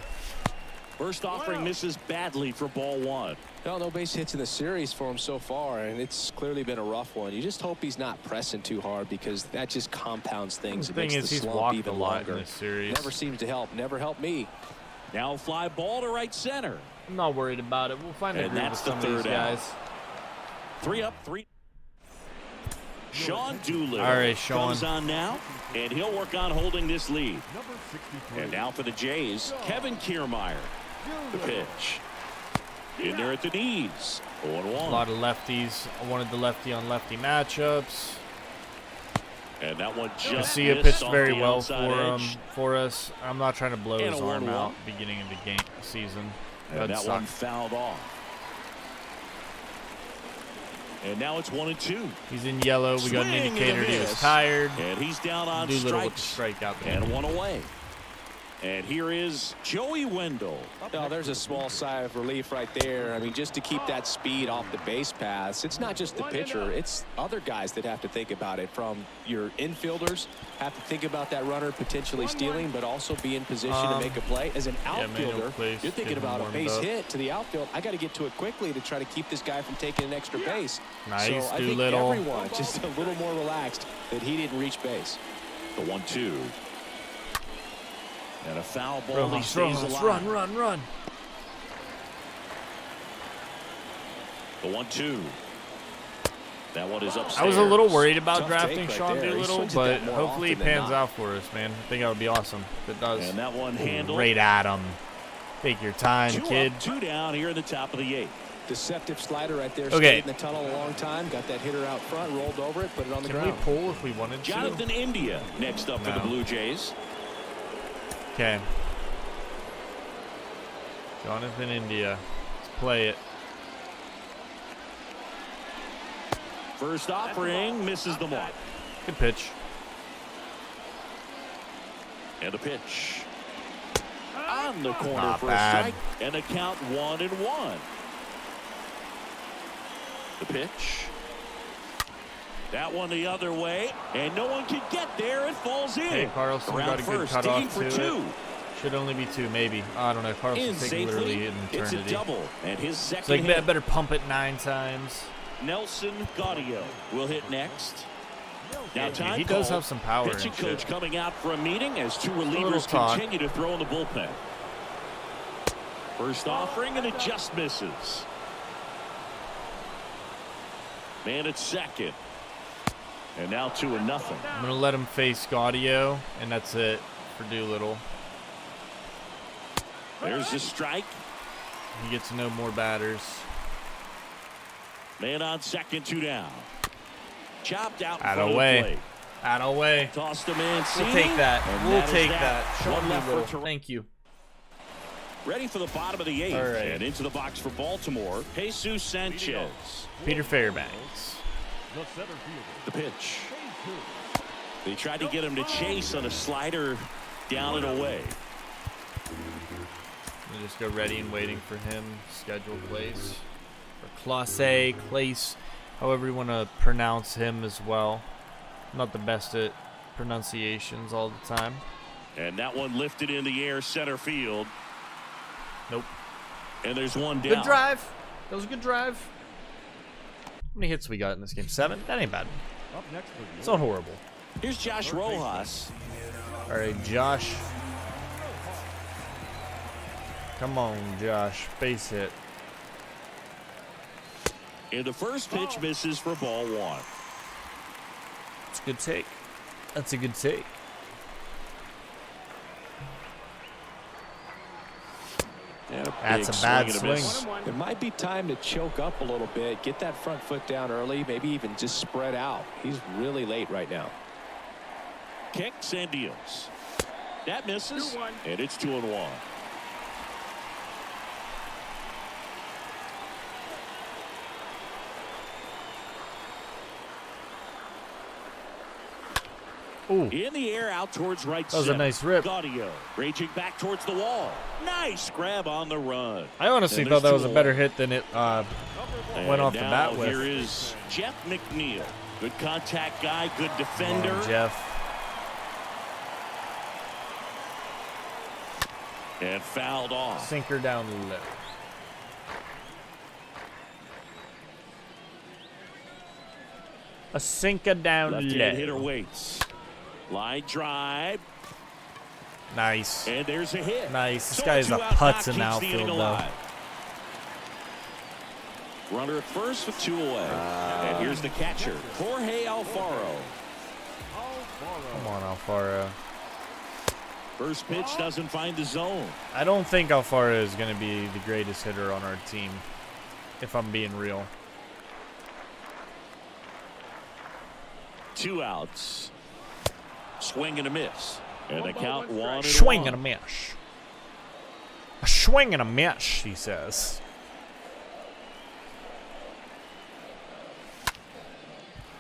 First offering misses badly for ball one. Well, no base hits in the series for him so far, and it's clearly been a rough one. You just hope he's not pressing too hard because that just compounds things. The It thing makes is, the he's slump walked a even lot longer. in this series. Never seems to help. Never helped me. Now a fly ball to right center. I'm not worried about it. We'll find a And groove that's with the some of these third out. guys. 3 up, 3. Sean Doolittle All right, Sean. comes on now, and he'll work on holding this lead. Number 63. And now for the Jays, Kevin Kiermaier. The pitch. In there at the knees. 0-1. A lot of lefties. I wanted the lefty on lefty matchups. And that one just Garcia missed pitched off very the well outside edge. for us. I'm not trying to blow And his a arm 1-1. out beginning of the game season. And That'd that suck. one fouled off. And now it's 1-2. He's in yellow. We got an Swing and a indicator he was miss. tired. And he's down on Doolittle with the strikes. strikeout. And one away. And here is Joey Wendell. Oh, there's a small sigh of relief right there. I mean, just to keep that speed off the base paths. It's not just the pitcher. It's other guys that have to think about it. From your infielders have to think about that runner potentially stealing, but also be in position to make a play. As an manual outfielder, plays, you're thinking get him about a warmed base up. hit to the outfield. I got to get to it quickly to try to keep this guy from taking an extra base. Nice, so I think Doolittle. everyone just a little more relaxed that he didn't reach base. The 1-2. And a foul ball. He Rojas, stays Rojas, alive. run. The 1-2. That one is upstairs. I was a little worried about Tough drafting take right Sean there. He Doolittle, swings at but that more hopefully it often than pans not. out for us, man. I think that would be awesome if it does. And that one handled. Great Adam. Take your time, 2 kid. up, 2 down here in the top of the 8th. Deceptive slider right there. Okay. Stayed in the tunnel a long time. Got that hitter out front. Rolled over it. Put it on the Can we ground. pull if we wanted to? Jonathan India next up for the No. Blue Jays. Okay. Jonathan India. Let's play it. First offering misses the mark. Good pitch. And a pitch. On the corner Not for bad. a strike. And a count 1-1. The pitch. That one the other way. And no one can get there. It falls in. Hey, Carlson Around got a good first, cutoff digging for to 2. it. Should only be 2, maybe. I don't know. In Carlson's taking literally safely. an It's a eternity. double. And his It's second like, hit. better pump it 9 times. Nelson Gaudio will hit next. Now Dude, time he does call. have some power Pitching and coach shit. coming out for a meeting as 2 little relievers talk. continue to throw in the bullpen. First offering and it just misses. Man at second. And now 2-0. I'm going to let him face Gaudio, and that's it for Doolittle. There's the strike. He gets no more batters. Man on second, 2 down. Chopped out in Out front of of way. the plate. Out of the way. Tossed to Mancini. We'll take that. And We'll that is take that. that. Show One me left for little. Toronto. Thank you. Ready for the bottom of the 8th. All right. And into the box for Baltimore, Jesus Sanchez. Peter Fairbanks. The center fielder. The pitch. They tried to get him to chase on a slider down and away. We just go ready and waiting for him. Scheduled place. Or Clase, however you want to pronounce him as well. Not the best at pronunciations all the time. And that one lifted in the air, center field. Nope. And there's one down. Good drive. That was a good drive. How many hits we got in this game? 7? That ain't bad. Up next for It's not horrible. Here's Josh Rojas. All right, Josh. Come on, Josh. Base hit. And the first pitch misses for ball 1. It's a good take. That's a good take. That's a bad swing. It might be time to choke up a little bit, get that front foot down early, maybe even just spread out. He's really late right now. Kicks and deals. That misses. 2-1. And it's 2-1. Ooh, In the air, out towards right that was a center. nice rip. Gaudio raging back towards the wall. Nice grab on the run. I honestly And thought that there's was a 2-1. better hit than it went And off the now bat with. Here is Jeff McNeil. Good contact guy, good Come defender. on, Jeff. And fouled off. Sinker down low. A sinker down Left-hand hitter low. waits. Line drive. Nice. And there's a hit. Nice. This So guy is a two out, putz Doc in the keeps the inning outfield, though. alive. Runner at first with 2 away. And here's the catcher, Jorge Alfaro. Come on, Alfaro. First pitch doesn't find the zone. I don't think Alfaro is going to be the greatest hitter on our team, if I'm being real. 2 outs. Swing and a miss. And the count 1-1. Swing and a miss. A swing and a miss, he says.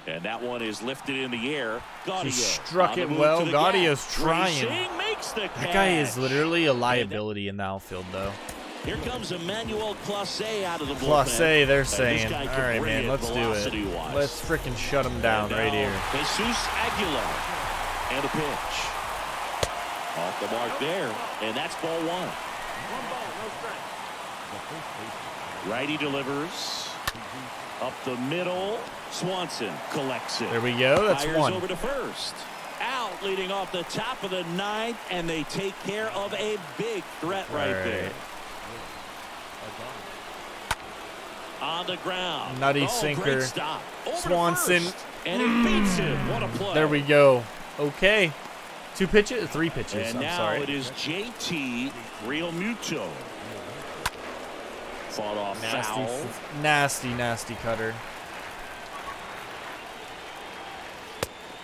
And that one is lifted in the air. Gaudio He struck on the it move well. to the Gaudio's gap. trying. Racing makes the That guy is catch. literally a liability in the outfield, though. Here comes Emmanuel Clase out of the bullpen. Clase, they're And this saying, guy all can right, bring man, it let's do it. velocity-wise. Let's freaking shut him down And right now, here. Jesus Aguilar. And a pitch. Off the mark there. And that's ball 1. 1 ball, no strike. Righty delivers. Up the middle. Swanson collects it. There we go. That's Fires one. over to first. Out leading off the top of the 9th, and they take care of a big threat right there. On the ground. Nutty Great sinker. stop. Over to Swanson. first, and it beats him. What a play. There we go. Okay. 2 pitches? 3 pitches. And I'm now sorry. it is JT Real Muto. Fought off foul. Nasty cutter.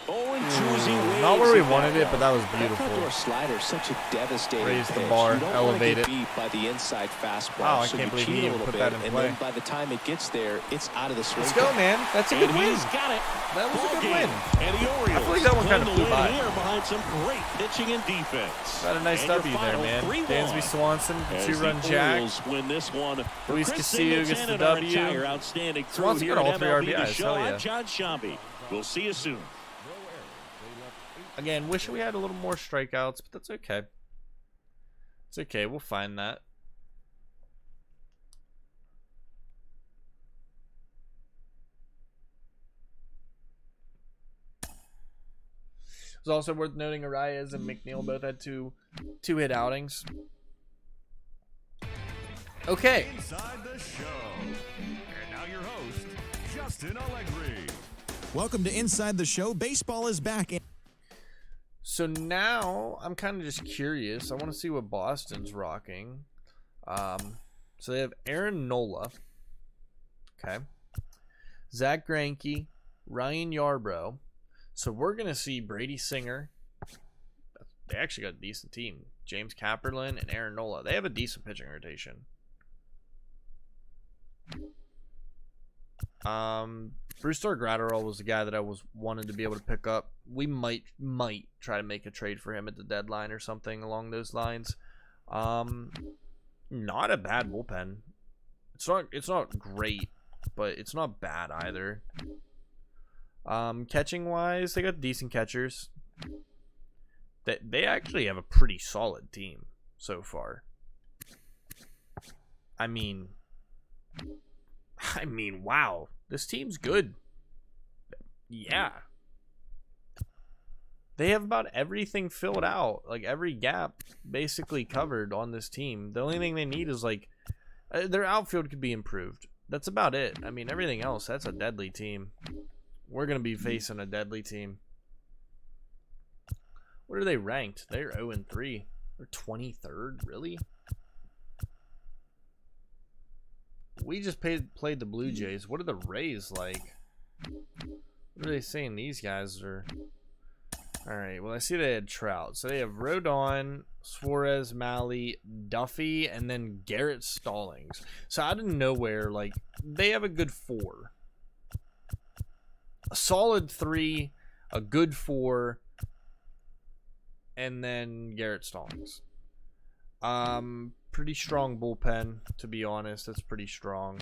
0-2 as he waves Not where we it wanted it, but that was That beautiful. front door slider is such a devastating Raise the pitch. bar, You don't elevate want to it. get beat by the inside fastball. Wow, I so can't you believe he cheat a even little put bit, that in and play. then by the time it gets there, it's out of the swing. Let's go, man. That's a And good win. he's got it. That was a Ball good game. win. And the Orioles I feel like that one claim kinda the flew win by. here behind some great pitching and defense. Got a nice And your W there, final man. 3-1. Dansby Swanson, As 2-run the jack. Orioles win this one. For Luis Chris Castillo gets Singleton the and our W. entire outstanding crew Swanson here got all at 3 MLB The RBIs. Show. Hell yeah. I'm John Shambi. We'll see you soon. Again, wish we had a little more strikeouts, but that's okay. It's okay. We'll find that. It's also worth noting Arias and McNeil both had two hit outings. Okay. Inside the show. And now your host, Justin Allegri. Welcome to Inside the Show. Baseball is back. So now I'm kind of just curious. I want to see what Boston's rocking. So they have Aaron Nola. Okay. Zach Greinke, Ryan Yarbrough, So we're going to see Brady Singer. They actually got a decent team. James Kapperlin and Aaron Nola. They have a decent pitching rotation. Brewster Gratterall was the guy that I was wanted to be able to pick up. We might try to make a trade for him at the deadline or something along those lines. Not a bad bullpen. It's not great, but it's not bad either. Catching wise, they got decent catchers. They actually have a pretty solid team so far. I mean, wow. This team's good. Yeah. They have about everything filled out. Like, every gap basically covered on this team. The only thing they need is, like, their outfield could be improved. That's about it. I mean, everything else, that's a deadly team. We're going to be facing a deadly team. What are they ranked? They're 0-3. They're 23rd, really? We just played the Blue Jays. What are the Rays like? What are they saying these guys are? Alright, well, I see they had Trout. So they have Rodon, Suarez, Malley, Duffy, and then Garrett Stallings. So out of nowhere, like, they have a good 4. A solid 3, a good 4, and then Garrett Stallings. Pretty strong bullpen, to be honest. That's pretty strong.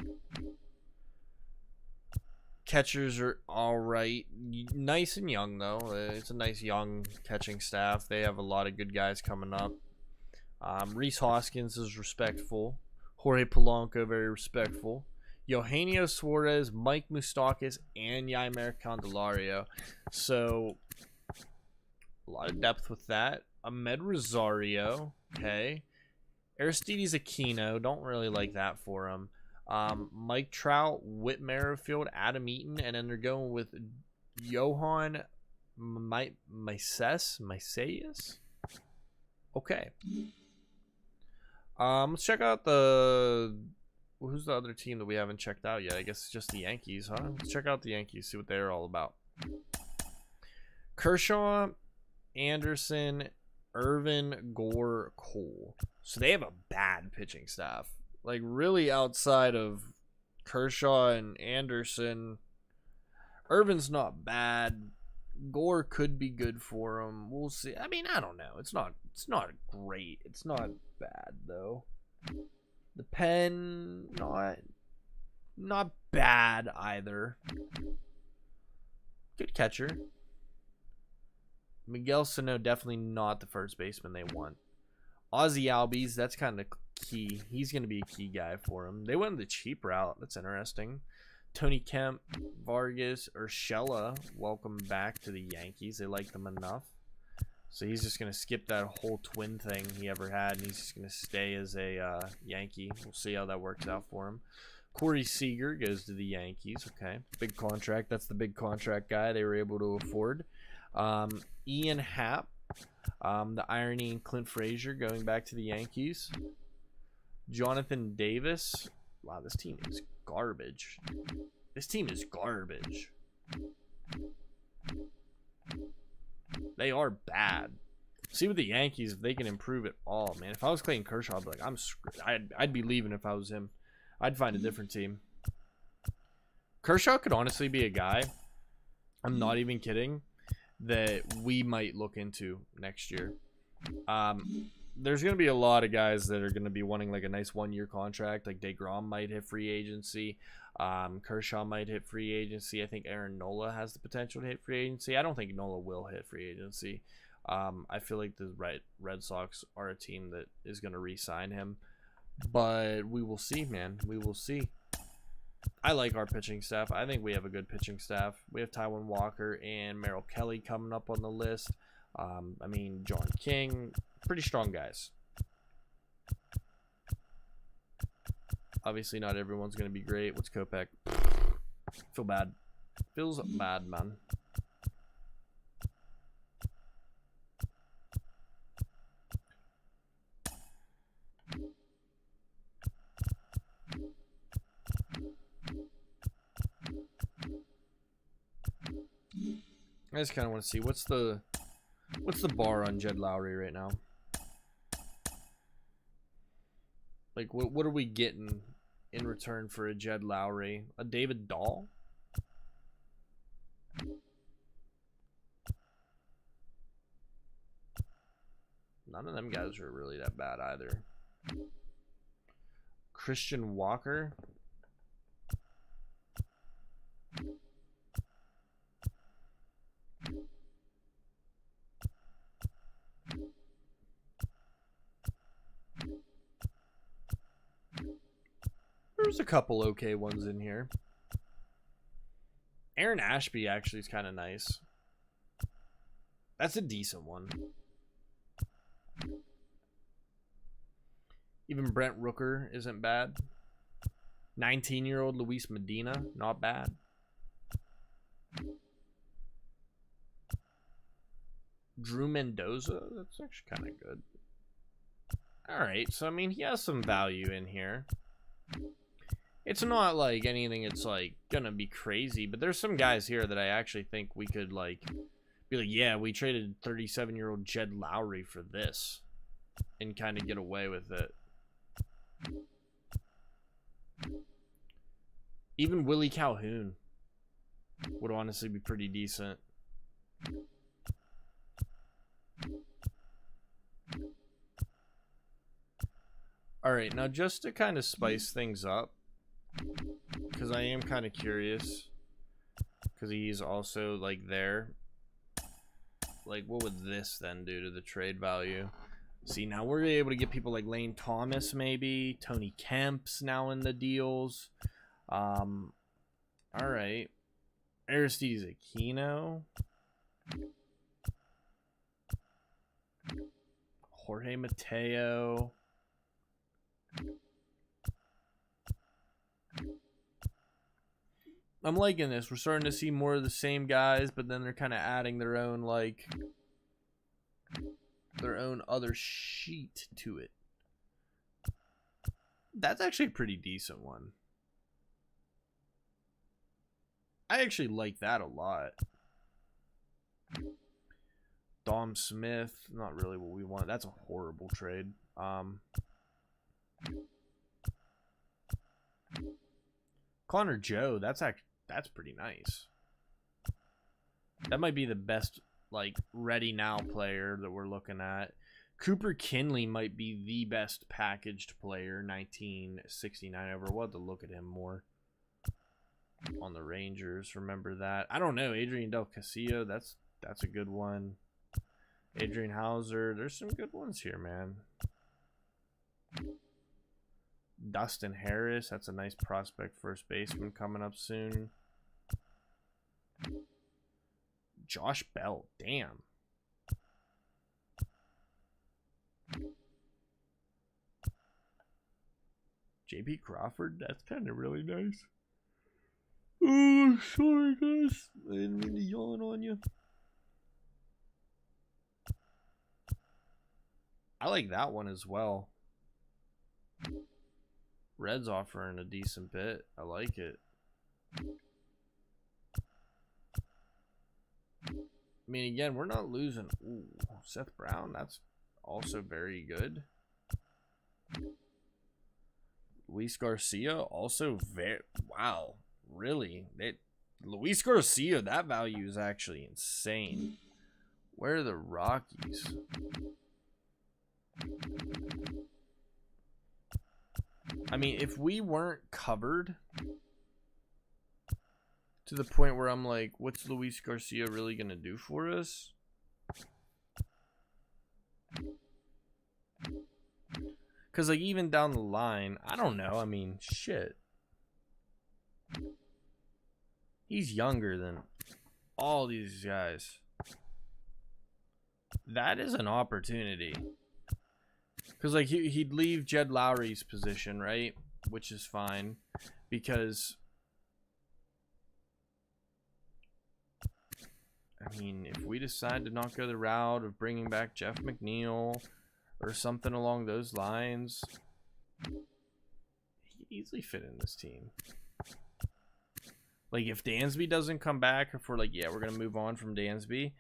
Catchers are alright. Nice and young, though. It's a nice young catching staff. They have a lot of good guys coming up. Rhys Hoskins is respectful. Jorge Polanco, very respectful. Eugenio Suarez, Mike Moustakas, and Yaimer Candelario. So, a lot of depth with that. Ahmed Rosario, okay. Aristides Aquino, don't really like that for him. Mike Trout, Whit Merrifield, Adam Eaton, and then they're going with Johan Macias. Okay. Let's check out who's the other team that we haven't checked out yet? I guess it's just the Yankees, huh? Let's check out the Yankees, see what they're all about. Kershaw, Anderson, Irvin, Gore, Cole. So they have a bad pitching staff. Like, really, outside of Kershaw and Anderson, Irvin's not bad. Gore could be good for him. We'll see. I mean, I don't know. It's not great. It's not bad though. The pen, not bad either. Good catcher. Miguel Sano, definitely not the first baseman they want. Ozzy Albies, that's kind of key. He's going to be a key guy for him. They went the cheap route. That's interesting. Tony Kemp, Vargas, Urshela, welcome back to the Yankees. They like them enough. So he's just going to skip that whole twin thing he ever had, and he's just going to stay as a Yankee. We'll see how that works out for him. Corey Seager goes to the Yankees. Okay, big contract. That's the big contract guy they were able to afford. Ian Happ, the irony in Clint Frazier going back to the Yankees. Jonathan Davis. Wow, this team is garbage. This team is garbage. They are bad. See with the Yankees if they can improve it all, man. If I was Clayton Kershaw, I'd be like, I'm screwed. I'd be leaving if I was him. I'd find a different team. Kershaw could honestly be a guy, I'm not even kidding, that we might look into next year. There's going to be a lot of guys that are going to be wanting like a nice one-year contract. Like DeGrom might hit free agency. Kershaw might hit free agency. I think Aaron Nola has the potential to hit free agency. I don't think Nola will hit free agency. I feel like the Red Sox are a team that is going to re-sign him. But we will see, man. We will see. I like our pitching staff. I think we have a good pitching staff. We have Taijuan Walker and Merrill Kelly coming up on the list. I mean, John King. Pretty strong guys. Obviously, not everyone's going to be great. What's Kopech? Feel bad. Feels bad, man. I just kind of want to see what's the bar on Jed Lowry right now. Like, what are we getting in return for a Jed Lowry? A David Dahl? None of them guys are really that bad either. Christian Walker. There's a couple okay ones in here. Aaron Ashby actually is kind of nice. That's a decent one. Even Brent Rooker isn't bad. 19-year-old Luis Medina, not bad. Drew Mendoza, that's actually kind of good. Alright, so I mean, he has some value in here. It's not like anything it's like gonna be crazy, but there's some guys here that I actually think we could like be like, yeah, we traded 37-year-old Jed Lowry for this and kind of get away with it. Even Willie Calhoun would honestly be pretty decent. Alright, now just to kind of spice things up, because I am kind of curious, because he's also like there, like what would this then do to the trade value? See, now we're able to get people like Lane Thomas, maybe Tony Kemp's now in the deals. All right, Aristides Aquino, Jorge Mateo. I'm liking this. We're starting to see more of the same guys, but then they're kind of adding their own, like, their own other sheet to it. That's actually a pretty decent one. I actually like that a lot. Dom Smith, not really what we want. That's a horrible trade. Connor Joe, that's pretty nice. That might be the best like ready now player that we're looking at. Cooper Kinley might be the best packaged player, 1969 over. We'll have to look at him more on the Rangers. Remember that. I don't know. Adrian Del Castillo, that's a good one. Adrian Hauser, there's some good ones here, man. Dustin Harris, that's a nice prospect first baseman coming up soon. Josh Bell, damn. JP Crawford, that's kind of really nice. Oh, sorry guys, I didn't mean to yawn on you. I like that one as well. Red's offering a decent bit. I like it. I mean, again, we're not losing. Ooh, Seth Brown, that's also very good. Luis Garcia, also very... Wow, really? Luis Garcia, that value is actually insane. Where are the Rockies? I mean, if we weren't covered to the point where I'm like, what's Luis Garcia really going to do for us? Because, like, even down the line, I don't know. I mean, shit. He's younger than all these guys. That is an opportunity. Because, like, he'd leave Jed Lowry's position, right? Which is fine. Because, I mean, if we decide to not go the route of bringing back Jeff McNeil or something along those lines, he could easily fit in this team. Like, if Dansby doesn't come back, if we're like, yeah, we're going to move on from Dansby,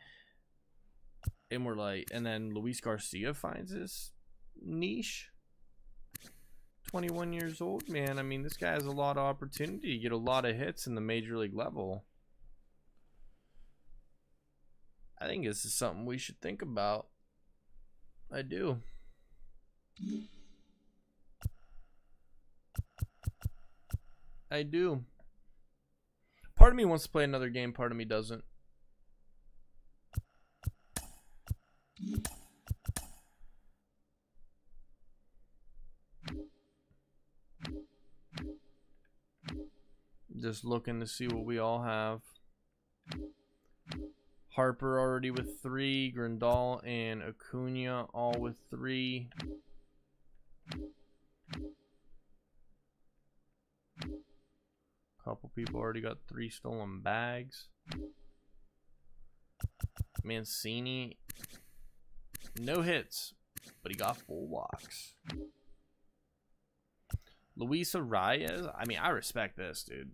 and we're like, and then Luis Garcia finds his niche, 21 years old, man. I mean, this guy has a lot of opportunity to get a lot of hits in the major league level. I think this is something we should think about. I do. I do. Part of me wants to play another game, part of me doesn't. Just looking to see what we all have. Harper already with 3. Grandal and Acuna all with 3. Couple people already got 3 stolen bags. Mancini, no hits, but he got full walks. Luis Arias, I mean, I respect this, dude.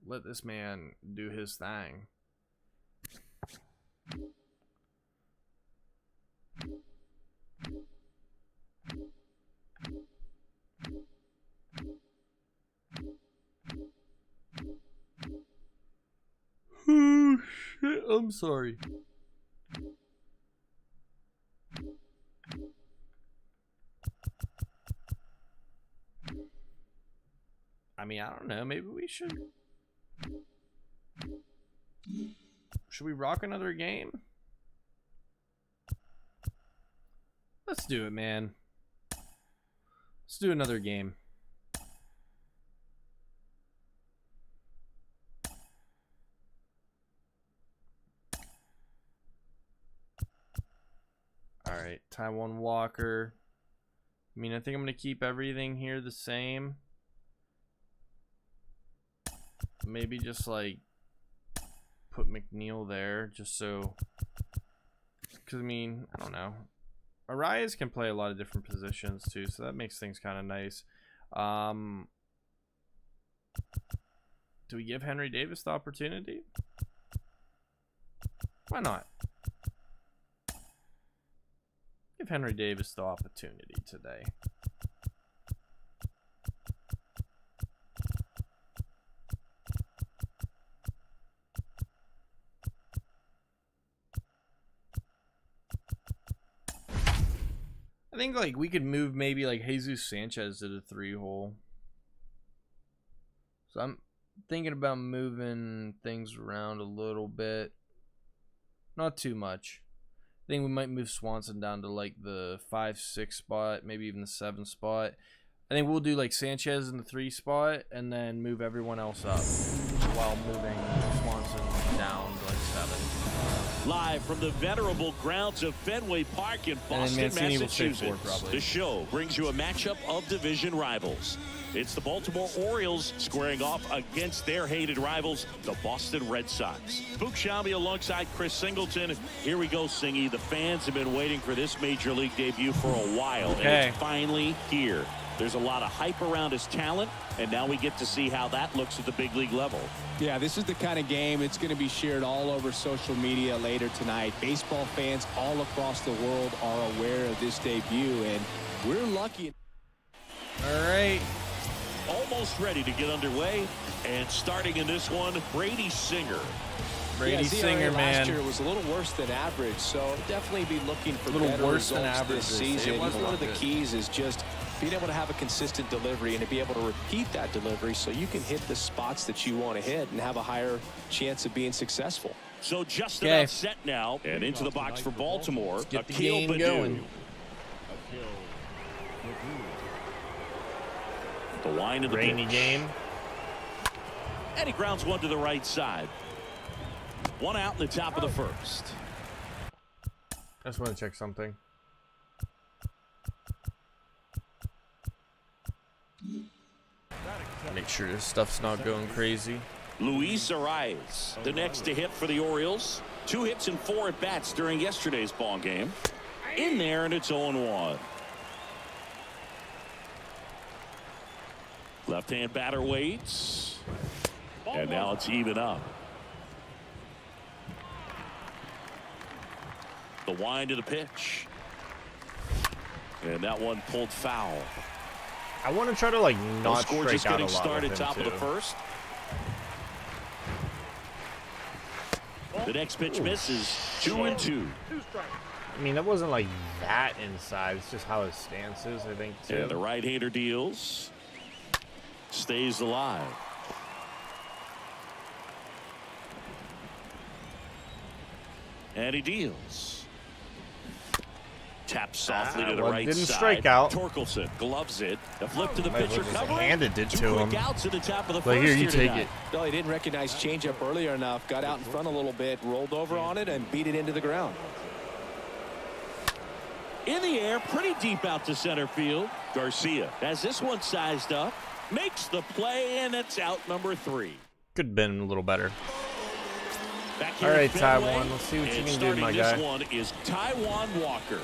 Let this man do his thing. Oh shit, I'm sorry. I mean, I don't know, maybe we should we rock another game? Let's do it, man. Let's do another game. Alright, Taiwan Walker. I mean, I think I'm going to keep everything here the same. Maybe just like put McNeil there just so, because I mean, I don't know, Arias can play a lot of different positions too, so that makes things kind of nice. Do we give Henry Davis the opportunity? Why not? Give Henry Davis the opportunity today. I think like we could move maybe like Jesus Sanchez to the 3-hole. So I'm thinking about moving things around a little bit. Not too much. I think we might move Swanson down to like the 5-6 spot, maybe even the 7 spot. I think we'll do like Sanchez in the 3 spot and then move everyone else up while moving Swanson down to like 7. Live from the venerable grounds of Fenway Park in Boston, Massachusetts, the show brings you a matchup of division rivals. It's the Baltimore Orioles squaring off against their hated rivals, the Boston Red Sox. Book Shambi alongside Chris Singleton. Here we go, Singy. The fans have been waiting for this Major League debut for a while, and it's finally here. There's a lot of hype around his talent, and now we get to see how that looks at the big league level. Yeah, this is the kind of game it's going to be shared all over social media later tonight. Baseball fans all across the world are aware of this debut, and we're lucky. All right. Almost ready to get underway, and starting in this one, Brady Singer. Brady Singer, man. Last year was a little worse than average, so definitely be looking for better worse than results average this season. One of the good. keys is just being able to have a consistent delivery and to be able to repeat that delivery so you can hit the spots that you want to hit and have a higher chance of being successful. So just about set now, and into the box for Baltimore. Get the game going. The line of the rainy game. And he grounds one to the right side. One out in the top of the first. I just want to check something. Make sure this stuff's not going crazy. Luis Arias, the next to hit for the Orioles. 2 hits and 4 at bats during yesterday's ball game. In there, and it's 0-1. Left-hand batter waits. And now it's even up. The wind of the pitch. And that one pulled foul. I want to try to like not score just strike out getting a lot started with him top too. of the first. The next pitch misses. 2-2. I mean, that wasn't like that inside. It's just how his stance is, I think, too. And the right-hander deals. Stays alive. And he deals. Taps softly to the well, right didn't side. strike out. Torkelson gloves it. A flip to the Might as well pitcher just cover. handed it to Two him. quick outs at the top of the Like, first here, you take tonight. it. No, he didn't recognize changeup earlier enough. Got out in front a little bit, rolled over on it, and beat it into the ground. In the air, pretty deep out to center field. Garcia has this one sized up. Makes the play, and it's out number 3. Could have been a little better. Back All here right, at Fenway, Taiwan. Let's see what you and can do, my starting guy. this one is Taiwan Walker.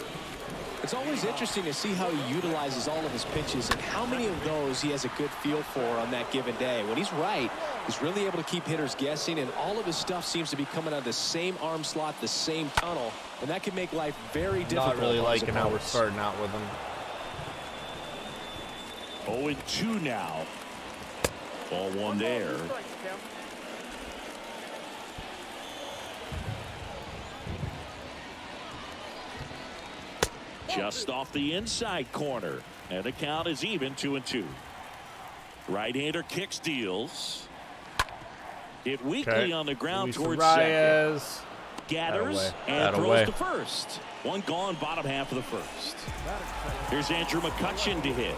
It's always interesting to see how he utilizes all of his pitches and how many of those he has a good feel for on that given day. When he's right, he's really able to keep hitters guessing, and all of his stuff seems to be coming out of the same arm slot, the same tunnel, and that can make life very difficult. Not really on his liking how we're opponents. starting out with him. 0-2 now. Ball one there. Just off the inside corner. And the count is even 2-2. Right-hander kicks, deals. Hit weakly Okay. on the ground Luis towards Reyes. second. Gathers That away. and That throws away. to first. One gone, bottom half of the first. Here's Andrew McCutchen to hit.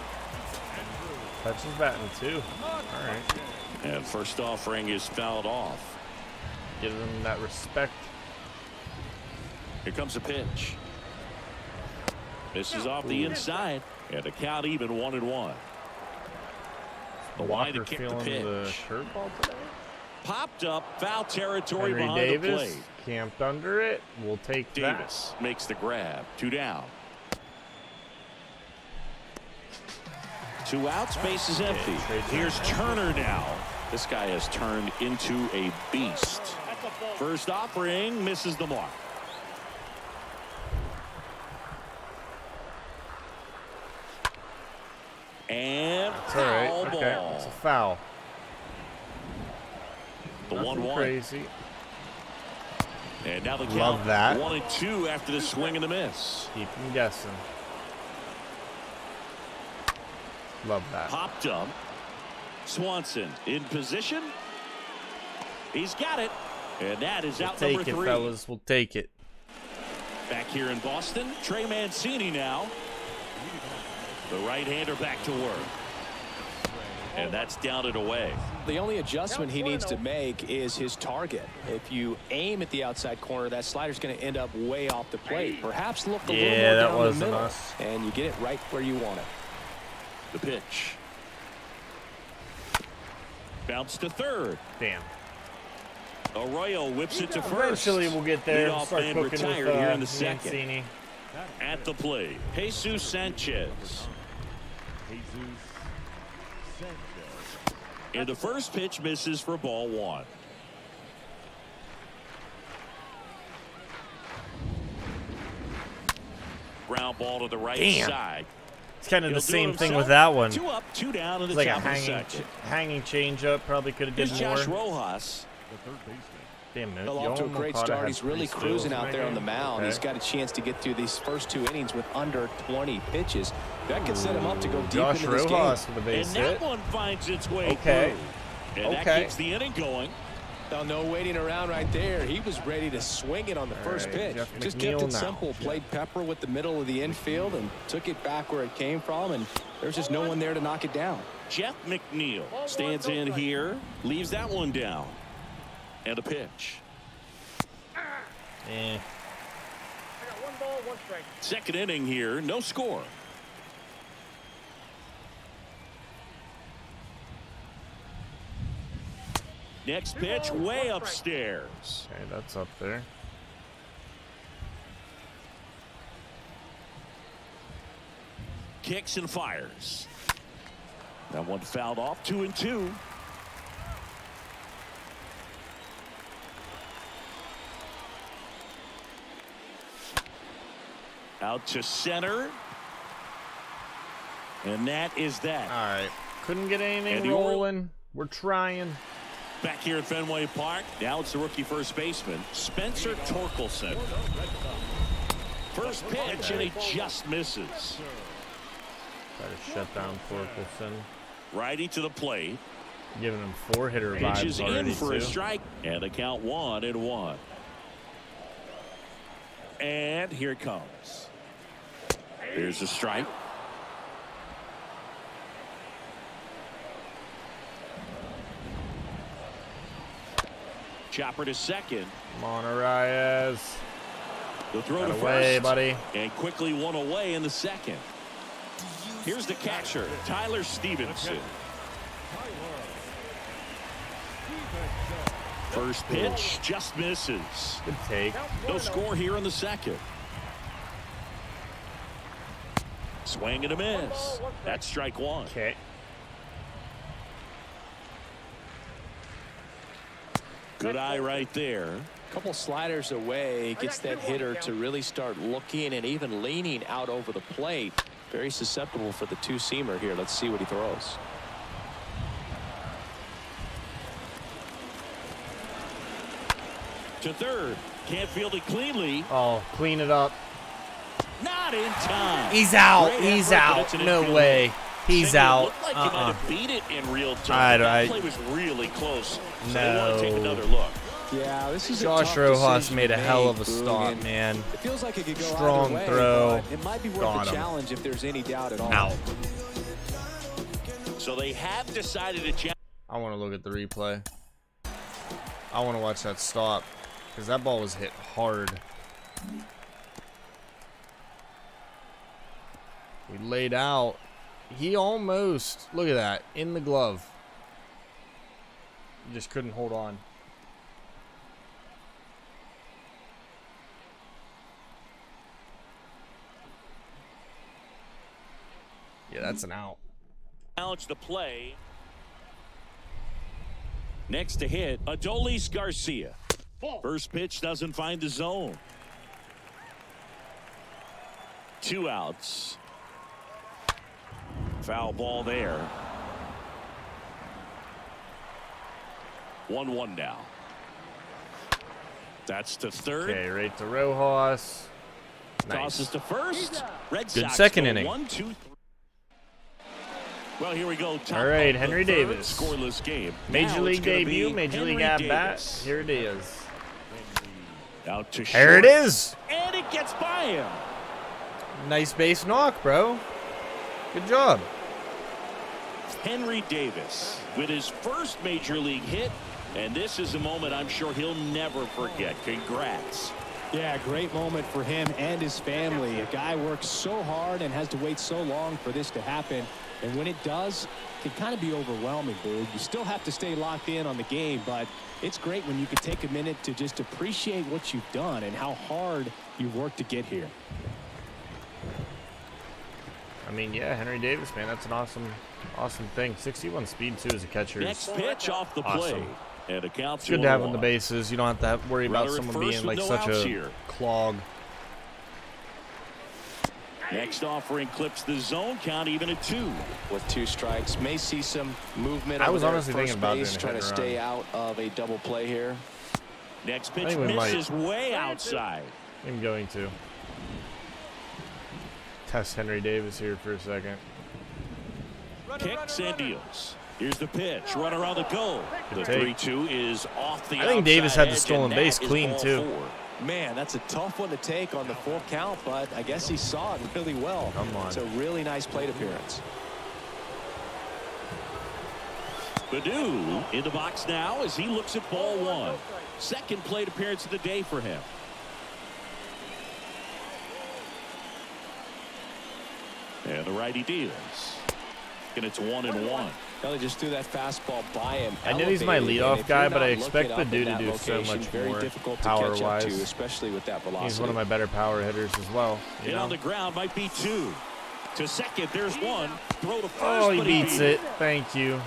Touches batting too. All right. And first offering is fouled off. Give him that respect. Here comes a pitch. This is off the inside. And the count even 1-1. The wide to Walker kick the feeling the pitch. curveball today. Popped up, foul territory Henry behind the Davis plate. camped under it. We'll take Davis makes the grab. 2 down. 2 outs, base is empty. Here's Turner now. This guy has turned into a beast. First offering misses the mark. And That's all right. foul Okay, ball. it's a foul. The Nothing 1-1. crazy. And now the count Love that. 1-2 after the swing and the miss. Keep him guessing. Love that. Popped up. Swanson in position. He's got it. And that is out Take number it, 3. fellas. We'll take it. Back here in Boston, Trey Mancini now. The right-hander back to work. And that's down and away. The only adjustment he needs to make is his target. If you aim at the outside corner, that slider's going to end up way off the plate. Perhaps look a little more Yeah, that down the wasn't middle, us. and you get it right where you want it. The pitch. Bounce to third. Damn. Arroyo whips it to first. Eventually we'll get there. Leadoff Start man cooking retired with here in the second. Mancini. At the plate, Jesus Sanchez. And the first pitch misses for ball 1. Ground ball to the right Damn. side. It's kind of He'll the do same it thing himself. with that one. 2 up, 2 down in the It's like a top of the second. hanging change up. Probably could have did Here's more. Josh Rojas. Damn it. Well, off to a great start. He's really cruising out there on the mound. Okay. He's got a chance to get through these first 2 innings with under 20 pitches. That could set him up to go deep Josh into this Rojas game. with a base And hit. that one finds its way Okay. through. And that Okay. keeps the inning going. Now, no waiting around right there. He was ready to swing it on the first right, pitch. Jeff Just McNeil kept it now. simple. Played pepper with the middle of the infield and took it back where it came from. And there's just no one there to knock it down. Jeff McNeil stands in here, leaves that one down. And a pitch. Eh. I got 1 ball, 1 strike. Second inning here, no score. Next pitch way upstairs. Okay, that's up there. Kicks and fires. That one fouled off. 2-2. Out to center. And that is that. All right. Couldn't get anything And rolling. We're trying. Back here at Fenway Park. Now it's the rookie first baseman, Spencer Torkelson. First pitch, and he just misses. Try to shut down Torkelson. Righty to the plate. Giving him 4-hitter Pitches vibes already, in for too. a strike. And the count 1-1. And here it comes. Here's a strike. Chopper to second. Come on, Arias. The throw to away, first. buddy. And quickly one away in the second. Here's the catcher, Tyler Stevenson. First pitch just misses. Good take. No score here in the second. Swing and a miss. That's strike one. Okay. Good eye right there. A couple sliders away, gets that hitter to really start looking and even leaning out over the plate. Very susceptible for the two-seamer here. Let's see what he throws. To third. Can't field it cleanly. Oh, clean it up. Not in time. He's out. Great He's effort, but out. it's an No infield way. hit. He's Single out. Looked like he might have beat it in real time. I- That play was really close. So they want to take No. another look. Yeah, this is Josh a tough Rojas decision made a to hell make, of a stop, Boogan. man. It feels like it could go Strong either way, throw. but it might be worth Got the him. challenge if there's any doubt at all. Out. So they have decided to challenge. I want to look at the replay. I want to watch that stop because that ball was hit hard. We laid out. He almost, look at that, in the glove. He just couldn't hold on. Yeah, that's an out. Challenge the play. Next to hit, Adolis Garcia. First pitch doesn't find the zone. 2 outs. Foul ball there. 1-1 now. That's to third. Okay, right to Rojas. Tosses Nice. to first. Red Good Sox second go inning. 1-2-3. Well, here we go. Top All right, of the Henry third, Davis. Scoreless game. Major Now League it's gonna debut, be Major League Henry at bat. Davis. Here it is. Out to There it short, is. and it gets by him. Nice base knock, bro. Good job. Henry Davis with his first major league hit, and this is a moment I'm sure he'll never forget. Congrats. Yeah, great moment for him and his family. A guy works so hard and has to wait so long for this to happen. And when it does, it can kind of be overwhelming, dude. You still have to stay locked in on the game, but it's great when you can take a minute to just appreciate what you've done and how hard you've worked to get here. I mean, yeah, Henry Davis, man, that's an awesome thing. 61 speed, too, as a catcher. Next pitch off the plate. Awesome. And a count It's good to have on the 2-1. bases. You don't have to worry about Runner at someone first being with like no such outs a here. clog. Next offering clips the zone count even at 2. With 2 strikes, may see some movement. I over was there at honestly first thinking about base, doing a trying to hit and stay out of a double play here. Next I pitch think we might. misses way outside. I'm going to test Henry Davis here for a second. Kicks and deals. Here's the pitch. Runner on the goal. The Good take. 3-2 is off the I think Davis outside had the edge, stolen and base that is clean, ball too. 4. Man, that's a tough one to take on the full count, but I guess he saw it really well. Come on. It's a really nice plate appearance. Baду in the box now as he looks at ball 1. Second plate appearance of the day for him. And the righty deals. And it's 1-1. They just threw that fastball by him. I know he's my elevated, leadoff and if guy, you're but I not expect looking up Baду in to that do so location, much very more difficult to catch up power-wise. to, especially with that velocity. He's one of my better power hitters as well. You And know? on the ground might be 2. To second, there's one. Throw to first. Oh, he but beats beat it. Thank you.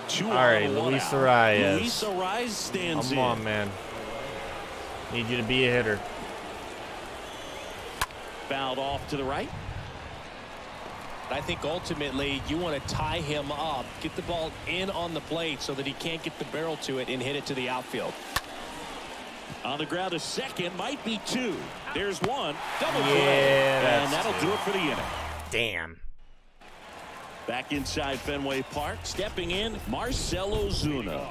Two All right, on, one Luis out. Arias. Luis Arias stands Come in. on, man. Need you to be a hitter. Fouled off to the right. I think ultimately you want to tie him up, get the ball in on the plate so that he can't get the barrel to it and hit it to the outfield. On the ground, a second, might be two. There's one. Double Yeah, play. And that's that'll two. do it for the inning. Damn. Back inside Fenway Park, stepping in, Marcell Ozuna.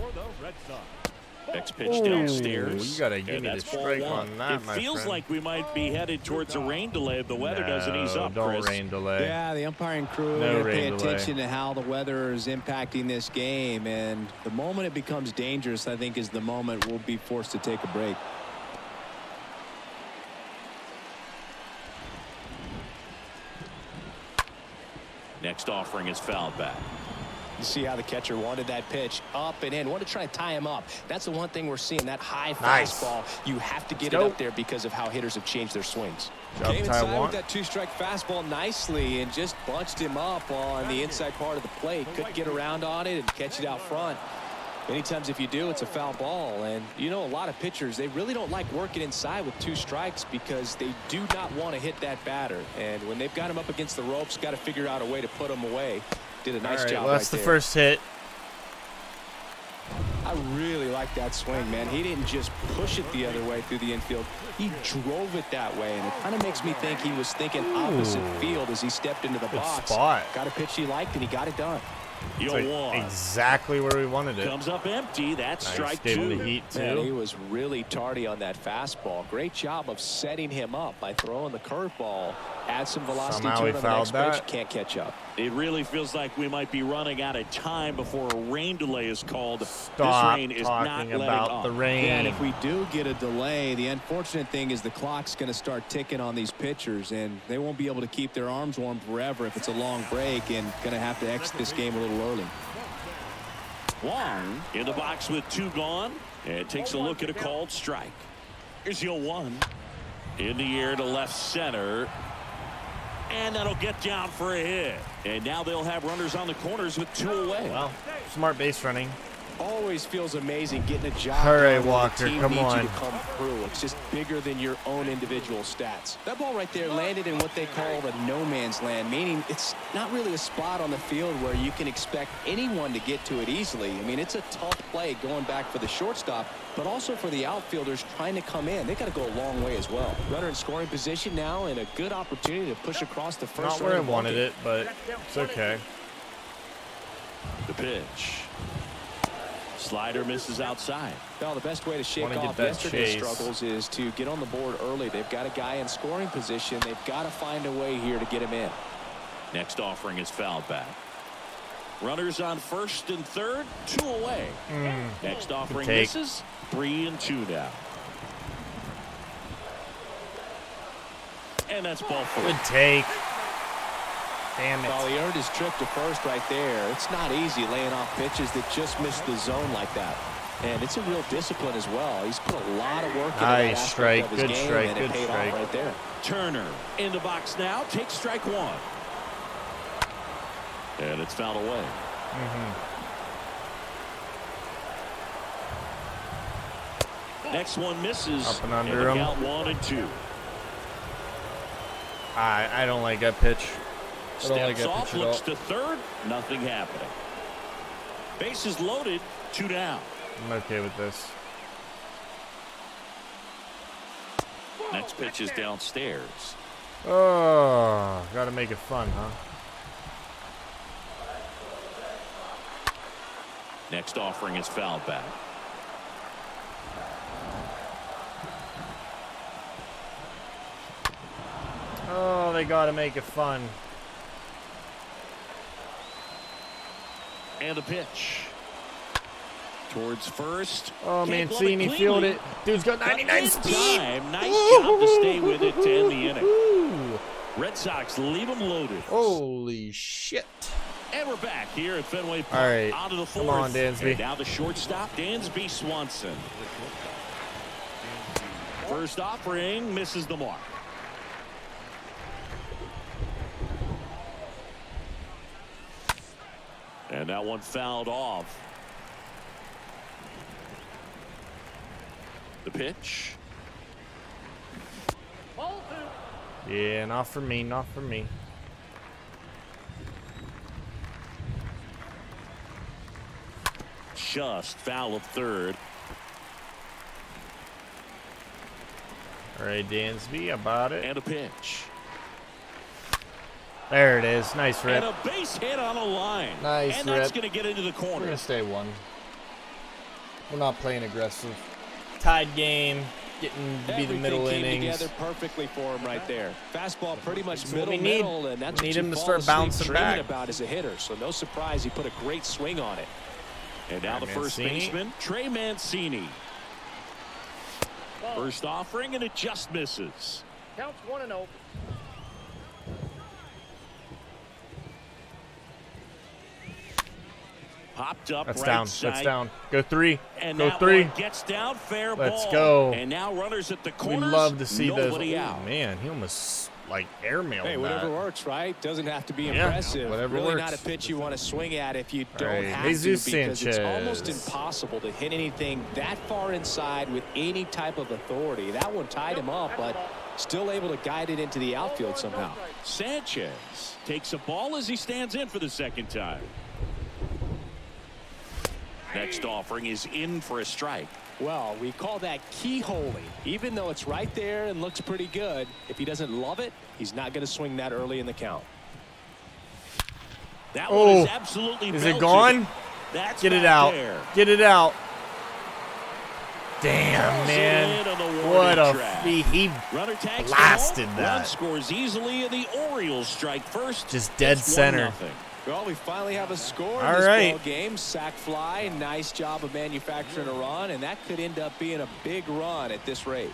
For the Red Sox. Next pitch downstairs. You gotta give And me the that's ball strike one. on that, It my feels friend. like we might be headed towards a rain delay if the weather doesn't ease up, Don't Chris. rain delay. Yeah, the umpiring crew No gotta pay rain delay. attention to how the weather is impacting this game, and the moment it becomes dangerous, I think, is the moment we'll be forced to take a break. Next offering is fouled back. You see how the catcher wanted that pitch up and in. Wanted to try and tie him up. That's the one thing we're seeing, that high Nice. fastball. You have to get Let's it go. up there because of how hitters have changed their swings. Job Came inside Taiwan. with that two-strike fastball nicely and just bunched him up on the inside part of the plate. Couldn't get around on it and catch it out front. Many times if you do, it's a foul ball. And you know, a lot of pitchers, they really don't like working inside with two strikes because they do not want to hit that batter. And when they've got him up against the ropes, got to figure out a way to put him away. Did a nice All right, job well, that's right the there. first hit. I really like that swing, man. He didn't just push it the other way through the infield. He drove it that way, and it kind of makes me think he was thinking opposite field as he stepped into the Good box. spot. Got a pitch he liked, and he got it done. It's You'll like one. exactly where we wanted it. Comes up empty. That's Nice. strike Gave him two. the heat, Man, he too. was really tardy on that fastball. Great job of setting him up by throwing the curveball. Add some velocity Somehow to he it on the next fouled pitch. that. Can't catch up. It really feels like we might be running out of time before a rain delay is called. Stop this rain is not talking letting about up. the rain. Yeah, and if we do get a delay, the unfortunate thing is the clock's going to start ticking on these pitchers, and they won't be able to keep their arms warm forever if it's a long break, and going to have to exit this game a little early. Wong in the box with two gone and takes a look at a called strike. Here's 0-1 in the air to left center, and that'll get down for a hit. And now they'll have runners on the corners with two away. Well, smart base running. Always feels amazing getting a job. All right, done when Walker, the team come needs on. you to come through. It's just bigger than your own individual stats. That ball right there landed in what they call the no man's land, meaning it's not really a spot on the field where you can expect anyone to get to it easily. I mean, it's a tough play going back for the shortstop, but also for the outfielders trying to come in. They got to go a long way as well. Runner in scoring position now, and a good opportunity to push across the first. Not where I runner wanted bucket. it, but it's okay. The pitch. Slider misses outside. Well, the best way to shake Wanna get off that yesterday's chase. struggles is to get on the board early. They've got a guy in scoring position. They've got to find a way here to get him in. Next offering is fouled back. Runners on first and third, two away. Next offering take. misses, 3-2 now. And that's ball four. Good take. Damn it. Well, he earned his trip to first right there. It's not easy laying off pitches that just miss the zone like that. And it's a real discipline as well. He's put a lot of work into that Nice aspect strike, of his good game, strike, and it good paid strike. off right there. Turner in the box now, takes strike one. And it's fouled away. Next one misses. Up and under him. Count 1-2. I don't like that pitch. I don't like Steps that off, pitch at looks all. to third, nothing happening. Bases loaded, 2 down. I'm okay with this. Next pitch is downstairs. Oh, gotta make it fun, huh? Next offering is fouled back. Oh, they gotta make it fun. And a pitch. Towards first. Oh, Can't glove Mancini cleanly. fielded it. Dude's got But 99 in speed. time, nice job to stay with it to end the inning. Ooh. Red Sox leave them loaded. Holy shit. And we're back here at Fenway Park. All right. Out of the Come fourth. on, Dansby. And now the shortstop, Dansby Swanson. First offering misses the mark. And that one fouled off. The pitch. Yeah, not for me, not for me. Just foul of third. All right, Dansby, about it. And a pitch. There it is. Nice rip. And a base hit on a line. Nice and rip. that's going to get into the We're corner. going to stay one. We're not playing aggressive. Tied game. Getting to be the middle Everything came innings. together perfectly for him right there. Fastball pretty much That's what we middle, need. and that's We what need you him to fall start asleep bouncing dreaming back. about as a hitter. So no surprise he put a great swing on it. And now the first Mancini. baseman, Trey Mancini. First offering, and it just misses. Counts 1-0. Popped up That's right down. side. That's down. Go three. And Go that three. one gets down, fair Let's ball. go. And now runners at the We corners. love to see those. Nobody Oh, out. man, he almost like airmailed Hey, whatever that. works, right? Doesn't have to be Yeah, impressive. whatever really works. not a pitch you want to swing at if you don't right, have Jesus to, because it's almost Sanchez. impossible to hit anything that far inside with any type of authority. That one tied him up, but still able to guide it into the outfield somehow. Sanchez takes a ball as he stands in for the second time. Next offering is in for a strike. Well, we call that keyholing. Even though it's right there and looks pretty good, if he doesn't love it, he's not going to swing that early in the count. That Oh, one is absolutely Is belted. it gone? That's Get it back out. there. Get it out. Damn, Throws it in man. on the What warning a track. he Runner tags the blasted ball. that. Run scores easily, and the Orioles strike first. Just dead It's center. 1-0. Well, we finally have a score in All this right. ball game. Sac fly, nice job of manufacturing a run, and that could end up being a big run at this rate.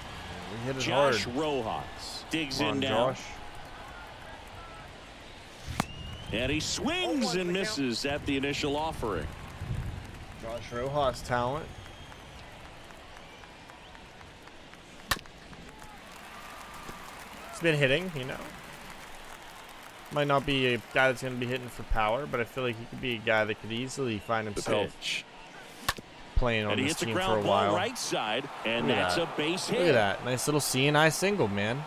We hit it Josh hard. Rojas digs Come in on, now. Josh. And he swings and misses at the initial offering. Josh Rojas talent. He's been hitting, you know. Might not be a guy that's going to be hitting for power, but I feel like he could be a guy that could easily find The himself pitch. playing on And he this hits the team for a ground ball while. right side, and Look at that's that. a base hit. Look at that. Nice little C&I single, man.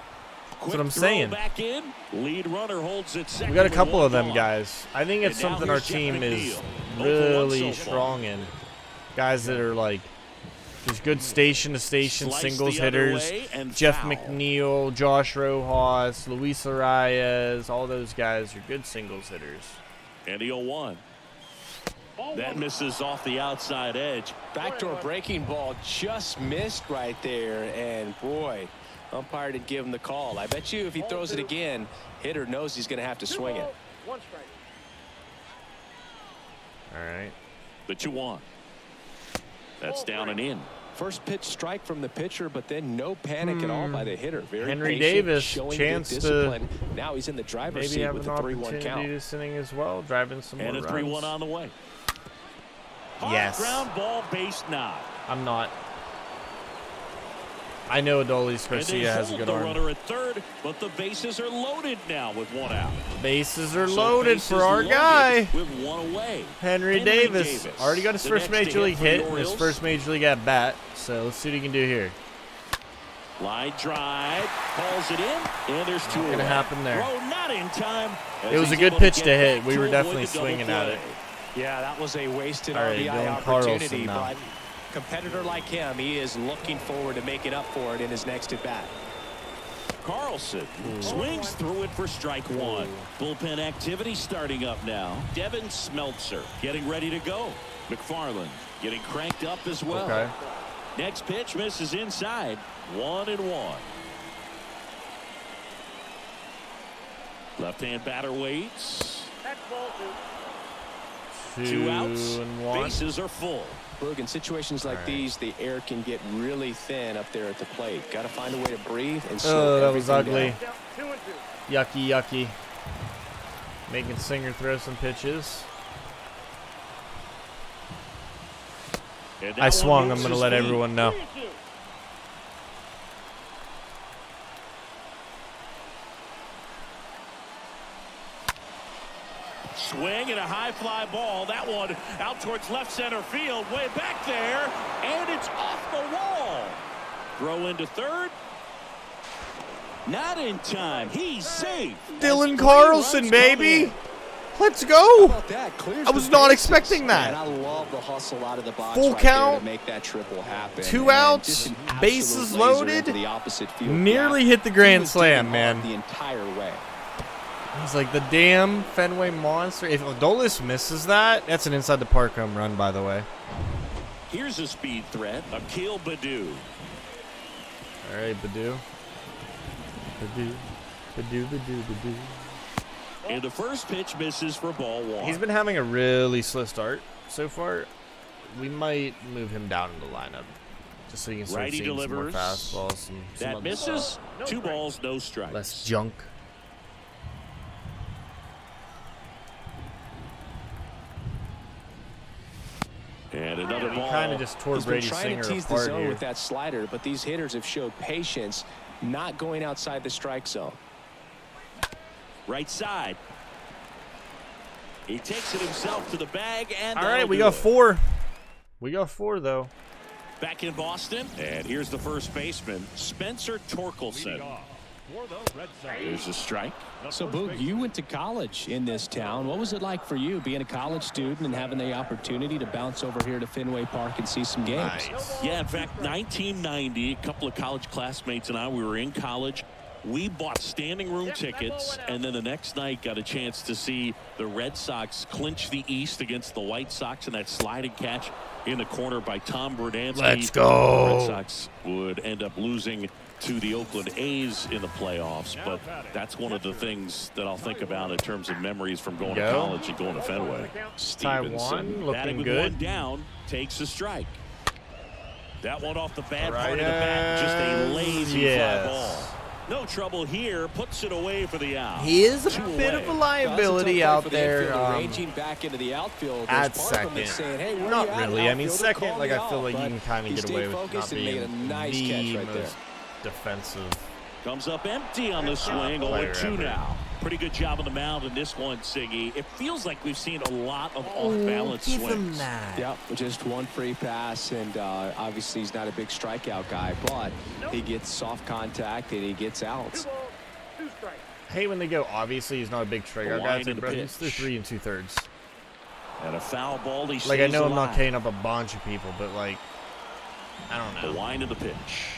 Quick what I'm throw saying. Back in. Lead runner holds it second. We got a with couple one of them gone. guys. I think it's And now something our here's Jeff team is McNeil. 0 for 1 really so far. strong in. Guys that are like just good station-to-station Slice singles the other hitters. way and Jeff foul. McNeil, Josh Rojas, Luis Arias, all those guys are good singles hitters. And the 0-1. That misses off the outside edge. Backdoor breaking ball just missed right there, and boy, umpire didn't give him the call. I bet you if he throws it again, hitter knows he's going to have to swing it. 1 strike. All right. The 2-1. That's down and in. First pitch strike from the pitcher, but then no panic at all by the hitter. Very Henry patient, Davis, showing good chance to discipline. Now he's in the driver's Maybe seat have with an the 3-1 opportunity count. this inning as well, driving some And more a 3-1 runs. on the way. Hard Yes. ground ball, base knock. I'm not. I know Adolis And they Garcia has a hold good the arm. runner at third, but the bases are loaded now with 1 out. Bases are So loaded bases for our loaded guy. with 1 away. Henry Davis. Already got his The first next to major league for the hit and his Orioles. first major league at bat. So let's see what he can do here. Line drive, calls it in, and there's 2 Not gonna away. happen there. Throw not in time. as It was he's a good able pitch get to hit. back We were avoid definitely the double swinging at play. it. Yeah, that was a wasted All right, RBI Dylan opportunity, Carlson now. but competitor like him, he is looking forward to making up for it in his next at-bat. Carlson swings through it for strike 1. Bullpen activity starting up now. Devin Smeltzer getting ready to go. McFarland getting cranked up as well. Okay. Next pitch misses inside. 1-1. Left-hand batter waits. That's ball 2. 2 outs. 2-1. Bases are full. Boog, in situations like All right. these, the air can get really thin up there at the plate. Got to find a way to breathe and slow Oh, that was everything ugly. down. Down 2-2. Yucky, yucky. Making Singer throw some pitches. And that I one swung. I'm moves going to his let feet. everyone know. 3-2. Swing and a high fly ball. That one out towards left center field. Way back there. And it's off the wall. Throw into third. Not in time. He's safe. Dylan Carlson, baby. Let's go. I was not expecting that. And I love the hustle out of the box Full right count. there to make that triple happen. 2 And outs, just an absolute bases laser loaded. into the opposite field Nearly gap. hit the He grand was slam, doing man. hard the entire way. He's like the damn Fenway monster. If Adolis misses that, that's an inside the park home run, by the way. Here's a speed threat. Akil Baddoo. All right, Baddoo. Baddoo. And the first pitch misses for ball one. He's been having a really slow start so far. We might move him down in the lineup just so you can start Righty seeing some more delivers. fastballs. Some That other misses. stuff. 2 balls, no strikes. Less junk. And another He ball. kind of just tore He's been Brady trying Singer to tease the apart zone here. with that slider, but these hitters have showed patience, not going outside the strike zone. Right side. He takes it himself to the bag. And All right, that'll we do got it. 4. We got 4, though. Back in Boston. And here's the first baseman, Spencer Torkelson. For the Red Sox. There's a strike. So, Boog, you went to college in this town. What was it like for you being a college student and having the opportunity to bounce over here to Fenway Park and see some games? Yeah, in fact, 1990, a couple of college classmates and I, we were in college. We bought standing room tickets, and then the next night got a chance to see the Red Sox clinch the East against the White Sox in that sliding catch in the corner by Tom Berdansky. Let's go. The Red Sox would end up losing to the Oakland A's in the playoffs, but that's one of the things that I'll think about in terms of memories from going to college and going to Fenway. Taiwan Stevenson, looking batting with good. one down, takes a strike. That one off the bad Right, part of the bat, just a lazy yes. fly ball. No trouble here, puts it away for the out. He is a 2 bit away. of a liability out there. Ranging back into the outfield. At There's part of him that's second. saying, hey, where Not you at, really. I mean, outfielder? second, Call like, me I feel out. like you But can kind he of get stayed away with focused not and made being a nice the catch right there. most defensive. Comes up empty on the swing, player 0-2 ever. now. Pretty good job on the mound in this one, Siggy. It feels like we've seen a lot of off-balance Give him swings. that. Yep, just one free pass, and obviously he's not a big strikeout guy, but he gets soft contact and he gets outs. 2 balls, 2 strikes. Hey, when they go, obviously he's not a big strikeout guy. Line It's like, and bro, pitch. he's through 3 2/3. And a foul ball. He Like, I stays know I'm not alive. K'ing up a bunch of people, but, like, I don't The know. line of the pitch.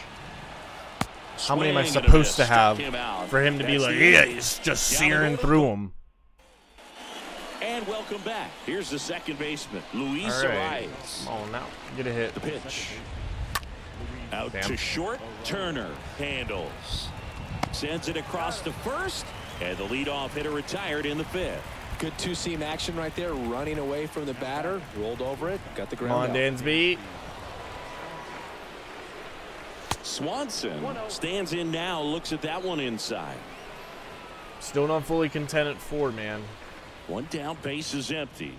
How many am I Swing and a supposed miss. to have Struck him out. for him to be That's like, the yeah, inning. he's just Down searing the through him? And welcome back. Here's the second baseman, Luis All right. Arias. Come on now. Get a hit. The pitch. Out Damn. to short. Turner handles. Sends it across to first. And the leadoff hitter retired in the 5th. Good two-seam action right there, running away from the batter, rolled over it, got the Come ground on, out. Dansby. Swanson stands in now, looks at that one inside. Still not fully content at 4, man. One down, base is empty.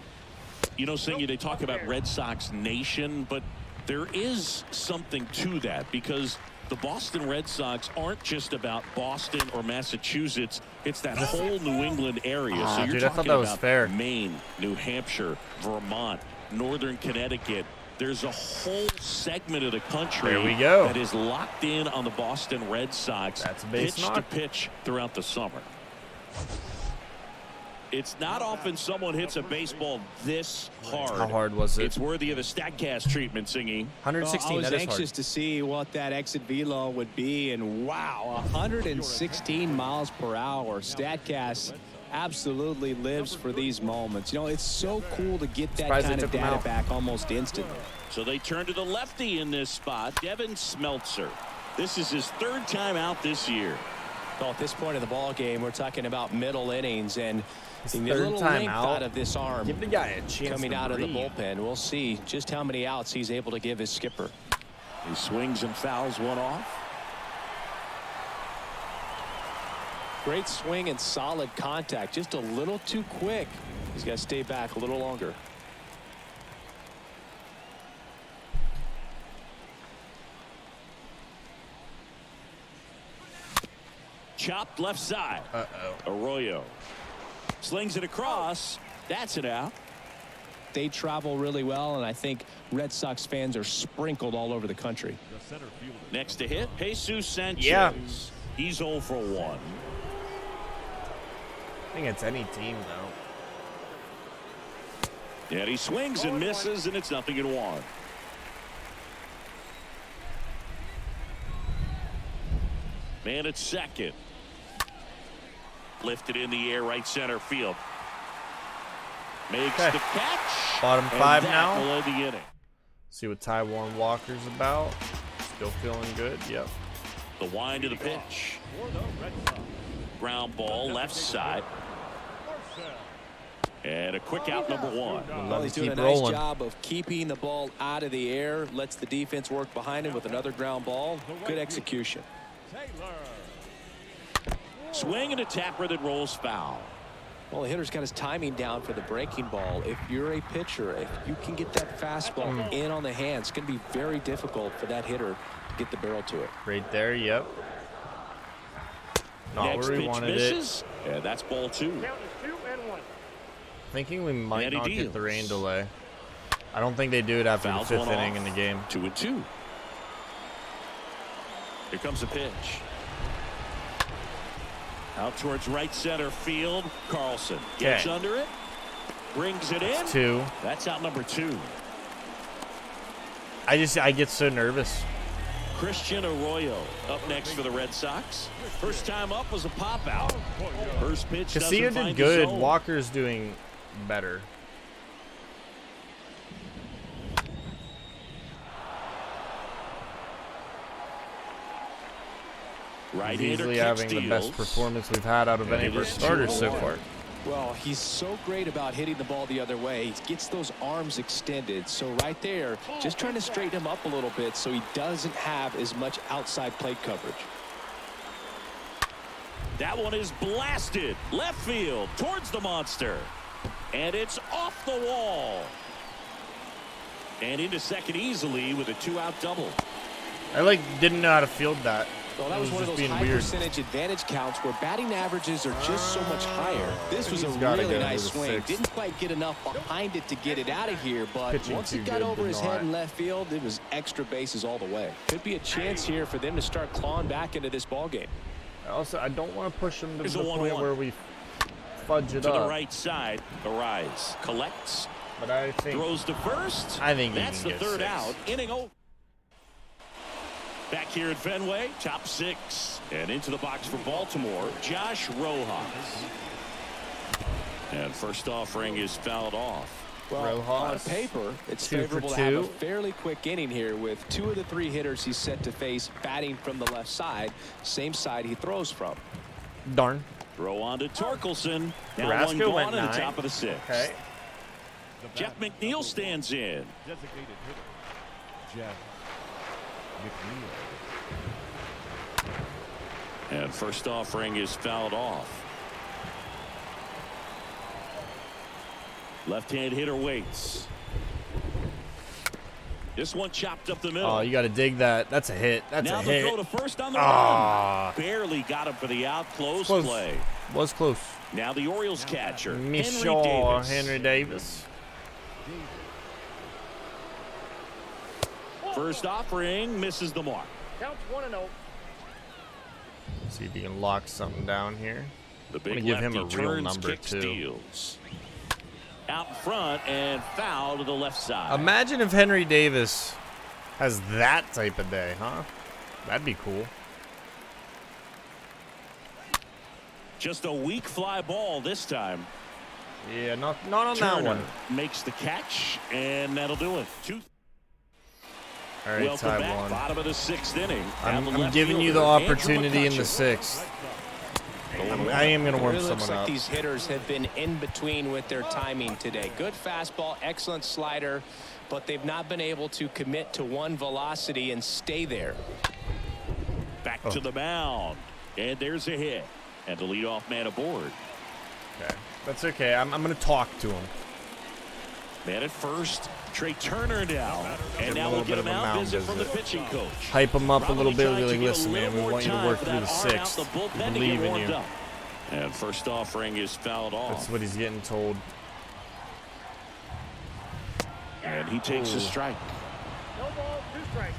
You know, Singy, they talk about Red Sox Nation, but there is something to that because the Boston Red Sox aren't just about Boston or Massachusetts. It's that whole New England area. So you're dude, I thought talking that was about fair. Maine, New Hampshire, Vermont, Northern Connecticut. There's a whole segment of the country There we go. that is locked in on the Boston Red Sox. That's a base pitch to knock. pitch throughout the summer. It's not often someone hits a baseball this hard. How hard was it? It's worthy of the StatCast treatment, Singy. 116, I was that is anxious hard. to see what that exit velo would be, and wow, 116 miles per hour. StatCast absolutely lives for these moments. You know, it's so cool to get that Surprised they kind of took him data out. back almost instantly. So they turn to the lefty in this spot, Devin Smeltzer. This is his 3rd time out this year. Well, at this point of the ball game, we're talking about middle innings, and the 3rd little time length out. out of this arm Give the guy a chance coming to out of the breathe. bullpen. We'll see just how many outs he's able to give his skipper. He swings and fouls one off. Great swing and solid contact. Just a little too quick. He's got to stay back a little longer. Chopped left side. Uh-oh. Arroyo slings it across, That's it out. They travel really well, and I think Red Sox fans are sprinkled all over the country. Next to hit, Jesus Sanchez. Yeah. He's 0 for 1. I think it's any team, though. And he swings and misses, and it's 0-1. Man at second. Lifted in the air, right center field. Makes Okay. the catch. Bottom and 5 that now. will end the inning. See what Taiwan Walker's about. Still feeling good. Yep. The wind of the pitch. Ground ball left side. And a quick out, number 1. Well, he's doing a nice job of keeping the ball out of the air. Lets the defense work behind him with another ground ball. Good execution. Swing and a tapper that rolls foul. Well, the hitter's got his timing down for the breaking ball. If you're a pitcher, if you can get that fastball in on the hand, it's going to be very difficult for that hitter to get the barrel to it. Right there, yep. Not Next where we pitch wanted misses. And that's ball 2. Count is 2-1. Thinking we might And he not get deals. the rain delay. I don't think they do it after Fouls the 5th one inning off. in the game. 2-2. Here comes the pitch. Out towards right center field. Carlson gets Okay. under it. Brings it in. 2. That's out number 2. I get so nervous. Christian Arroyo up next for the Red Sox. First time up was a pop out. First pitch doesn't Castillo find did the good. zone. Walker's doing better. Right He's hander easily kicks having the best deals. performance we've had out of any of our starters so far. Well, he's so great about hitting the ball the other way. He gets those arms extended. So right there, just trying to straighten him up a little bit so he doesn't have as much outside plate coverage. That one is blasted left field towards the monster. And it's off the wall. And into second easily with a 2-out double. I didn't know how to field that. Well, that It was one of just those being high weird. percentage advantage counts where batting averages are just so much higher. This was a He's gotta really go nice into the swing. 6th. Didn't quite get enough behind it to get it out of here, but Pitching once he too got good, over but his not. head in left field, it was extra bases all the way. Could be a chance here for them to start clawing back into this ball game. Also, I don't want to push them to Here's the a point 1-1. where we fudge it To up. the right side, Arise collects, But I think throws to first. I think he That's can the get third 6. out. Inning over. Back here at Fenway, top 6. And into the box for Baltimore, Josh Rojas. And first offering is fouled off. Well, on Rojas, paper, it's 2 for favorable to have a 2. fairly quick inning here with 2 of the 3 hitters he's set to face batting from the left side, same side he throws from. Darn. Throw on to Torkelson. Now Carrasco one gone went in the 9. top of the 6th. Okay. Jeff McNeil stands in. Designated hitter, Jeff McNeil. And first offering is fouled off. Left-hand hitter waits. This one chopped up the middle. Oh, you got to dig that. That's a hit. That's now a the hit. throw to first on the Ah. run. Barely got him for the out. Close Close. play. Was close. Now the Orioles catcher, Henry Michelle Davis. Henry Davis. First offering misses the mark. Counts 1-0. See if he can lock something down here. The I'm big gonna give him lefty a real turns, number, kicks, too. steals. Out in front and foul to the left side. Imagine if Henry Davis has that type of day, huh? That'd be cool. Just a weak fly ball this time. Yeah, not on that Turner one. makes the catch, and that'll do it. All right, Welcome back. Taiwan. Bottom of the 6th inning. Down the I'm left giving you the fielder, Andrew opportunity in the McCutcheon. 6th. I am going to It warm really looks someone like up. these hitters have been in between with their timing today. Good fastball, excellent slider, but they've not been able to commit to one velocity and stay there. Back to the mound. And there's a hit. And the leadoff man aboard. Okay. That's okay. I'm going to talk to him. Man at first. Trey Turner down. And him now a we'll little get bit him of a out mound visit from the visit. pitching coach. Hype him up a little bit. Probably Be like, trying to get a listen, man, we little want you to more work time through the for that arm out 6th. the bullpen We to believe get in warmed you. up. And first offering is fouled off. That's what he's getting told. And he takes a strike. No ball, 2 strikes.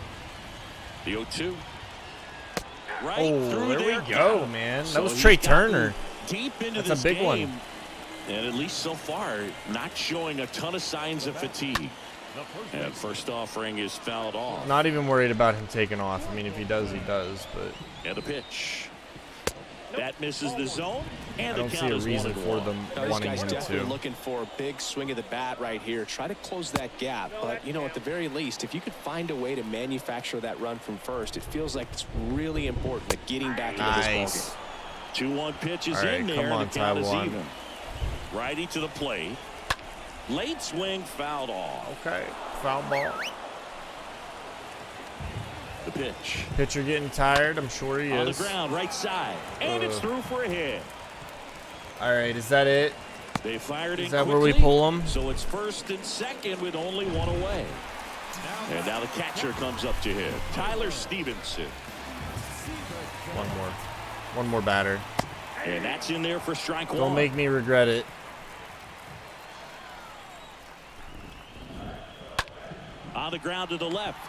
The 0-2. Right Oh, through there we their go, count. man. That So was he's Trey gotten Turner. Deep into That's a this big one. game, and at least so far, not showing a ton of signs of fatigue. And first offering is fouled off. Not even worried about him taking off. I mean, if he does, he does. But And the pitch. That misses the zone, and I don't the see count a is reason 1-1. for them Now, this wanting guy's him definitely to. looking for a big swing of the bat right here. Try to close that gap. But, you know, at the very least, if you could find a way to manufacture that run from first, it feels like it's really important to getting back into this Nice. ballgame. 2-1 pitch is All right, in there, come on, and the count is Taiwan. even. Righty to the plate. Late swing, fouled off. Okay, foul ball. The pitch. Pitcher getting tired. I'm sure he On the is. ground, right side. And it's through for a hit. All right, is that it? They fired Is it that where we quickly, pull him? So it's first and second with only 1 away. And now the catcher comes up to him. Tyler Stevenson. One more batter. And that's in there for strike 1. Don't make me regret it. On the ground to the left.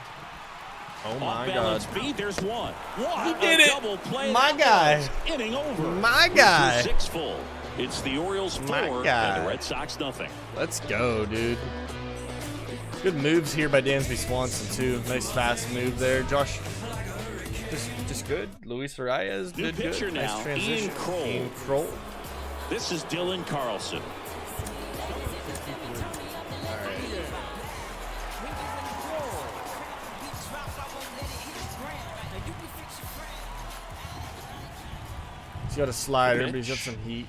Oh my Off God. balance feed, there's one. He did it. Double play. My That guy. was inning over. My We're guy. through 6 full. It's the Orioles 4 My guy. and the Red Sox nothing. Let's go, dude. Good moves here by Dansby Swanson too. Nice fast move there, Josh. Just good. Luis Arias New did pitcher good. now, Nice transition. Ian Kroll. Ian Kroll. This is Dylan Carlson. He's got a slider, Pitch. but he's got some heat.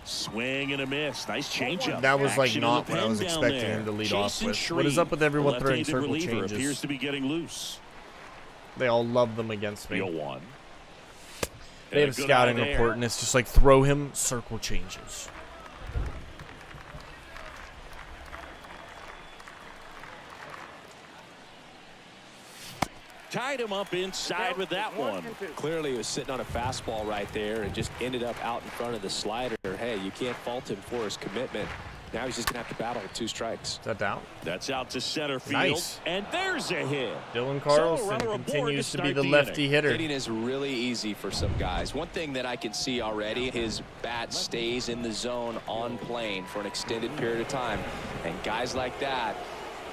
Swing and a miss. Nice changeup. That was like Action in not the what I pen was down expecting there. him to lead Jason off with. Shreve, What is up with everyone the throwing left-handed circle reliever, changes? appears to be getting loose. They all love them against me. 0-1. They have a scouting report, and it's just like throw him circle changes. Tied him up inside with that one. Clearly, he was sitting on a fastball right there and just ended up out in front of the slider. Hey, you can't fault him for his commitment. Now he's just going to have to battle with 2 strikes. Is that down? That's out to center field. Nice. And there's a hit. Dylan So, Carlson runner aboard continues to to be start the the lefty inning. hitter. Hitting is really easy for some guys. One thing that I can see already, his bat stays in the zone on plane for an extended period of time. And guys like that,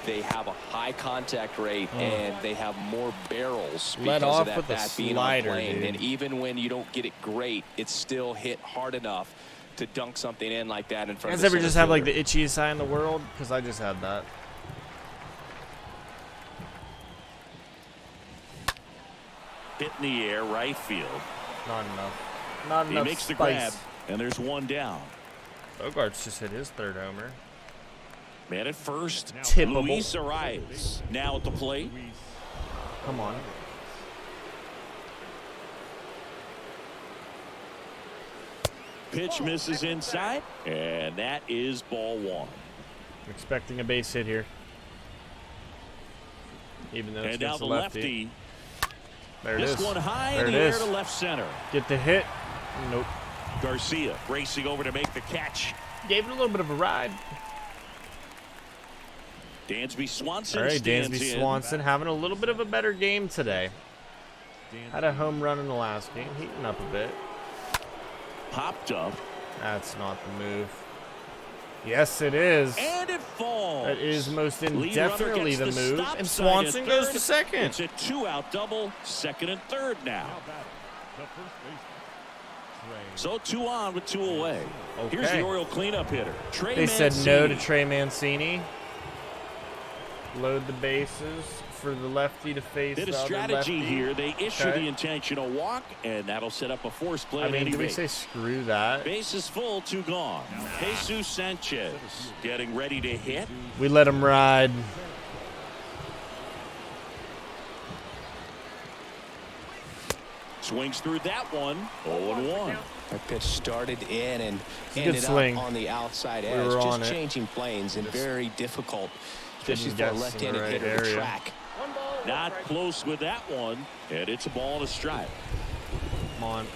they have a high contact rate and they have more barrels Let because off of that with the bat being slider, on plane. dude. And even when you don't get it great, it's still hit hard enough to dunk something in like that in front You of guys the ever just center have like fielder. the itchiest eye in the world? Because I just had that. Hit in the air, right field. Not enough. Not He enough makes the spice. grab, and there's one down. Bogarts just hit his 3rd homer. Man at first, Tippable. Luis Arias now at the plate. Come on. Pitch misses inside, and that is ball 1. I'm expecting a base hit here. Even though it's And now against the the lefty. There it This is. one high There in it the air is. to left center. Get the hit. Nope. Garcia racing over to make the catch. Gave it a little bit of a ride. Dansby Swanson All right, stands Dansby in. Swanson having a little bit of a better game today. Had a home run in the last game, heating up a bit. Popped up, That's not the move. Yes, it is. and it falls. That is most Lead runner indefinitely gets the move. stop And sign Swanson at goes third. to second. It's a 2-out double, second and third now. So 2 on with 2 away. Here's Okay. the Oriole cleanup hitter, Trey They said no to Mancini. Trey Mancini. Load the bases for the lefty to face Did a the other strategy lefty. here. They issue Okay. the intentional walk, and that'll set up a force play I at mean, any do we rate. say screw that? Base is full, 2 gone. Jesus Sanchez getting ready to hit. We let him ride. Swings through that one. 0-1. That pitch started in and a good ended swing. up on the outside We edge. were on Just it. changing planes and very difficult, especially Didn't for a guess in the left-handed right hitter to area. track. 1 ball, 1 Not strike. close with that one, and it's a ball and a strike. Come on.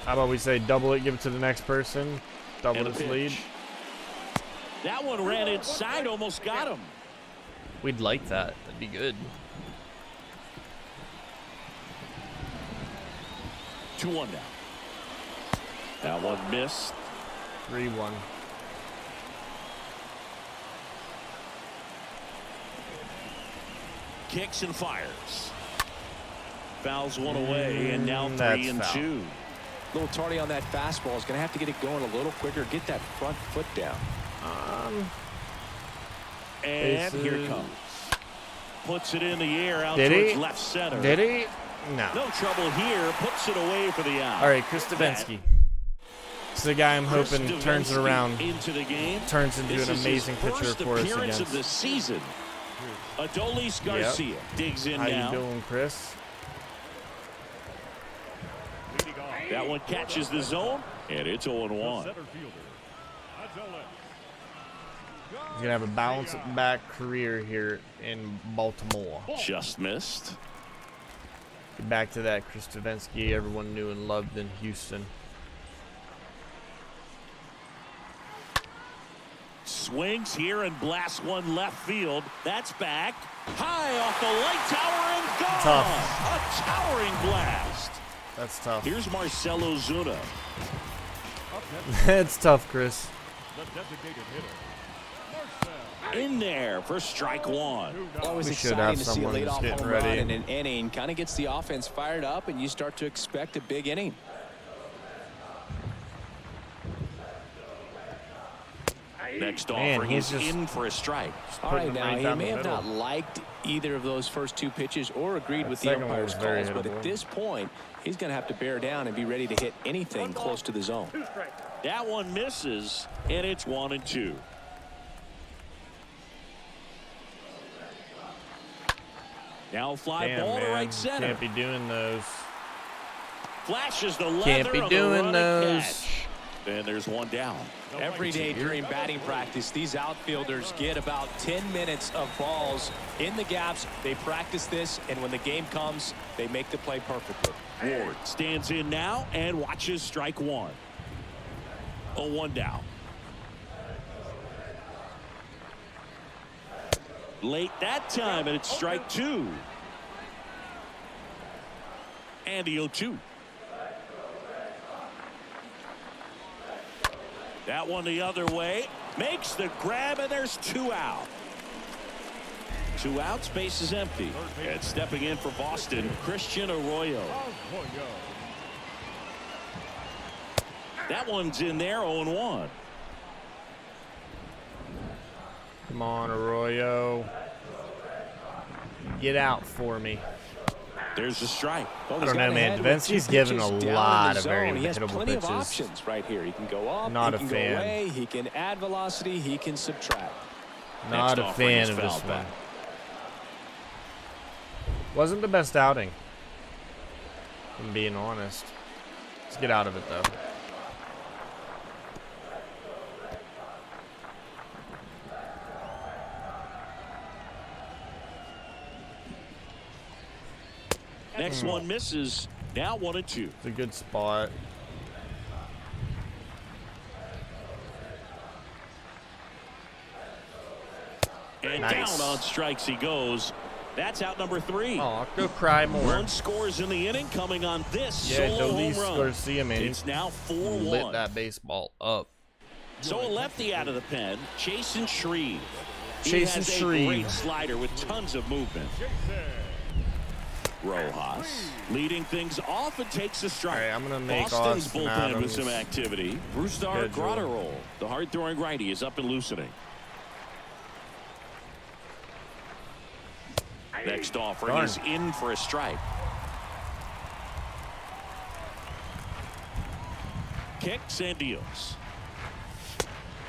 How about we say double it, give it to the next person, double And a his pitch. lead. That one ran inside, almost got him. We'd like that. That'd be good. 2-1 now. That one missed. 3-1. Kicks and fires. Fouls one away, and now 3-2. A little tardy on that fastball. Is going to have to get it going a little quicker. Get that front foot down. And here it comes. Puts it in the air out Did towards he? left center. Did he? No. No trouble here. Puts it away for the out. All right, Chris Davinsky. This is the guy I'm hoping turns it around. Into the game. Turns into an amazing pitcher for us appearance against. of the season. Adolis Garcia digs in now. How you doing, Chris? That one catches the zone, and it's 0-1. Center fielder, Adolis. He's gonna have a bounce back career here in Baltimore. Just missed. Get back to that Chris Davinsky everyone knew and loved in Houston. Swings here and blasts one left field. That's back. High off the light tower and gone. Tough. A towering blast. That's tough. Here's Marcell Ozuna. That's tough, Chris. The designated hitter. In there for strike one. Always We should exciting have to see a someone leadoff just getting home ready. run in an inning. Kind of gets the offense fired up, and you start to expect a big inning. Next Man, offering he's is just in for a strike. All right, putting it now right he down may the have not middle. liked either of those first two pitches or agreed That with the second one umpire's was very calls, but hittable. at this point, he's going to have to bear down and be ready to hit anything close to the zone. That one misses, and it's 1-2. Now fly Damn, ball to man. right center. Can't be doing those. Flashes the leather. Can't be of the doing run and those. catch. And there's one down. Every day during batting practice, these outfielders get about 10 minutes of balls in the gaps. They practice this, and when the game comes, they make the play perfectly. Ward stands in now and watches strike one. 0-1 down. Late that time, and it's strike two. And the 0-2. That one the other way. Makes the grab, and there's two out. 2 outs, base is empty. And stepping in for Boston, Christian Arroyo. That one's in there, 0-1. Come on, Arroyo. Get out for me. There's a strike. Well, I don't he's know, got man. ahead with Davinsky's 2 given pitches a down in lot the of very zone. He has hittable plenty of pitches. options right here. He can go up, Not he a can fan. go away, he can add velocity, he can subtract. Not Next a offering fan is of this fouled one. back. Wasn't the best outing, if I'm being honest. Let's get out of it, though. Next one misses. Now 1-2. It's a good spot. And Nice. down on strikes he goes. That's out number 3. Oh, go cry more. One scores in the inning, coming on this Yeah, solo home Adolis run. Garcia, man. It's now He 4-1. lit that baseball up. So a lefty out of the pen, Jason Shreve. He Jason has a Shreve. great slider with tons of movement. Rojas leading things off and takes a strike. All right, I'm gonna make Boston's Austin bullpen with Adams some activity. Brusdar schedule. Graterol, the hard-throwing righty, is up and loosening. Next offering Darn. is in for a strike. Kicks and deals.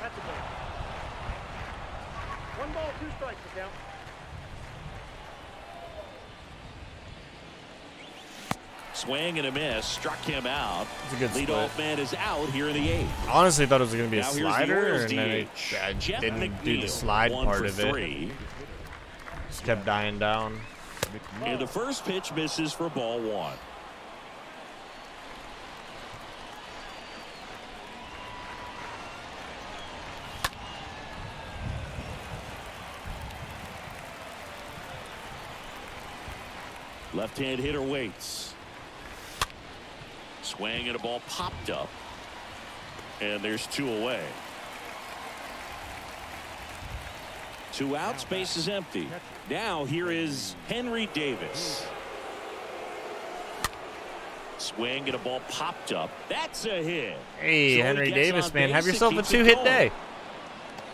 That's a ball. 1 ball, 2 strikes to count. Swing and a miss, struck him out. It's a good Leadoff split. man is out here in the 8th. Honestly, thought it was going to be a Now here's the slider, Orioles and then DH. I Jeff didn't do the McNeil, slide 1 part for of it. 3. Just kept dying down. And the first pitch misses for ball 1. Left-hand hitter waits. Swing and a ball popped up. And there's 2 away. 2 outs, base is empty. Now here is Henry Davis. Swing and a ball popped up. That's a hit. Hey, So Henry he gets Davis, on man, have base and yourself a keeps it 2-hit going. day.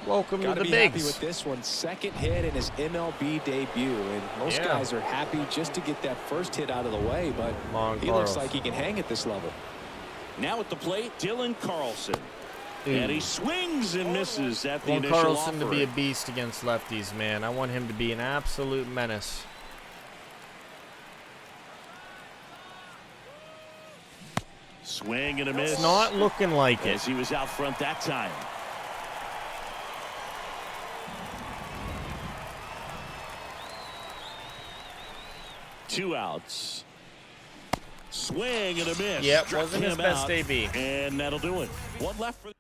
Welcome Gotta to the be happy bigs. with this one. 2nd hit in his MLB debut, and most Yeah. guys are happy just to get that first hit out of the way, but Long he looks Carlos. like he can hang at this level. Now at the plate, Dylan Carlson. And he swings and misses at the I want initial Carlson to be a offering. beast against lefties, man. I want him to be an absolute menace. Swing and a miss. It's not looking like it. As he was out front that time. Two outs. Swing and a miss. Yep, Struck wasn't his him best out, debut. And that'll do it. One left for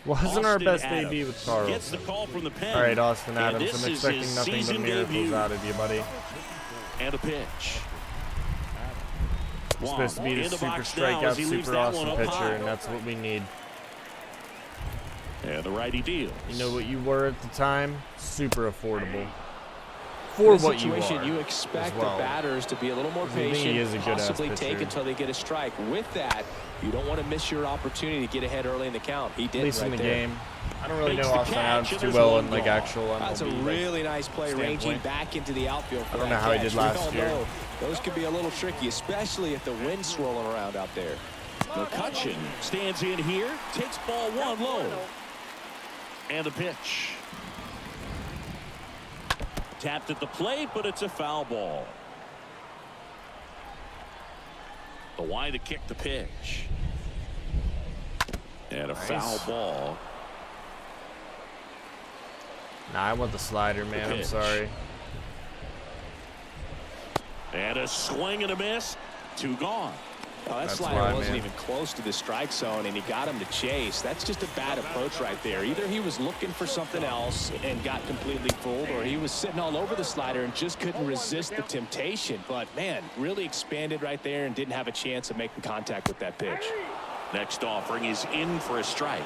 Wasn't our Austin best Adams debut with gets Carlson. the call from the pen. All right, Austin And Adams, this I'm is expecting his nothing but season miracles debut. out of you, buddy. And a pitch. You're supposed to be the In the super box now as strikeout, he leaves super that awesome one up pitcher, high. and that's what we need. And the righty deals. You know what you were at the time? Super affordable. In For this what you situation, are. you expect as well. the batters to be a little more I think he patient, is a good-ass possibly take pitcher. until they get a strike. With that, you don't want to miss your opportunity to get ahead early in the count. He did At least right in the there. game. I don't really Makes know the Austin catch, Adams and too there's well one in like gone. actual MLB. That's a like, really nice play, ranging standpoint. back into the outfield. For I don't that know how he catch. did last We all year. know those could be a little tricky, especially if the wind's swirling around out there. McCutchen stands in here, takes ball 1 low. And a pitch. Tapped at the plate, but it's a foul ball. The wide to kick the pitch. And a foul ball. Nah, I want the slider, man. I'm pitch. sorry. And a swing and a miss. 2 gone. Oh, that That's slider why, wasn't man. even close to the strike zone, and he got him to chase. That's just a bad approach right there. Either he was looking for something else and got completely fooled, or he was sitting all over the slider and just couldn't resist the temptation. But, man, really expanded right there and didn't have a chance of making contact with that pitch. Next offering is in for a strike.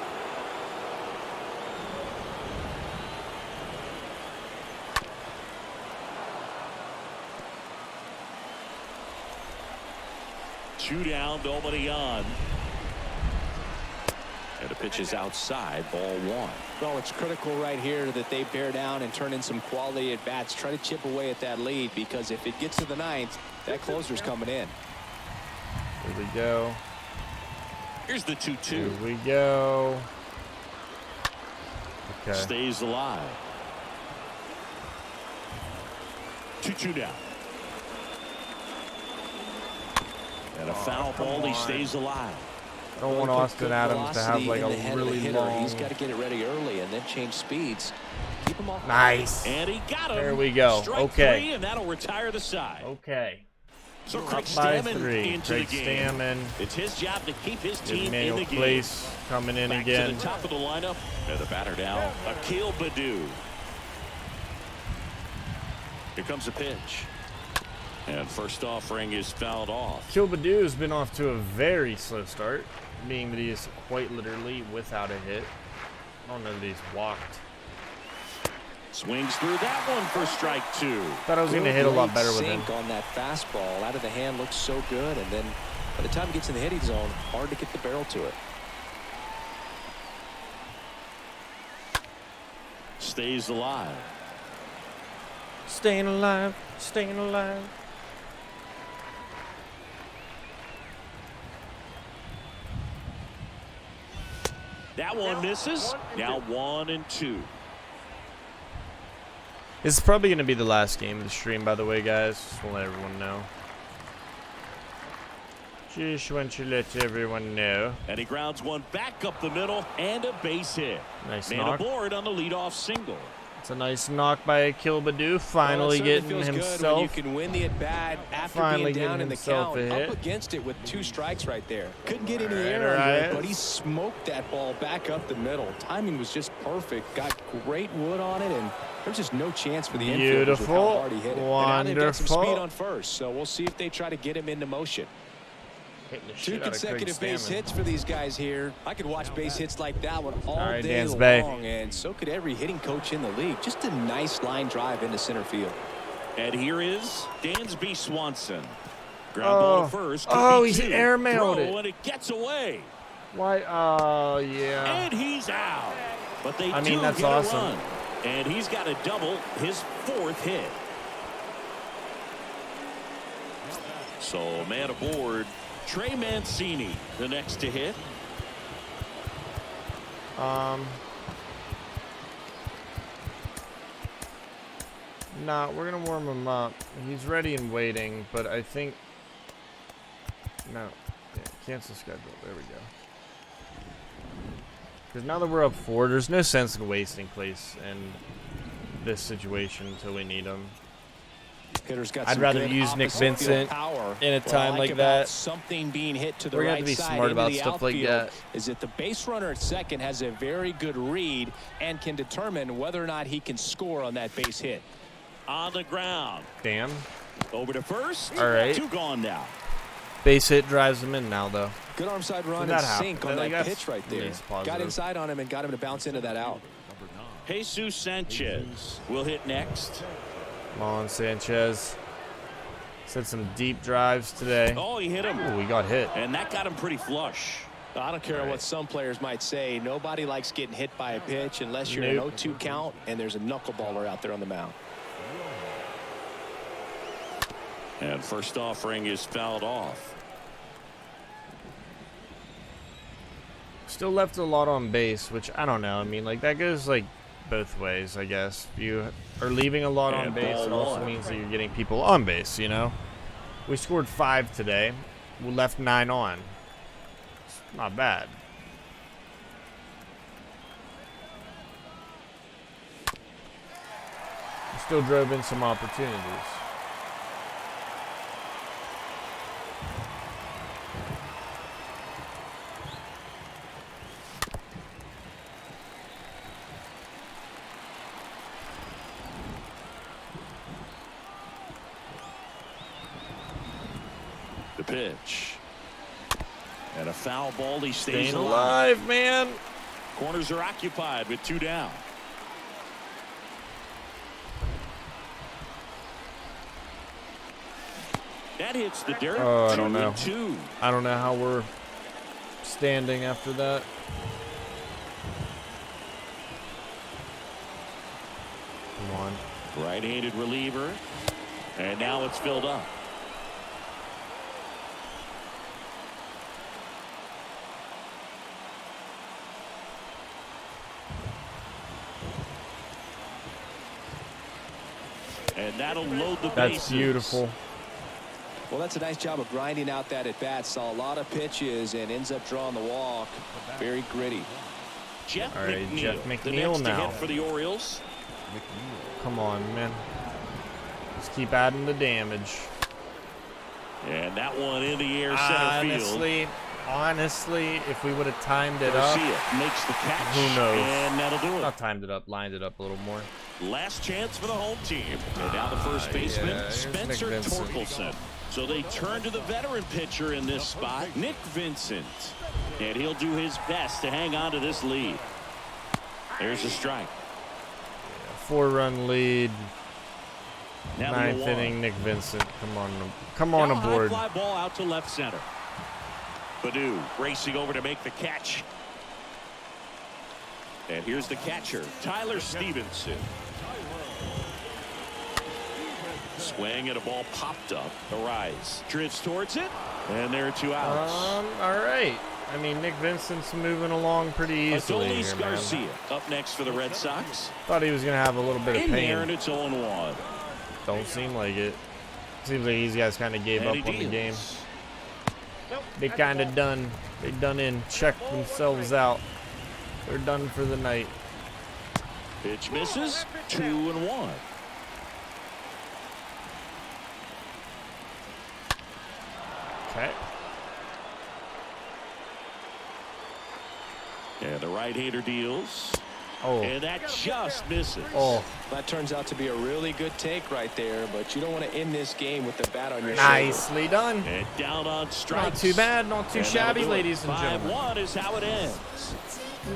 Two down, nobody on. And the pitch is outside, ball 1. Well, it's critical right here that they bear down and turn in some quality at bats. Try to chip away at that lead, because if it gets to the 9th, that closer's coming in. Here we go. Here's the 2-2. Here we go. Okay. Stays alive. 2-2 down. And a foul ball, he stays alive. I don't want Austin Adams to have like a really long. He's got to get it ready early and then change speeds. Keep him off. Nice. And he got him. There we go. Strike Okay. 3, and that'll retire the side. Okay. So Up Craig by Stammen 3. into Craig the game. Stammen. It's his job to keep his team in Emmanuel the game. Place coming in Back again. to the top of the lineup. And the batter now, Akil Baddoo. Here comes a pitch. And first offering is fouled off. Kilbadoo has been off to a very slow start, being that he is quite literally without a hit. I don't know that he's walked. Swings through that one for strike 2. Thought I was going to hit a lot better with him. Sink on that fastball. Out of the hand looks so good, and then by the time it gets in the hitting zone, hard to get the barrel to it. Stays alive. Staying alive, staying alive. That one misses. Now 1-2. This is probably going to be the last game of the stream, by the way, guys. Just want to let everyone know. Just want to let everyone know. And he grounds one back up the middle and a base hit. Nice Man knock. aboard on the leadoff single. It's a nice knock by Kilbadoo, finally getting Good when you himself. can win the at bat after Finally being down in the getting himself count. a hit. Up against it with 2 strikes right there. Couldn't get any All right, air all under it, right. but he smoked that ball back up the middle. Timing was just perfect. Got great wood on it, and there's just no chance for the infielders with how hard he hit it. And now they've got some Wonderful. speed on first, so we'll see if they try to get him into motion. Hitting the 2 shit out of Craig consecutive base Stammen. hits for these guys here. I could watch base hits like that one all right, day Dan's Bay. long, and so could every hitting coach in the league. Just a nice line drive into center field. And here is Dansby Swanson. Ground ball to first. Oh, Could be he's 2. airmailed Throw, it. and it gets away. Why? Oh, yeah. And he's out. But they I mean, do that's get awesome. a run. And he's got a double, his 4th hit. So man aboard. Trey Mancini, the next to hit. Nah, we're gonna warm him up. He's ready and waiting, but I think no. Yeah, cancel schedule. There we go. Because now that we're up 4, there's no sense in wasting place in this situation until we need him. Hitter's got I'd some rather good use Nick opposite field Vincent power. in a What I time like like about that. Something being hit to the We're gonna right have to be side smart into about the stuff like outfield that. is that the base runner at second has a very good read and can determine whether or not he can score on that base hit. On the ground. Damn. Over to first. All right. 2 gone now. Base hit drives him in now, though. Good arm side run Did and that happen? sink on Like, that that's pitch right there. at least Got positive. inside on him and got him to bounce into that out. Jesus Sanchez will hit next. Come on, Sanchez. Said some deep drives today. Oh, he hit him. Ooh, we got hit. And that got him pretty flush. I don't care what some players might say. Nobody likes getting hit by a pitch unless you're Nope. an 0-2 count and there's a knuckleballer out there on the mound. And first offering is fouled off. Still left a lot on base, which I don't know. I mean, like, that goes, like, both ways, I guess. If you are leaving a lot on And base, ball it also 1. means that you're getting people on base, you know? We scored 5 today. We left 9 on. It's not bad. We still drove in some opportunities. The pitch. And a foul ball. He stays Staying alive. alive, man. Corners are occupied with 2 down. That hits the dirt. Oh, I don't know. 2-2. I don't know how we're standing after that. Come on. Right-handed reliever. And now it's filled up. And that'll load the bases. That's beautiful. Well, that's a nice job of grinding out that at bat. Saw a lot of pitches and ends up drawing the walk. Very gritty. Jeff All right, McNeil, Jeff the McNeil next to now. hit for the Orioles. Come on, man. Just keep adding the damage. And that one in the air center field. Honestly, if we would have timed it up, Garcia makes the catch. who knows? And that'll do it. Not timed it up, lined it up a little more. Last chance for the home team. And now the first baseman, yeah, here's Spencer Nick Vincent. Torkelson. So they turn to the veteran pitcher in this spot, Nick Vincent. And he'll do his best to hang on to this lead. There's a strike. 4-run lead. Now the 9th 0-1. inning, Nick Vincent. Come on Now a high aboard. fly ball out to left center. Baду racing over to make the catch. And here's the catcher, Tyler Stevenson. Swing and a ball popped up. The rise drifts towards it, and there are 2 outs. All right. I mean, Nick Vincent's moving along pretty easily Adolis here, man. Garcia up next for the Red Sox. Thought he was gonna have a little bit of In there, and pain. it's 0-1. Don't seem like it. Seems like these guys kind of gave And up he on the deals. game. They kind of done. They done in. Checked themselves out. They're done for the night. Pitch misses. 2-1. Okay. And the right-hander deals. Oh. And that just misses. Oh. That turns out to be a really good take right there, but you don't want to end this game with the bat on your shoulder. Nicely done. And down on strikes. Not too bad, not too shabby, ladies and gentlemen. 5-1 is how it ends.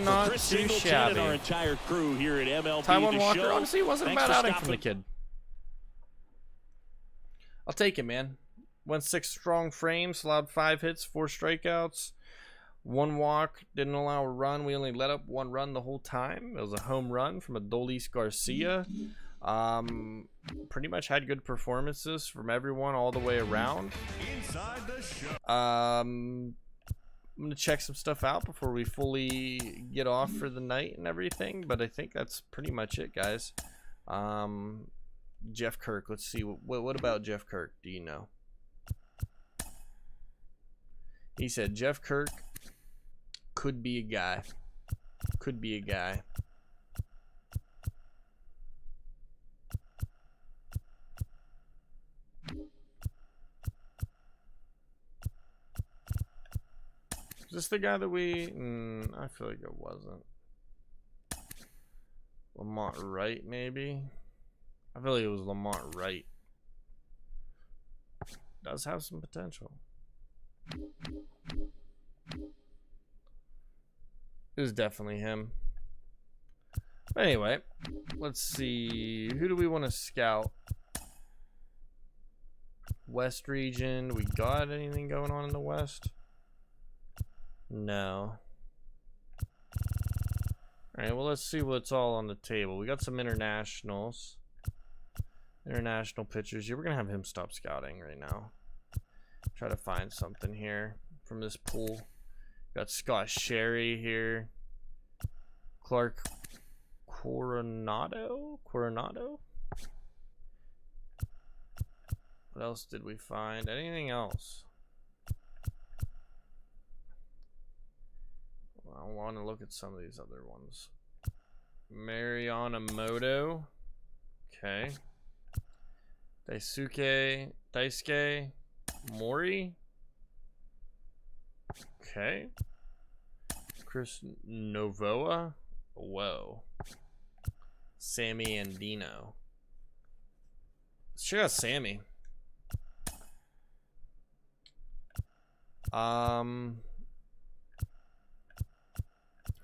Not Chris too Singleton shabby. and our entire crew here at MLB Taiwan The Walker, Show. honestly, it wasn't a Thanks bad for outing from the stopping. kid. I'll take it, man. Went 6 strong frames, allowed 5 hits, 4 strikeouts, 1 walk, didn't allow a run. We only let up 1 run the whole time. It was a home run from Adolis Garcia. Pretty much had good performances from everyone all the way around. Inside the show. I'm gonna check some stuff out before we fully get off for the night and everything, but I think that's pretty much it, guys. Jeff Kirk, let's see, what about Jeff Kirk? Do you know? He said Jeff Kirk could be a guy. Could be a guy. Is this the guy that we... I feel like it wasn't. Lamont Wright, maybe? I feel like it was Lamont Wright. Does have some potential. It was definitely him. But anyway, let's see. Who do we want to scout? West region. We got anything going on in the West? No. Alright, well, let's see what's all on the table. We got some internationals. International pitchers. Yeah, we're going to have him stop scouting right now. Try to find something here from this pool. Got Scott Sherry here. Clark Coronado? What else did we find? Anything else? I want to look at some of these other ones. Mariana Moto. Okay. Daisuke Mori. Okay. Chris Novoa. Whoa. Sammy Andino. Let's check out Sammy.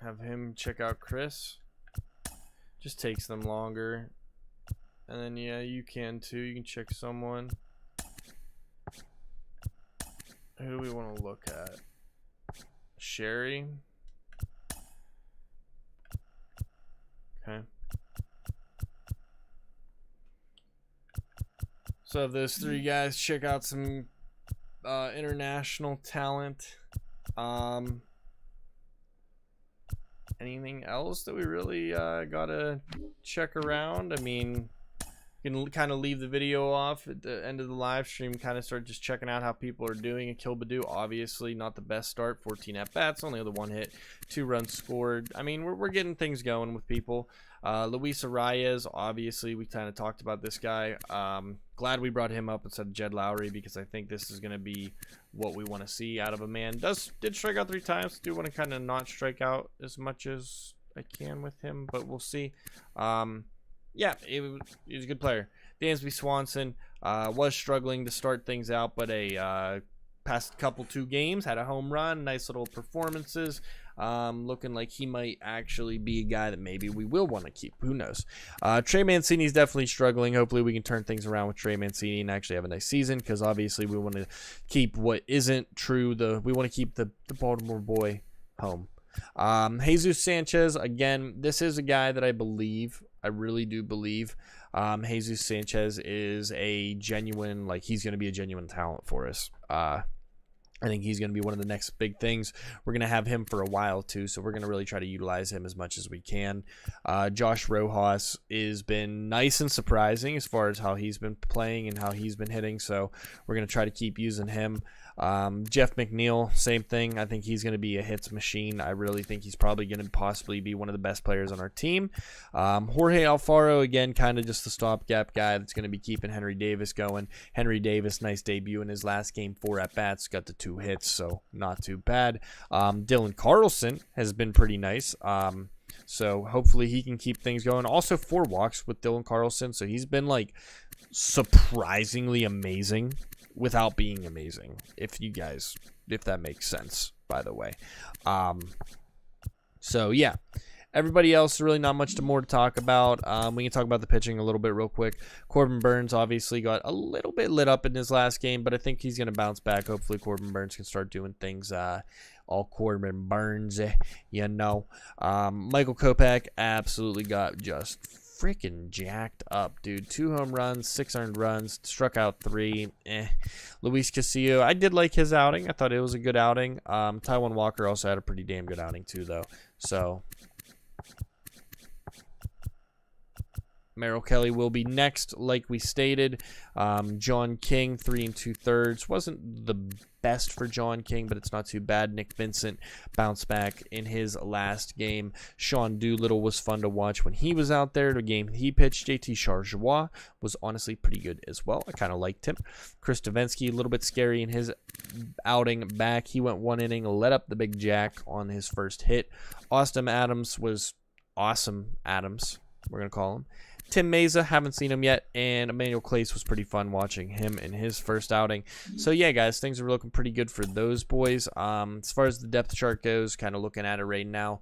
Have him check out Chris. Just takes them longer. And then yeah, you can too. You can check someone. Who do we want to look at? Sherry. Okay. So of those 3 guys, check out some international talent. Anything else that we really gotta check around? I mean, you can kind of leave the video off at the end of the live stream, kind of start just checking out how people are doing. Kilbadu, obviously not the best start, 14 at bats, only the 1 hit, 2 runs scored. I mean, we're getting things going with people. Luis Arias, obviously we kind of talked about this guy. Glad we brought him up instead of Jed Lowry, because I think this is going to be what we want to see out of a man. Did strike out 3 times. Do want to kind of not strike out as much as I can with him, but we'll see. Yeah, he was a good player. Dansby Swanson was struggling to start things out, but past couple 2 games had a home run, nice little performances. Looking like he might actually be a guy that maybe we will want to keep. Who knows? Trey Mancini's definitely struggling. Hopefully we can turn things around with Trey Mancini and actually have a nice season, because obviously we want to keep what isn't true. We want to keep the Baltimore boy home. Jesus Sanchez, again, this is a guy that I really do believe Jesus Sanchez is a genuine, he's going to be a genuine talent for us. I think he's going to be one of the next big things. We're going to have him for a while too, so we're going to really try to utilize him as much as we can. Josh Rojas has been nice and surprising as far as how he's been playing and how he's been hitting, so we're going to try to keep using him. Jeff McNeil, same thing. I think he's going to be a hits machine. I really think he's probably going to possibly be one of the best players on our team. Jorge Alfaro, again, kind of just the stopgap guy that's going to be keeping Henry Davis going. Henry Davis, nice debut in his last game, 4 at-bats, got the 2 hits, so not too bad. Dylan Carlson has been pretty nice. So hopefully he can keep things going. Also 4 walks with Dylan Carlson, so he's been like surprisingly amazing without being amazing, if that makes sense, by the way. So yeah, everybody else, really not much more to talk about. We can talk about the pitching a little bit real quick. Corbin Burns obviously got a little bit lit up in his last game, but I think he's going to bounce back. Hopefully Corbin Burns can start doing things all Corbin Burns, you know. Michael Kopech absolutely got just freaking jacked up, dude. 2 home runs, 6 earned runs, struck out 3. Luis Castillo, I did like his outing. I thought it was a good outing. Taijuan Walker also had a pretty damn good outing too, though. So Merrill Kelly will be next, like we stated. John King, 3 2/3. Wasn't the best for John King, but it's not too bad. Nick Vincent bounced back in his last game. Sean Doolittle was fun to watch when he was out there. The game he pitched, JT Chargois, was honestly pretty good as well. I kind of liked him. Chris Davinsky, a little bit scary in his outing back. He went 1 inning, let up the big jack on his first hit. Austin Adams was awesome. Adams, we're going to call him. Tim Meza, haven't seen him yet, and Emmanuel Clace was pretty fun watching him in his first outing. So yeah, guys, things are looking pretty good for those boys. As far as the depth chart goes, kind of looking at it right now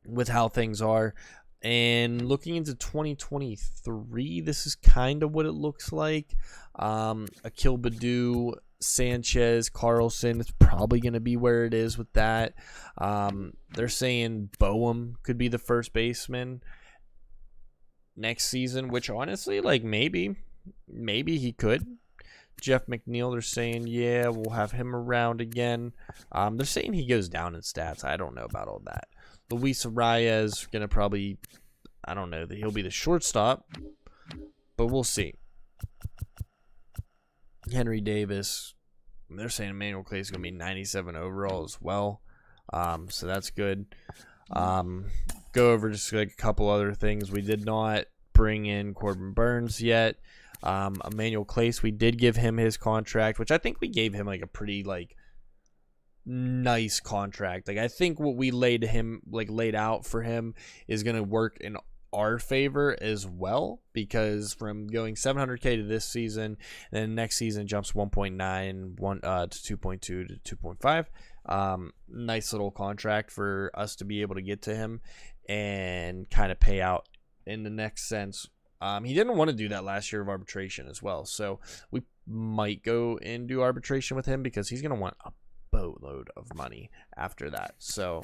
with how things are. And looking into 2023, this is kind of what it looks like. Akil Baddoo, Sanchez, Carlson, it's probably going to be where it is with that. They're saying Boehm could be the first baseman next season, which honestly, like, maybe he could. Jeff McNeil, they're saying, yeah, we'll have him around again. They're saying he goes down in stats. I don't know about all that. Luis Arias, gonna probably, I don't know, that he'll be the shortstop, but we'll see. Henry Davis, they're saying Emmanuel Clay is gonna be 97 overall as well. So that's good. Go over just like a couple other things. We did not bring in Corbin Burns yet. Emmanuel Clace, we did give him his contract, which I think we gave him like a pretty like nice contract. Like I think what we laid out for him is gonna work in our favor as well, because from going 700K to this season, and then next season jumps 1.9 to 2.2 to 2.5. Nice little contract for us to be able to get to him and kind of pay out in the next sense. He didn't want to do that last year of arbitration as well, so we might go and do arbitration with him because he's going to want a boatload of money after that. So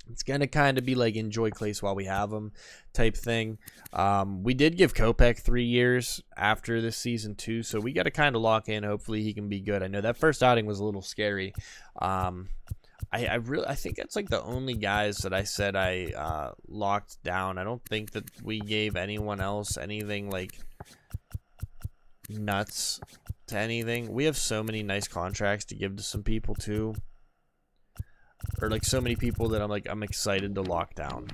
it's going to kind of be like enjoy Clace while we have him type thing. We did give Kopech 3 years after this season too, so we got to kind of lock in. Hopefully he can be good. I know that first outing was a little scary. I think that's like the only guys that I said I locked down. I don't think that we gave anyone else anything like nuts to anything. We have so many nice contracts to give to some people too, or like so many people that I'm excited to lock down.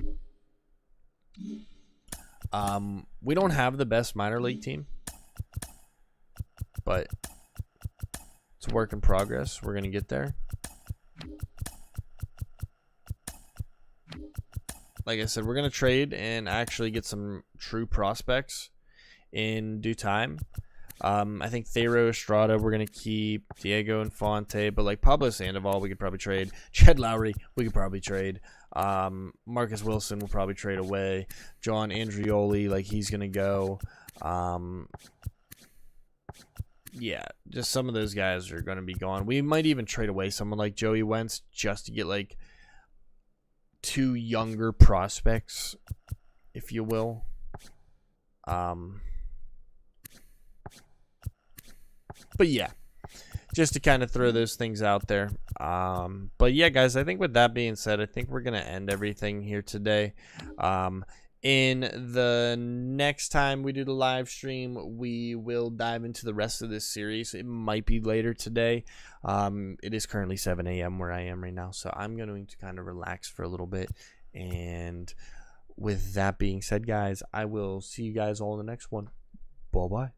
We don't have the best minor league team, but it's a work in progress. We're gonna get there. Like I said, we're going to trade and actually get some true prospects in due time. I think Thero Estrada we're going to keep, Diego Infante, but like Pablo Sandoval we could probably trade. Jed Lowry we could probably trade. Marcus Wilson will probably trade away. John Andrioli, like he's going to go. Yeah, just some of those guys are going to be gone. We might even trade away someone like Joey Wentz just to get like 2 younger prospects, if you will. But yeah, just to kind of throw those things out there. But yeah, guys, I think with that being said, I think we're going to end everything here today. In the next time we do the live stream, we will dive into the rest of this series. It might be later today. It is currently 7 a.m. where I am right now, so I'm going to kind of relax for a little bit. And with that being said, guys, I will see you guys all in the next one. Bye-bye.